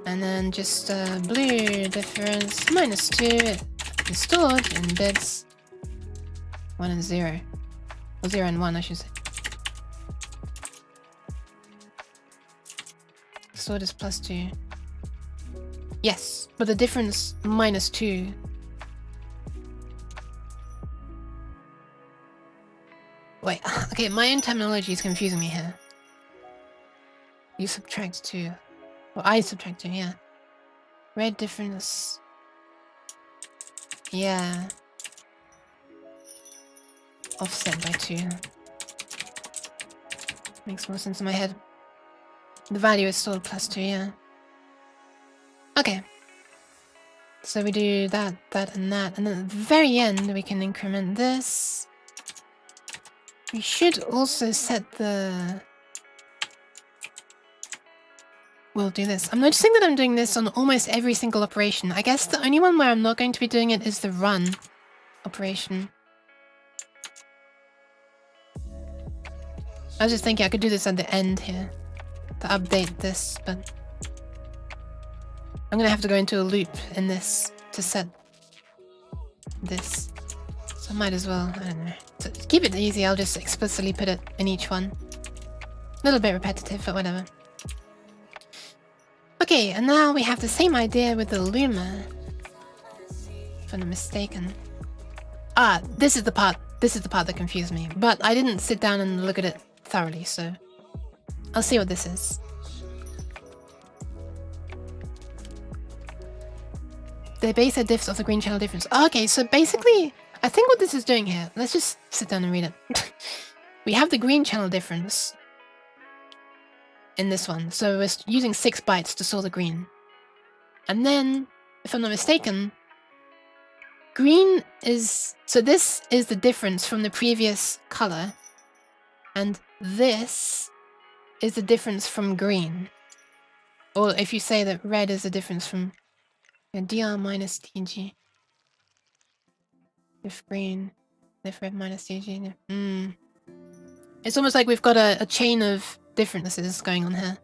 And then just blue difference minus 2 is stored in bits 1 and 0. Or 0 and 1, I should say. Stored is plus 2. Yes, but the difference minus 2. Wait, okay, my own terminology is confusing me here. You subtract 2. Well, I subtract 2, yeah. Red difference. Yeah. Offset by 2. Makes more sense in my head. The value is still plus 2, yeah. Okay. So we do that, that, and that. And then at the very end, we can increment this. We should also set the... We'll do this. I'm noticing that I'm doing this on almost every single operation. I guess the only one where I'm not going to be doing it is the run operation. I was just thinking I could do this at the end here to update this, but I'm gonna have to go into a loop in this to set this. So I might as well, I don't know. To keep it easy, I'll just explicitly put it in each one. A little bit repetitive, but whatever. Okay, and now we have the same idea with the Luma. If I'm not mistaken. Ah, this is the part that confused me. But I didn't sit down and look at it thoroughly, so I'll see what this is. The base diffs of the green channel difference. Okay, so basically, I think what this is doing here, let's just sit down and read it. We have the green channel difference in this one, so we're using 6 bytes to store the green. And then, if I'm not mistaken, green is... So this is the difference from the previous color, and this is the difference from green. Or if you say that red is the difference from dr minus tg. If green, if red minus tg. It's almost like we've got a chain of differences going on here.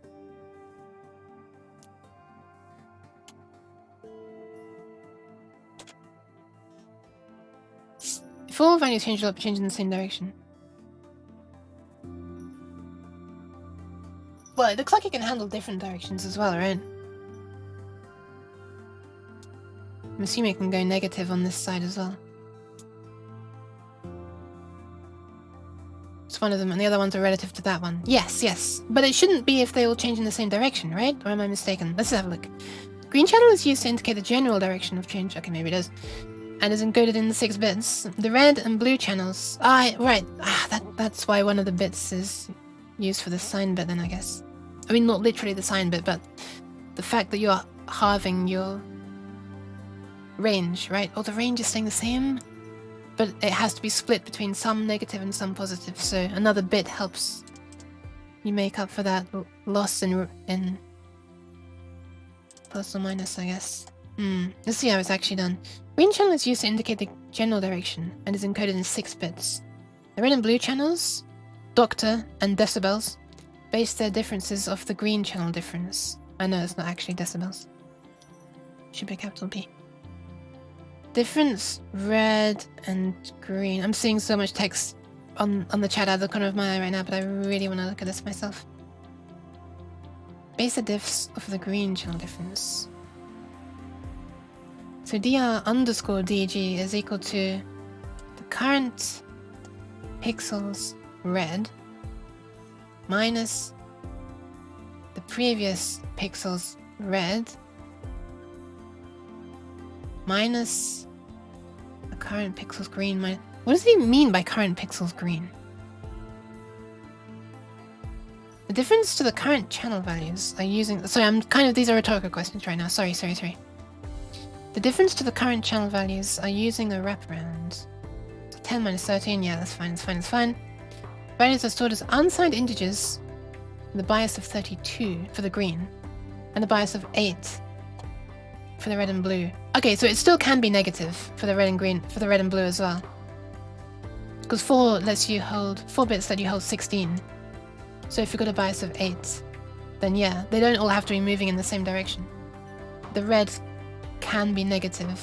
If all values change, will change in the same direction. Well, it looks like it can handle different directions as well, right? I'm assuming it can go negative on this side as well. It's one of them, and the other ones are relative to that one. Yes, yes. But it shouldn't be if they all change in the same direction, right? Or am I mistaken? Let's have a look. Green channel is used to indicate the general direction of change. Okay, maybe it is. And is encoded in the 6 bits. The red and blue channels... right. That's why one of the bits is used for the sign bit then, I guess. I mean, not literally the sign bit, but the fact that you're halving your range, right? Or the range is staying the same, but it has to be split between some negative and some positive, so another bit helps you make up for that loss in plus or minus, I guess. Let's see how it's actually done. Green channel is used to indicate the general direction and is encoded in 6 bits. The red and blue channels, doctor and decibels, base their differences off the green channel difference. I know it's not actually decibels. Should be a capital P. Difference red and green. I'm seeing so much text on the chat out of the corner of my eye right now, but I really want to look at this myself. Base the diffs of the green channel difference. So dr underscore dg is equal to the current pixels red minus the previous pixels red minus the current pixels green. What does he mean by current pixels green? The difference to the current channel values are using... Sorry, these are rhetorical questions right now. Sorry. The difference to the current channel values are using a wraparound. So 10 minus 13, yeah, that's fine. Values are stored as unsigned integers with the bias of 32 for the green, and the bias of 8 for the red and blue. Okay, so it still can be negative for the red and green, for the red and blue as well. Because 4 bits let you hold 16. So if you've got a bias of 8, then yeah, they don't all have to be moving in the same direction. The red can be negative.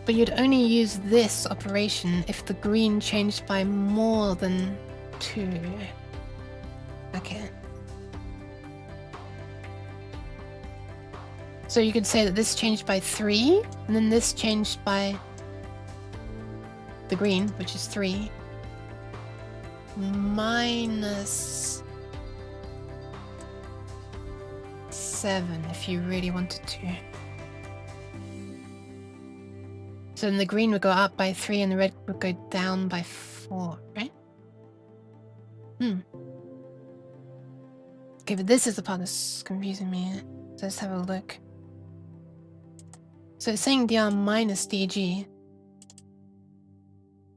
But you'd only use this operation if the green changed by more than 2. Okay. So you could say that this changed by 3, and then this changed by the green, which is 3, minus 7 if you really wanted to. So then the green would go up by 3 and the red would go down by 4, right? Okay, but this is the part that's confusing me. So let's have a look. So it's saying dr minus dg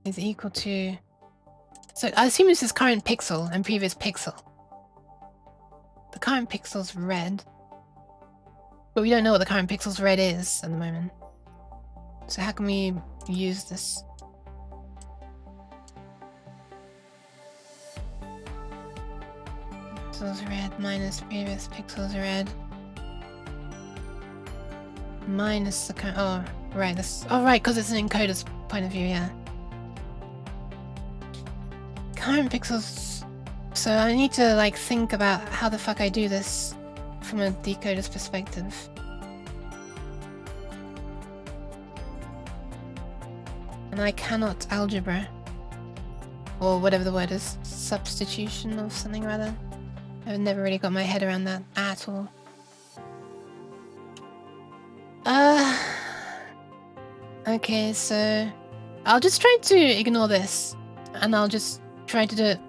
is equal to... So I assume this is current pixel and previous pixel. The current pixel's red. But we don't know what the current pixel's red is at the moment. So how can we use this? Pixels red minus previous pixels red. Minus the current... Oh, right. Right, because it's an encoder's point of view, yeah. Current pixels... So I need to, like, think about how the fuck I do this from a decoder's perspective. And I cannot algebra. Or whatever the word is. Substitution of something rather. I've never really got my head around that at all. Okay, so I'll just try to ignore this, and I'll just try to do it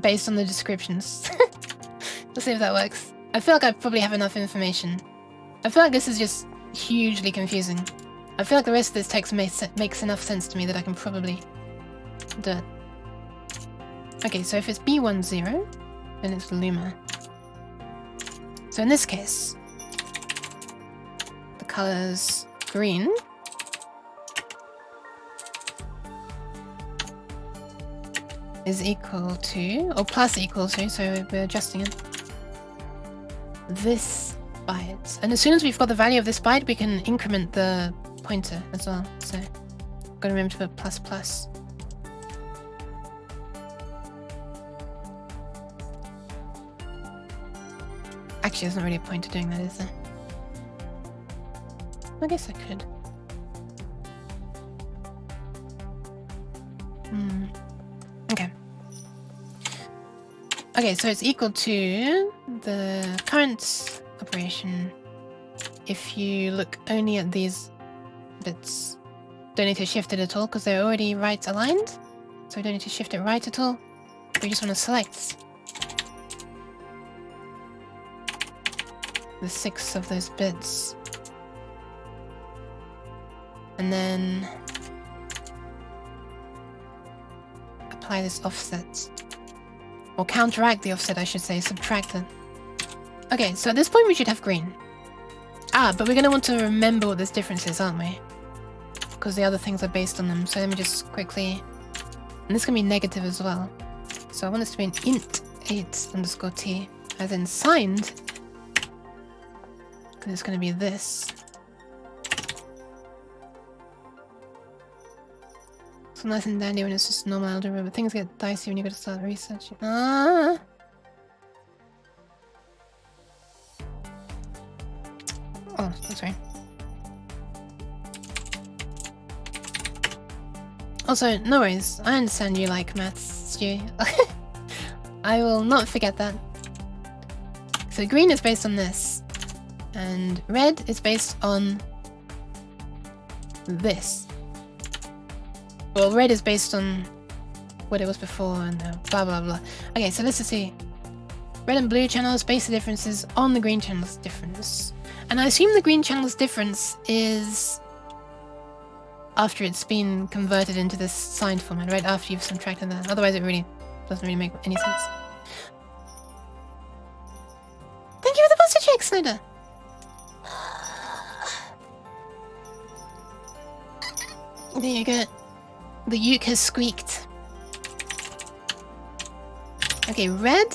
based on the descriptions. We'll see if that works. I feel like I probably have enough information. I feel like this is just hugely confusing. I feel like the rest of this text makes enough sense to me that I can probably do it. Okay, so if it's B10, then it's Luma. So in this case, the color's green. Is equal to, or plus equal to, so we're adjusting it, this byte. And as soon as we've got the value of this byte, we can increment the pointer as well. So gotta remember to put plus plus. Actually, there's not really a point to doing that, is there? I guess I could. Okay. Okay, so it's equal to the current operation if you look only at these bits. Don't need to shift it at all because they're already right aligned. So we don't need to shift it right at all. We just want to select the 6 of those bits. And then apply this offset. Or counteract the offset, I should say, subtract it. Okay, so at this point we should have green. But we're going to want to remember what this difference is, aren't we? because the other things are based on them. So let me just quickly... And this can be negative as well. So I want this to be an int 8 underscore t, as in signed. Because it's going to be this. So nice and dandy when it's just normal algebra, but things get dicey when you got to start researching. Ah! Oh, sorry. Also, no worries. I understand you like maths, Stu. I will not forget that. So green is based on this. And red is based on this. Well, red is based on what it was before and blah blah blah. Okay, so let's just see. Red and blue channels base the differences on the green channel's difference. And I assume the green channel's difference is after it's been converted into this signed format, right? After you've subtracted that. Otherwise it really doesn't really make any sense. Thank you for the posture check, Snyder! There you go. The uke has squeaked. Okay, red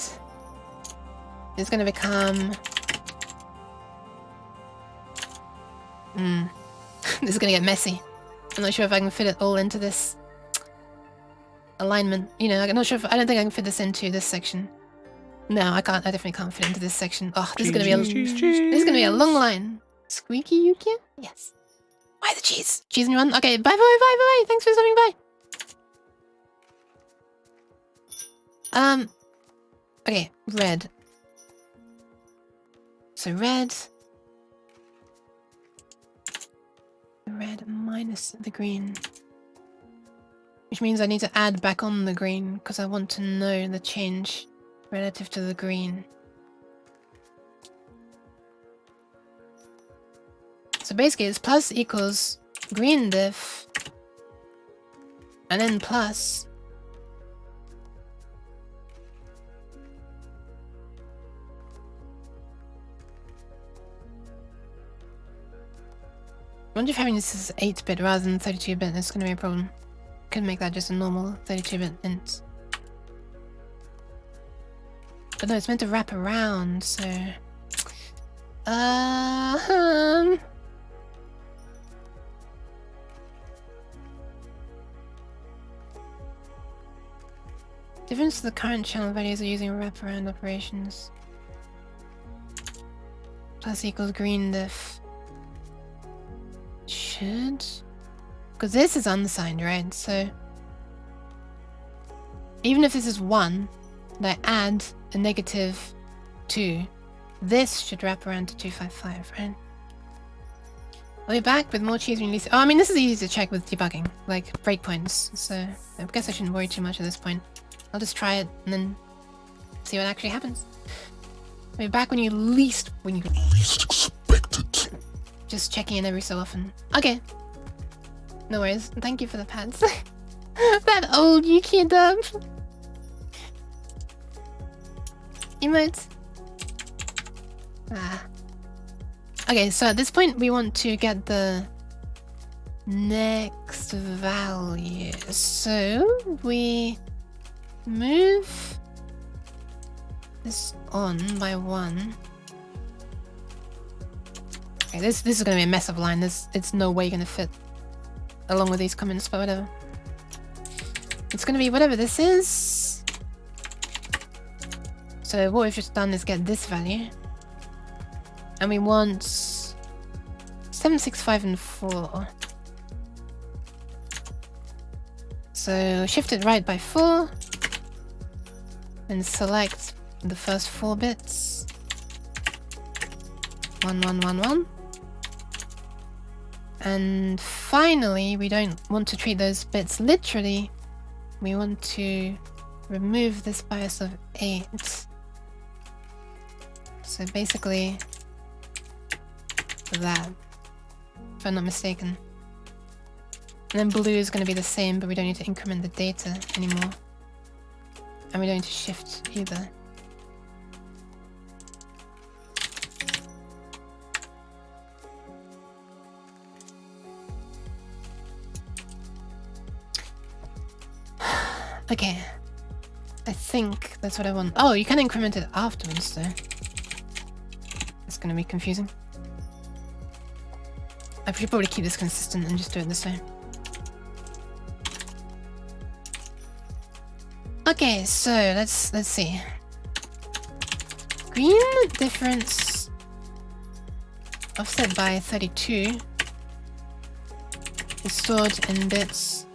is going to become... This is going to get messy. I'm not sure if I can fit it all into this alignment. You know, I'm not sure if... I don't think I can fit this into this section. No, I can't. I definitely can't fit into this section. Oh, this is going to be a... This is going to be a long line. Squeaky uke? Yes. Why the cheese? Cheese and run? Okay, bye bye bye bye. Thanks for stopping by. Okay, red. So red minus the green. Which means I need to add back on the green because I want to know the change relative to the green. So basically it's plus equals green diff and then plus I wonder if having this as 8-bit rather than 32-bit is going to be a problem. Could make that just a normal 32-bit int. But no, it's meant to wrap around, so... Difference to the current channel values are using wraparound operations. Plus equals green diff. Should? Because this is unsigned, right? So even if this is 1, and I add a negative 2, this should wrap around to 255, right? I'll be back with more cheese when you release it. Oh, I mean, this is easy to check with debugging, like breakpoints. So I guess I shouldn't worry too much at this point. I'll just try it and then see what actually happens. I'll be back when you least expect it. Just checking in every so often. Okay. No worries. Thank you for the pads. That old Yuki dub. Emotes. Ah. Okay, so at this point we want to get the next value. So we move this on by 1. Okay, this is gonna be a mess of line. It's no way gonna fit along with these comments, but whatever. It's gonna be whatever this is. So what we've just done is get this value. And we want 7, 6, 5, and 4. So shift it right by 4. And select the first 4 bits. 1, 1, 1, 1. And finally, we don't want to treat those bits literally. We want to remove this bias of 8. So basically that, if I'm not mistaken. And then blue is going to be the same, but we don't need to increment the data anymore. And we don't need to shift either. Okay. I think that's what I want. Oh, you can increment it afterwards, though. It's gonna be confusing. I should probably keep this consistent and just do it this way. Okay, so let's see. Green difference offset by 32 is stored in bits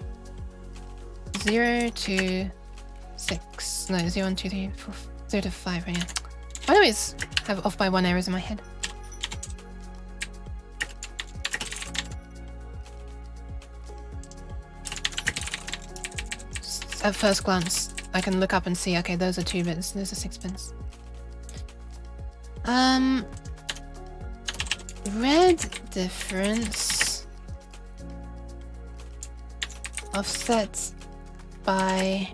0 to 6. No, 0, 1, 2, 3, 4, 0 to 5 right now. I always have off by 1 errors in my head. At first glance, I can look up and see, okay, those are 2 bits, those are 6 bits. Red difference offset by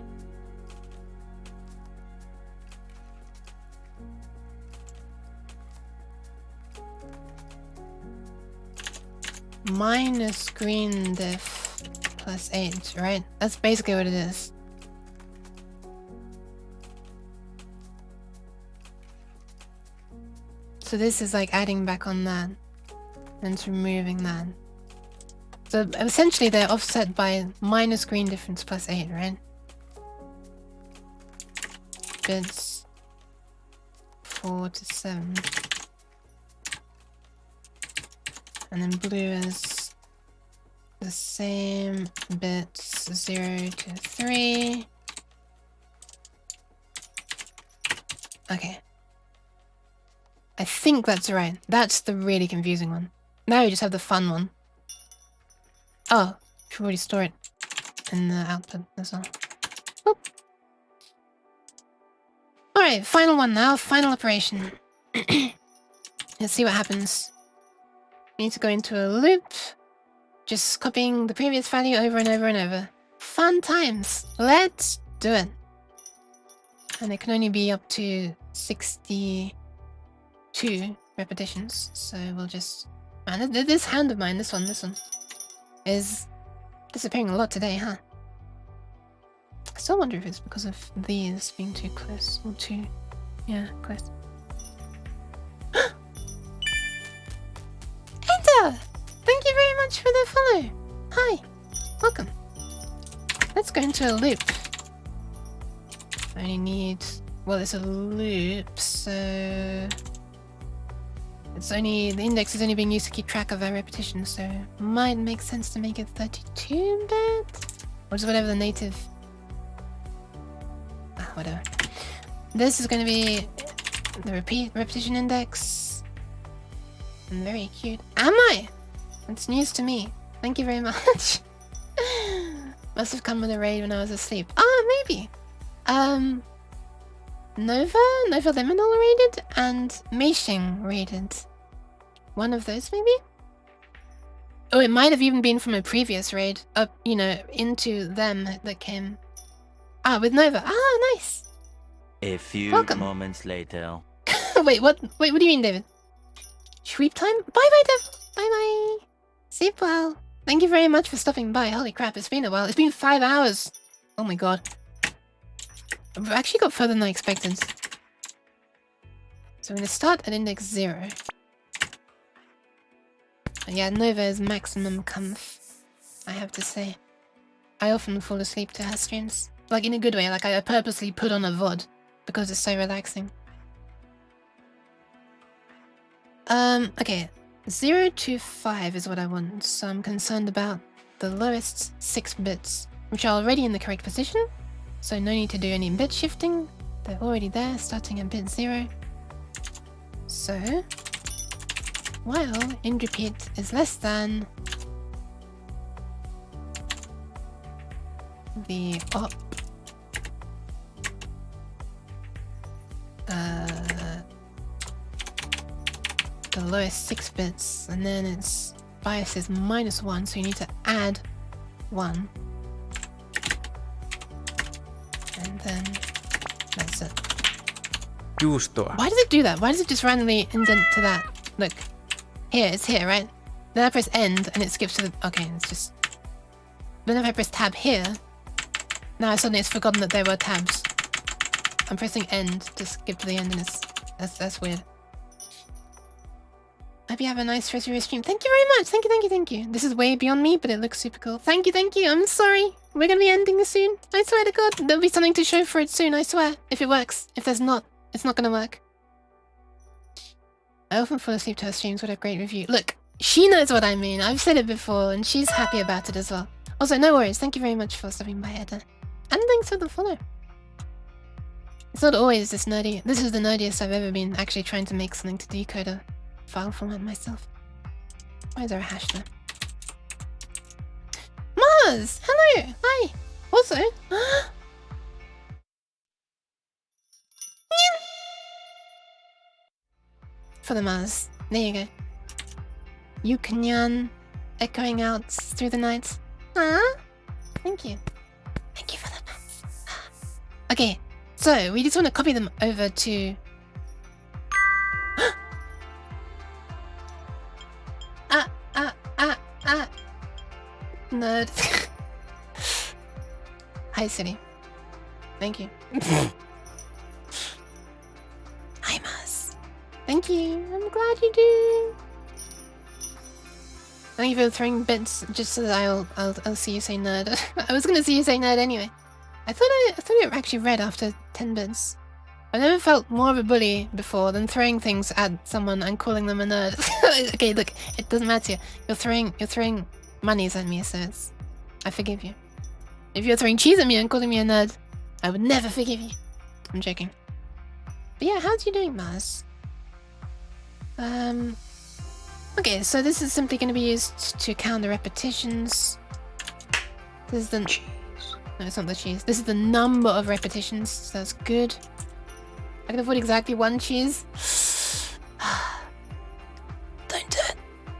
minus green diff plus 8, right? That's basically what it is. So this is like adding back on that and removing that. So essentially they're offset by minus green difference plus 8, right? Bits 4 to 7. And then blue is the same bits 0 to 3. Okay. I think that's right. That's the really confusing one. Now you just have the fun one. Oh, you should already store it in the output as well. Oop. Alright, final one now. Final operation. Let's see what happens. We need to go into a loop. Just copying the previous value over and over and over. Fun times. Let's do it. And it can only be up to 62 repetitions. So we'll just... Man, this hand of mine, this one, is disappearing a lot today, huh? I still wonder if it's because of these being too close. Or too... yeah, close. Enter! Thank you very much for the follow. Hi. Welcome. Let's go into a loop. I only need... well, it's a loop, so... it's only... the index is only being used to keep track of our repetitions, so... it might make sense to make it 32-bit? Or just whatever the native... ah, whatever. This is going to be... the repetition index. And very cute. Am I? That's news to me. Thank you very much. Must have come with a raid when I was asleep. Ah, maybe. Nova Liminal raided, and Meishing raided. One of those, maybe? Oh, it might have even been from a previous raid. Up, you know, into them that came. Ah, with Nova. Ah, nice. A few moments later. Wait, what? Wait, what do you mean, David? Sweep time? Bye-bye, Dev. Bye-bye. Sleep well. Thank you very much for stopping by. Holy crap, it's been a while. It's been 5 hours. Oh my god. I've actually got further than I expected. So I'm going to start at index 0. And yeah, Nova is maximum comf, I have to say. I often fall asleep to her streams. Like, in a good way. Like, I purposely put on a VOD because it's so relaxing. Okay. 0 to 5 is what I want, so I'm concerned about the lowest 6 bits, which are already in the correct position, so no need to do any bit shifting. They're already there, starting at bit 0. So, while in repeat is less than the op the lowest 6 bits, and then its bias is -1, so you need to add 1. And then that's it. Why does it do that? Why does it just randomly indent to that? Look. Here, it's here, right? Then I press end and it skips to the... okay, it's just... then if I press tab here, Now I suddenly it's forgotten that there were tabs. I'm pressing end to skip to the end, and that's weird. Hope you have a nice rest of your stream. Thank you very much. Thank you. This is way beyond me, but it looks super cool. Thank you. I'm sorry. We're gonna be ending this soon. I swear to God, there'll be something to show for it soon. I swear. If it works. If there's not, it's not gonna work. I often fall asleep to her streams. What a great review. Look, she knows what I mean. I've said it before, and she's happy about it as well. Also, no worries. Thank you very much for stopping by, Edda. And thanks for the follow. It's not always this nerdy. This is the nerdiest I've ever been actually trying to make something to decoder file format myself. Why is there a hash there? Mars! Hello! Hi! Also... For the Mars. There you go. Yukanyan echoing out through the night. Ah! Thank you. Thank you for the Mars. Okay, so we just want to copy them over to... Nerd. Hi, City. Thank you. Hi, Mars. Thank you. I'm glad you do. Thank you for throwing bits just so that I'll see you say nerd. I was gonna see you say nerd anyway. I thought it actually read after 10 bits. I've never felt more of a bully before than throwing things at someone and calling them a nerd. Okay, look, it doesn't matter. You're throwing monies at me, so I forgive you. If you're throwing cheese at me and calling me a nerd, I would never forgive you. I'm joking. But yeah, how's you doing, Mars? Okay, so this is simply going to be used to count the repetitions. This is the... Cheese. No, it's not the cheese. This is the number of repetitions, so that's good. I can afford exactly 1 cheese. Don't do it.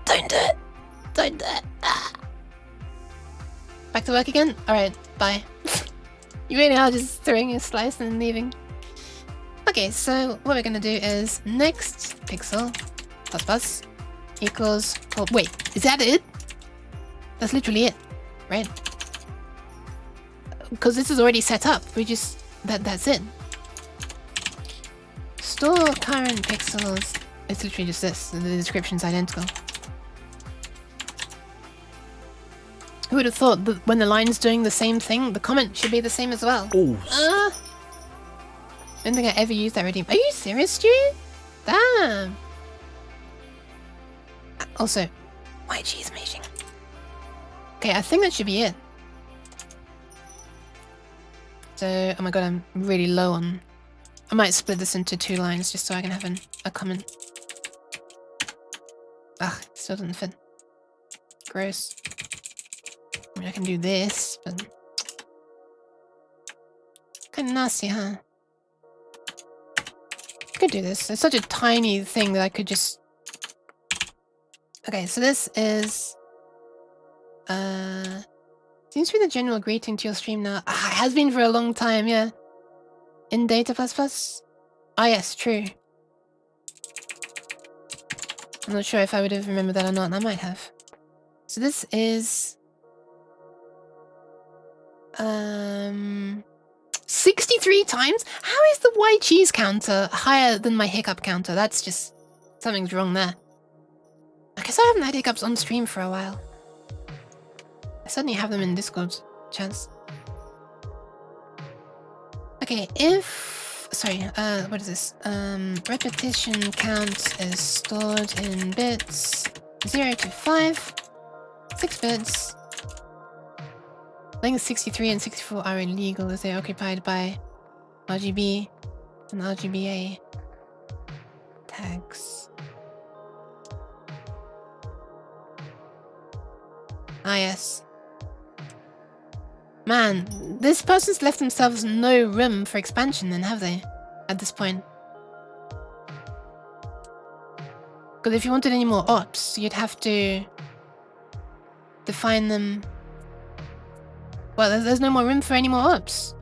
Don't do it. Don't do it. Ah. Back to work again? Alright, bye. You really are just throwing a slice and leaving. Okay, so what we're going to do is next pixel plus equals... Oh, wait, is that it? That's literally it, right? Because this is already set up. We just... That's it. Store current pixels. It's literally just this. The description's identical. Who would have thought that when the line's doing the same thing, the comment should be the same as well? Oh. I don't think I ever used that redeem. Are you serious, Stewie? Damn. Also, why cheese making? Okay, I think that should be it. So, oh my god, I'm really low on... I might split this into 2 lines just so I can have a comment. Ugh, still doesn't fit. Gross. I mean, I can do this, but... Kinda nasty, huh? I could do this. It's such a tiny thing that I could just... Okay, so this is... Seems to be the general greeting to your stream now. Ah, it has been for a long time, yeah. In data++? Ah, yes, true. I'm not sure if I would have remembered that or not. I might have. So this is... 63 times? How is the white cheese counter higher than my hiccup counter? That's just... Something's wrong there. I guess I haven't had hiccups on stream for a while. I suddenly have them in Discord chats. Okay, if... Sorry, what is this? Repetition count is stored in bits 0 to 5. 6 bits. I think 63 and 64 are illegal as they're occupied by RGB and RGBA tags. Ah, yes. Man, this person's left themselves no room for expansion then, have they? At this point. Because if you wanted any more ops, you'd have to define them... Well, there's no more room for any more ops.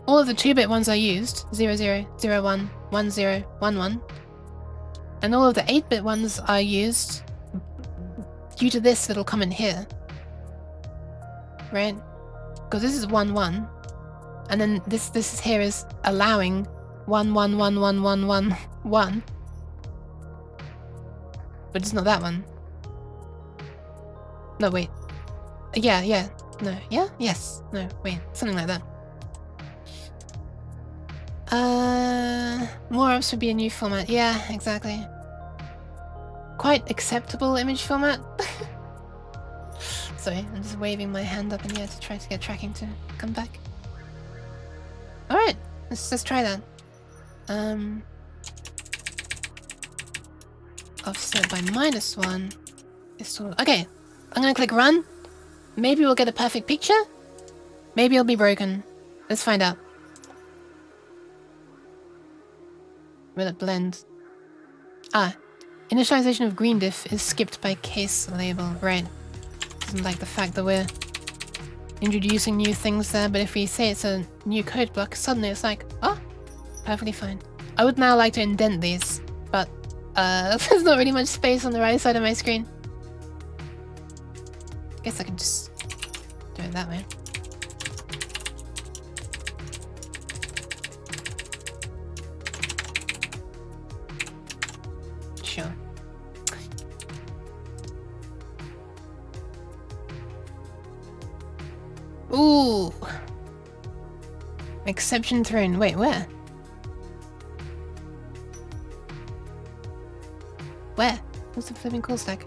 All of the 2-bit ones are used. 00, 01, 10, 11. And all of the 8-bit ones are used due to this little comment here. Right? Because this is 11. and then this is here is allowing 1 1 1 1 1 1 1, but it's not that one. No, wait. Yeah, no, yeah, yes, no, wait, something like that. More apps would be a new format. Yeah, exactly. Quite acceptable image format. Sorry, I'm just waving my hand up in the air to try to get tracking to come back. Alright, let's try that. Offset by -1 is sort of... Okay, I'm gonna click run. Maybe we'll get a perfect picture. Maybe it'll be broken. Let's find out. Will it blend? Ah, initialization of green diff is skipped by case label. Right. Doesn't like the fact that we're introducing new things there, but if we say it's a new code block, suddenly it's like, oh, perfectly fine. I would now like to indent these, but there's not really much space on the right side of my screen. Guess I can just do it that way. Sure. Ooh. Exception thrown. Wait, where? Where? What's the flipping call stack?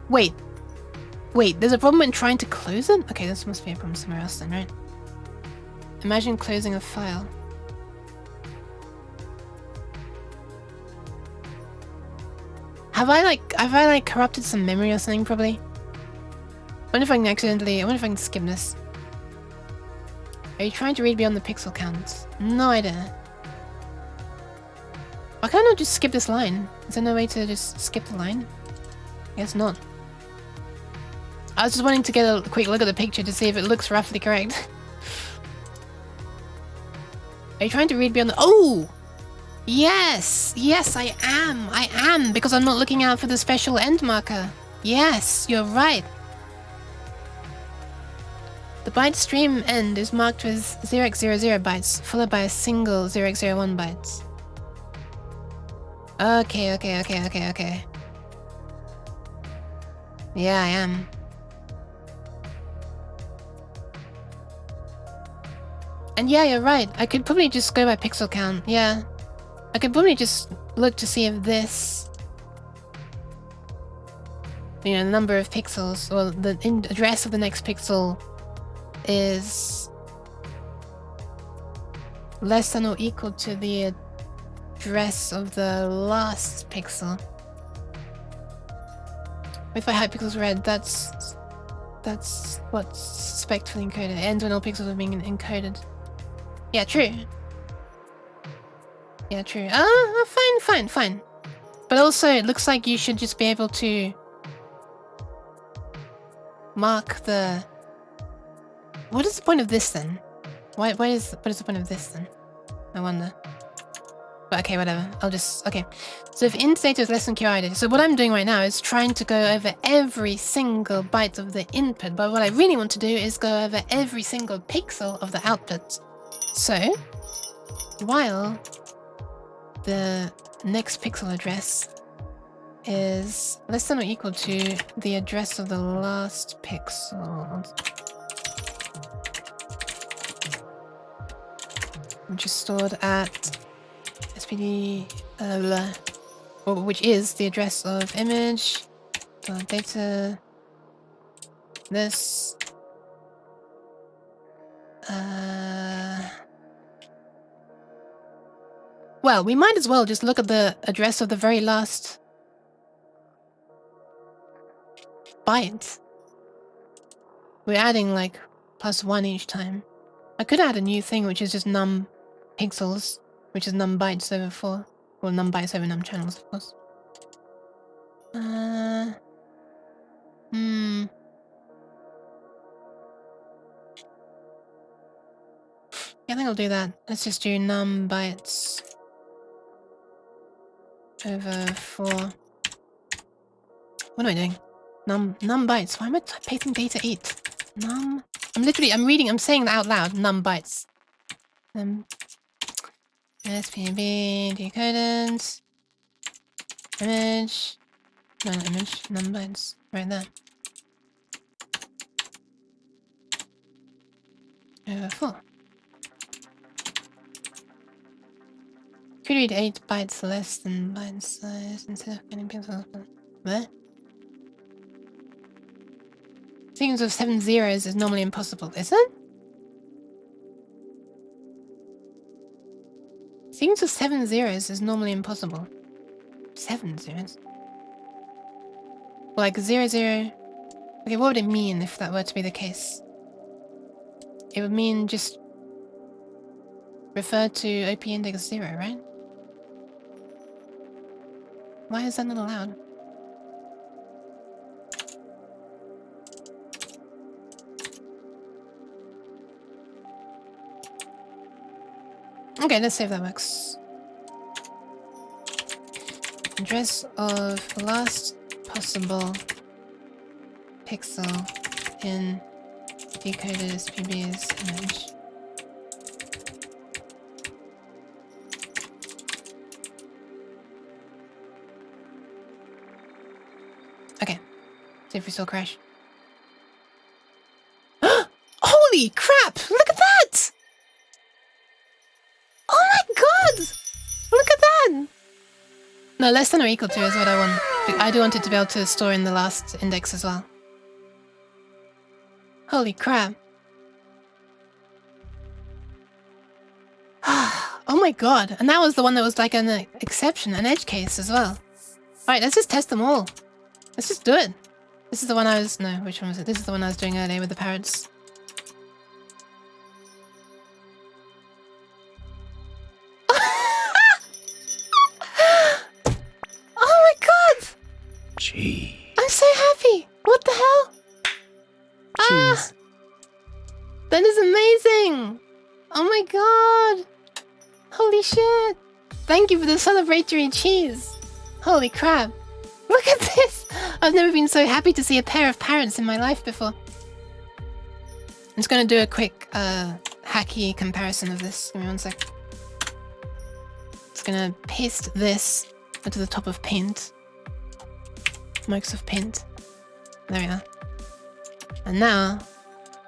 Wait. Wait, there's a problem when trying to close it? Okay, this must be a problem somewhere else then, right? Imagine closing a file. Have I like corrupted some memory or something probably? I wonder if I can accidentally, I wonder if I can skip this. Are you trying to read beyond the pixel count? No idea. Why can't I just skip this line? Is there no way to just skip the line? I guess not. I was just wanting to get a quick look at the picture to see if it looks roughly correct. Are you trying to read beyond the... Oh! Yes! Yes, I am! I am! Because I'm not looking out for the special end marker. Yes, you're right. The byte stream end is marked with 0x00 bytes, followed by a single 0x01 bytes. Okay. Yeah, I am. And yeah, you're right. I could probably just go by pixel count. Yeah. I could probably just look to see if this... You know, the number of pixels, or the address of the next pixel is less than or equal to the address of the last pixel. If I had pixels read, that's what's suspectfully encoded. It ends when all pixels are being encoded. Yeah, true. Yeah, true. Fine. But also, it looks like you should just be able to mark the... What is the point of this then? What is the point of this then? I wonder. But okay, whatever. I'll just... Okay. So if int data is less than QOI data... So what I'm doing right now is trying to go over every single byte of the input. But what I really want to do is go over every single pixel of the output. So, while the next pixel address is less than or equal to the address of the last pixel, which is stored at SPD, which is the address of image, data, this, well, we might as well just look at the address of the very last byte. We're adding like +1 each time. I could add a new thing which is just num pixels, which is num bytes over 4. Well, num bytes over num channels, of course. Yeah, I think I'll do that. Let's just do num bytes over 4. What am I doing? Num bytes. Why am I pasting data 8? Num I'm saying that out loud. Num bytes. SPB decoded. Image. No, not image. Num bytes. Right there. Over 4. Could read 8 bytes less than byte size instead of getting pixels. What? Sequence of 7 zeros is normally impossible, is it? Sequence of 7 zeros is normally impossible. 7 zeros? Like 0, 0. Okay, what would it mean if that were to be the case? It would mean just refer to OP index 0, right? Why is that not allowed? Okay, let's see if that works. Address of last possible pixel in decoded SPB's image. Okay, see if we still crash. Holy crap! Look at that! Oh my god! Look at that! No, less than or equal to is what I want. I do want it to be able to store in the last index as well. Holy crap. Oh my god. And that was the one that was like an exception, an edge case as well. Alright, let's just test them all. Let's just do it. This is the one I was... No, which one was it? This is the one I was doing earlier with the parrots. Oh my god! Gee. I'm so happy! What the hell? Cheese. That is amazing! Oh my god! Holy shit! Thank you for the celebratory cheese! Holy crap! Look at this! I've never been so happy to see a pair of parrots in my life before. I'm just gonna do a quick, hacky comparison of this. Give me one sec. Just gonna paste this into the top of Paint. Microsoft Paint. There we are. And now,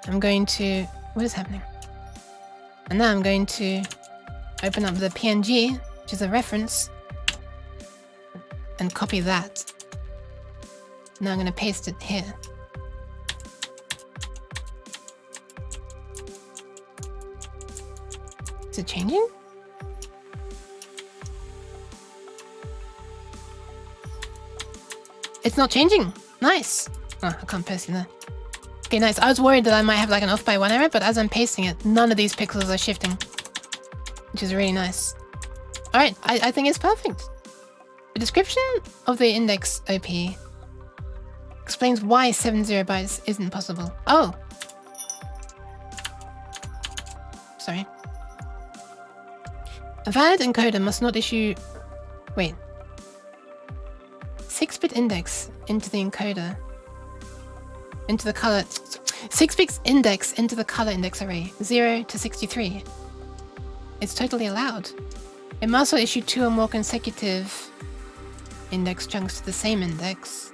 I'm going to... What is happening? And now I'm going to open up the PNG, which is a reference, and copy that. Now I'm going to paste it here. Is it changing? It's not changing. Nice. Oh, I can't paste it there. Okay, nice. I was worried that I might have like an off by 1 error, but as I'm pasting it, none of these pixels are shifting, which is really nice. All right, I think it's perfect. The description of the index OP explains why 70 bytes isn't possible. Oh. Sorry. A valid encoder must not issue... Wait. 6-bit index into the encoder. Into the color... 6-bit index into the color index array. 0 to 63. It's totally allowed. It must not issue 2 or more consecutive index chunks to the same index.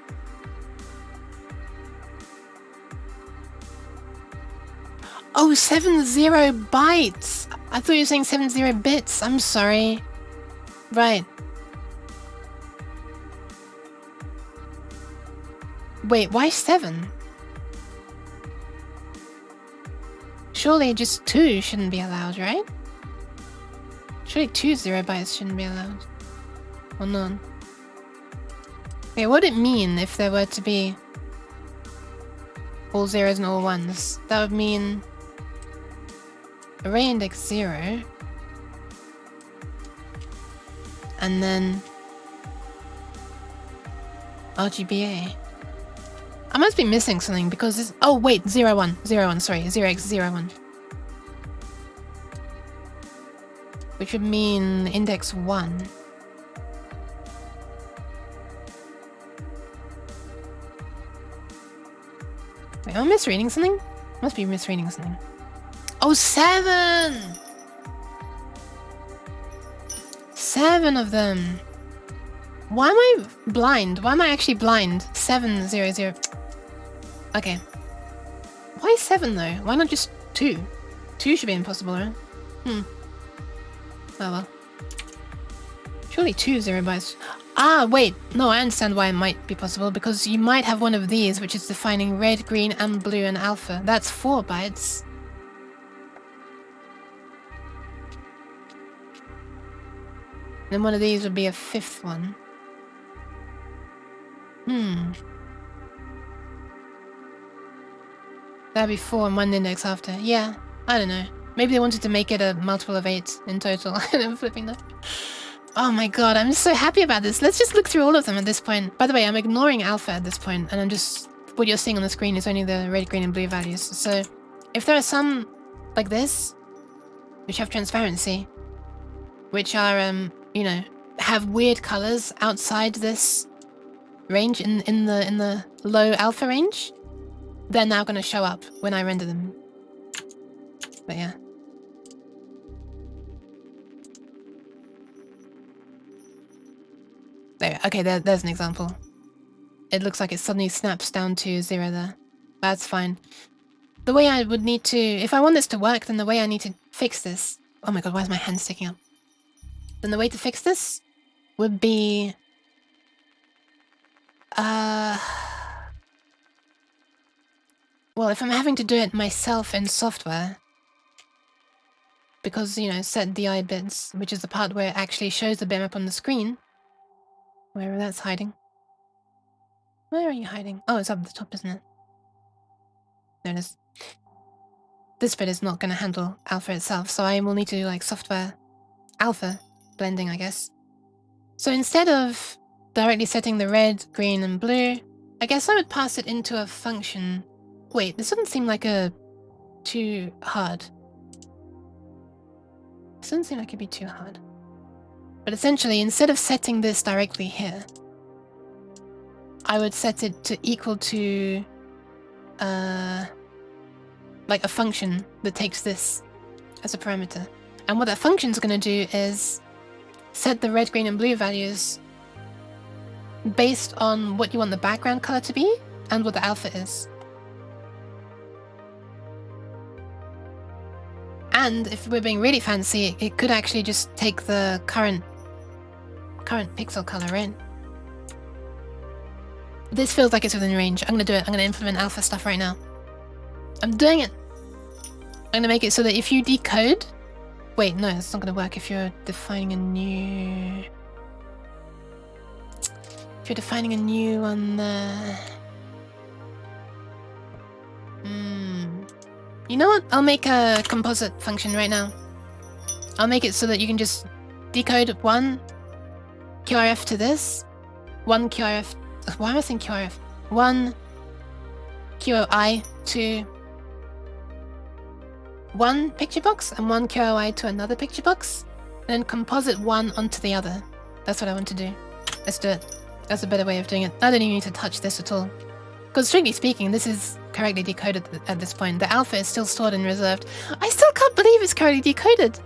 Oh, 70 bytes! I thought you were saying 70 bits. I'm sorry. Right. Wait, why 7? Surely just 2 shouldn't be allowed, right? Surely 2 0 bytes shouldn't be allowed. Or none. Okay, what would it mean if there were to be all zeros and all ones? That would mean array index 0 and then RGBA. I must be missing something because this... Oh wait, 0 1, 0 1, sorry, 0x01. Which would mean index 1. Wait, am I misreading something? Must be misreading or something. Oh, 7! 7 of them. Why am I blind? Why am I actually blind? 700. Okay. Why 7 though? Why not just 2? 2 should be impossible, right? Oh well. Surely 2 0 bytes. Ah, wait. No, I understand why it might be possible. Because you might have one of these, which is defining red, green, and blue, and alpha. That's 4 bytes. Then one of these would be a 5th one. That'd be 4 and 1 index after. Yeah, I don't know. Maybe they wanted to make it a multiple of 8 in total. I'm flipping that. Oh my god, I'm so happy about this. Let's just look through all of them at this point. By the way, I'm ignoring alpha at this point, and I'm just... What you're seeing on the screen is only the red, green, and blue values. So, if there are some like this, which have transparency, which are, you know, have weird colors outside this range in the low alpha range, they're now going to show up when I render them. But yeah. There, okay, there's an example. It looks like it suddenly snaps down to 0 there. That's fine. The way I would need to... If I want this to work, then the way I need to fix this... Oh my god, why is my hand sticking up? Then the way to fix this would be... Well, if I'm having to do it myself in software... Because, you know, set DI bits, which is the part where it actually shows the bitmap on the screen... Wherever that's hiding. Where are you hiding? Oh, it's up the top, isn't it? There it is. This bit is not going to handle alpha itself, so I will need to do like software alpha blending, I guess. So instead of directly setting the red, green, and blue, I guess I would pass it into a function. Wait, this doesn't seem like too hard. This doesn't seem like it'd be too hard. But essentially, instead of setting this directly here, I would set it to equal to like a function that takes this as a parameter. And what that function is going to do is set the red, green, and blue values based on what you want the background color to be and what the alpha is. And if we're being really fancy, it could actually just take the current pixel color, right? This feels like it's within range. I'm gonna do it. I'm gonna implement alpha stuff right now. I'm doing it. I'm gonna make it so that if you decode... Wait, no, it's not gonna work if you're defining a new... If you're defining a new one there... You know what? I'll make a composite function right now. I'll make it so that you can just decode one QRF to this, one QRF... Why am I saying QRF? One QOI to one picture box and one QOI to another picture box, and then composite one onto the other. That's what I want to do. Let's do it. That's a better way of doing it. I don't even need to touch this at all. Because strictly speaking, this is correctly decoded at this point. The alpha is still stored and reserved. I still can't believe it's correctly decoded.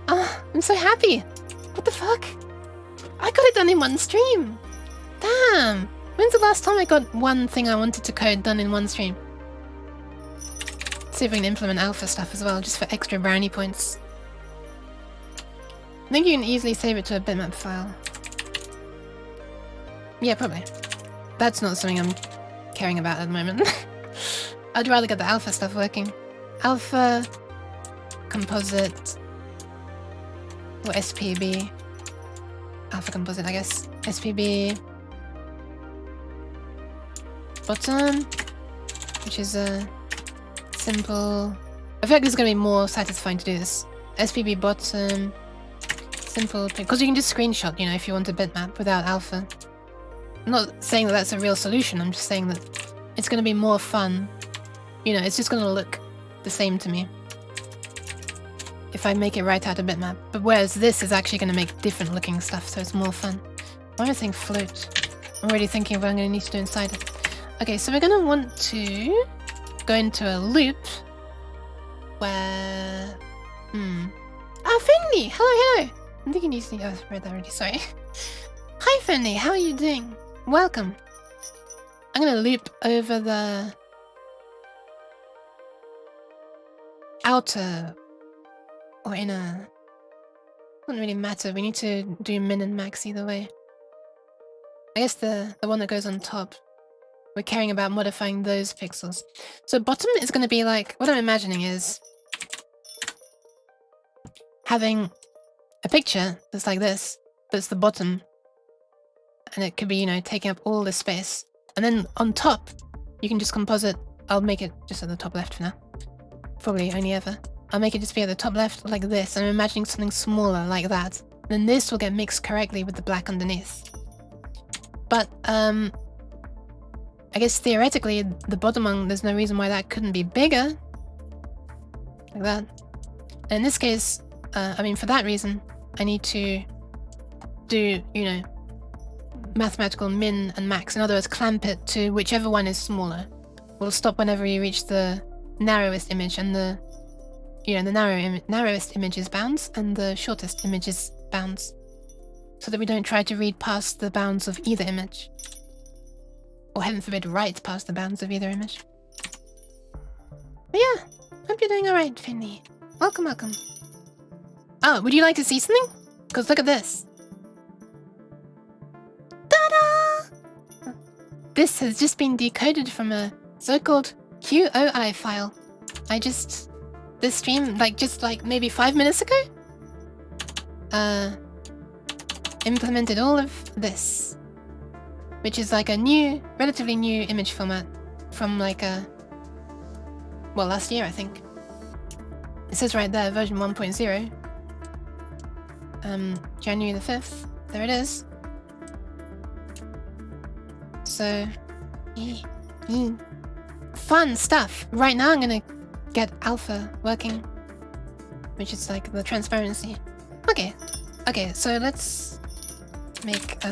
I'm so happy. What the fuck? I got it done in one stream. Damn. When's the last time I got one thing I wanted to code done in one stream? Let's see if we can implement alpha stuff as well, just for extra brownie points. I think you can easily save it to a bitmap file. Yeah, probably. That's not something I'm caring about at the moment. I'd rather get the alpha stuff working. Alpha, composite, or SPB. Alpha composite, I guess. SPB, bottom, which is a simple... I feel like this is going to be more satisfying to do this. SPB bottom, simple, because you can just screenshot, you know, if you want a bitmap without alpha. I'm not saying that that's a real solution, I'm just saying that it's going to be more fun. You know, it's just going to look the same to me if I make it right out a bitmap. But whereas this is actually going to make different looking stuff, so it's more fun. Why am I saying float? I'm already thinking of what I'm going to need to do inside it. Okay, so we're going to want to go into a loop where... Ah, Finley! Hello! I'm thinking you see... Oh, I read that already, sorry. Hi, Finley, how are you doing? Welcome. I'm gonna loop over the... outer... or inner... Doesn't really matter, we need to do min and max either way. I guess the one that goes on top. We're caring about modifying those pixels. So bottom is going to be like, what I'm imagining is having a picture that's like this, but it's the bottom. And it could be, you know, taking up all this space. And then on top, you can just composite. I'll make it just at the top left for now. Probably only ever. I'll make it just be at the top left like this. I'm imagining something smaller like that. Then this will get mixed correctly with the black underneath. But, I guess theoretically, the bottom one, there's no reason why that couldn't be bigger. Like that. And in this case, I mean, for that reason, I need to do, you know, mathematical min and max. In other words, clamp it to whichever one is smaller. We'll stop whenever you reach the narrowest image, and the, you know, the narrowest image is bounds, and the shortest image is bounds. So that we don't try to read past the bounds of either image. Or heaven forbid, write past the bounds of either image. But yeah, hope you're doing alright, Finley. Welcome, welcome. Oh, would you like to see something? Because look at this. Ta-da! This has just been decoded from a so-called QOI file. This stream, just maybe 5 minutes ago? Implemented all of this. Which is like a new, relatively new image format from like last year, I think. It says right there, version 1.0. January the 5th. There it is. So, fun stuff. Right now I'm gonna get alpha working, which is like the transparency. Okay, so let's make do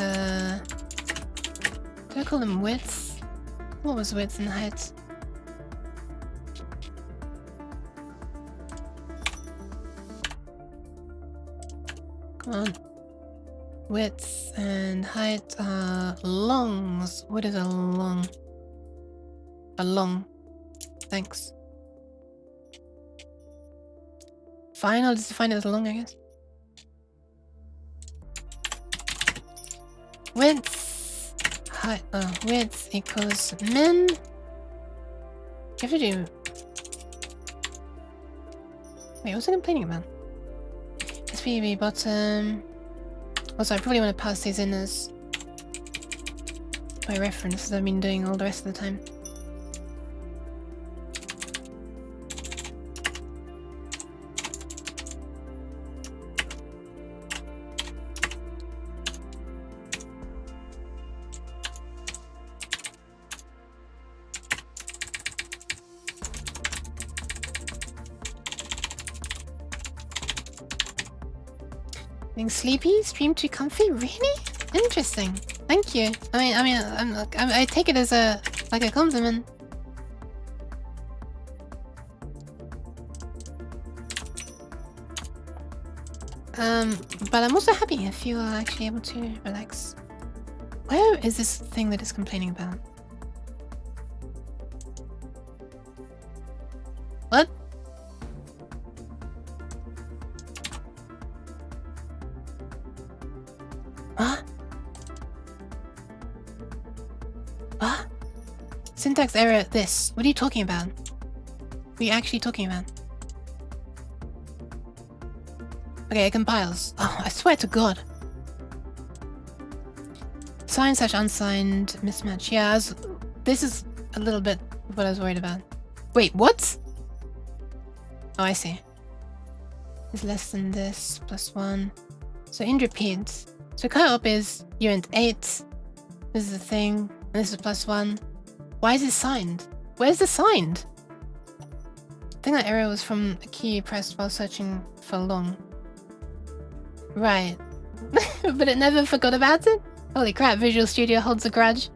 I call them width? What was width and height? Come on. Width and height are longs. What is a long? A long. Thanks. Fine, I'll just define it as a long, I guess. Width. Width equals min. You have to do... Wait, what was I complaining about? SPB bottom. Also, I probably want to pass these in as my reference, as I've been doing all the rest of the time. Being sleepy? Stream too comfy? Really? Interesting. Thank you. I take it as a compliment. But I'm also happy if you are actually able to relax. Where is this thing that is complaining about? What? What? What? Syntax error this. What are you talking about? What are you actually talking about? Okay, it compiles. Oh, I swear to God. Signed / unsigned mismatch. Yeah, this is a little bit what I was worried about. Wait, what? Oh, I see. It's less than this, +1. So int repeats. So co-op is uint 8. This is the thing, and this is +1. Why is it signed? Where's the signed? I think that error was from a key you pressed while searching for long. Right. But it never forgot about it? Holy crap, Visual Studio holds a grudge.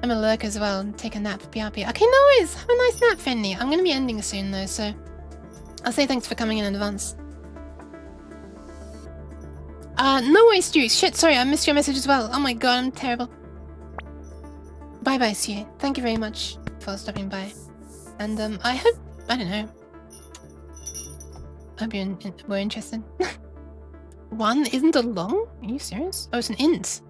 I'm a lurker as well. Take a nap. BRB. Okay, no worries. Have a nice nap, Fendi. I'm gonna be ending soon though, so I'll say thanks for coming in advance. No worries, Stu. Shit, sorry, I missed your message as well. Oh my god, I'm terrible. Bye bye, Stu. Thank you very much for stopping by. And I hope, I don't know. I hope you were interested. 1 isn't a long? Are you serious? Oh, it's an int.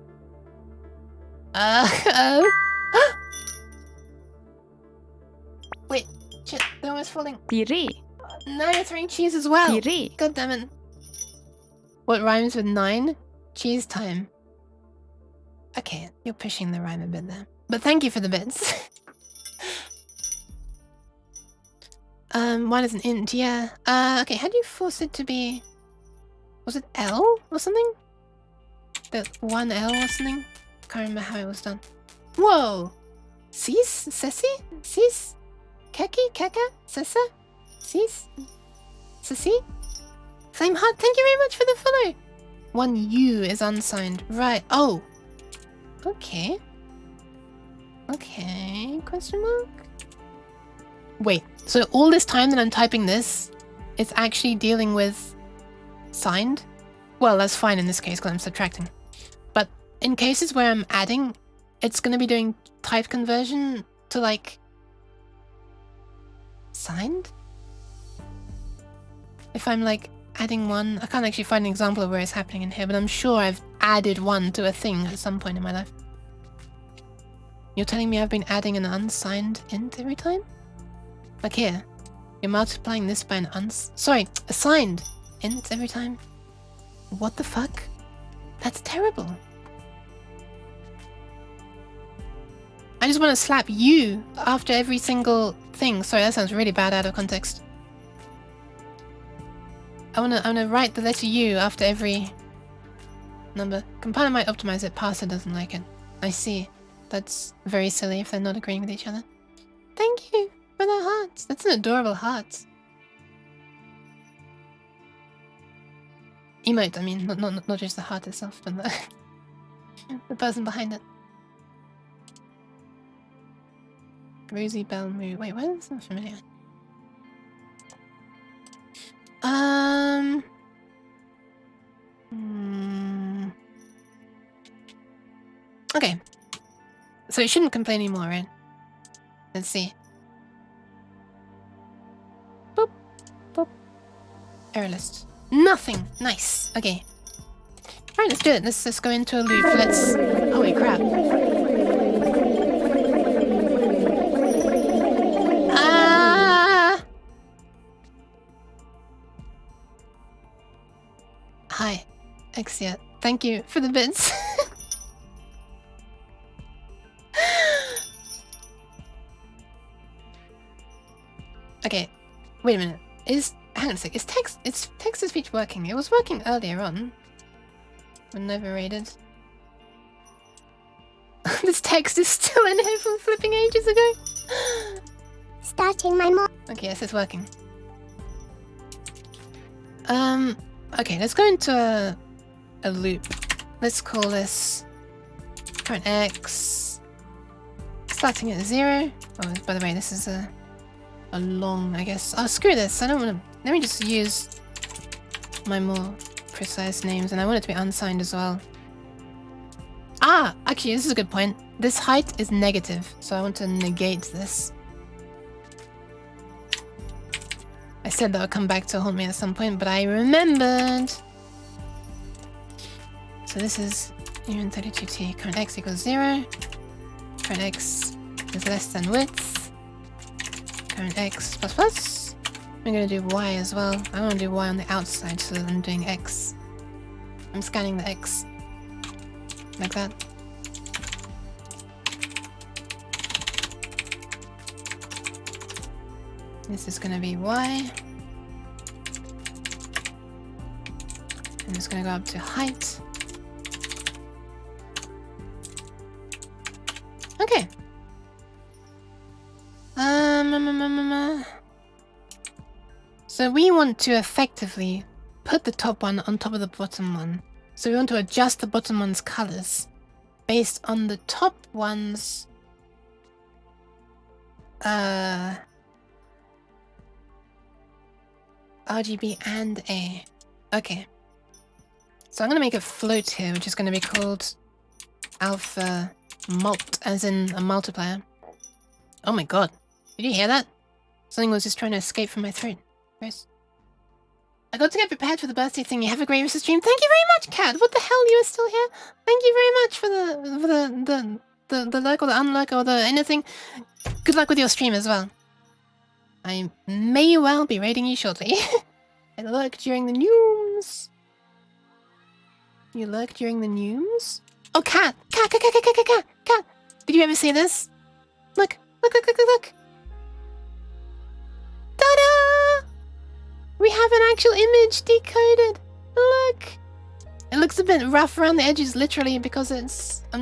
Wait, shit, they're almost falling. Puree. No, you're throwing cheese as well. Puree. God damn it. What rhymes with 9? Cheese time. Okay, you're pushing the rhyme a bit there. But thank you for the bits. 1 is an int, yeah. Okay, how do you force it to be... Was it L or something? The 1L or something? Can't remember how it was done. Whoa! Sis? Sessi? Sis? Keki? Keka? Sessa? Sis? Sessi? Flame Heart, thank you very much for the follow! 1U is unsigned. Right. Oh! Okay. Okay, question mark? Wait, so all this time that I'm typing this, it's actually dealing with signed? Well, that's fine in this case because I'm subtracting. But in cases where I'm adding, it's going to be doing type conversion to like signed? If I'm like adding 1, I can't actually find an example of where it's happening in here, but I'm sure I've added 1 to a thing at some point in my life. You're telling me I've been adding an unsigned int every time? Like here, you're multiplying this by an a signed int every time? What the fuck? That's terrible. I just want to slap you after every single thing. Sorry, that sounds really bad out of context. I wanna write the letter U after every number. Compiler might optimize it, parser doesn't like it. I see. That's very silly if they're not agreeing with each other. Thank you for the hearts. That's an adorable heart. Emote, I mean, not just the heart itself, but the person behind it. Rosie Bell Moo. Wait, why is that familiar? Okay. So it shouldn't complain anymore, right? Let's see. Boop. Boop. Error list. Nothing. Nice. Okay. Alright, let's do it. Let's go into a loop. Let's... Holy crap. Hi, Exia. Thank you for the bits. Okay, wait a minute. Hang on a sec. Is text-to-speech working? It was working earlier on. When overrated. This text is still in here from flipping ages ago. Starting my Okay, yes, it's working. Okay, let's go into a loop. Let's call this current x starting at 0. Oh, by the way, this is a long, I guess. Oh, screw this. I don't want to. Let me just use my more precise names, and I want it to be unsigned as well. Ah, actually, this is a good point. This height is negative, so I want to negate this. I said that would come back to haunt me at some point, but I remembered. So this is even 32t. Current x equals 0. Current x is less than width. Current x plus plus. I'm going to do y as well. I want to do y on the outside, so that I'm doing x. I'm scanning the x. Like that. This is going to be y. And it's going to go up to height. Okay. So we want to effectively put the top one on top of the bottom one. So we want to adjust the bottom one's colors based on the top one's RGB and A. Okay. So I'm gonna make a float here, which is gonna be called alpha mult, as in a multiplier. Oh my god. Did you hear that? Something was just trying to escape from my throat. Gross. I got to get prepared for the birthday thing. You have a great rest of the stream. Thank you very much, Kat. What the hell? You are still here? Thank you very much for the lurk or the unlurk or the anything. Good luck with your stream as well. I may well be raiding you shortly. I lurk during the news. You lurk during the news? Oh, Kat! Kat! Did you ever see this? Look! Ta-da! We have an actual image decoded. Look! It looks a bit rough around the edges, literally, because it's... I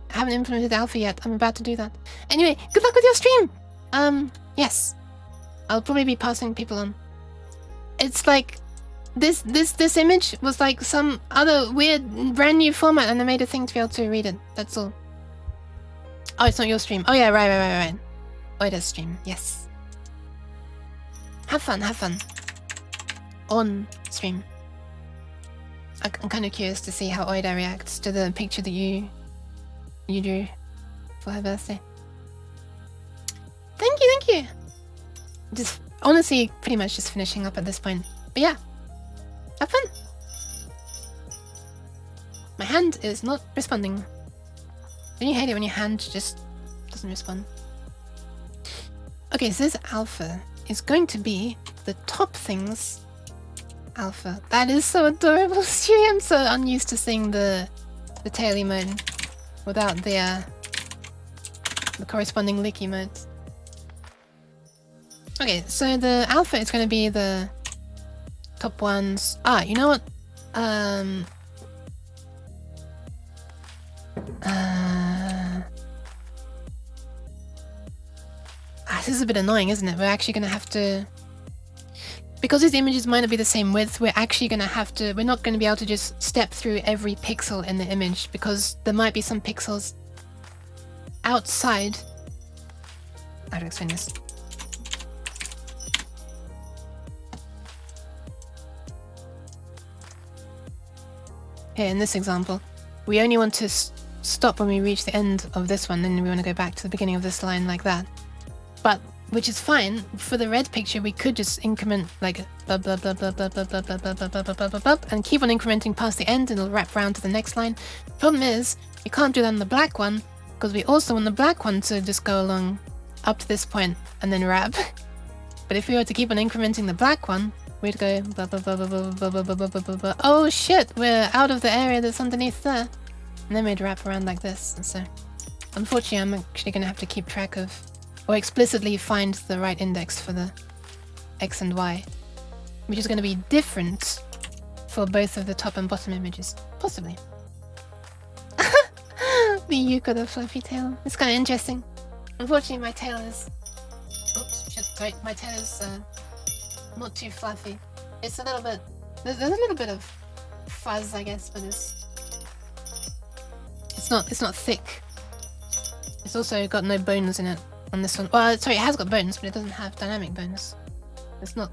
haven't implemented alpha yet. I'm about to do that. Anyway, good luck with your stream! Yes. I'll probably be passing people on. It's like... This image was like some other weird, brand new format, and I made a thing to be able to read it. That's all. Oh, it's not your stream. Oh yeah, right. Oida's stream, yes. Have fun. On stream. I'm kind of curious to see how Oida reacts to the picture that you drew for her birthday. Thank you. Just honestly, pretty much just finishing up at this point. But yeah, have fun. My hand is not responding. Don't you hate it when your hand just doesn't respond? Okay, so this alpha is going to be the top things. Alpha. That is so adorable, Stewie. I'm so unused to seeing the tail emote without the corresponding lick emotes. Okay, so the alpha is going to be the top ones. Ah, you know what? This is a bit annoying, isn't it? We're actually going to have to... Because these images might not be the same width, we're actually going to have to... We're not going to be able to just step through every pixel in the image, because there might be some pixels outside... How to explain this? Here, in this example, we only want to stop when we reach the end of this one, then we want to go back to the beginning of this line like that. But, which is fine, for the red picture we could just increment like blah blah blah blah blah blah blah blah blah blah blah blah blah blah blah and keep on incrementing past the end and it'll wrap around to the next line. Problem is, you can't do that on the black one, because we also want the black one to just go along up to this point and then wrap. But if we were to keep on incrementing the black one, we'd go blah blah blah blah blah blah blah blah blah blah blah. Oh shit, we're out of the area that's underneath there. And then we'd wrap around like this. And so, unfortunately, I'm actually going to have to keep track of, or explicitly find the right index for the X and Y, which is going to be different for both of the top and bottom images. Possibly. The Yuko, the fluffy tail. It's kind of interesting. Unfortunately, my tail is... Oops, shit, sorry. My tail is not too fluffy. It's a little bit... There's a little bit of fuzz, I guess, but it's not thick. It's also got no bones in it on this one. Well, sorry, it has got bones, but it doesn't have dynamic bones. It's not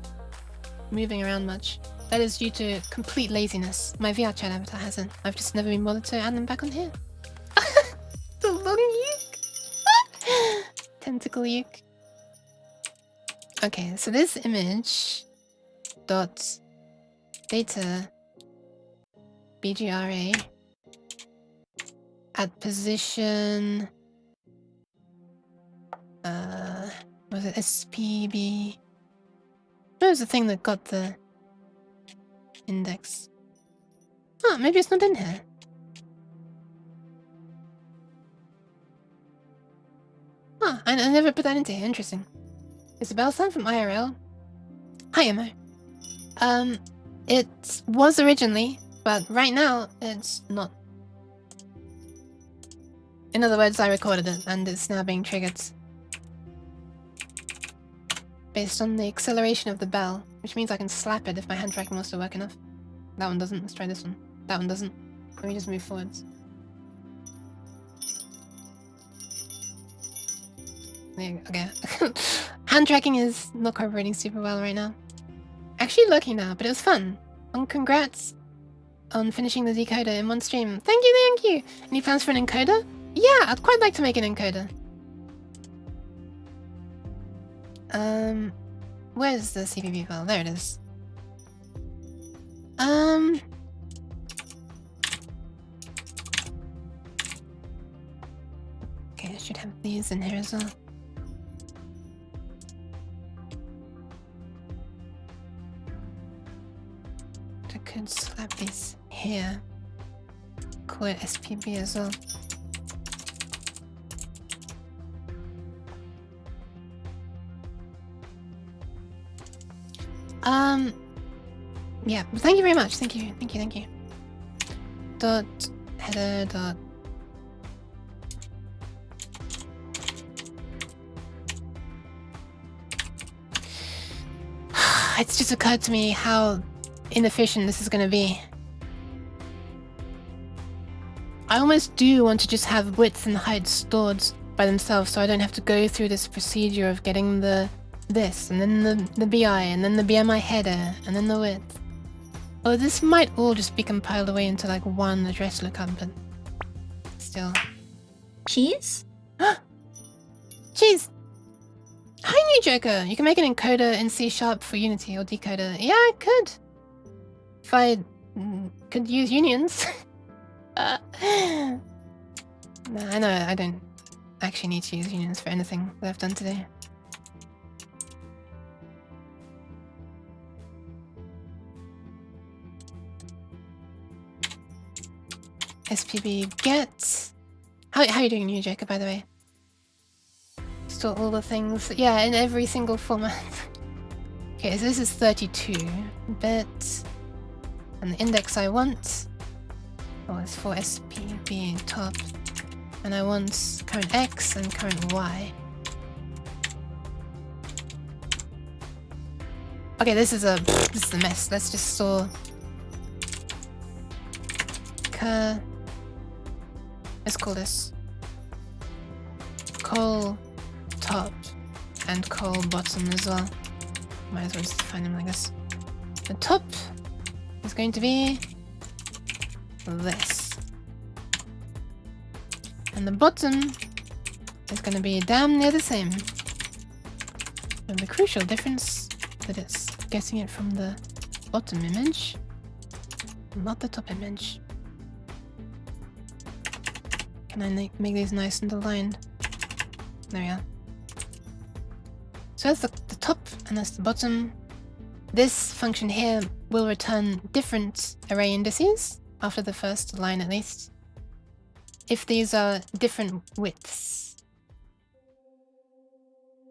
moving around much. That is due to complete laziness. My VR chat avatar hasn't. I've just never been bothered to add them back on here. The long uke. Tentacle uke. Okay, so this image dot data BGRA at position was it SPB? What was the thing that got the index? Oh, maybe it's not in here. Oh, I never put that into here. Interesting. Isabel San from IRL. Hi, Emo. It was originally, but right now it's not. In other words, I recorded it and it's now being triggered based on the acceleration of the bell, which means I can slap it if my hand tracking wants to work enough. That one doesn't. Let's try this one. That one doesn't. Let me just move forwards. Okay. Hand tracking is not cooperating super well right now. Actually lucky now, but it was fun. And congrats on finishing the decoder in one stream. Thank you, thank you. Any plans for an encoder? Yeah, I'd quite like to make an encoder. Where's the CPP file? There it is. Okay, I should have these in here as well. I could slap these here. Call it SPB as well. Yeah, thank you very much. Thank you. Dot header dot. It's just occurred to me how inefficient this is going to be. I almost do want to just have width and height stored by themselves, so I don't have to go through this procedure of getting this and then the BI and then the BMI header and then the width. Oh, this might all just be compiled away into like one address lookup, but still. Cheese? Cheese! Hi, new Joker! You can make an encoder in C# for Unity or decoder. Yeah, I could. If I could use unions. No, I know I don't actually need to use unions for anything that I've done today. SPB get. How are you doing, new Joker, by the way? Store all the things. Yeah, in every single format. Okay, so this is 32-bit. And the index I want is for SPB top. And I want current X and current Y. Okay, this is a mess. Let's just store let's call this col top and col bottom as well. Might as well just define them like this. The top is going to be this. And the bottom is going to be damn near the same. And the crucial difference that it's getting it from the bottom image, not the top image. Can I make these nice and aligned? There we are. So that's the top and that's the bottom. This function here will return different array indices after the first line at least, if these are different widths.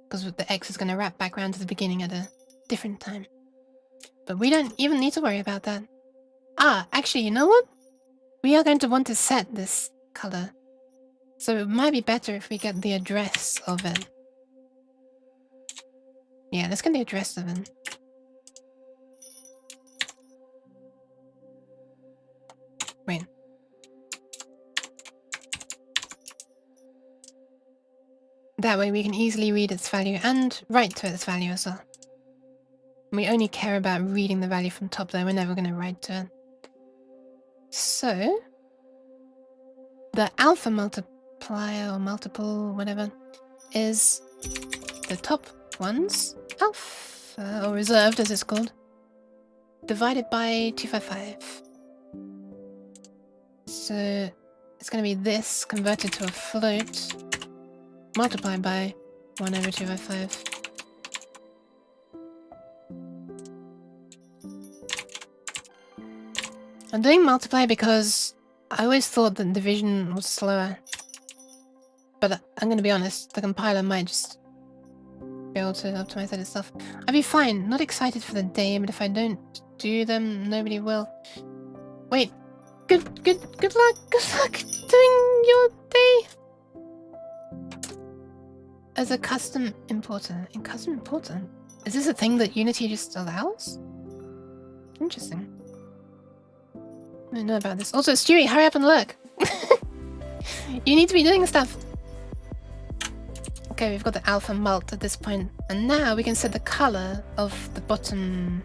Because the X is going to wrap back around to the beginning at a different time. But we don't even need to worry about that. Ah, actually, you know what? We are going to want to set this color. So it might be better if we get the address of it. Yeah, let's get the address of it. Wait. That way we can easily read its value and write to its value as well. We only care about reading the value from top though, we're never going to write to it. So, the alpha multiplier or multiple, whatever, is the top ones, alpha, or reserved as it's called, divided by 255. So it's going to be this converted to a float, multiplied by 1 over 255. I'm doing multiply because I always thought that division was slower. But I'm going to be honest, the compiler might just be able to optimize that itself. I'd be fine, not excited for the day, but if I don't do them, nobody will. Wait, good luck doing your day. As a custom importer. In custom importer? Is this a thing that Unity just allows? Interesting. I don't know about this. Also, Stewie, hurry up and look! You need to be doing stuff! Okay, we've got the alpha mult at this point, and now we can set the color of the bottom.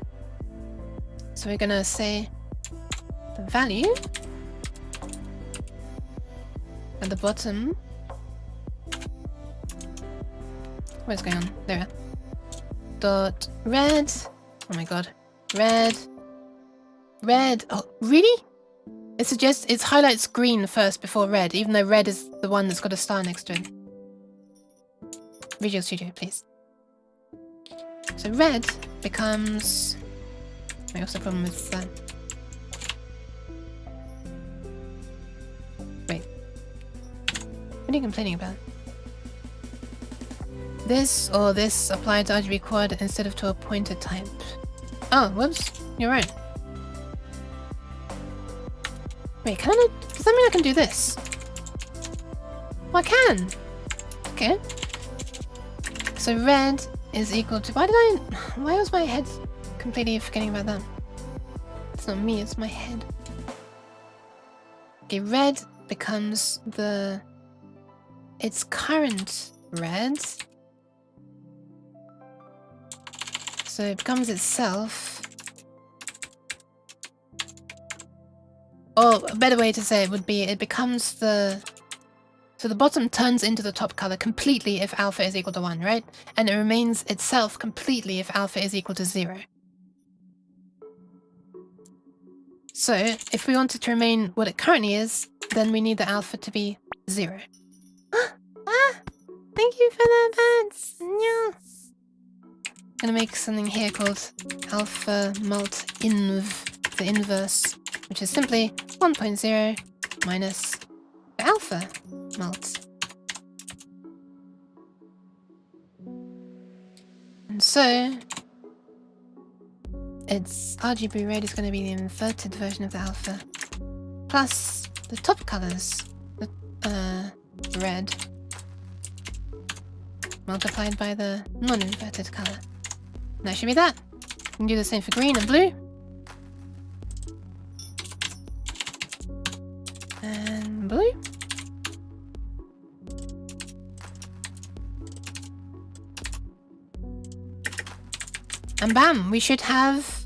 So we're gonna say the value at the bottom. What's going on? There. Dot red. Oh my god. Red. Red. Oh, really? It suggests it highlights green first before red, even though red is the one that's got a star next to it. Visual Studio, please. So red becomes... What's the problem with that? Wait. What are you complaining about? This or this applied to RGB quad instead of to a pointer type. Oh, whoops. You're right. Wait, can I not? Does that mean I can do this? Well, I can. Okay. So red is equal to... Why was my head completely forgetting about that? It's not me, it's my head. Okay, red becomes its current red. So it becomes itself. Oh, a better way to say it would be it becomes so the bottom turns into the top color completely if alpha is equal to 1, right? And it remains itself completely if alpha is equal to 0. So if we want it to remain what it currently is, then we need the alpha to be 0. Thank you for the bats! No. I'm gonna make something here called alpha mult inv, the inverse, which is simply 1.0 minus the alpha mult. And so its RGB red is going to be the inverted version of the alpha, plus the top colors, the red, multiplied by the non-inverted color. And that should be that. We can do the same for green and blue. And blue. And bam, we should have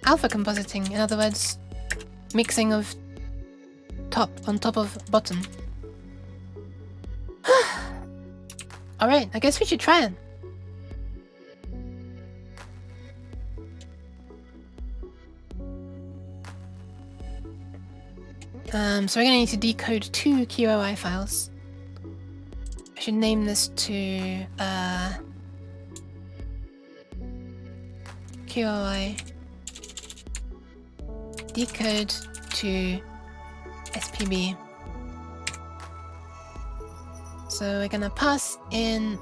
alpha compositing. In other words, mixing of top on top of bottom. Alright, I guess we should try it. So we're going to need to decode 2 QOI files. I should name this to QOI decode to SPB. So we're gonna pass in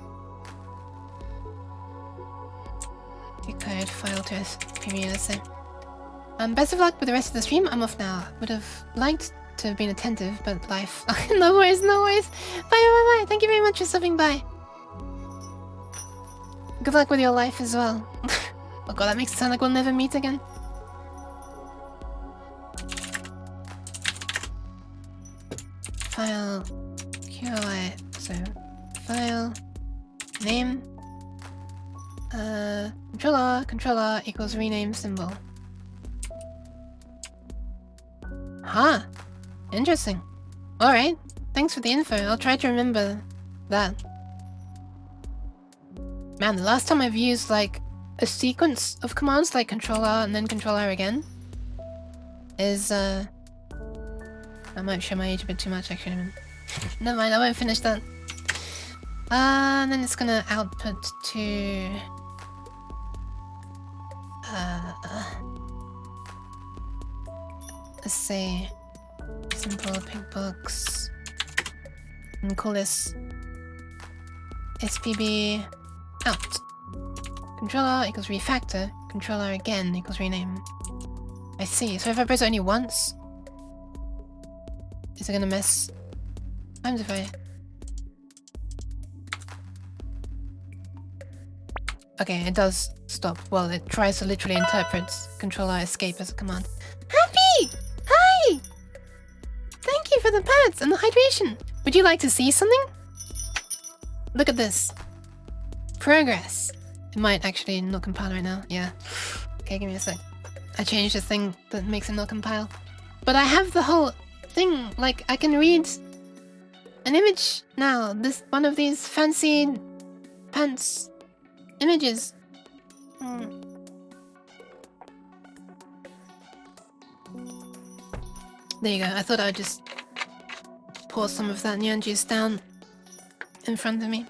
decode file to SPB, let's say. Best of luck with the rest of the stream. I'm off now. Would have liked to have been attentive, but life. No worries, no worries. Bye, bye, bye. Thank you very much for stopping by. Good luck with your life as well. Oh god, that makes it sound like we'll never meet again. File QOI. So file name controller equals rename symbol. Huh. Interesting. Alright. Thanks for the info. I'll try to remember that. Man, the last time I've used like a sequence of commands like Control-R and then Control-R again is I might show my age a bit too much actually. Never mind, I won't finish that. And then it's gonna output to let's say simple pig box and call this SPB out. Controller equals refactor, controller again equals rename. I see, so if I press it only once, is it gonna mess? What happens if I... Okay, it does stop. Well, it tries to literally interpret controller escape as a command. Happy! Hi! Thank you for the pads and the hydration. Would you like to see something? Look at this. progress. It might actually not compile right now. Yeah. Okay, give me a sec. I changed the thing that makes it not compile. But I have the whole thing. Like, I can read an image now. This one of these fancy pants images. There you go. I thought I'd just pour some of that nyan juice down in front of me.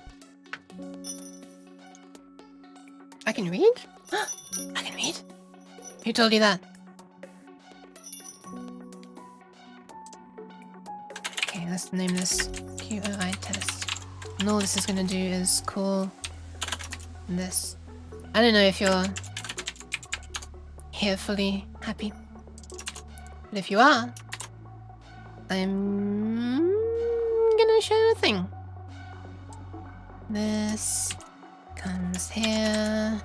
I can read? I can read? Who told you that? Okay, let's name this QOI test. And all this is gonna do is call this. I don't know if you're here fully happy. But if you are, I'm gonna show you a thing. This comes here.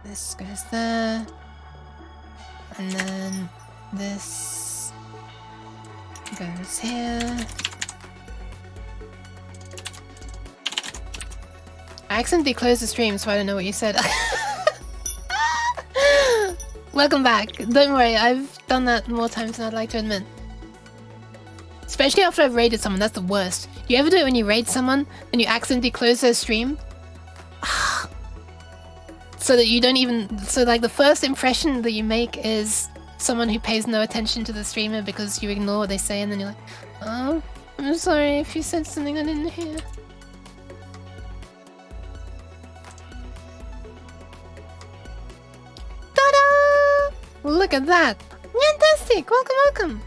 This goes there. And then this goes here. I accidentally closed the stream, so I don't know what you said. Welcome back. Don't worry, I've done that more times than I'd like to admit. Especially after I've raided someone, that's the worst. You ever do it when you raid someone and you accidentally close their stream? So that you don't even... So like the first impression that you make is someone who pays no attention to the streamer because you ignore what they say, and then you're like, oh, I'm sorry if you said something I didn't hear. Ta-da! Look at that! Fantastic! Welcome, welcome!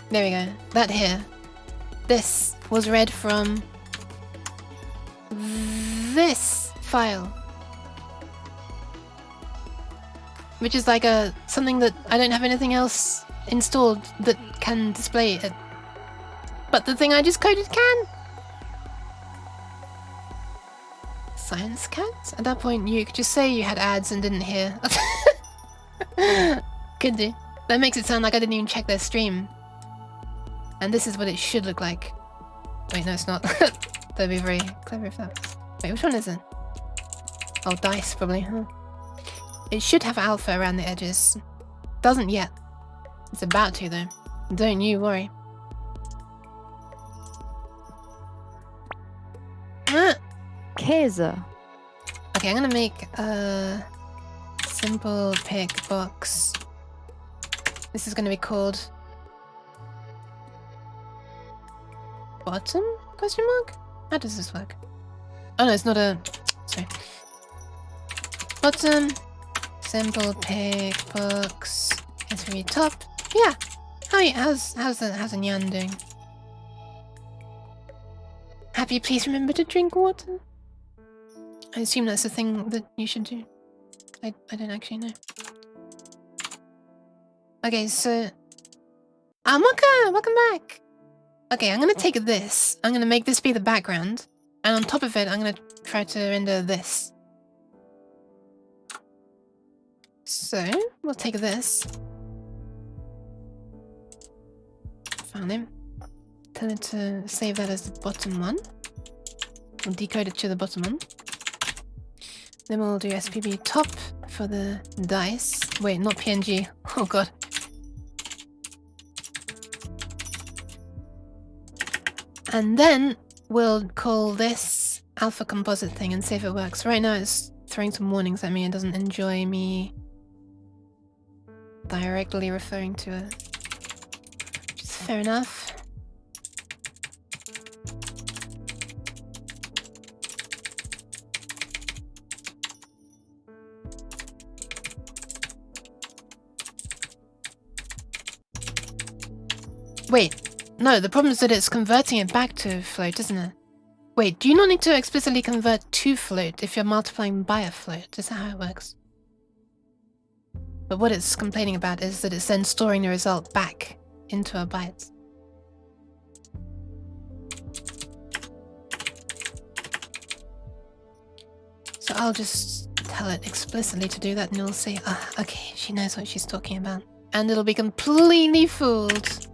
There we go. That here. This was read from this file. Which is like something that I don't have anything else installed that can display it. But the thing I just coded can. Science cat? At that point you could just say you had ads and didn't hear. Could do. That makes it sound like I didn't even check their stream. And this is what it should look like. Wait, no, it's not. That'd be very clever if that was... Wait, which one is it? Oh, dice, probably, huh? It should have alpha around the edges. Doesn't yet. It's about to, though. Don't you worry. Kaiser. Okay, I'm gonna make a simple pick box. This is gonna be called... Bottom? Question mark? How does this work? Oh no, it's not a... Sorry. Bottom. Simple pick box. S3 top. Yeah. How's the Nyan doing? Happy, please remember to drink water. I assume that's the thing that you should do. I don't actually know. Okay, so... Mocha! Welcome back! Okay, I'm gonna take this. I'm gonna make this be the background. And on top of it, I'm gonna try to render this. So, we'll take this. Found him. Tell it to save that as the bottom one. We'll decode it to the bottom one. Then we'll do SPB top for the dice. Wait, not PNG. Oh god. And then we'll call this alpha composite thing and see if it works. Right now it's throwing some warnings at me. It doesn't enjoy me directly referring to it. Which is fair enough. Wait, no, the problem is that it's converting it back to float, isn't it? Wait, do you not need to explicitly convert to float if you're multiplying by a float? Is that how it works? But what it's complaining about is that it's then storing the result back into a byte. So I'll just tell it explicitly to do that and it'll say, ah, okay, she knows what she's talking about. And it'll be completely fooled.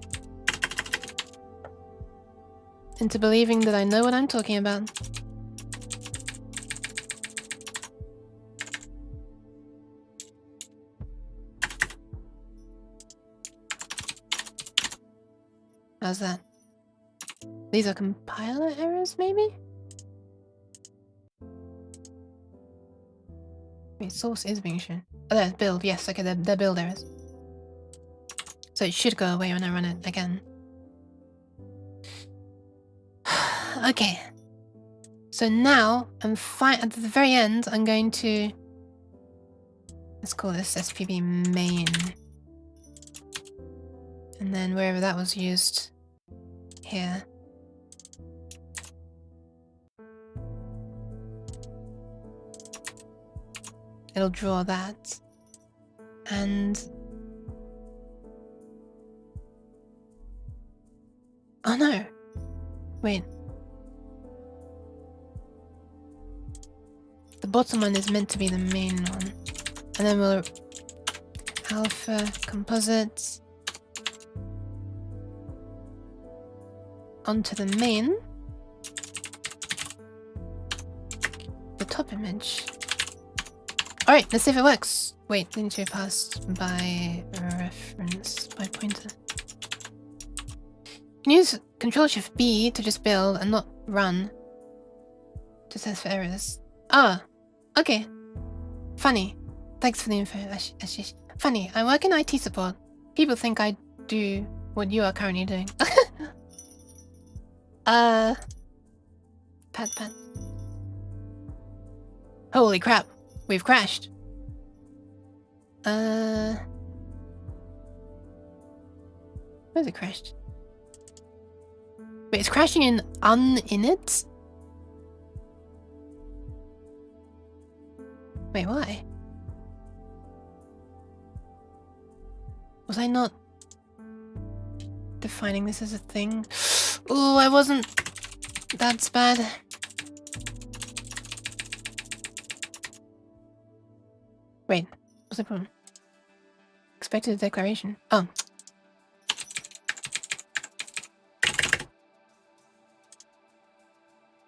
into believing that I know what I'm talking about. How's that? These are compiler errors, maybe? Wait, source is being shown. Oh, there's build. Yes, okay, they're build errors. So it should go away when I run it again. Okay. So now, I'm fine. At the very end, I'm going to... Let's call this SPB main. And then wherever that was used, here. It'll draw that. And... Oh no! Wait. The bottom one is meant to be the main one. And then we'll... Alpha, composites... Onto the main. The top image. Alright, let's see if it works. Wait, need to be passed by reference, by pointer. You can use Ctrl-Shift-B to just build and not run. To test for errors. Ah, okay. Funny. Thanks for the info, Ashish. Funny, I work in IT support. People think I do what you are currently doing. Pat. Holy crap, we've crashed. Where's it crashed? Wait, it's crashing in uninit? Wait, why? Was I not defining this as a thing? Oh, I wasn't. That's bad. Wait, what's the problem? Expected declaration. Oh.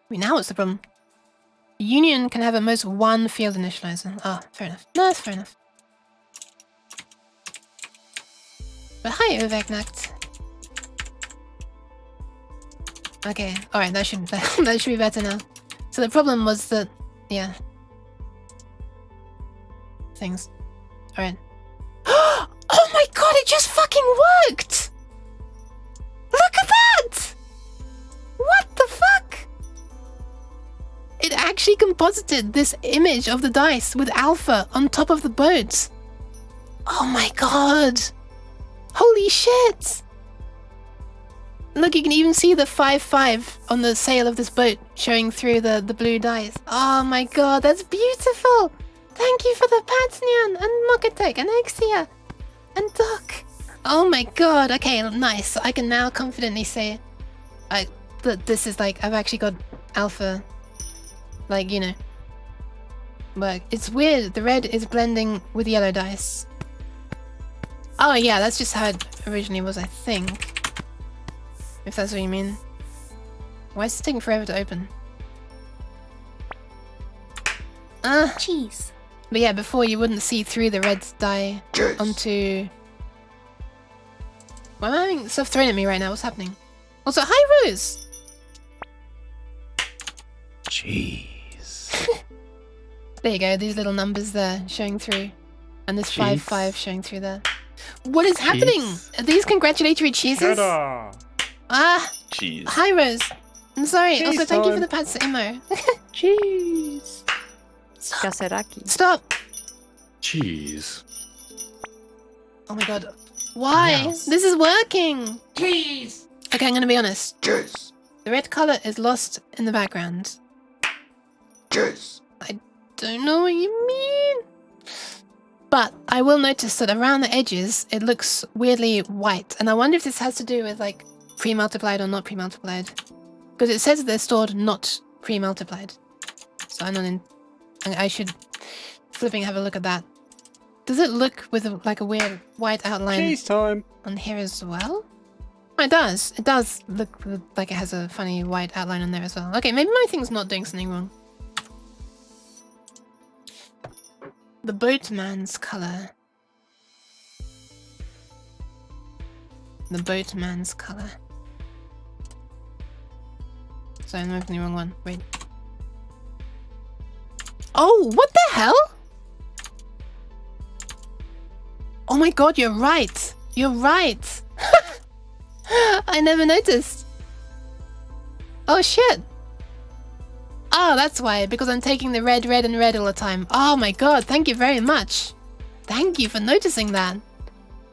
Wait, now what's the problem? Union can have at most one field initializer. Ah, fair enough. No, that's fair enough. But hi, Oveknacht. Okay, alright, that should be better now. So the problem was that, yeah. Things. Alright. Oh my god, it just fucking worked! Look at that! What the fuck? It actually composited this image of the dice with alpha on top of the boat. Oh my god! Holy shit! Look, you can even see the 5-5 on the sail of this boat showing through the blue dice. Oh my god, that's beautiful! Thank you for the Patnian and Mokatek and Exia and Doc. Oh my god, okay, nice. I can now confidently say that this is like, I've actually got alpha, like, you know. But it's weird, the red is blending with yellow dice. Oh yeah, that's just how it originally was, I think. If that's what you mean. Why is it taking forever to open? Cheese. But yeah, before you wouldn't see through the red dye onto... Why am I having stuff thrown at me right now? What's happening? Also, hi Rose! Cheese. There you go, these little numbers there showing through. And this 5-5 showing through there. What is happening? Are these congratulatory cheeses? Ta-da! Ah! Cheese. Hi Rose! I'm sorry, Cheese also thank you for time. the pats emo. Cheese. Skaseraki. Stop! Cheese. Oh my god. Why? Yes. This is working! Cheese! Okay, I'm gonna be honest. Cheese! The red color is lost in the background. Cheese! I don't know what you mean. But I will notice that around the edges, it looks weirdly white. And I wonder if this has to do with like pre-multiplied or not pre-multiplied. Because it says they're stored not pre-multiplied. So I'm not in... I should flipping have a look at that. Does it look with like a weird white outline Cheese time. on here as well? It does. It does look like it has a funny white outline on there as well. Okay, maybe my thing's not doing something wrong. The boatman's color. The boatman's color. Sorry, I'm opening the wrong one. Wait. Oh, what the hell? Oh my god, you're right. You're right. I never noticed. Oh shit. Oh, that's why. Because I'm taking the red, red, and red all the time. Oh my god, thank you very much. Thank you for noticing that.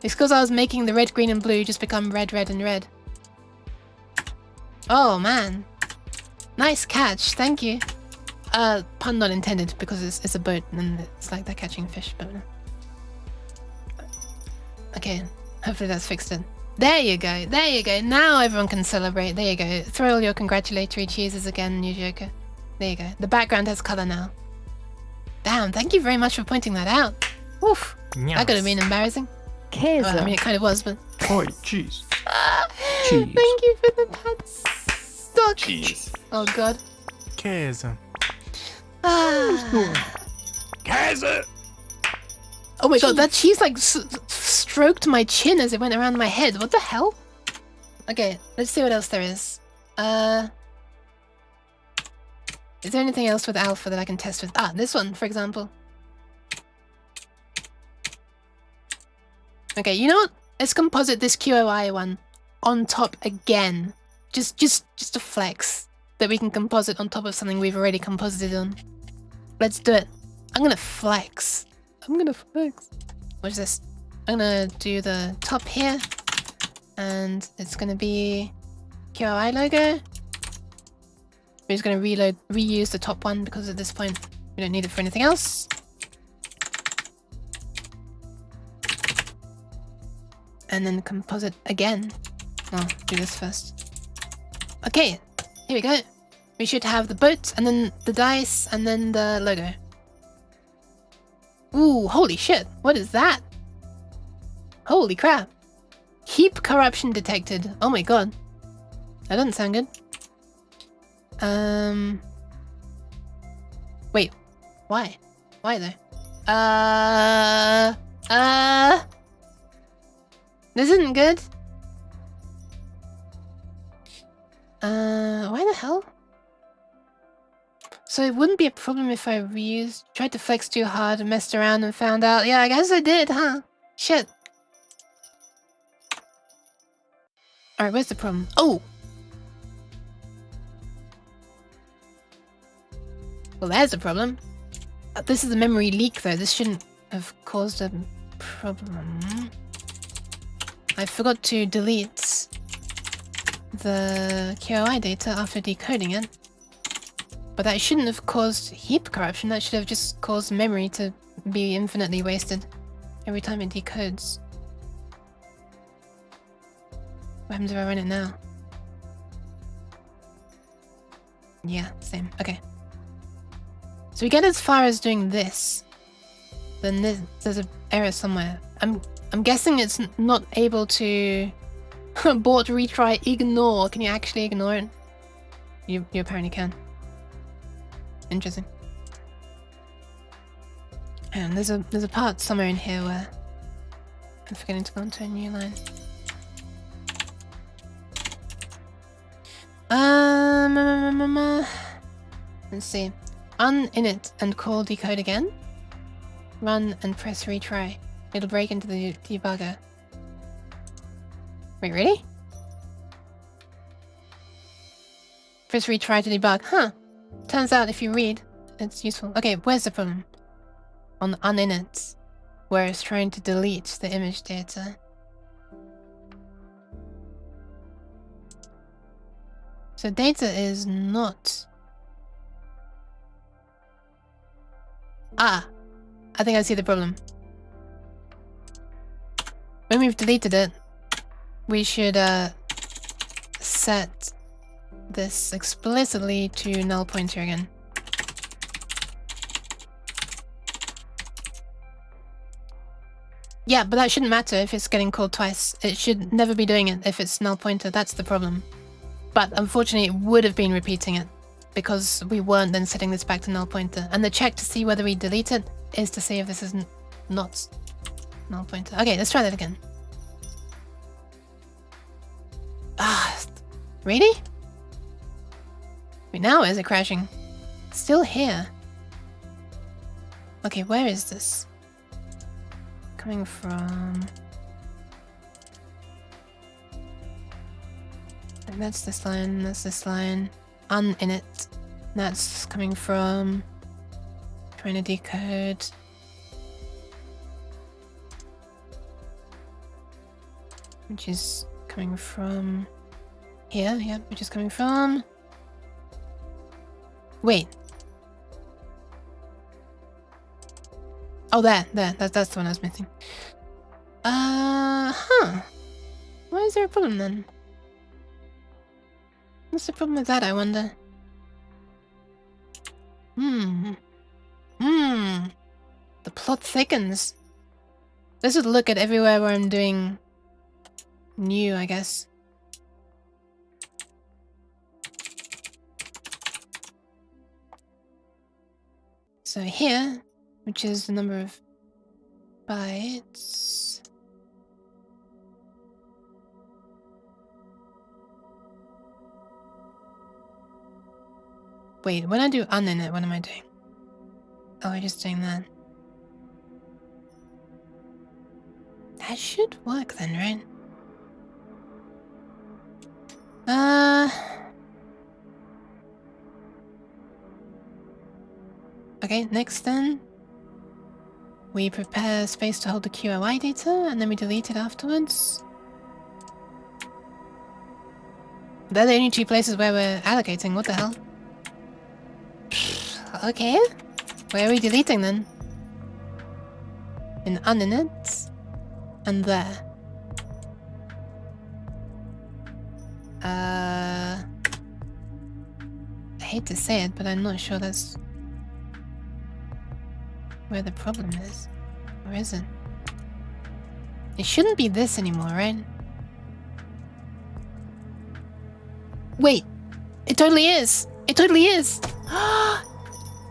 It's because I was making the red, green, and blue just become red, red, and red. Oh man. Nice catch, thank you. Pun not intended, because it's a boat and it's like they're catching fish, but... Okay, hopefully that's fixed it. There you go, there you go. Now everyone can celebrate. There you go. Throw all your congratulatory cheeses again, new Joker. There you go. The background has color now. Damn, thank you very much for pointing that out. Oof. That could have been embarrassing. Well, I mean, it kind of was, but... Oi, cheese. Cheese. Thank you for the pet stock. Cheese. Oh god. Käse. Ah. Käse! Oh my god, that cheese like stroked my chin as it went around my head. What the hell? Okay, let's see what else there is. Is there anything else with alpha that I can test with? Ah, this one, for example. Okay, you know what? Let's composite this QOI one on top again. Just a flex that we can composite on top of something we've already composited on. Let's do it. I'm gonna flex. What is this? I'm gonna do the top here, and it's gonna be QOI logo. We're just gonna reuse the top one because at this point we don't need it for anything else. And then composite again. Oh, do this first. Okay, here we go. We should have the boat, and then the dice, and then the logo. Ooh, holy shit. What is that? Holy crap. Heap corruption detected. Oh my god. That doesn't sound good. Wait. Why? Why though? This isn't good. Why the hell? So it wouldn't be a problem if I tried to flex too hard and messed around and found out. Yeah, I guess I did, huh? Shit. Alright, where's the problem? Oh! Well, there's a problem. This is a memory leak, though. This shouldn't have caused a problem. I forgot to delete the QOI data after decoding it. But that shouldn't have caused heap corruption. That should have just caused memory to be infinitely wasted every time it decodes. What happens if I run it now? Yeah, same. Okay. So we get as far as doing this. Then there's an error somewhere. I'm guessing it's not able to abort, retry, ignore. Can you actually ignore it? You apparently can. Interesting. And there's a part somewhere in here where I'm forgetting to go onto a new line. Let's see. Uninit and call decode again. Run and press retry. It'll break into the debugger. Wait, really? Press retry to debug. Huh. Turns out if you read, it's useful. Okay, where's the problem? On uninit, where it's trying to delete the image data. So data is not... Ah! I think I see the problem. When we've deleted it, we should set this explicitly to null pointer again. Yeah, but that shouldn't matter if it's getting called twice. It should never be doing it if it's null pointer. That's the problem. But unfortunately, it would have been repeating it because we weren't then setting this back to null pointer. And the check to see whether we delete it is to see if this is not null pointer. Okay, let's try that again. Ah, really? Wait, now is it crashing? Still here. Okay, where is this? Coming from... And that's this line, that's this line. Uninit. That's coming from... Trying to decode... Which is coming from... Here, yeah, which is coming from... Wait. Oh, there. That's the one I was missing. Huh. Why is there a problem then? What's the problem with that, I wonder? The plot thickens. Let's just look at everywhere where I'm doing new, I guess. So here, which is the number of bytes. Wait, when I do uninit, what am I doing? Oh, I'm just doing that. That should work then, right? Okay, next then. We prepare space to hold the QOI data, and then we delete it afterwards. They're the only two places where we're allocating, what the hell? Okay. Where are we deleting then? In uninit. And there. I hate to say it, but I'm not sure that's where the problem is. Or is it? It shouldn't be this anymore, right? Wait! It totally is! It totally is!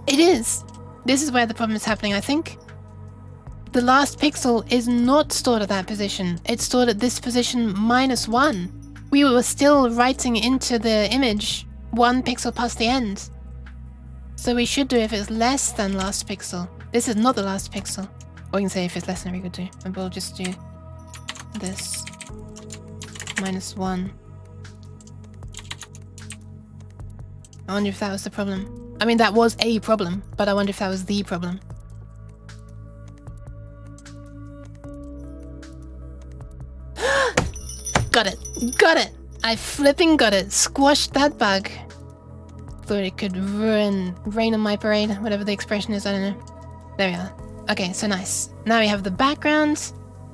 It is! This is where the problem is happening, I think. The last pixel is not stored at that position. It's stored at this position -1. We were still writing into the image 1 pixel past the end. So we should do if it's less than last pixel. This is not the last pixel. Or you can say if it's less than we could do. And we'll just do this -1. I wonder if that was the problem. I mean, that was a problem, but I wonder if that was the problem. Got it! Got it! I flipping got it! Squashed that bug! Thought it could rain on my parade, whatever the expression is, I don't know. There we are. Okay, so nice. Now we have the background,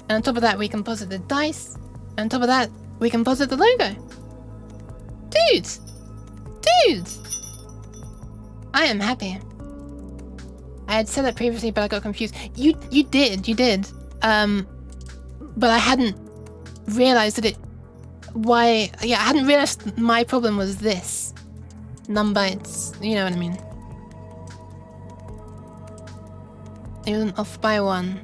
and on top of that we can posit the dice, and on top of that we can posit the logo. Dude! Dude! I am happy. I had said that previously, but I got confused. You did. But I hadn't realized that I hadn't realized my problem was this. Num bytes, you know what I mean. It was off by 1.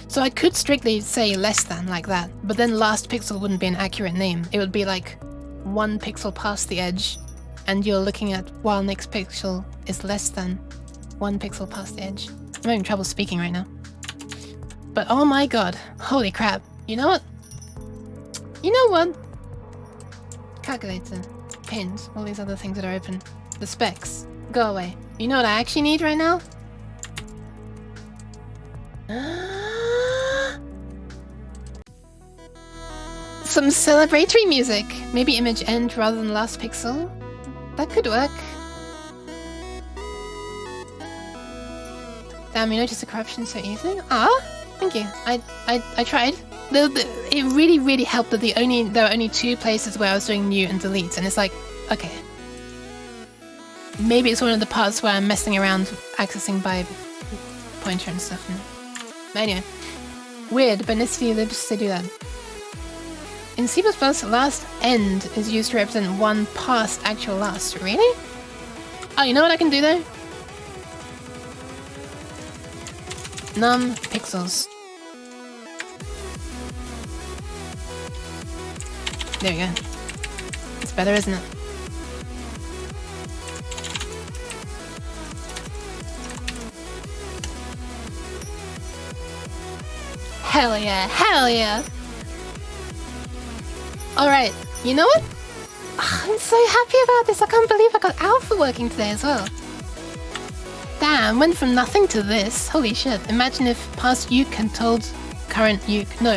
So I could strictly say less than like that, but then last pixel wouldn't be an accurate name. It would be like 1 pixel past the edge, and you're looking at while next pixel is less than 1 pixel past the edge. I'm having trouble speaking right now. But oh my god, holy crap. You know what? You know what? Calculator, pins, all these other things that are open. The specs, go away. You know what I actually need right now? Some celebratory music. Maybe image end rather than last pixel. That could work. Damn, you noticed the corruption so easily? Ah, thank you. I tried. It really helped that there were only 2 places where I was doing new and delete, and it's like, okay. Maybe it's one of the parts where I'm messing around accessing by pointer and stuff. But anyway, Weird, but Nisty libs to do that. In C++, last end is used to represent one past actual last. Really? Oh, you know what I can do though? Num pixels. There we go. It's better, isn't it? Hell yeah, hell yeah! Alright, you know what? I'm so happy about this, I can't believe I got alpha working today as well. Damn, went from nothing to this. Holy shit, imagine if past Uke had told current Uke. No,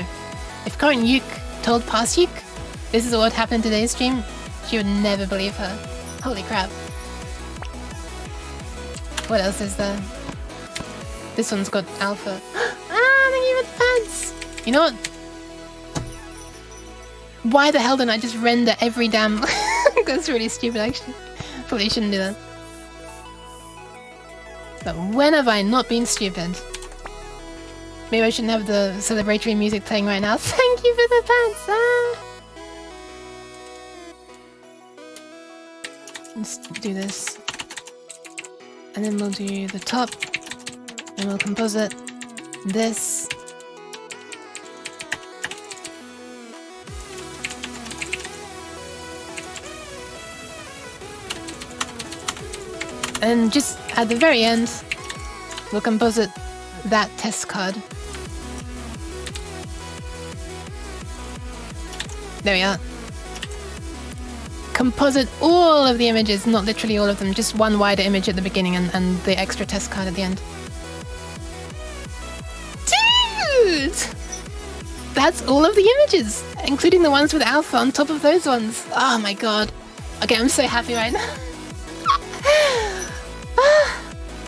if current Uke told past Uke this is what happened today's stream, she would never believe her. Holy crap. What else is there? This one's got alpha. Thank you for the pants! You know what? Why the hell didn't I just render every damn... That's really stupid actually. Probably shouldn't do that. But when have I not been stupid? Maybe I shouldn't have the celebratory music playing right now. Thank you for the pants! Let's do this. And then we'll do the top. And we'll composite this. And just at the very end, we'll composite that test card. There we are. Composite all of the images, not literally all of them, just one wider image at the beginning and the extra test card at the end. Dude! That's all of the images, including the ones with alpha on top of those ones. Oh my god. Okay, I'm so happy right now.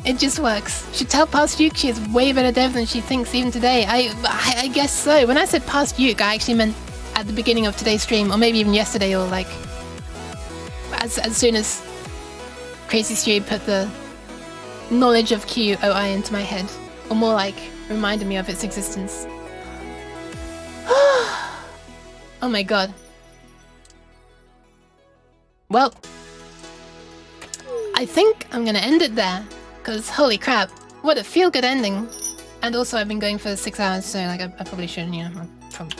It just works. Should tell past Uke she is way better dev than she thinks even today. I guess so. When I said past Uke, I actually meant at the beginning of today's stream, or maybe even yesterday, or like as soon as Crazy Stew put the knowledge of QOI into my head, or more like reminded me of its existence. Oh my god. Well, I think I'm gonna end it there. Because holy crap, what a feel-good ending. And also I've been going for 6 hours, so like I probably shouldn't, you know, probably.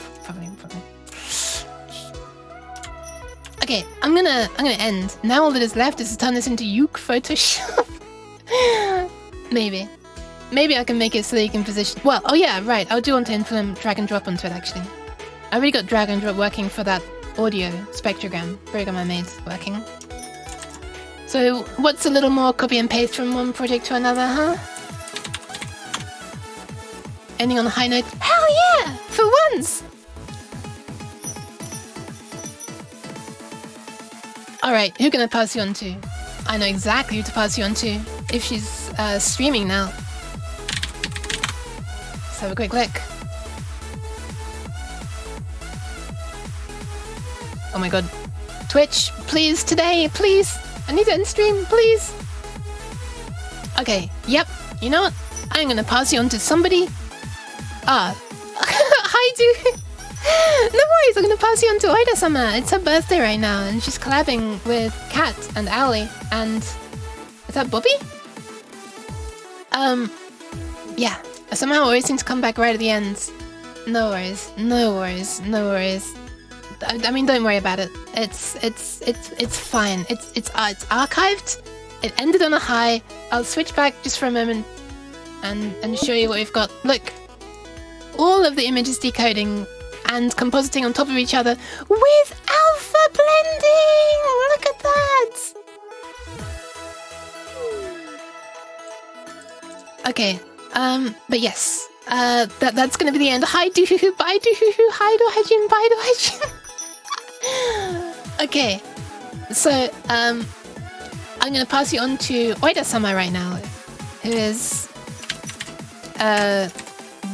Okay, I'm gonna end. Now all that is left is to turn this into Uke Photoshop. Maybe I can make it so that you can position. Well, oh yeah, right. I do want to implement drag and drop onto it actually. I already got drag and drop working for that audio spectrogram program I made working. So, what's a little more copy and paste from one project to another, huh? Ending on a high note. Hell yeah! For once! Alright, who can I pass you on to? I know exactly who to pass you on to. If she's streaming now. Let's have a quick look. Oh my god. Twitch, please, today, please! I need to end stream, please! Okay, yep, you know what? I'm gonna pass you on to somebody. Hi, dude! No worries, I'm gonna pass you on to Oida-sama. It's her birthday right now, and she's collabing with Kat and Ali, and... Is that Bobby? Yeah. I somehow always seem to come back right at the end. No worries, no worries, no worries. I mean, don't worry about it. It's fine. It's archived. It ended on a high. I'll switch back just for a moment and show you what we've got. Look, all of the images decoding and compositing on top of each other with alpha blending. Look at that. Okay. But yes. That's gonna be the end. Hi doohoo, bye doohoo, hi dohajin, bye dohajin. Okay, so I'm gonna pass you on to Oida-sama right now, who is a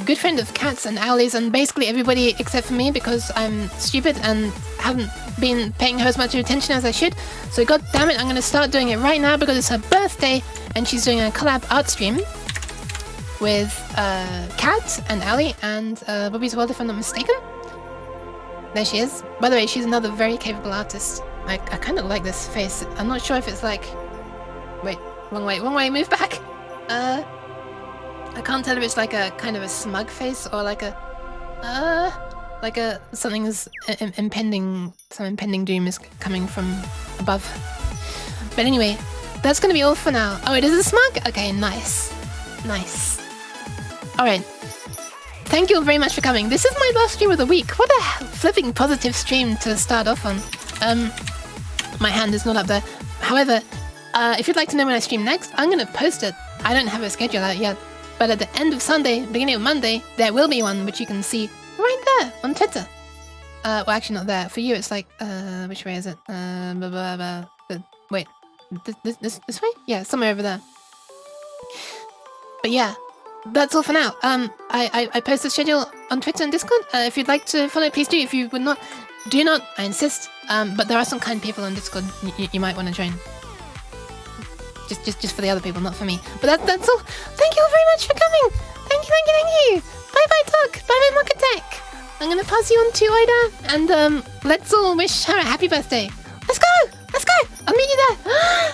good friend of Kat's and Owlie's and basically everybody except for me because I'm stupid and haven't been paying her as much attention as I should. So god damn it, I'm gonna start doing it right now because it's her birthday and she's doing a collab art stream with Kat and Ali and Bobby's World, if I'm not mistaken. There she is. By the way, she's another very capable artist. I kind of like this face. I'm not sure if it's like... Wait, wrong way, move back! I can't tell if it's like a kind of a smug face or like a... something's impending... Some impending doom is coming from above. But anyway, that's gonna be all for now. Oh, it is a smug? Okay, nice. Nice. Alright. Thank you all very much for coming. This is my last stream of the week. What a flipping positive stream to start off on. My hand is not up there. However, if you'd like to know when I stream next, I'm gonna post it. I don't have a schedule out yet. But at the end of Sunday, beginning of Monday, there will be one which you can see right there on Twitter. Well, actually not there. For you, it's like, which way is it? Wait, this way? Yeah, somewhere over there. But yeah, that's all for now. I post the schedule on Twitter and Discord. If you'd like to follow, please do. If you would not, do not. I insist. But there are some kind people on Discord you might want to join. Just for the other people, not for me. But that's all. Thank you all very much for coming. Thank you. Bye bye, Doc. Bye bye, Mokatech. I'm gonna pass you on to Ida, and let's all wish her a happy birthday. Let's go. I'll meet you there.